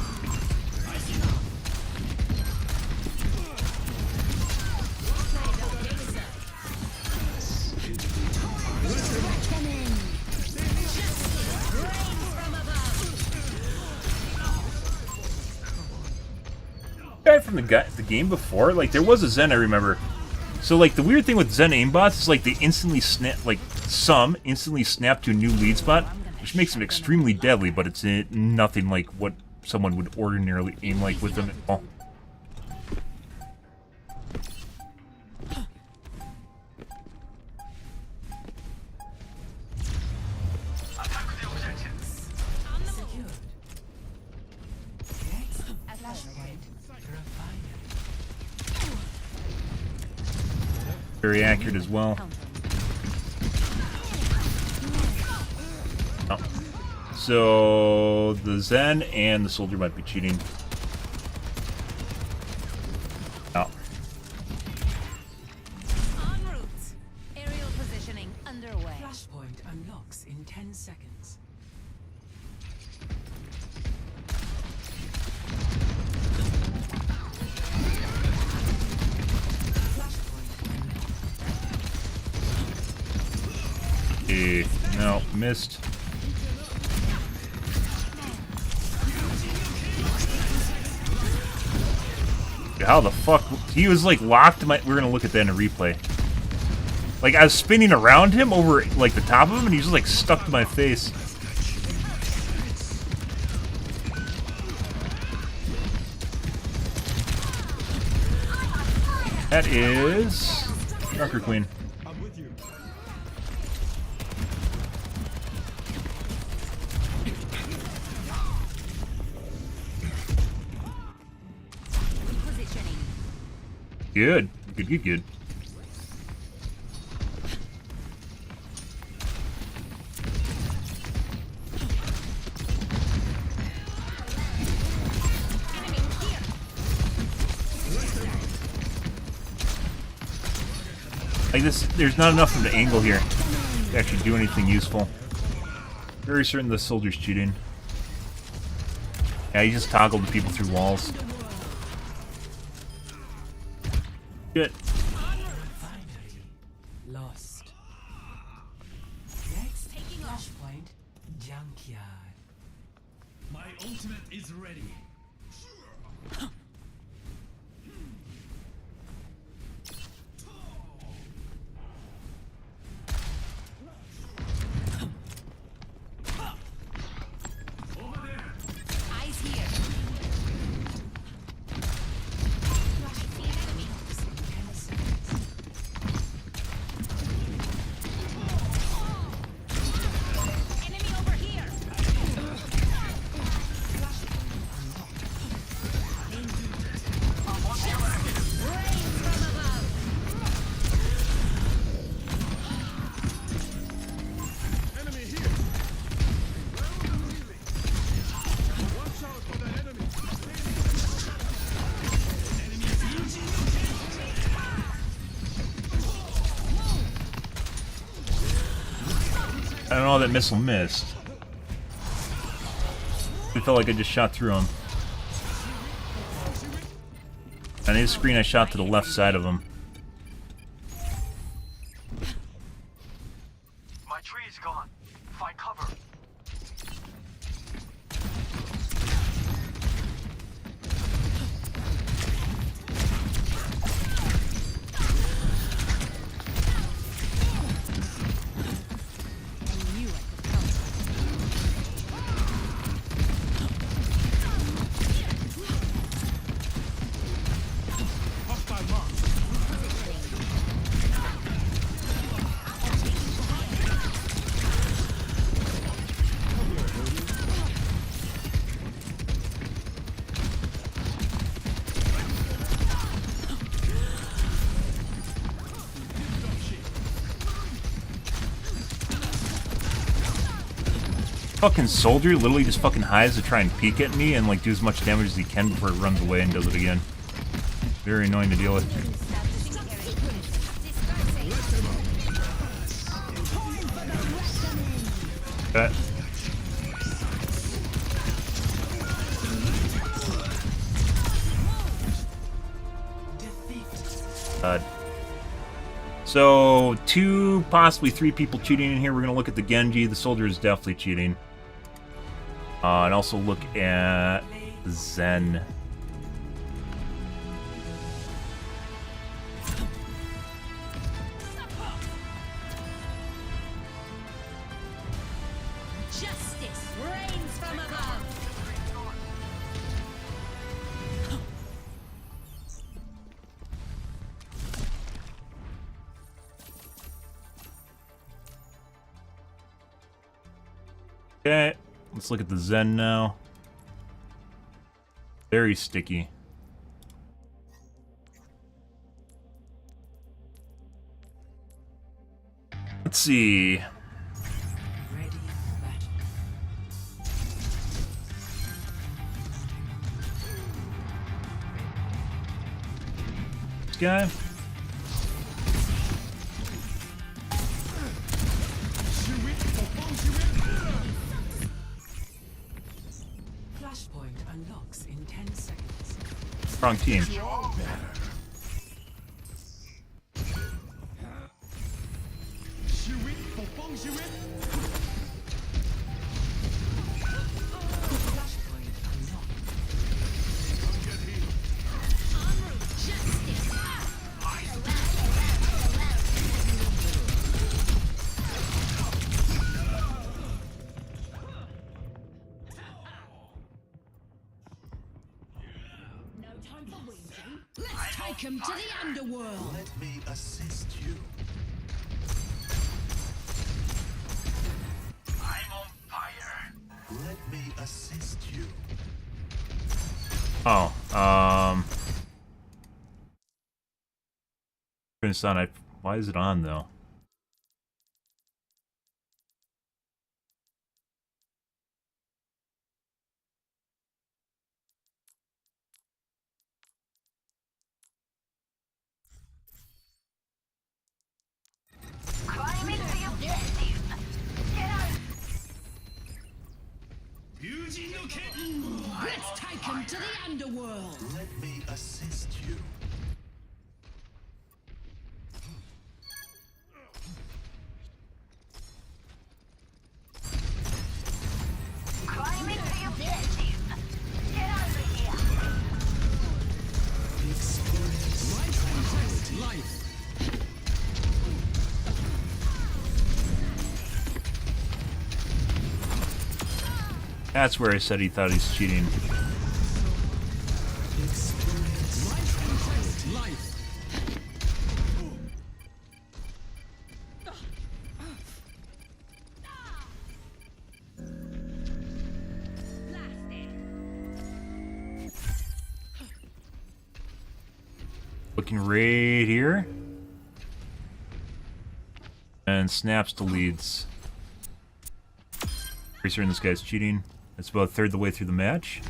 Guy from the game before, like there was a Zen I remember. So like the weird thing with Zen aimbots is like they instantly snap, like some instantly snap to a new lead spot, which makes them extremely deadly. But it's nothing like what someone would ordinarily aim like with them at all. Attack the objectives. On the move. Very accurate as well. Oh. So the Zen and the soldier might be cheating. Oh. En route. Aerial positioning underway. Flashpoint unlocks in 10 seconds. No, missed. How the fuck? He was like locked to my. We're gonna look at that in a replay. Like I was spinning around him over like the top of him, and he was just like stuck to my face. That is Darker Queen. Positioning. Good. Good. Enemy here. Like this, there's not enough of an angle here to actually do anything useful. Very certain the soldier's cheating. Yeah, he just toggled the people through walls. Good. Lost. Next, flashpoint, junkyard. My ultimate is ready. Eyes here. Enemy over here. Rain from above. Enemy here. Watch out for that enemy. I don't know how that missile missed. It felt like I just shot through him. On his screen, I shot to the left side of him. My tree is gone. Find cover. Fucking soldier literally just fucking hides to try and peek at me and like do as much damage as he can before it runs away and does it again. Very annoying to deal with. Okay. So 2, possibly 3 people cheating in here. We're gonna look at the Genji. The soldier is definitely cheating. And also look at Zen. Justice reigns from above. Okay, let's look at the Zen now. Very sticky. Let's see. Ready for battle. This guy. Flashpoint unlocks in 10 seconds. Wrong team. Flashpoint unlocked. No time for whinging. Let's take him to the underworld. Let me assist you. I'm on fire. Let me assist you. Oh, it's on. Why is it on though? Climbing the objective. Get out. Let's take him to the underworld. Let me assist you. Climbing the objective. Get over here. That's where I said he thought he's cheating. Looking right here. And snaps to leads. Pretty certain this guy's cheating. It's about a third the way through the match.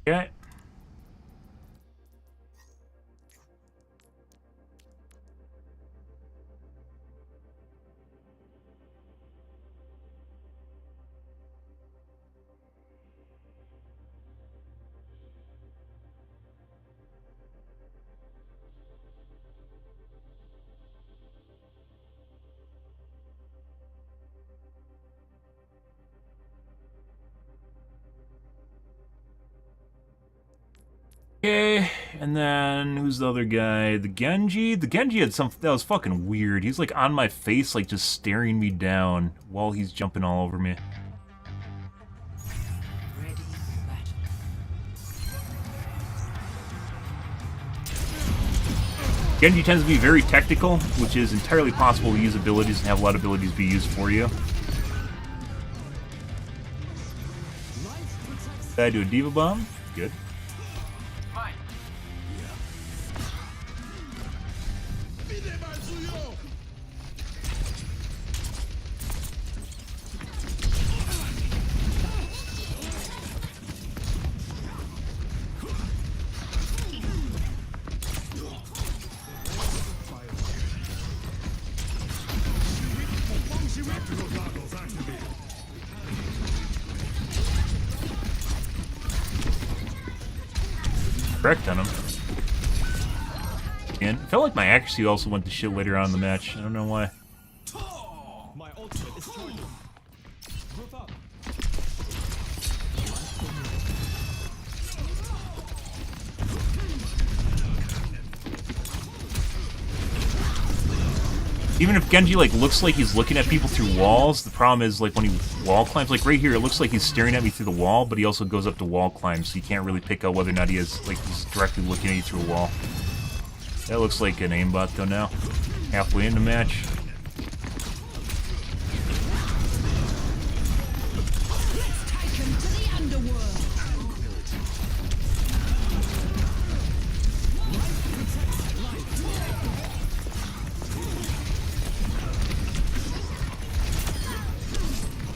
Okay. Okay, and then who's the other guy? The Genji? The Genji had something that was fucking weird. He's like on my face, like just staring me down while he's jumping all over me. Ready for battle. Genji tends to be very technical, which is entirely possible to use abilities and have a lot of abilities be used for you. Did I do a Diva Bomb? Good. Correct on him. And I felt like my accuracy also went to shit later on in the match. I don't know why. My ultimate is charging. Group up. Even if Genji like looks like he's looking at people through walls, the problem is like when he wall climbs, like right here, it looks like he's staring at me through the wall, but he also goes up to wall climb, so you can't really pick out whether or not he is like he's directly looking at you through a wall. That looks like an aimbot though now. Halfway in the match.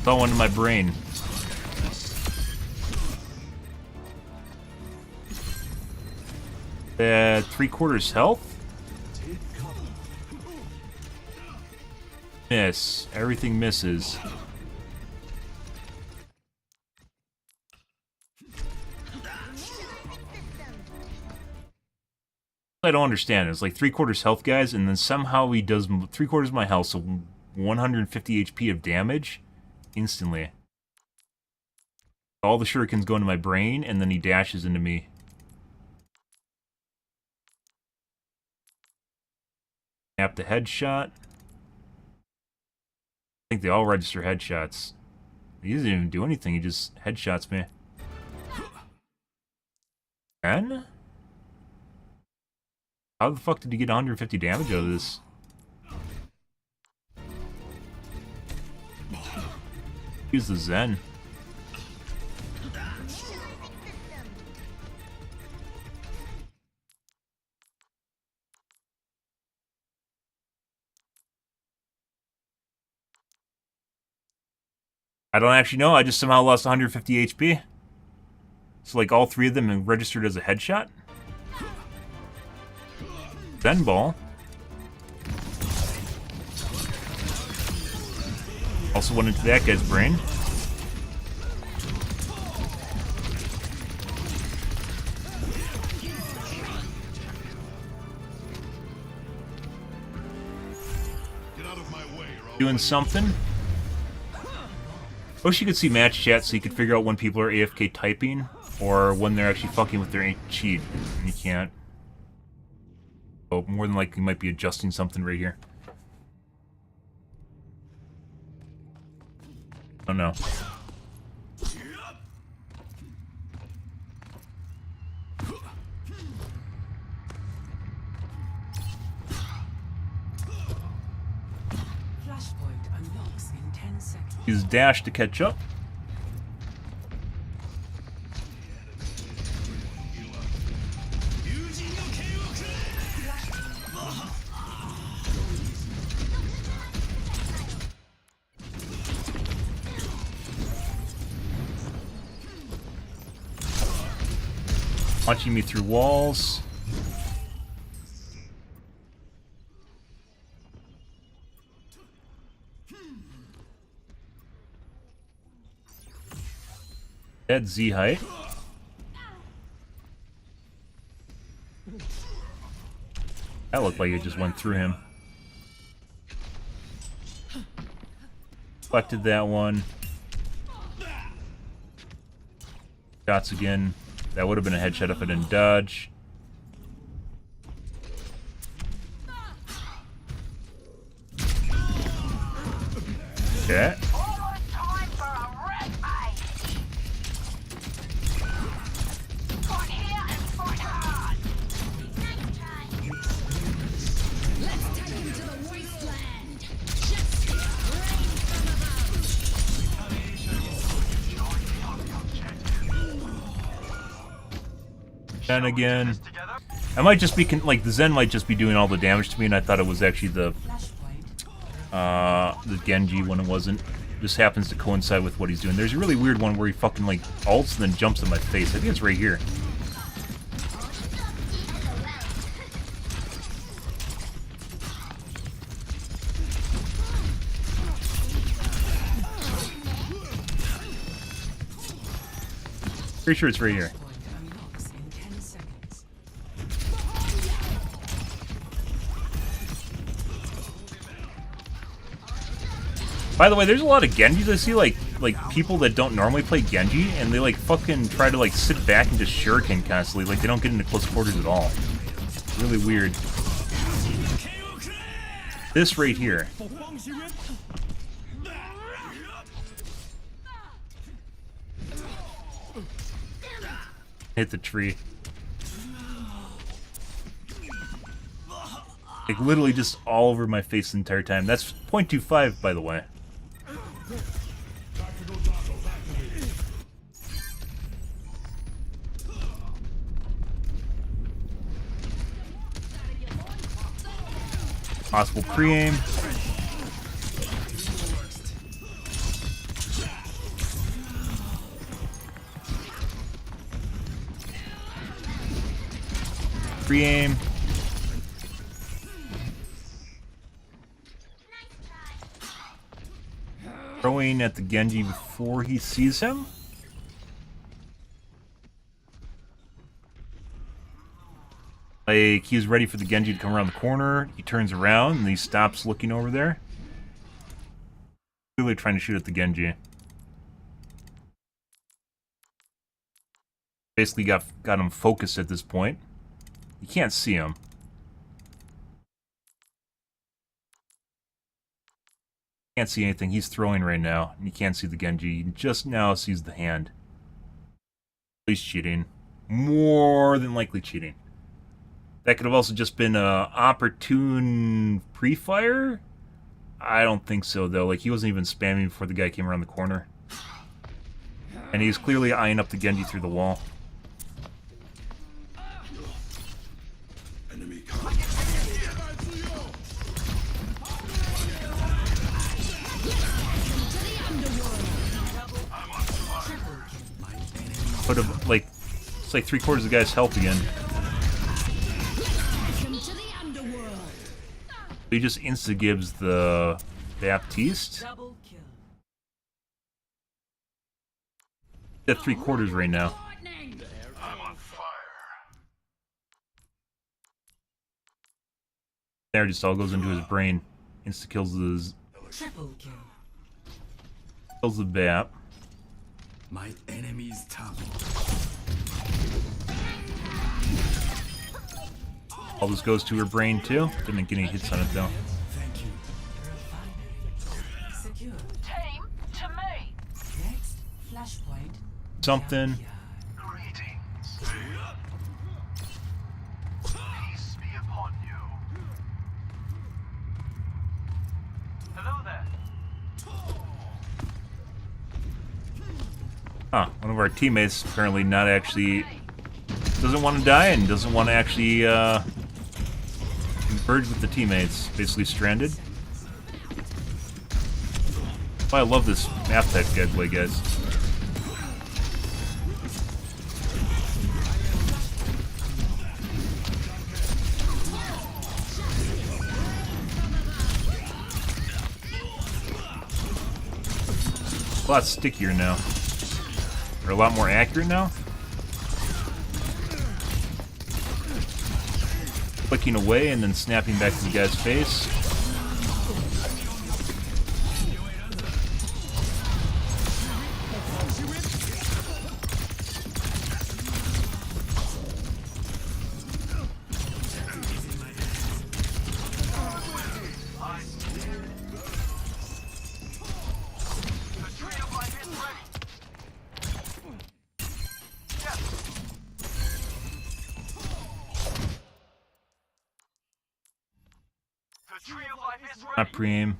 Saw one in my brain. At 3/4 health? Miss. Everything misses. I don't understand. It's like 3/4 health, guys, and then somehow he does 3/4 of my health, so 150 HP of damage instantly. All the shurikens go into my brain, and then he dashes into me. Tap the headshot. I think they all register headshots. He doesn't even do anything, he just headshots me. And? How the fuck did he get 150 damage out of this? Use the Zen. I don't actually know, I just somehow lost 150 HP. So like all three of them are registered as a headshot? Zen ball. Also went into that guy's brain. Doing something. Wish you could see match chat so you could figure out when people are AFK typing or when they're actually fucking with their cheat. And you can't. Oh, more than likely you might be adjusting something right here. Oh no. Use dash to catch up. Punching me through walls. Dead Z height. That looked like it just went through him. Deflected that one. Shots again. That would have been a headshot if I didn't dodge. Okay. And again, I might just be like the Zen might just be doing all the damage to me, and I thought it was actually the Genji when it wasn't. Just happens to coincide with what he's doing. There's a really weird one where he fucking like ults and then jumps in my face. I think it's right here. Pretty sure it's right here. Point unlocks in 10 seconds. By the way, there's a lot of Genjis I see, like people that don't normally play Genji, and they like fucking try to like sit back and just shuriken constantly, like they don't get into close quarters at all. Really weird. This right here. Hit the tree. Like literally just all over my face the entire time. That's 0.25, by the way. Possible pre-aim. Pre-aim. Throwing at the Genji before he sees him. Like, he's ready for the Genji to come around the corner. He turns around and he stops looking over there. Clearly trying to shoot at the Genji. Basically got him focused at this point. You can't see him. Can't see anything. He's throwing right now. And you can't see the Genji. He just now sees the hand. He's cheating. More than likely cheating. That could have also just been a opportune pre-fire? I don't think so, though. Like, he wasn't even spamming before the guy came around the corner. And he's clearly eyeing up the Genji through the wall. Enemy Put him, like, it's like 3/4 of the guy's health again. He just insta-gives the Baptiste. Double kill. At 3/4 right now. I'm on fire. There, just all goes into his brain. Insta-kills his... Triple kill. Kills the Bap. My enemy's top. All this goes to her brain, too. Didn't get any hits on it, though. Thank you. Secure. Team to me. Next, flashpoint. Something. Greetings. Peace be upon you. Hello there. Huh, one of our teammates apparently not actually... doesn't want to die and doesn't want to actually, converge with the teammates. Basically stranded. Oh, I love this map type gameplay, guys. A lot stickier now. Or a lot more accurate now. Clicking away and then snapping back to the guy's face. Not pre-aim.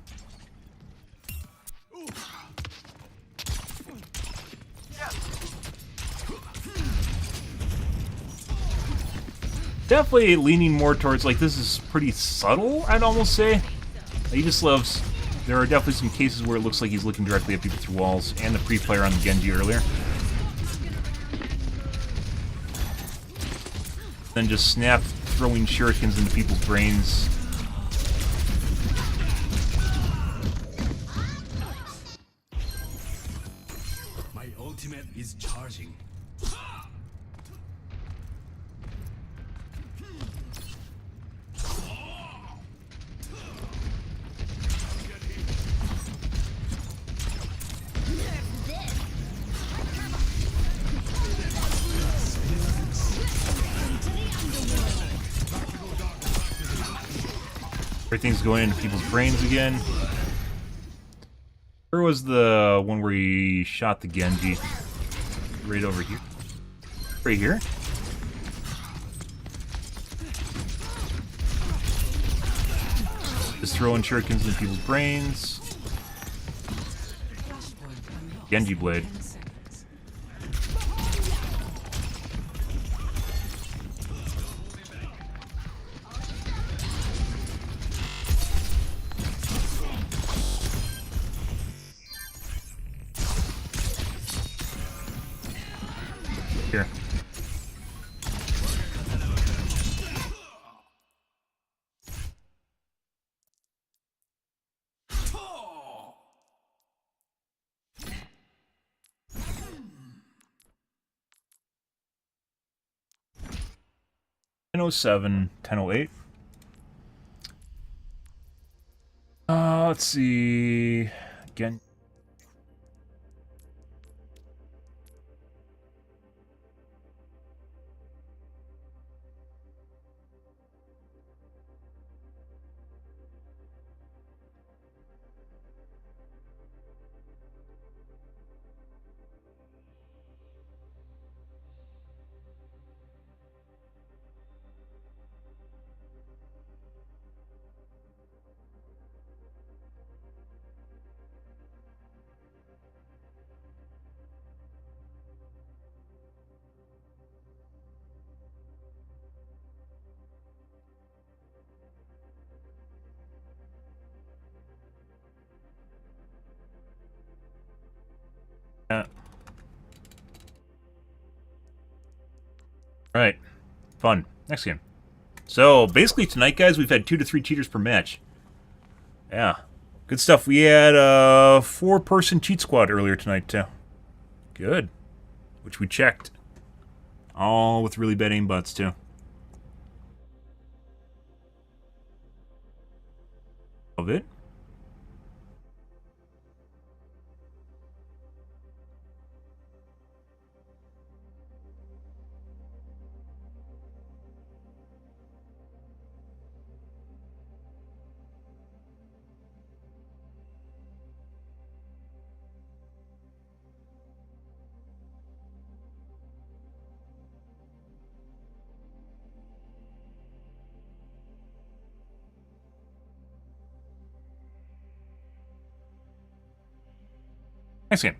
Definitely leaning more towards, like, this is pretty subtle, I'd almost say. He just loves... There are definitely some cases where it looks like he's looking directly at people through walls, and the pre-fire on the Genji earlier. Then just snap throwing shurikens into people's brains. My ultimate is charging. Everything's going into people's brains again. Where was the one where he shot the Genji? Right over here. Right here? Just throwing shurikens into people's brains. Genji blade. Here. $10.07, $10.08. Let's see. Again. Alright. Fun. Next game. So, basically tonight, guys, we've had 2 to 3 cheaters per match. Yeah. Good stuff. We had a 4-person cheat squad earlier tonight, too. Good. Which we checked. All with really bad aimbots, too. Love it. Next game.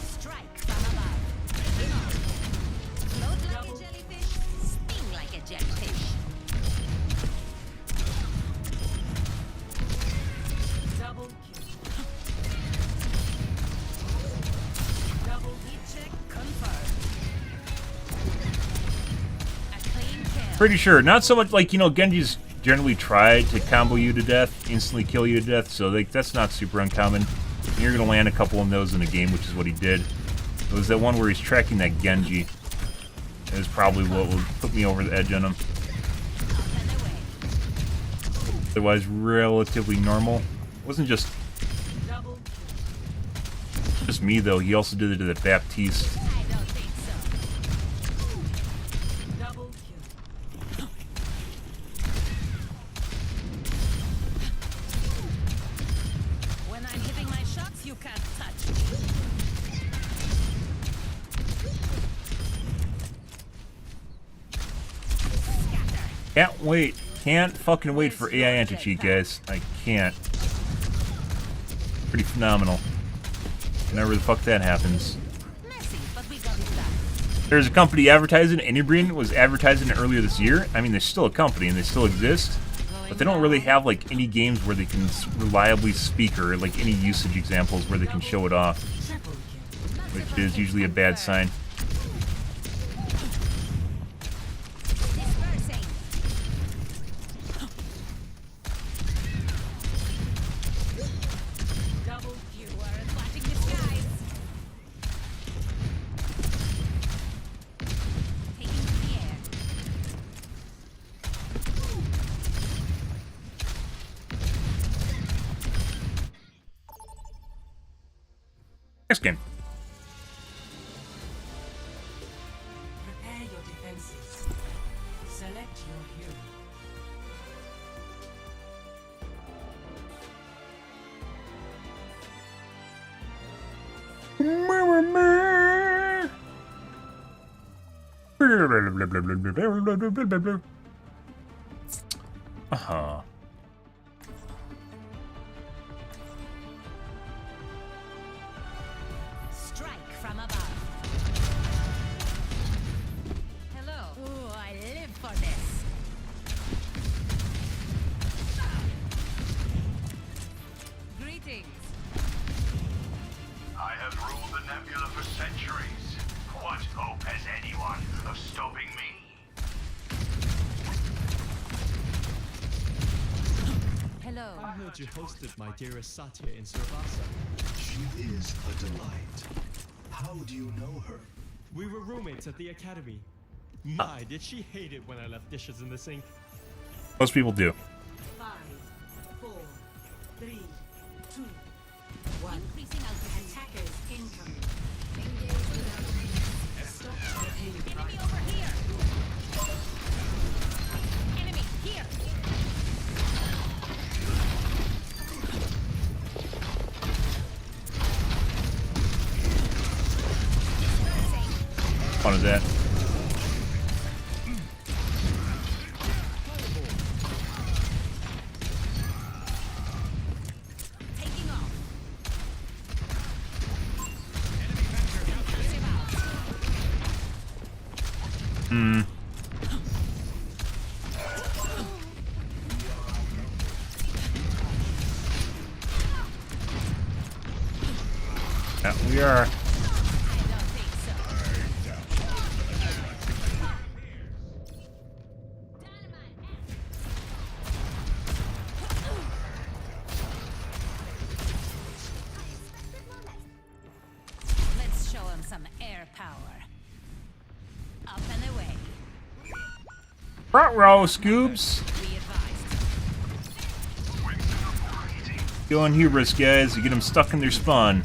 Strike from above. Float like a jellyfish, sting like a jellyfish. Double kill. Double hit check confirmed. A clean kill. Pretty sure. Not so much like, you know, Genji's generally tried to combo you to death, instantly kill you to death, so like, that's not super uncommon. And you're going to land a couple of those in a game, which is what he did. It was that one where he's tracking that Genji. That is probably what would put me over the edge on him. Otherwise, relatively normal. It wasn't just me, though. He also did it to that Baptiste. I don't think so. Double kill. When I'm hitting my shots, you can't touch me. Can't wait. Can't fucking wait for AI anti-cheat, guys. I can't. Pretty phenomenal. Whenever the fuck that happens. Messy, but we got it done. There's a company advertising, Inebrian was advertising it earlier this year. I mean, they're still a company and they still exist, but they don't really have like any games where they can reliably speak or like any usage examples where they can show it off, which is usually a bad sign. Dispersing. Double you are flashing the skies. Taking to the air. Next game. defenses. Select your hero. Uh-huh. Strike from above. Hello. Ooh, I live for this. Greetings. I have ruled the nebula for centuries. What hope has anyone of stopping me? Hello. I heard you hosted my dearest Satya in Sarvasa. She is a delight. How do you know her? We were roommates at the academy. My, did she hate it when I left dishes in the sink? Most people do. 5, 4, 3, 2, 1. Increasing altitude. Attackers incoming. Engage without haste. Stop the pain. Enemy over here. Enemy here. Fun is that? Taking off. Hmm. Yeah, we are. I don't think so. Let's show him some air power. Up and away. Ruh-roh, Scoobs. Be advised. Go on hubris, guys. You get them stuck in their spawn.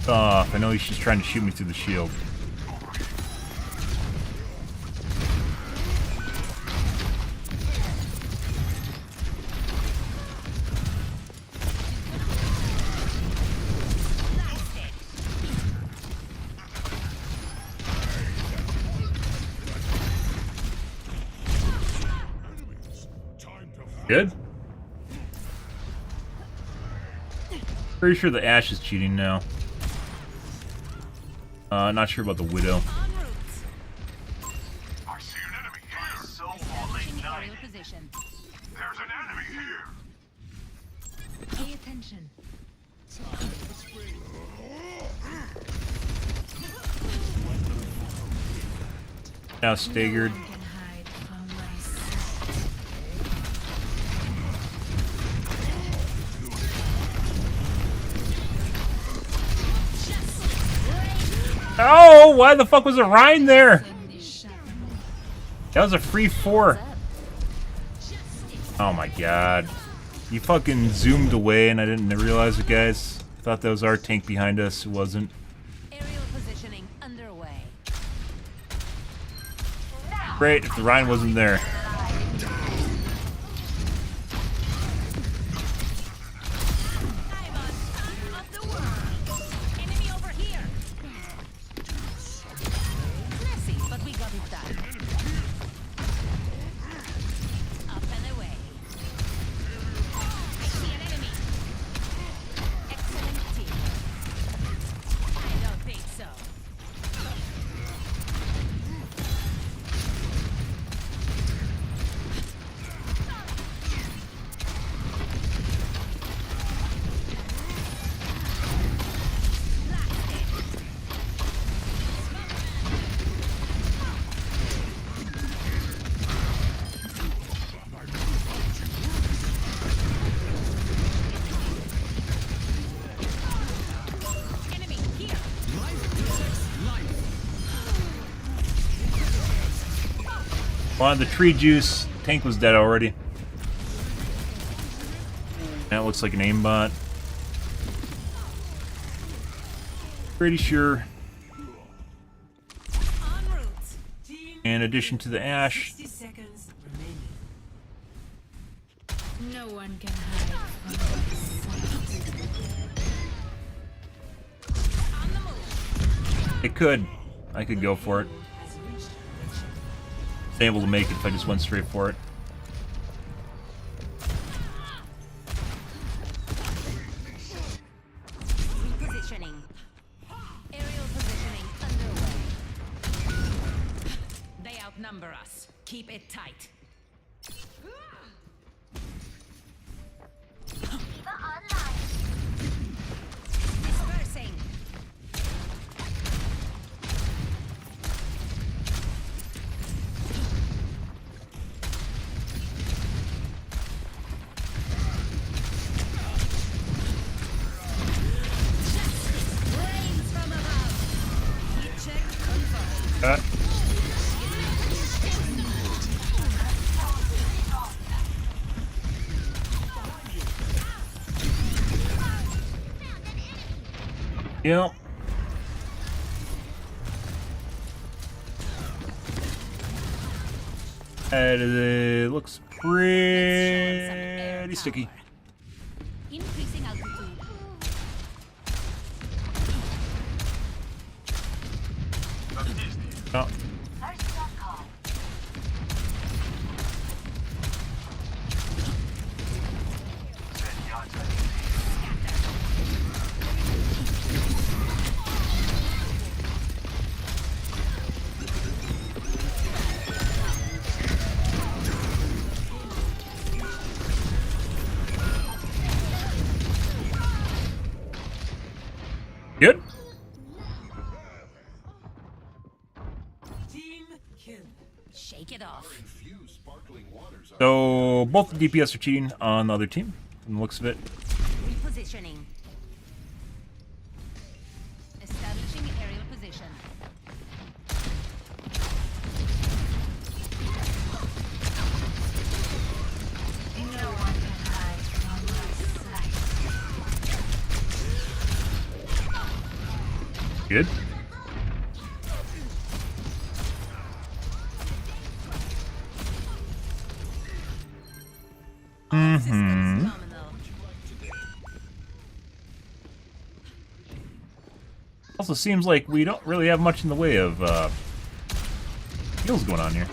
Off. I know he's just trying to shoot me through the shield. Good. Pretty sure the Ashe is cheating now. Not sure about the Widow. En route. I see an enemy here. So late night. Aerial position. There's an enemy here. Pay attention. Now staggered. No one can hide from my sight. Oh, why the fuck was a Rhine there? Shut That was a free 4. Oh my god. You fucking zoomed away and I didn't realize it, guys. Thought that was our tank behind us. It wasn't. Aerial positioning underway. Great if the Rhine wasn't there. I'm on top of the world. Enemy over here. Messy, but we got it done. Up and away. I see an enemy. Excellent team. I don't think so. Enemy here. Wanted the tree juice. Tank was dead already. That looks like an aimbot. Pretty sure. In addition to the Ash. 60 seconds remaining. No one can hide from my sight. It could. I could go for it. Be able to make it if I just went straight for it. Repositioning. Aerial positioning underway. They outnumber us. Keep it tight. Dispersing. Rains from above. Heat check confirmed. Yep. It looks pretty sticky. Increasing altitude. Oh. Good. Team kill. Shake it off. So both the DPS are cheating on the other team, from the looks of it. Repositioning. Establishing aerial position. No one can hide from my sight. Good. Phenomenal. Also seems like we don't really have much in the way of heals going on here.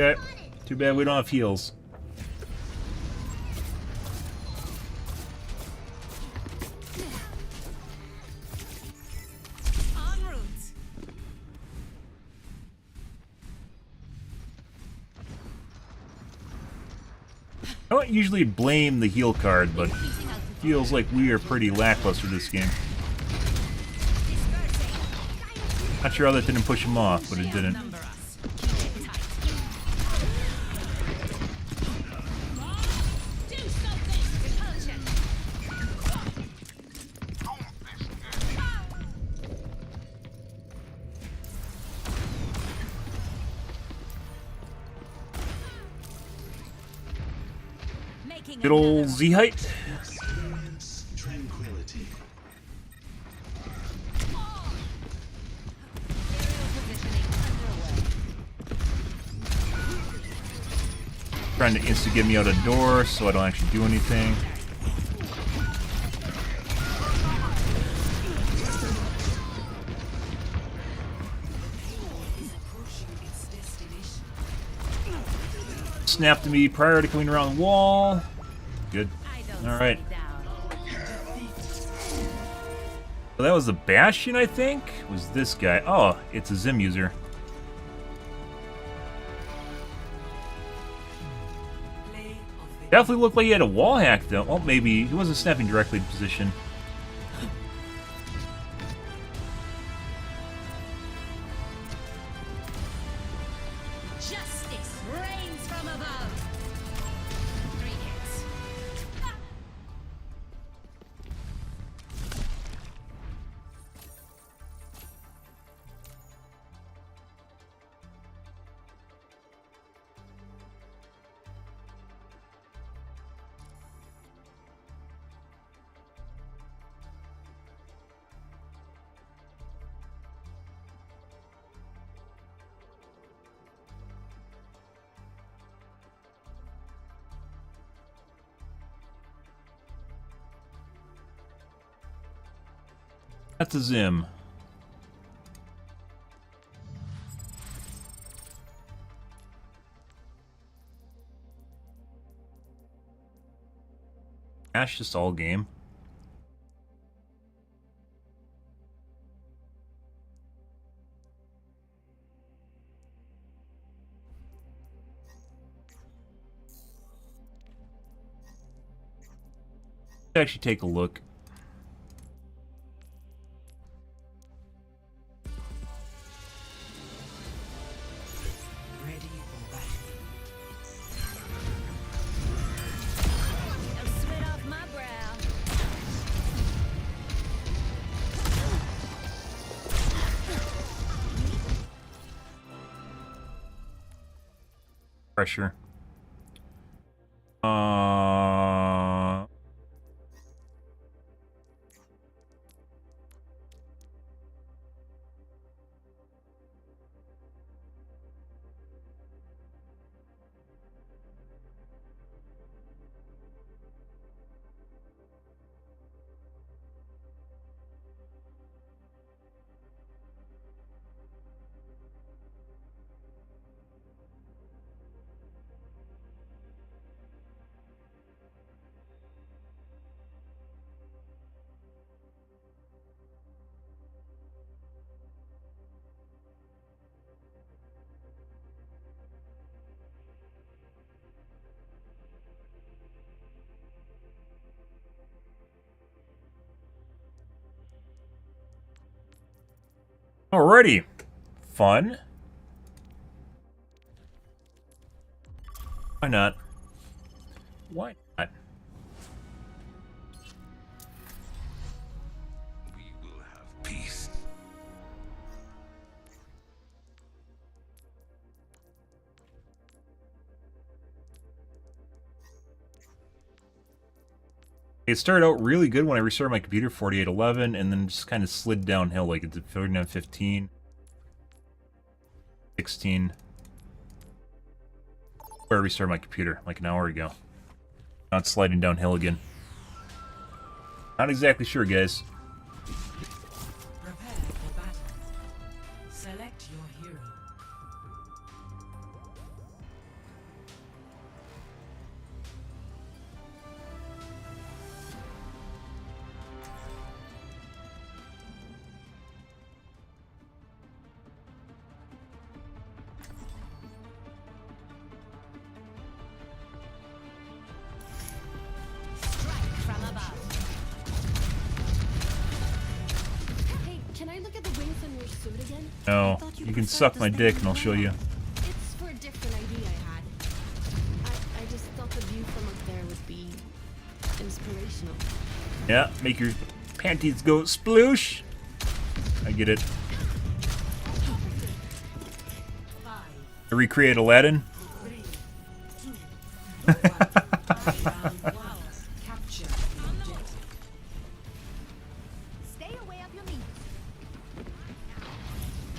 Okay, too bad we don't have heals. En route. I don't usually blame the heal card, but feels like we are pretty lackluster this game. Not sure how that didn't push him off, but it didn't. Outnumber us. Keep it tight. Do something. Repulsion. Making Good old another one. Z-height. Experience tranquility. Aerial positioning underway. Trying to insta get me out a door so I don't actually do anything. Snapped to me prior to coming around the wall. Good. I don't Alright. stay down. So that was the Bastion, I think? Was this guy? Oh, it's a Zim user. Play of the Definitely looked like he had a wall hack, though. Oh, maybe he wasn't snapping directly to position. Justice reigns from above. 3 hits. That's a Zim. Ash just all game. Let's actually take a look. Pressure. Alrighty. Fun. Why not? Why not? We will have peace. It started out really good when I restarted my computer, 4811, and then just kind of slid downhill, like it's 3915, 16. Where I restarted my computer, like an hour ago. Now it's sliding downhill again. Not exactly sure, guys. Prepare for battle. Select your hero. No, you can suck my dick and I'll show you. It's for a different idea I had. I just thought the view from up there would be inspirational. Yeah, make your panties go sploosh. I get it. I recreate Aladdin.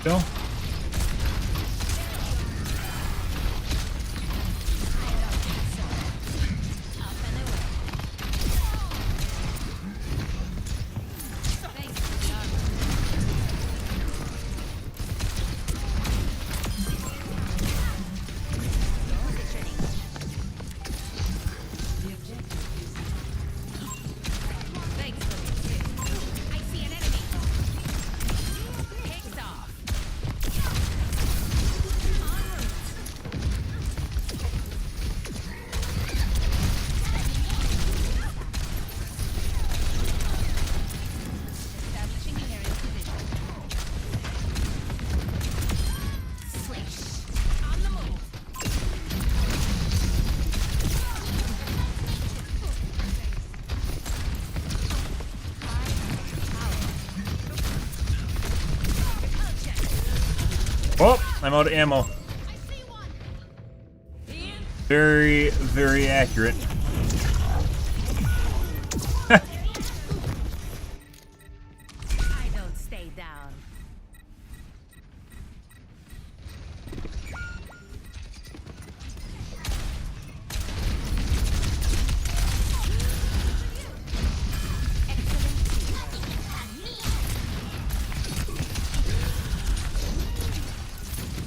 Go. Oh, I'm out of ammo. Very, very accurate. I don't stay down.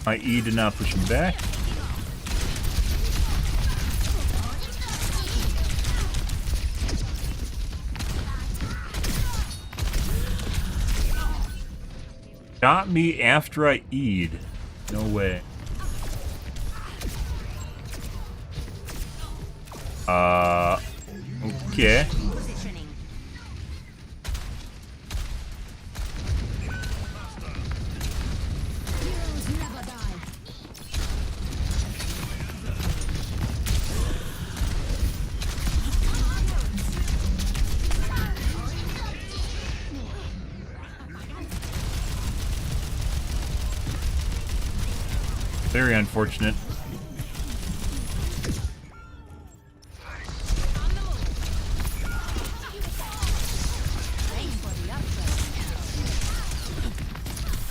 My E did not push him back. Got me after I E'd. No way. Okay. Very unfortunate.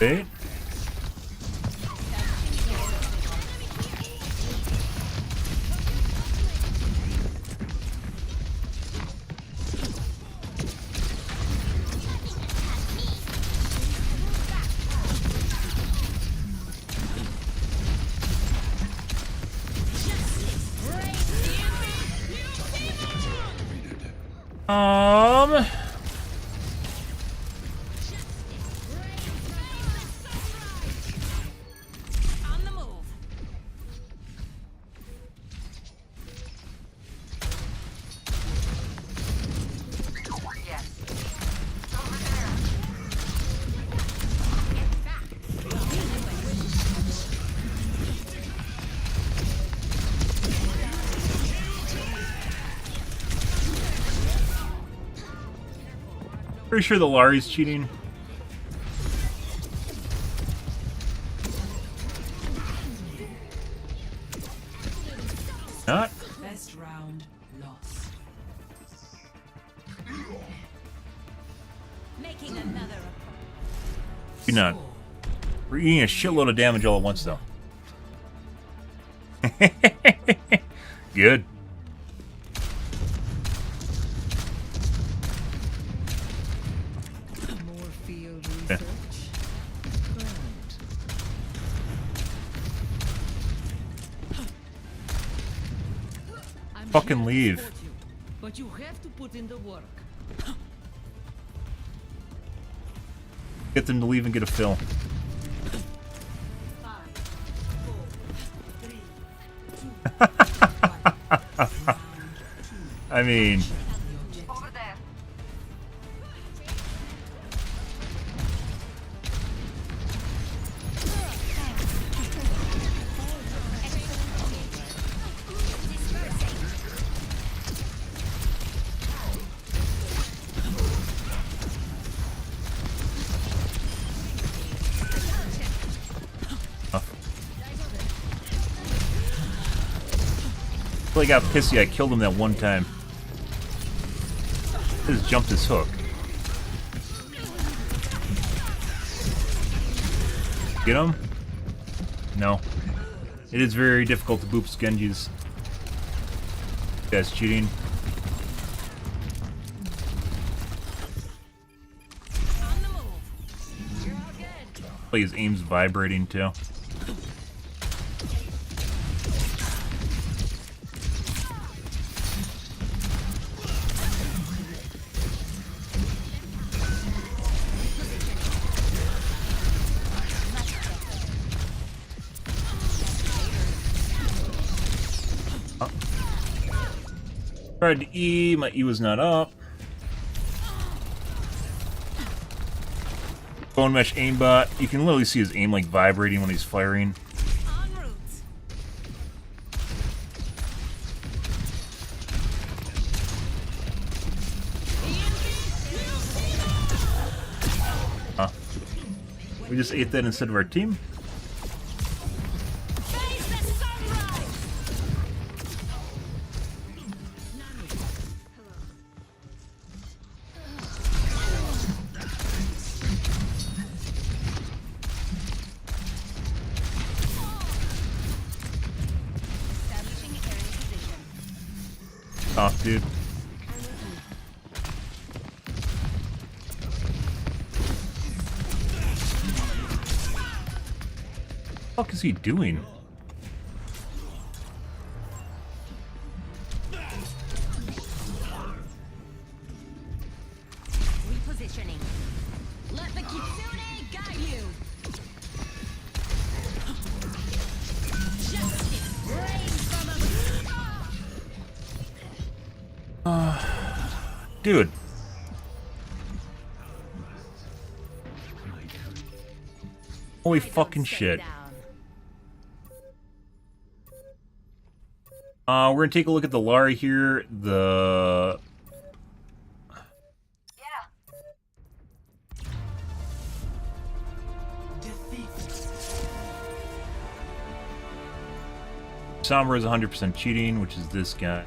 Bait. Pretty sure the Lari's cheating. Not. Best round lost. Making another. Do not. We're eating a shitload of damage all at once, though. Good. More field research. Fucking leave. But you have to put in the work. Get them to leave and get a fill. 5, 4, 3, 2, I mean, Over there. I really got pissy. I killed him that one time. He just jumped his hook. Get him? No. It is very difficult to boop Genjis. That's cheating. Like his aim's vibrating too. Tried to E, my E was not up. Bone Mesh aimbot. You can literally see his aim like vibrating when he's firing. Huh. We just ate that instead of our team? Off, dude. fuck is he doing? Repositioning. Let the Kitsune guide you. Justice reigns from above. Dude. Holy fucking shit. We're gonna take a look at the Lari here. The Sombra is 100% cheating, which is this guy.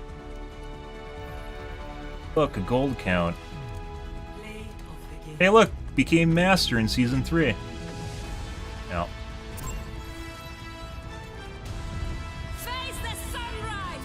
Look, a gold account. Hey, look, became master in season 3. Now. Face the sunrise.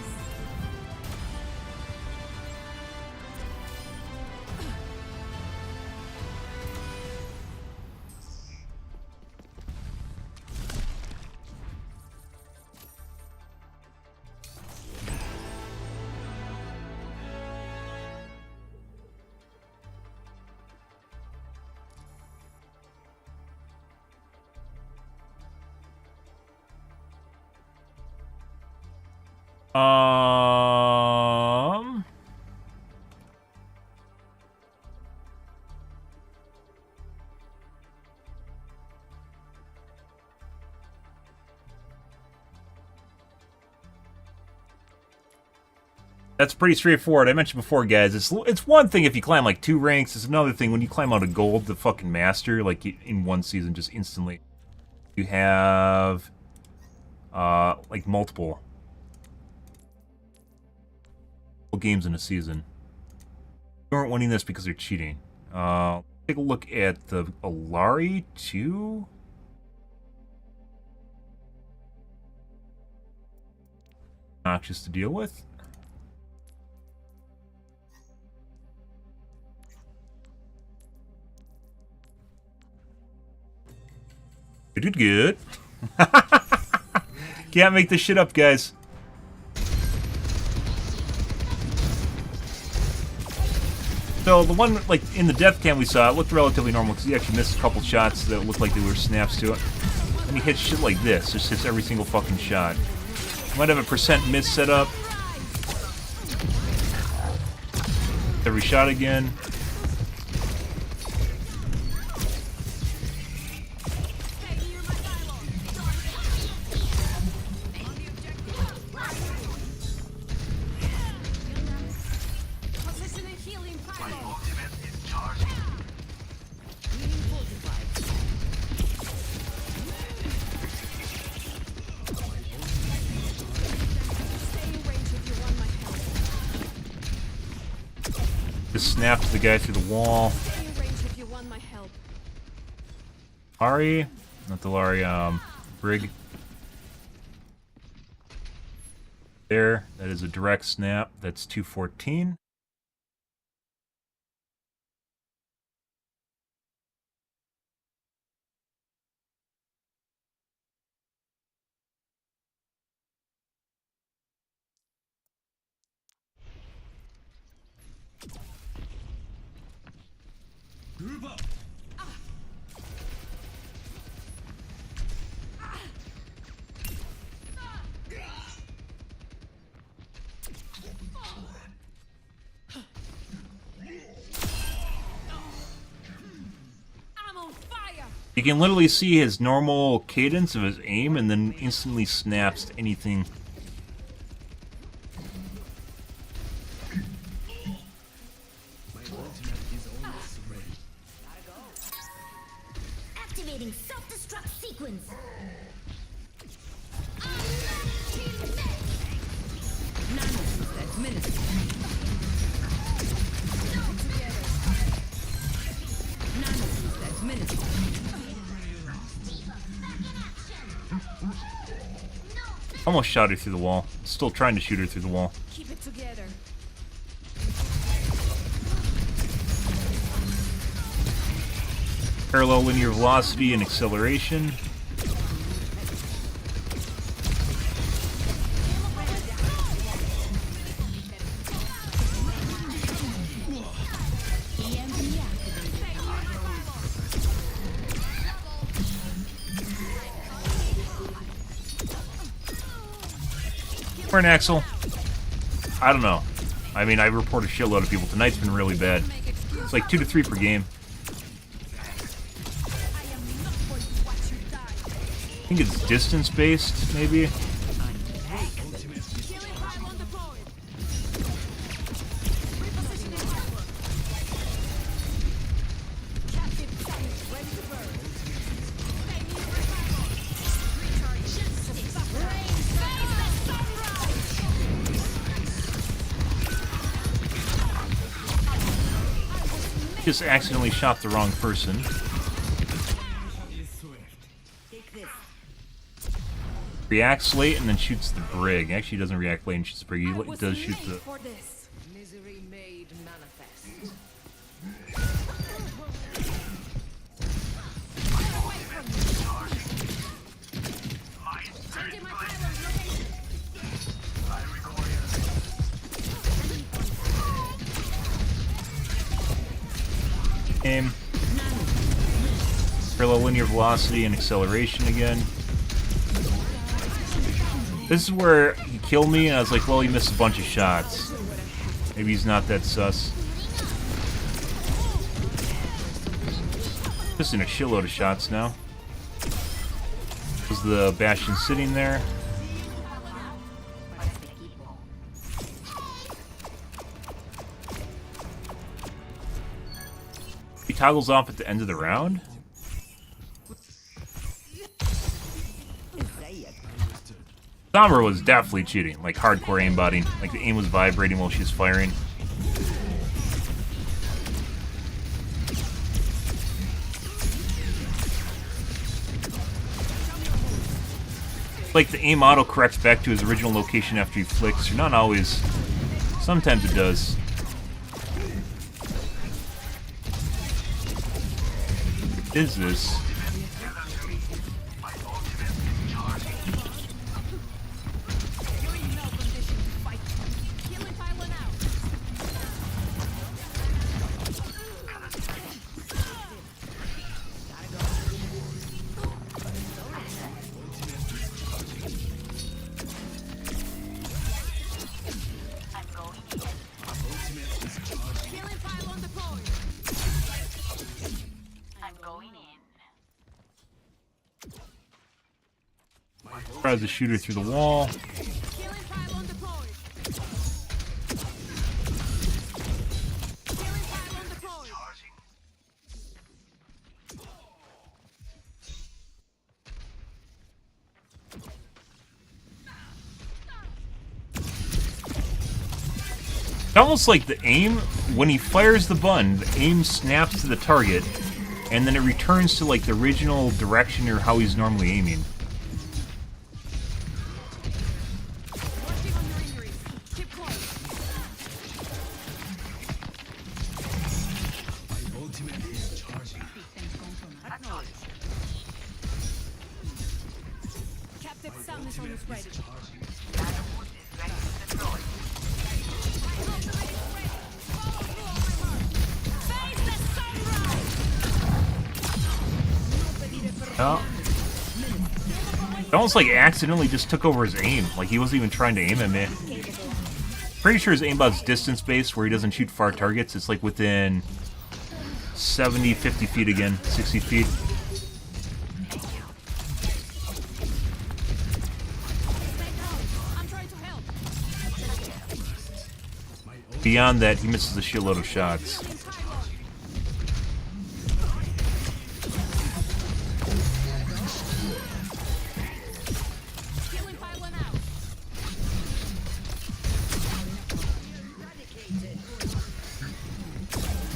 That's pretty straightforward. I mentioned before, guys, it's one thing if you climb like 2 ranks. It's another thing when you climb out of gold to fucking master, like in one season, just instantly. You have like multiple games in a season. You aren't winning this because they're cheating. Take a look at the Alari 2. Obnoxious to deal with. You did good. Can't make this shit up, guys. So the one, like, in the death cam we saw, it looked relatively normal because he actually missed a couple shots that looked like they were snaps to it. And he hits shit like this, just hits every single fucking shot. Might have a percent miss set up. Every shot again. Just snaps the guy through the wall. Lari? Not the Lari, Brig. There, that is a direct snap. That's 214. Group up. I'm on fire. You can literally see his normal cadence of his aim and then instantly snaps to anything. Activating self-destruct sequence. Almost shot her through the wall. Still trying to shoot her through the wall. Keep it together. Parallel linear velocity and acceleration. Morning, Axel. I don't know. I mean, I report a shitload of people. Tonight's been really bad. It's like 2 to 3 per game. I think it's distance-based, maybe. Just accidentally shot the wrong person. Reacts late and then shoots the brig. Actually, he doesn't react late and shoots the brig. He does shoot the... Misery made manifest. Aim. Parallel linear velocity and acceleration again. This is where he killed me, and I was like, well, he missed a bunch of shots. Maybe he's not that sus. Just in a shitload of shots now. Was the Bastion sitting there? He toggles off at the end of the round? Sombra was definitely cheating, like hardcore aimbotting. Like the aim was vibrating while she was firing. Like the aim auto corrects back to his original location after he flicks. Or not always. Sometimes it does. What is this? Tries to shoot her through the wall. It's almost like the aim, when he fires the button, the aim snaps to the target, and then it returns to like the original direction or how he's normally aiming. It almost like accidentally just took over his aim. Like he wasn't even trying to aim at me. Pretty sure his aimbot's distance-based where he doesn't shoot far targets. It's like within 70, 50 feet again, 60 feet. Beyond that, he misses a shitload of shots.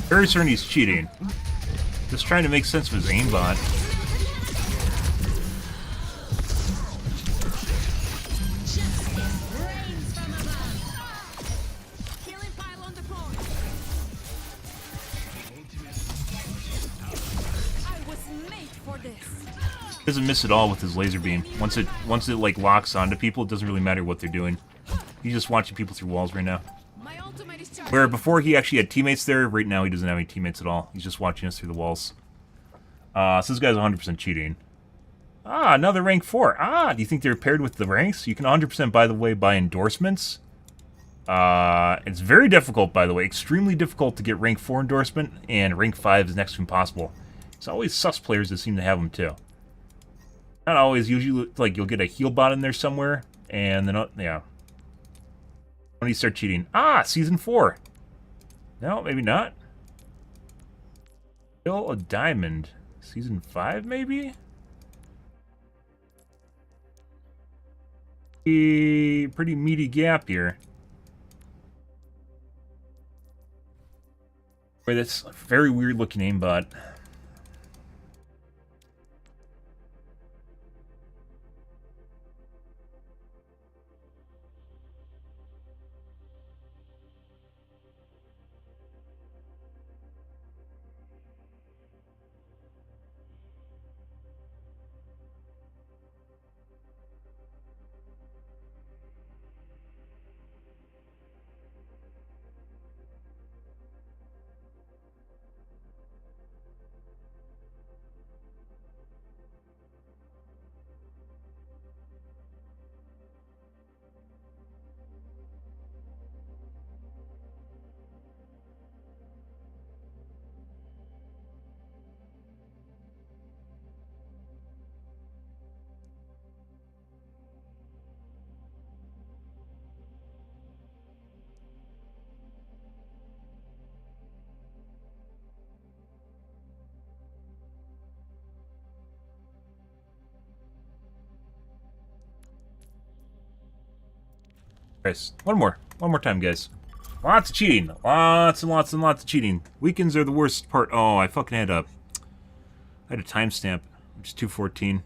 Very certain he's cheating. Just trying to make sense of his aimbot. Doesn't miss at all with his laser beam. Once it like locks onto people, it doesn't really matter what they're doing. He's just watching people through walls right now. Where before he actually had teammates there, right now he doesn't have any teammates at all. He's just watching us through the walls. So this guy's 100% cheating. Ah, another rank 4. Ah, do you think they're paired with the ranks? You can 100%, by the way, buy endorsements. It's very difficult, by the way. Extremely difficult to get rank 4 endorsement, and rank 5 is next to impossible. It's always sus players that seem to have them, too. Not always. Usually, like, you'll get a heal bot in there somewhere, and then, yeah. When do you start cheating? Ah, Season 4. No, maybe not. Still a diamond. Season 5, maybe? A pretty meaty gap here. Wait, that's a very weird looking aimbot. Guys, one more time, guys. Lots of cheating. Lots and lots and lots of cheating. Weekends are the worst part. Oh, I fucking had a timestamp, which is 2:14.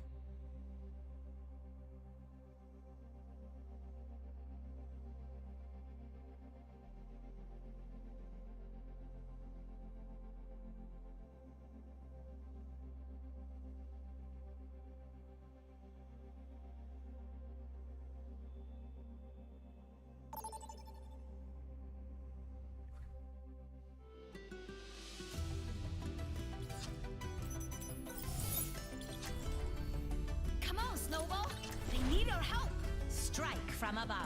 From above.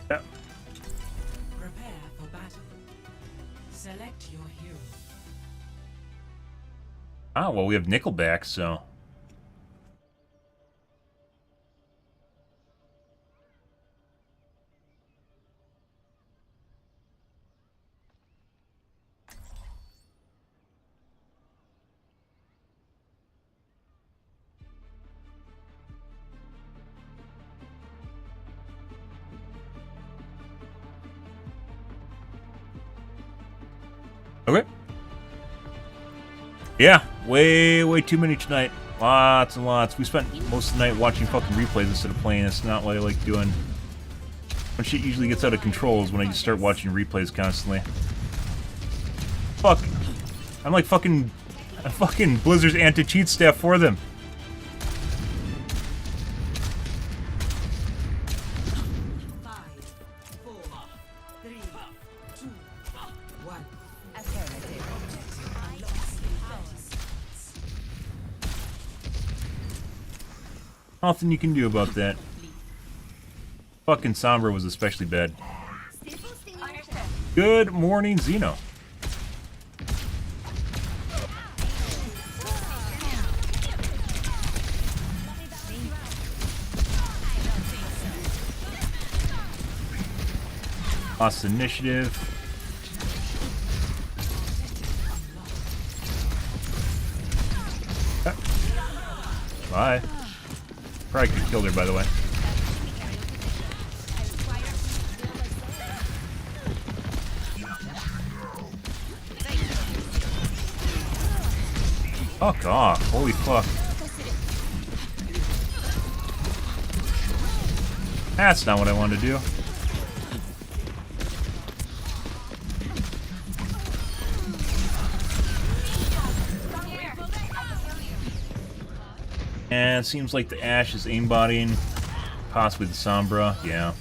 Yeah. Prepare for battle. Select your hero. Ah, well, we have Nickelback, so. Okay. Yeah, way too many tonight. Lots and lots. We spent most of the night watching fucking replays instead of playing. It's not what I like doing. When shit usually gets out of control is when I just start watching replays constantly. Fuck. I'm like fucking Blizzard's anti-cheat staff for them. Nothing you can do about that. Fucking Sombra was especially bad. Good morning, Xeno. Lost initiative. Bye. Probably could have killed her, by the way. Fuck off. Holy fuck. That's not what I wanted to do. And it seems like the Ashe is aimbotting. Possibly the Sombra. Yeah.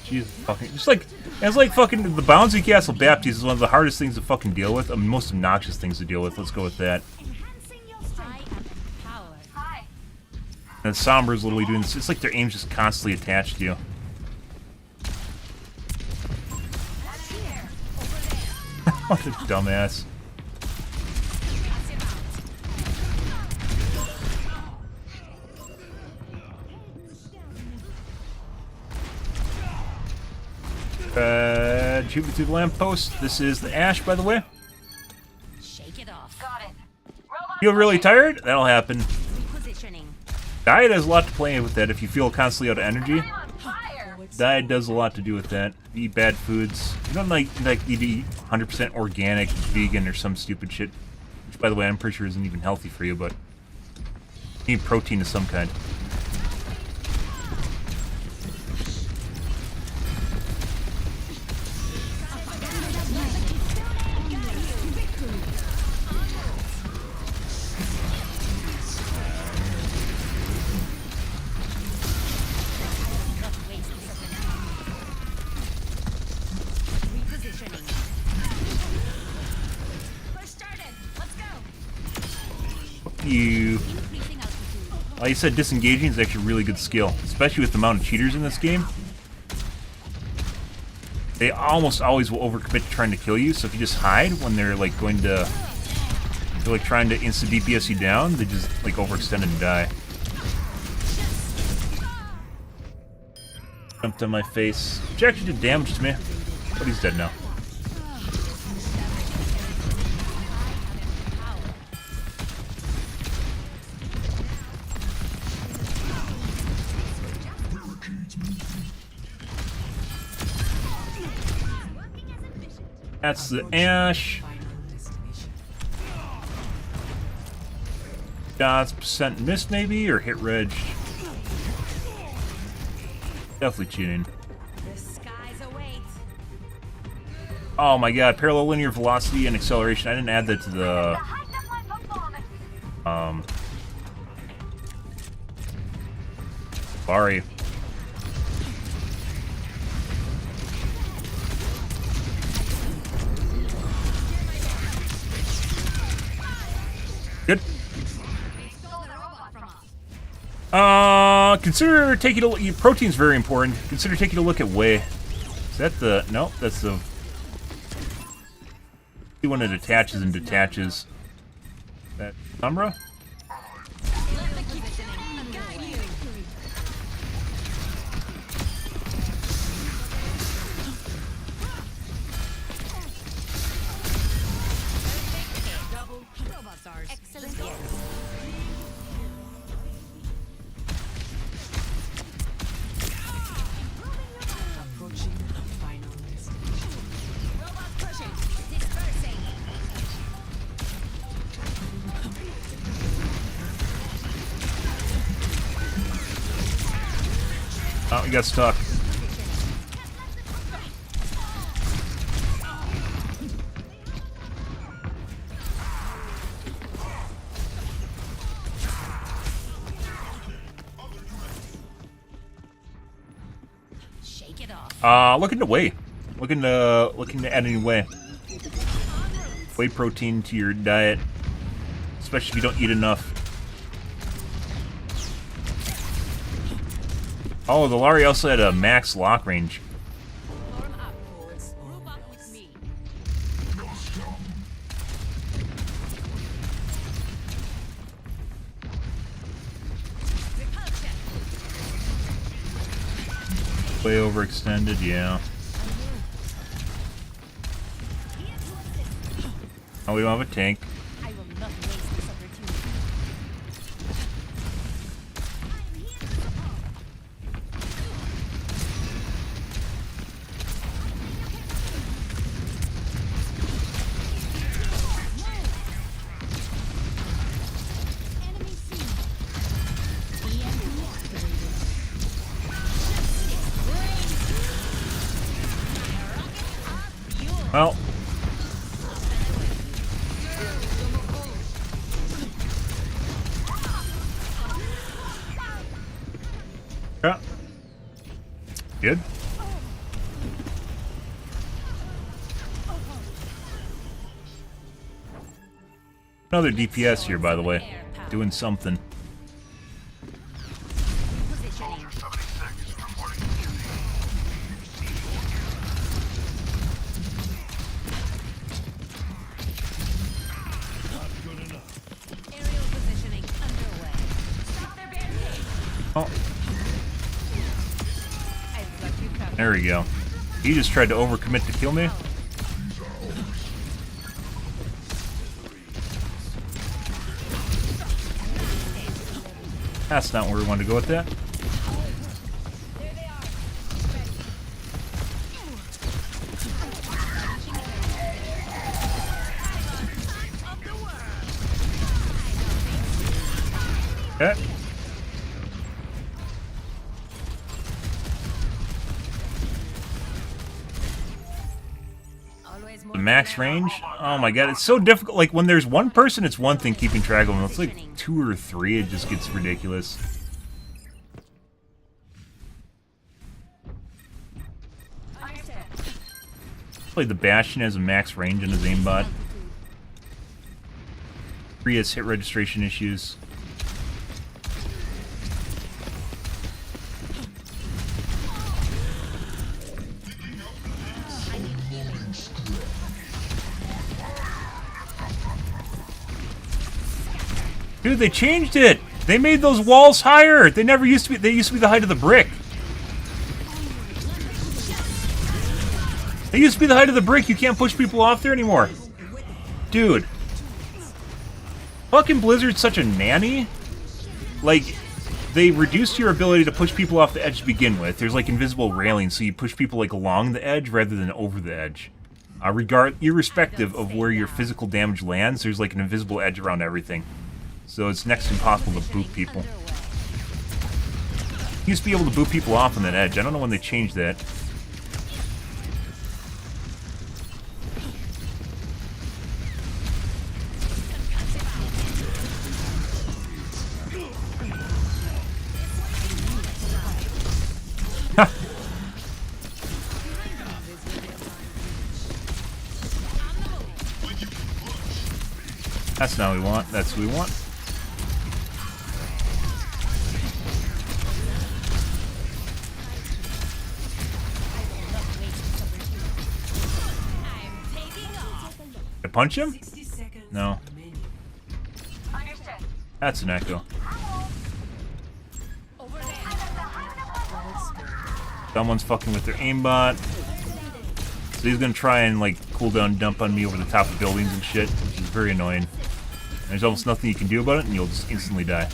Jesus fucking. Just like, it's like fucking the Bouncy Castle Baptiste is one of the hardest things to fucking deal with. I mean, most obnoxious things to deal with. Let's go with that. And Sombra's literally doing this. It's like their aim's just constantly attached to you. What a dumbass. Shoot me through the lamppost. This is the Ash, by the way. Shake it off. Got it. Feel really tired? That'll happen. Repositioning. Diet has a lot to play with that if you feel constantly out of energy. Diet does a lot to do with that. Eat bad foods. You don't like need to eat 100% organic, vegan, or some stupid shit. Which, by the way, I'm pretty sure isn't even healthy for you, but you need protein of some kind. You. Like I said, disengaging is actually a really good skill, especially with the amount of cheaters in this game. They almost always will overcommit to trying to kill you, so if you just hide when they're like going to, they're like trying to insta DPS you down, they just like overextend and die. Jumped on my face, which actually did damage to me, but he's dead now. That's the Ash. Dots percent miss maybe, or hit reg. Definitely cheating. Oh my god, parallel linear velocity and acceleration. I didn't add that to the Sorry. Good. Consider taking a look. Protein's very important. Consider taking a look at Whey. Is that the? No, that's the. When it attaches and detaches. That Umbra? Oh, we got stuck. Shake it off. Looking to Whey. Looking to add any Whey. Whey protein to your diet, especially if you don't eat enough. Oh, the Lari also had a max lock range. Way overextended, yeah. Oh, we don't have a tank. Well. Yeah. Good. Another DPS here, by the way. Doing something. Positioning. Aerial positioning underway. Stop their barricade. Oh, I've got you covered. there we go. He just tried to overcommit to kill me. That's not where we wanted to go with that. There they are. Okay. Always more The max range? Oh my god, it's so difficult. Like, when there's one person, it's one thing keeping track of them. It's like 2 or 3, it just gets ridiculous. Play the Bastion has a max range in his aimbot. 3 has hit registration issues. Dude, they changed it! They made those walls higher! They never used to be. They used to be the height of the brick. They used to be the height of the brick. You can't push people off there anymore. Dude. Fucking Blizzard's such a nanny. Like, they reduced your ability to push people off the edge to begin with. There's like invisible railings, so you push people like along the edge rather than over the edge. Irrespective of where your physical damage lands, there's like an invisible edge around everything. So it's next to impossible to boot people. You used to be able to boot people off on that edge. I don't know when they changed that. That's not what we want. That's what we want. I punch him? No. That's an echo. Someone's fucking with their aimbot. So he's gonna try and like cooldown dump on me over the top of buildings and shit, which is very annoying. There's almost nothing you can do about it, and you'll just instantly die.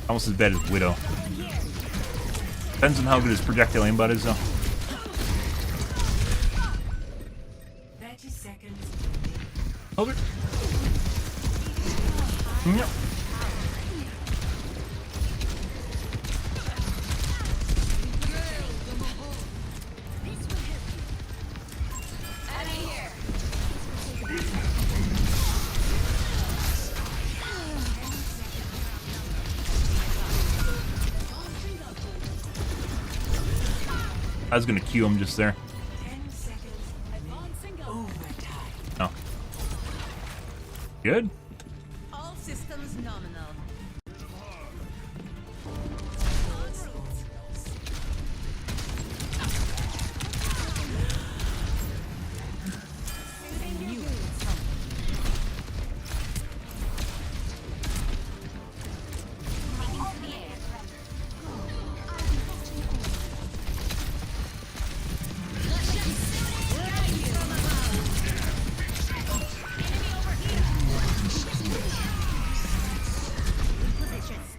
Almost as bad as Widow. Depends on how good his projectile aimbot is, though. 30 seconds. Hold it. Yep. I was gonna Q him just there. 10 seconds. Oh. Good. All systems nominal.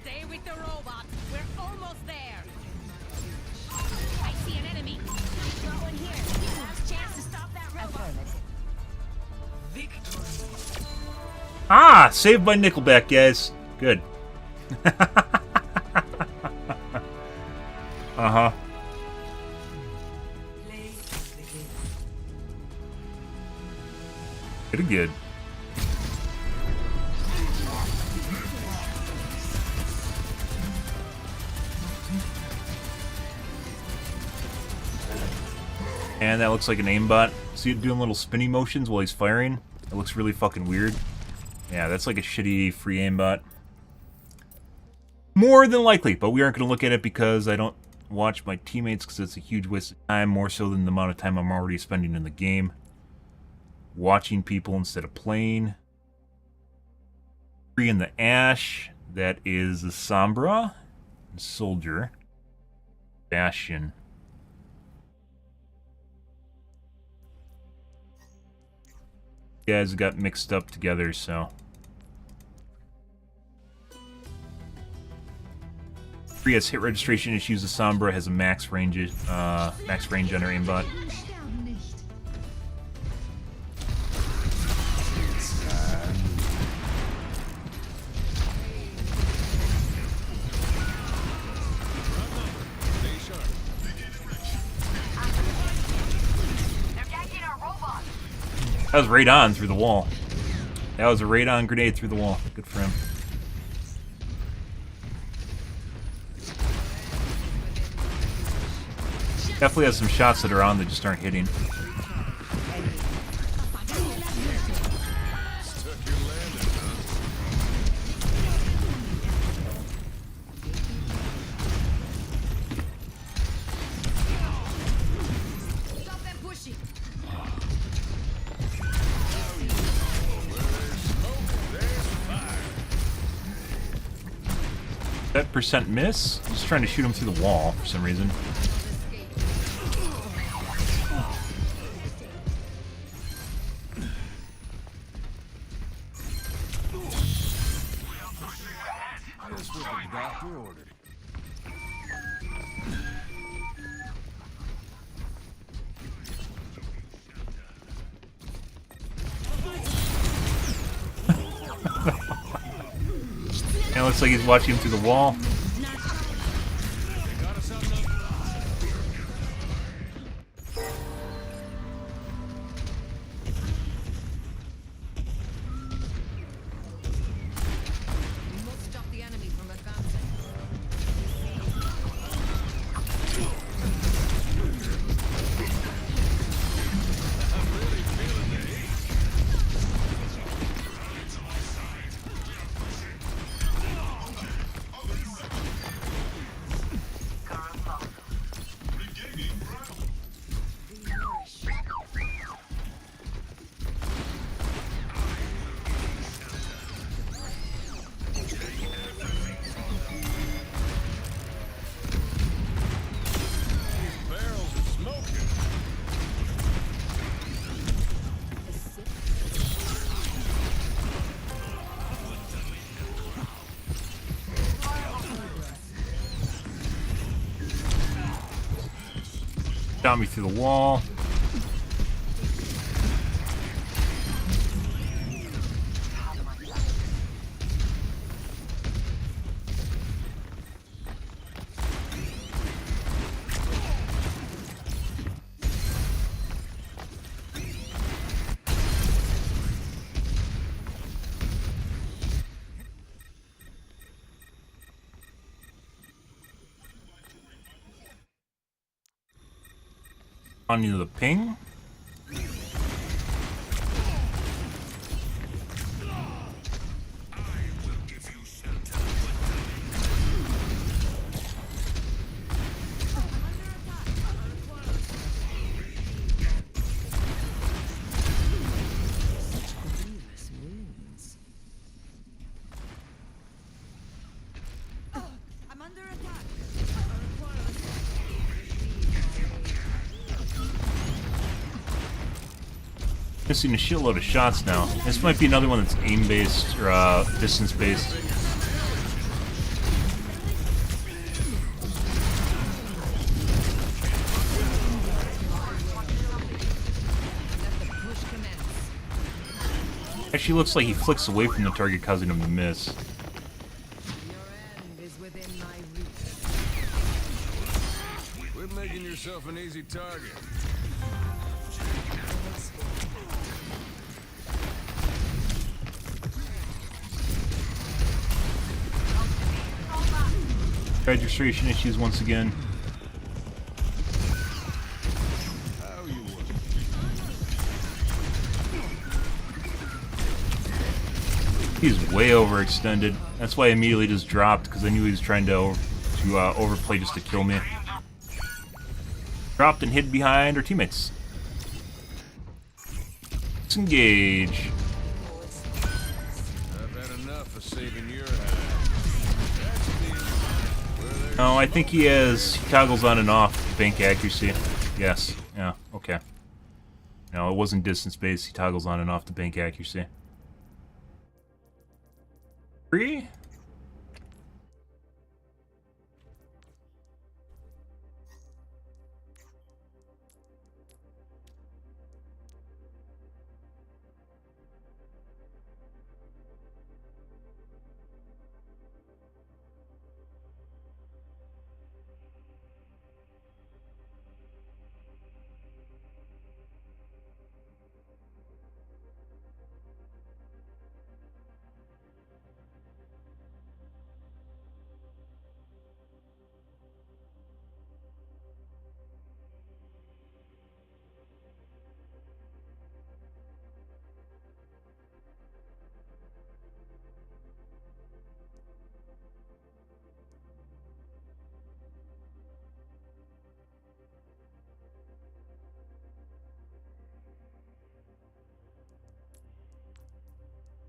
Stay with the robot. We're almost there. I see an enemy. Go in here. Last chance to stop that robot. Ah! Saved by Nickelback, guys. Good. Uh-huh. Pretty good. And that looks like an aimbot. See it doing little spinny motions while he's firing? It looks really fucking weird. Yeah, that's like a shitty free aimbot. More than likely, but we aren't going to look at it because I don't watch my teammates because it's a huge waste of time, more so than the amount of time I'm already spending in the game. Watching people instead of playing. Free in the Ash, that is the Sombra. Soldier. Bastion. You guys got mixed up together, so... Free has hit registration issues. The Sombra has a max range on her aimbot. That was radon through the wall. That was a radon grenade through the wall. Good for him. Definitely has some shots that are on that just aren't hitting. That percent miss? I'm just trying to shoot him through the wall for some reason. It looks like he's watching him through the wall. Shot me through the wall. On you the ping. Missing a shitload of shots now. This might be another one that's aim-based or distance-based. Actually looks like he flicks away from the target, causing him to miss. Quit making yourself an easy target. Registration issues once again. He's way overextended. That's why I immediately just dropped, because I knew he was trying to overplay just to kill me. Dropped and hid behind our teammates. Let's engage. I've had enough of saving your hide. No, I think he toggles on and off bank accuracy. Yes. Yeah, okay. No, it wasn't distance based. He toggles on and off the bank accuracy. 3?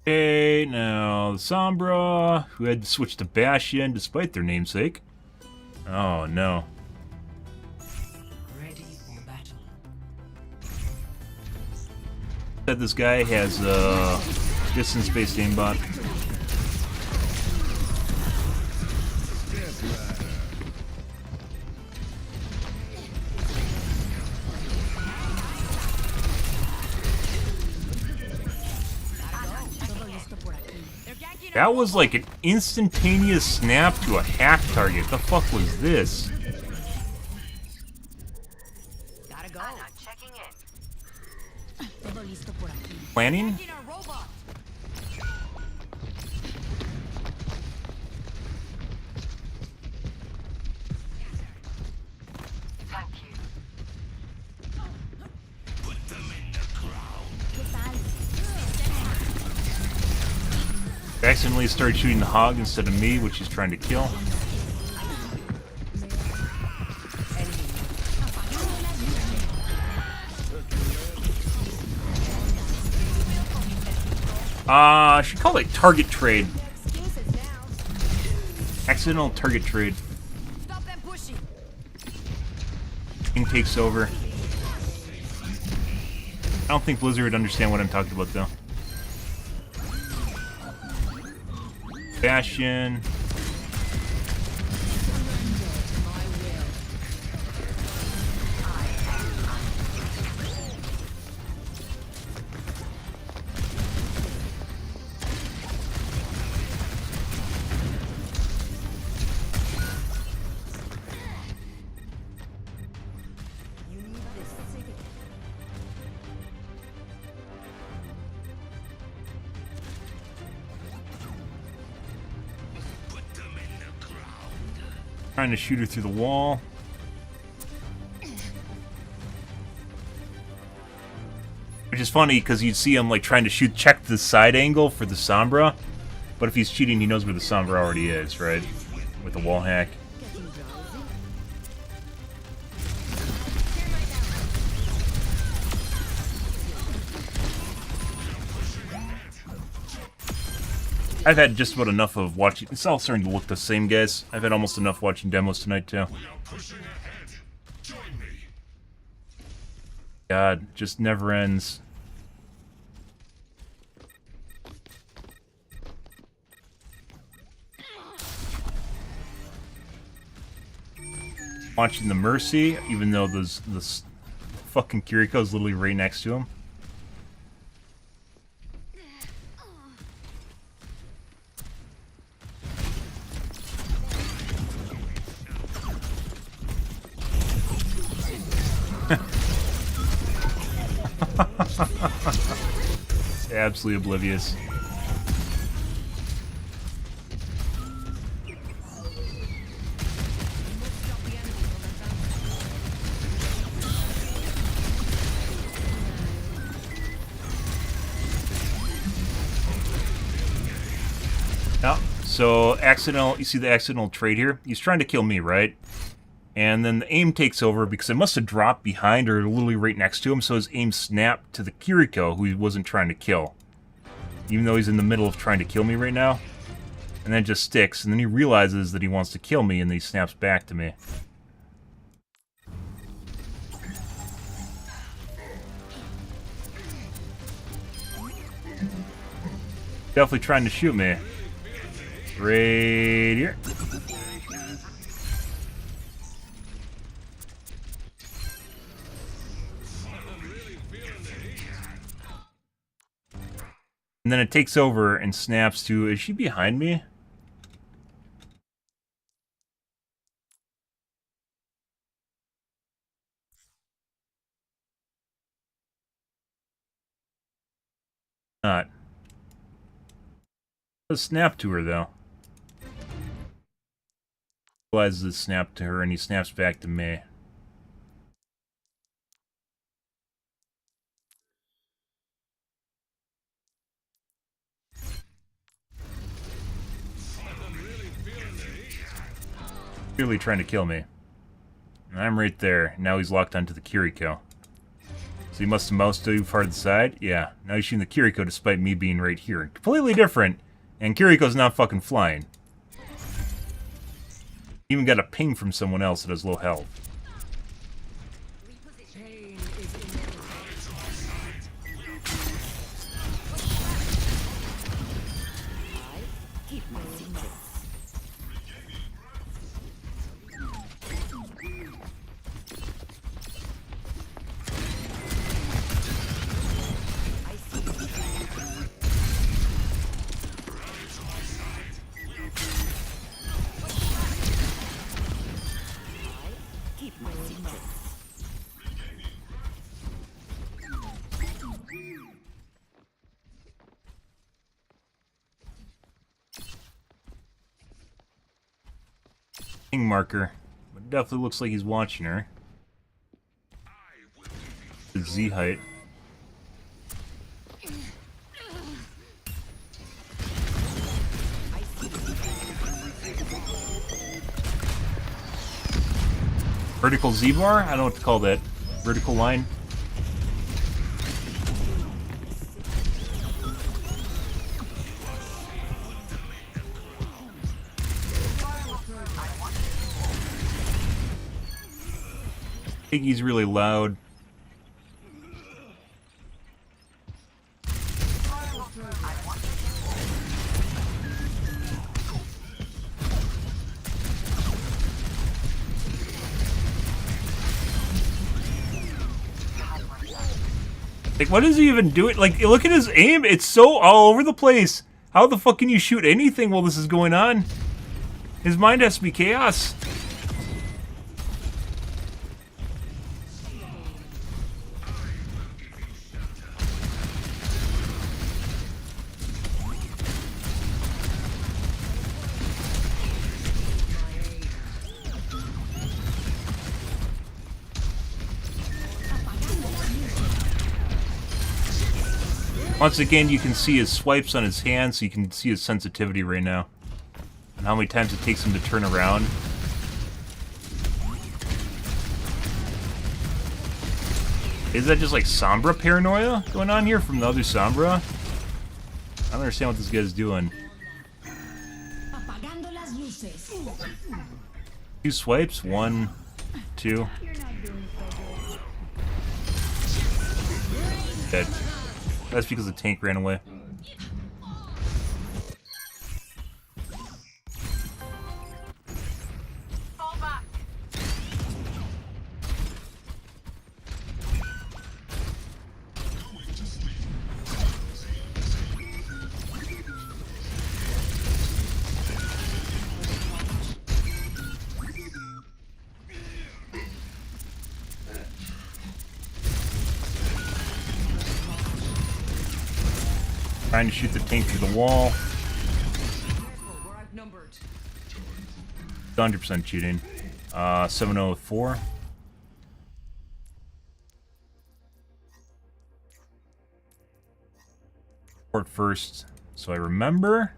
Okay, now the Sombra, who had to switch to Bastion despite their namesake. Oh no. Ready for battle. Said this guy has a distance-based aimbot. That was like an instantaneous snap to a hack target. The fuck was this? Gotta go. Checking in. Planning? Thank you. Put them in the ground. Accidentally started shooting the hog instead of me, which he's trying to kill. I should call it target trade. Accidental target trade. Stop them pushing. King takes over. I don't think Blizzard would understand what I'm talking about, though. Bastion. Trying to shoot her through the wall. Which is funny because you'd see him like trying to check the side angle for the Sombra. But if he's cheating, he knows where the Sombra already is, right? With the wall hack. I've had just about enough of watching. It's all starting to look the same, guys. I've had almost enough watching demos tonight, too. God, just never ends. Watching the Mercy, even though this fucking Kiriko's literally right next to him. Absolutely oblivious. So, accidental, you see the accidental trade here? He's trying to kill me, right? And then the aim takes over because I must have dropped behind or literally right next to him, so his aim snapped to the Kiriko, who he wasn't trying to kill. Even though he's in the middle of trying to kill me right now. And then it just sticks, and then he realizes that he wants to kill me, and then he snaps back to me. Definitely trying to shoot me. Right here. And then it takes over and snaps to... Is she behind me? Not. Let's snap to her, though. Realizes it snapped to her, and he snaps back to me. Clearly trying to kill me. And I'm right there. Now he's locked onto the Kiriko. So he must have moused too far to the side? Yeah. Now he's shooting the Kiriko despite me being right here. Completely different. And Kiriko's not fucking flying. Even got a ping from someone else that has low health. Marker. It definitely looks like he's watching her. The Z height. Vertical Z bar? I don't know what to call that. Vertical line. I think he's really loud. Like, what is he even doing? Like, look at his aim. It's so all over the place. How the fuck can you shoot anything while this is going on? His mind has to be chaos. Once again, you can see his swipes on his hands, so you can see his sensitivity right now. And how many times it takes him to turn around. Is that just like Sombra paranoia going on here from the other Sombra? I don't understand what this guy's doing. 2 swipes? 1, 2. Dead. That's because the tank ran away. Fall back. Trying to shoot the tank through the wall. 100% cheating. 704. Port first, so I remember.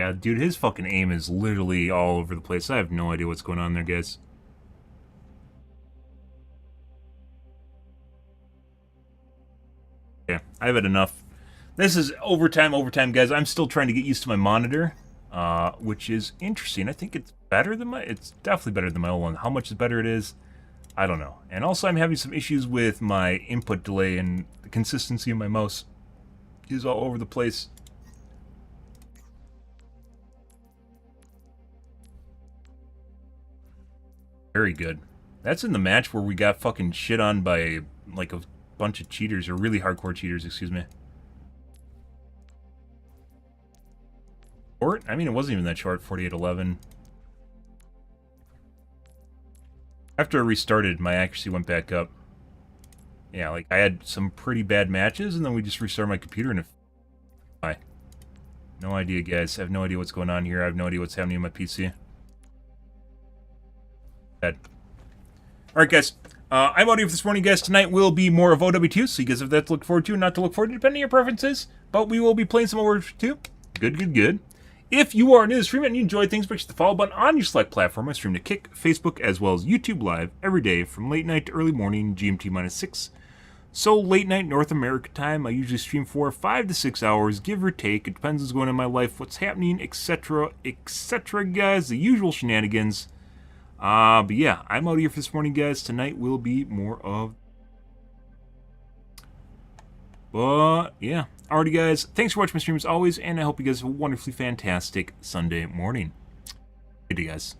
Yeah, dude, his fucking aim is literally all over the place. I have no idea what's going on there, guys. Yeah, I've had enough. This is overtime, guys. I'm still trying to get used to my monitor, which is interesting. I think it's better than my... It's definitely better than my old one. How much better it is, I don't know. And also, I'm having some issues with my input delay, and the consistency of my mouse is all over the place. Very good. That's in the match where we got fucking shit on by, like, a bunch of cheaters, or really hardcore cheaters, excuse me. Short? I mean, it wasn't even that short, 48-11. After I restarted, my accuracy went back up. Yeah, like, I had some pretty bad matches, and then we just restarted my computer, and Bye. No idea, guys. I have no idea what's going on here. I have no idea what's happening in my PC. Bad. Alright, guys. I'm out here for this morning, guys. Tonight will be more of OW2, so you guys have that to look forward to and not to look forward to, depending on your preferences. But we will be playing some Overwatch 2. Good. If you are new to the stream and you enjoy things, make sure the follow button on your select platform. I stream to Kick, Facebook, as well as YouTube Live every day from late night to early morning, GMT-6. So late night North America time, I usually stream for 5 to 6 hours, give or take. It depends what's going on in my life, what's happening, etc., guys. The usual shenanigans. But yeah, I'm out here for this morning, guys. Tonight will be more of... But, yeah. Alrighty, guys. Thanks for watching my stream as always, and I hope you guys have a wonderfully fantastic Sunday morning. Good day, guys.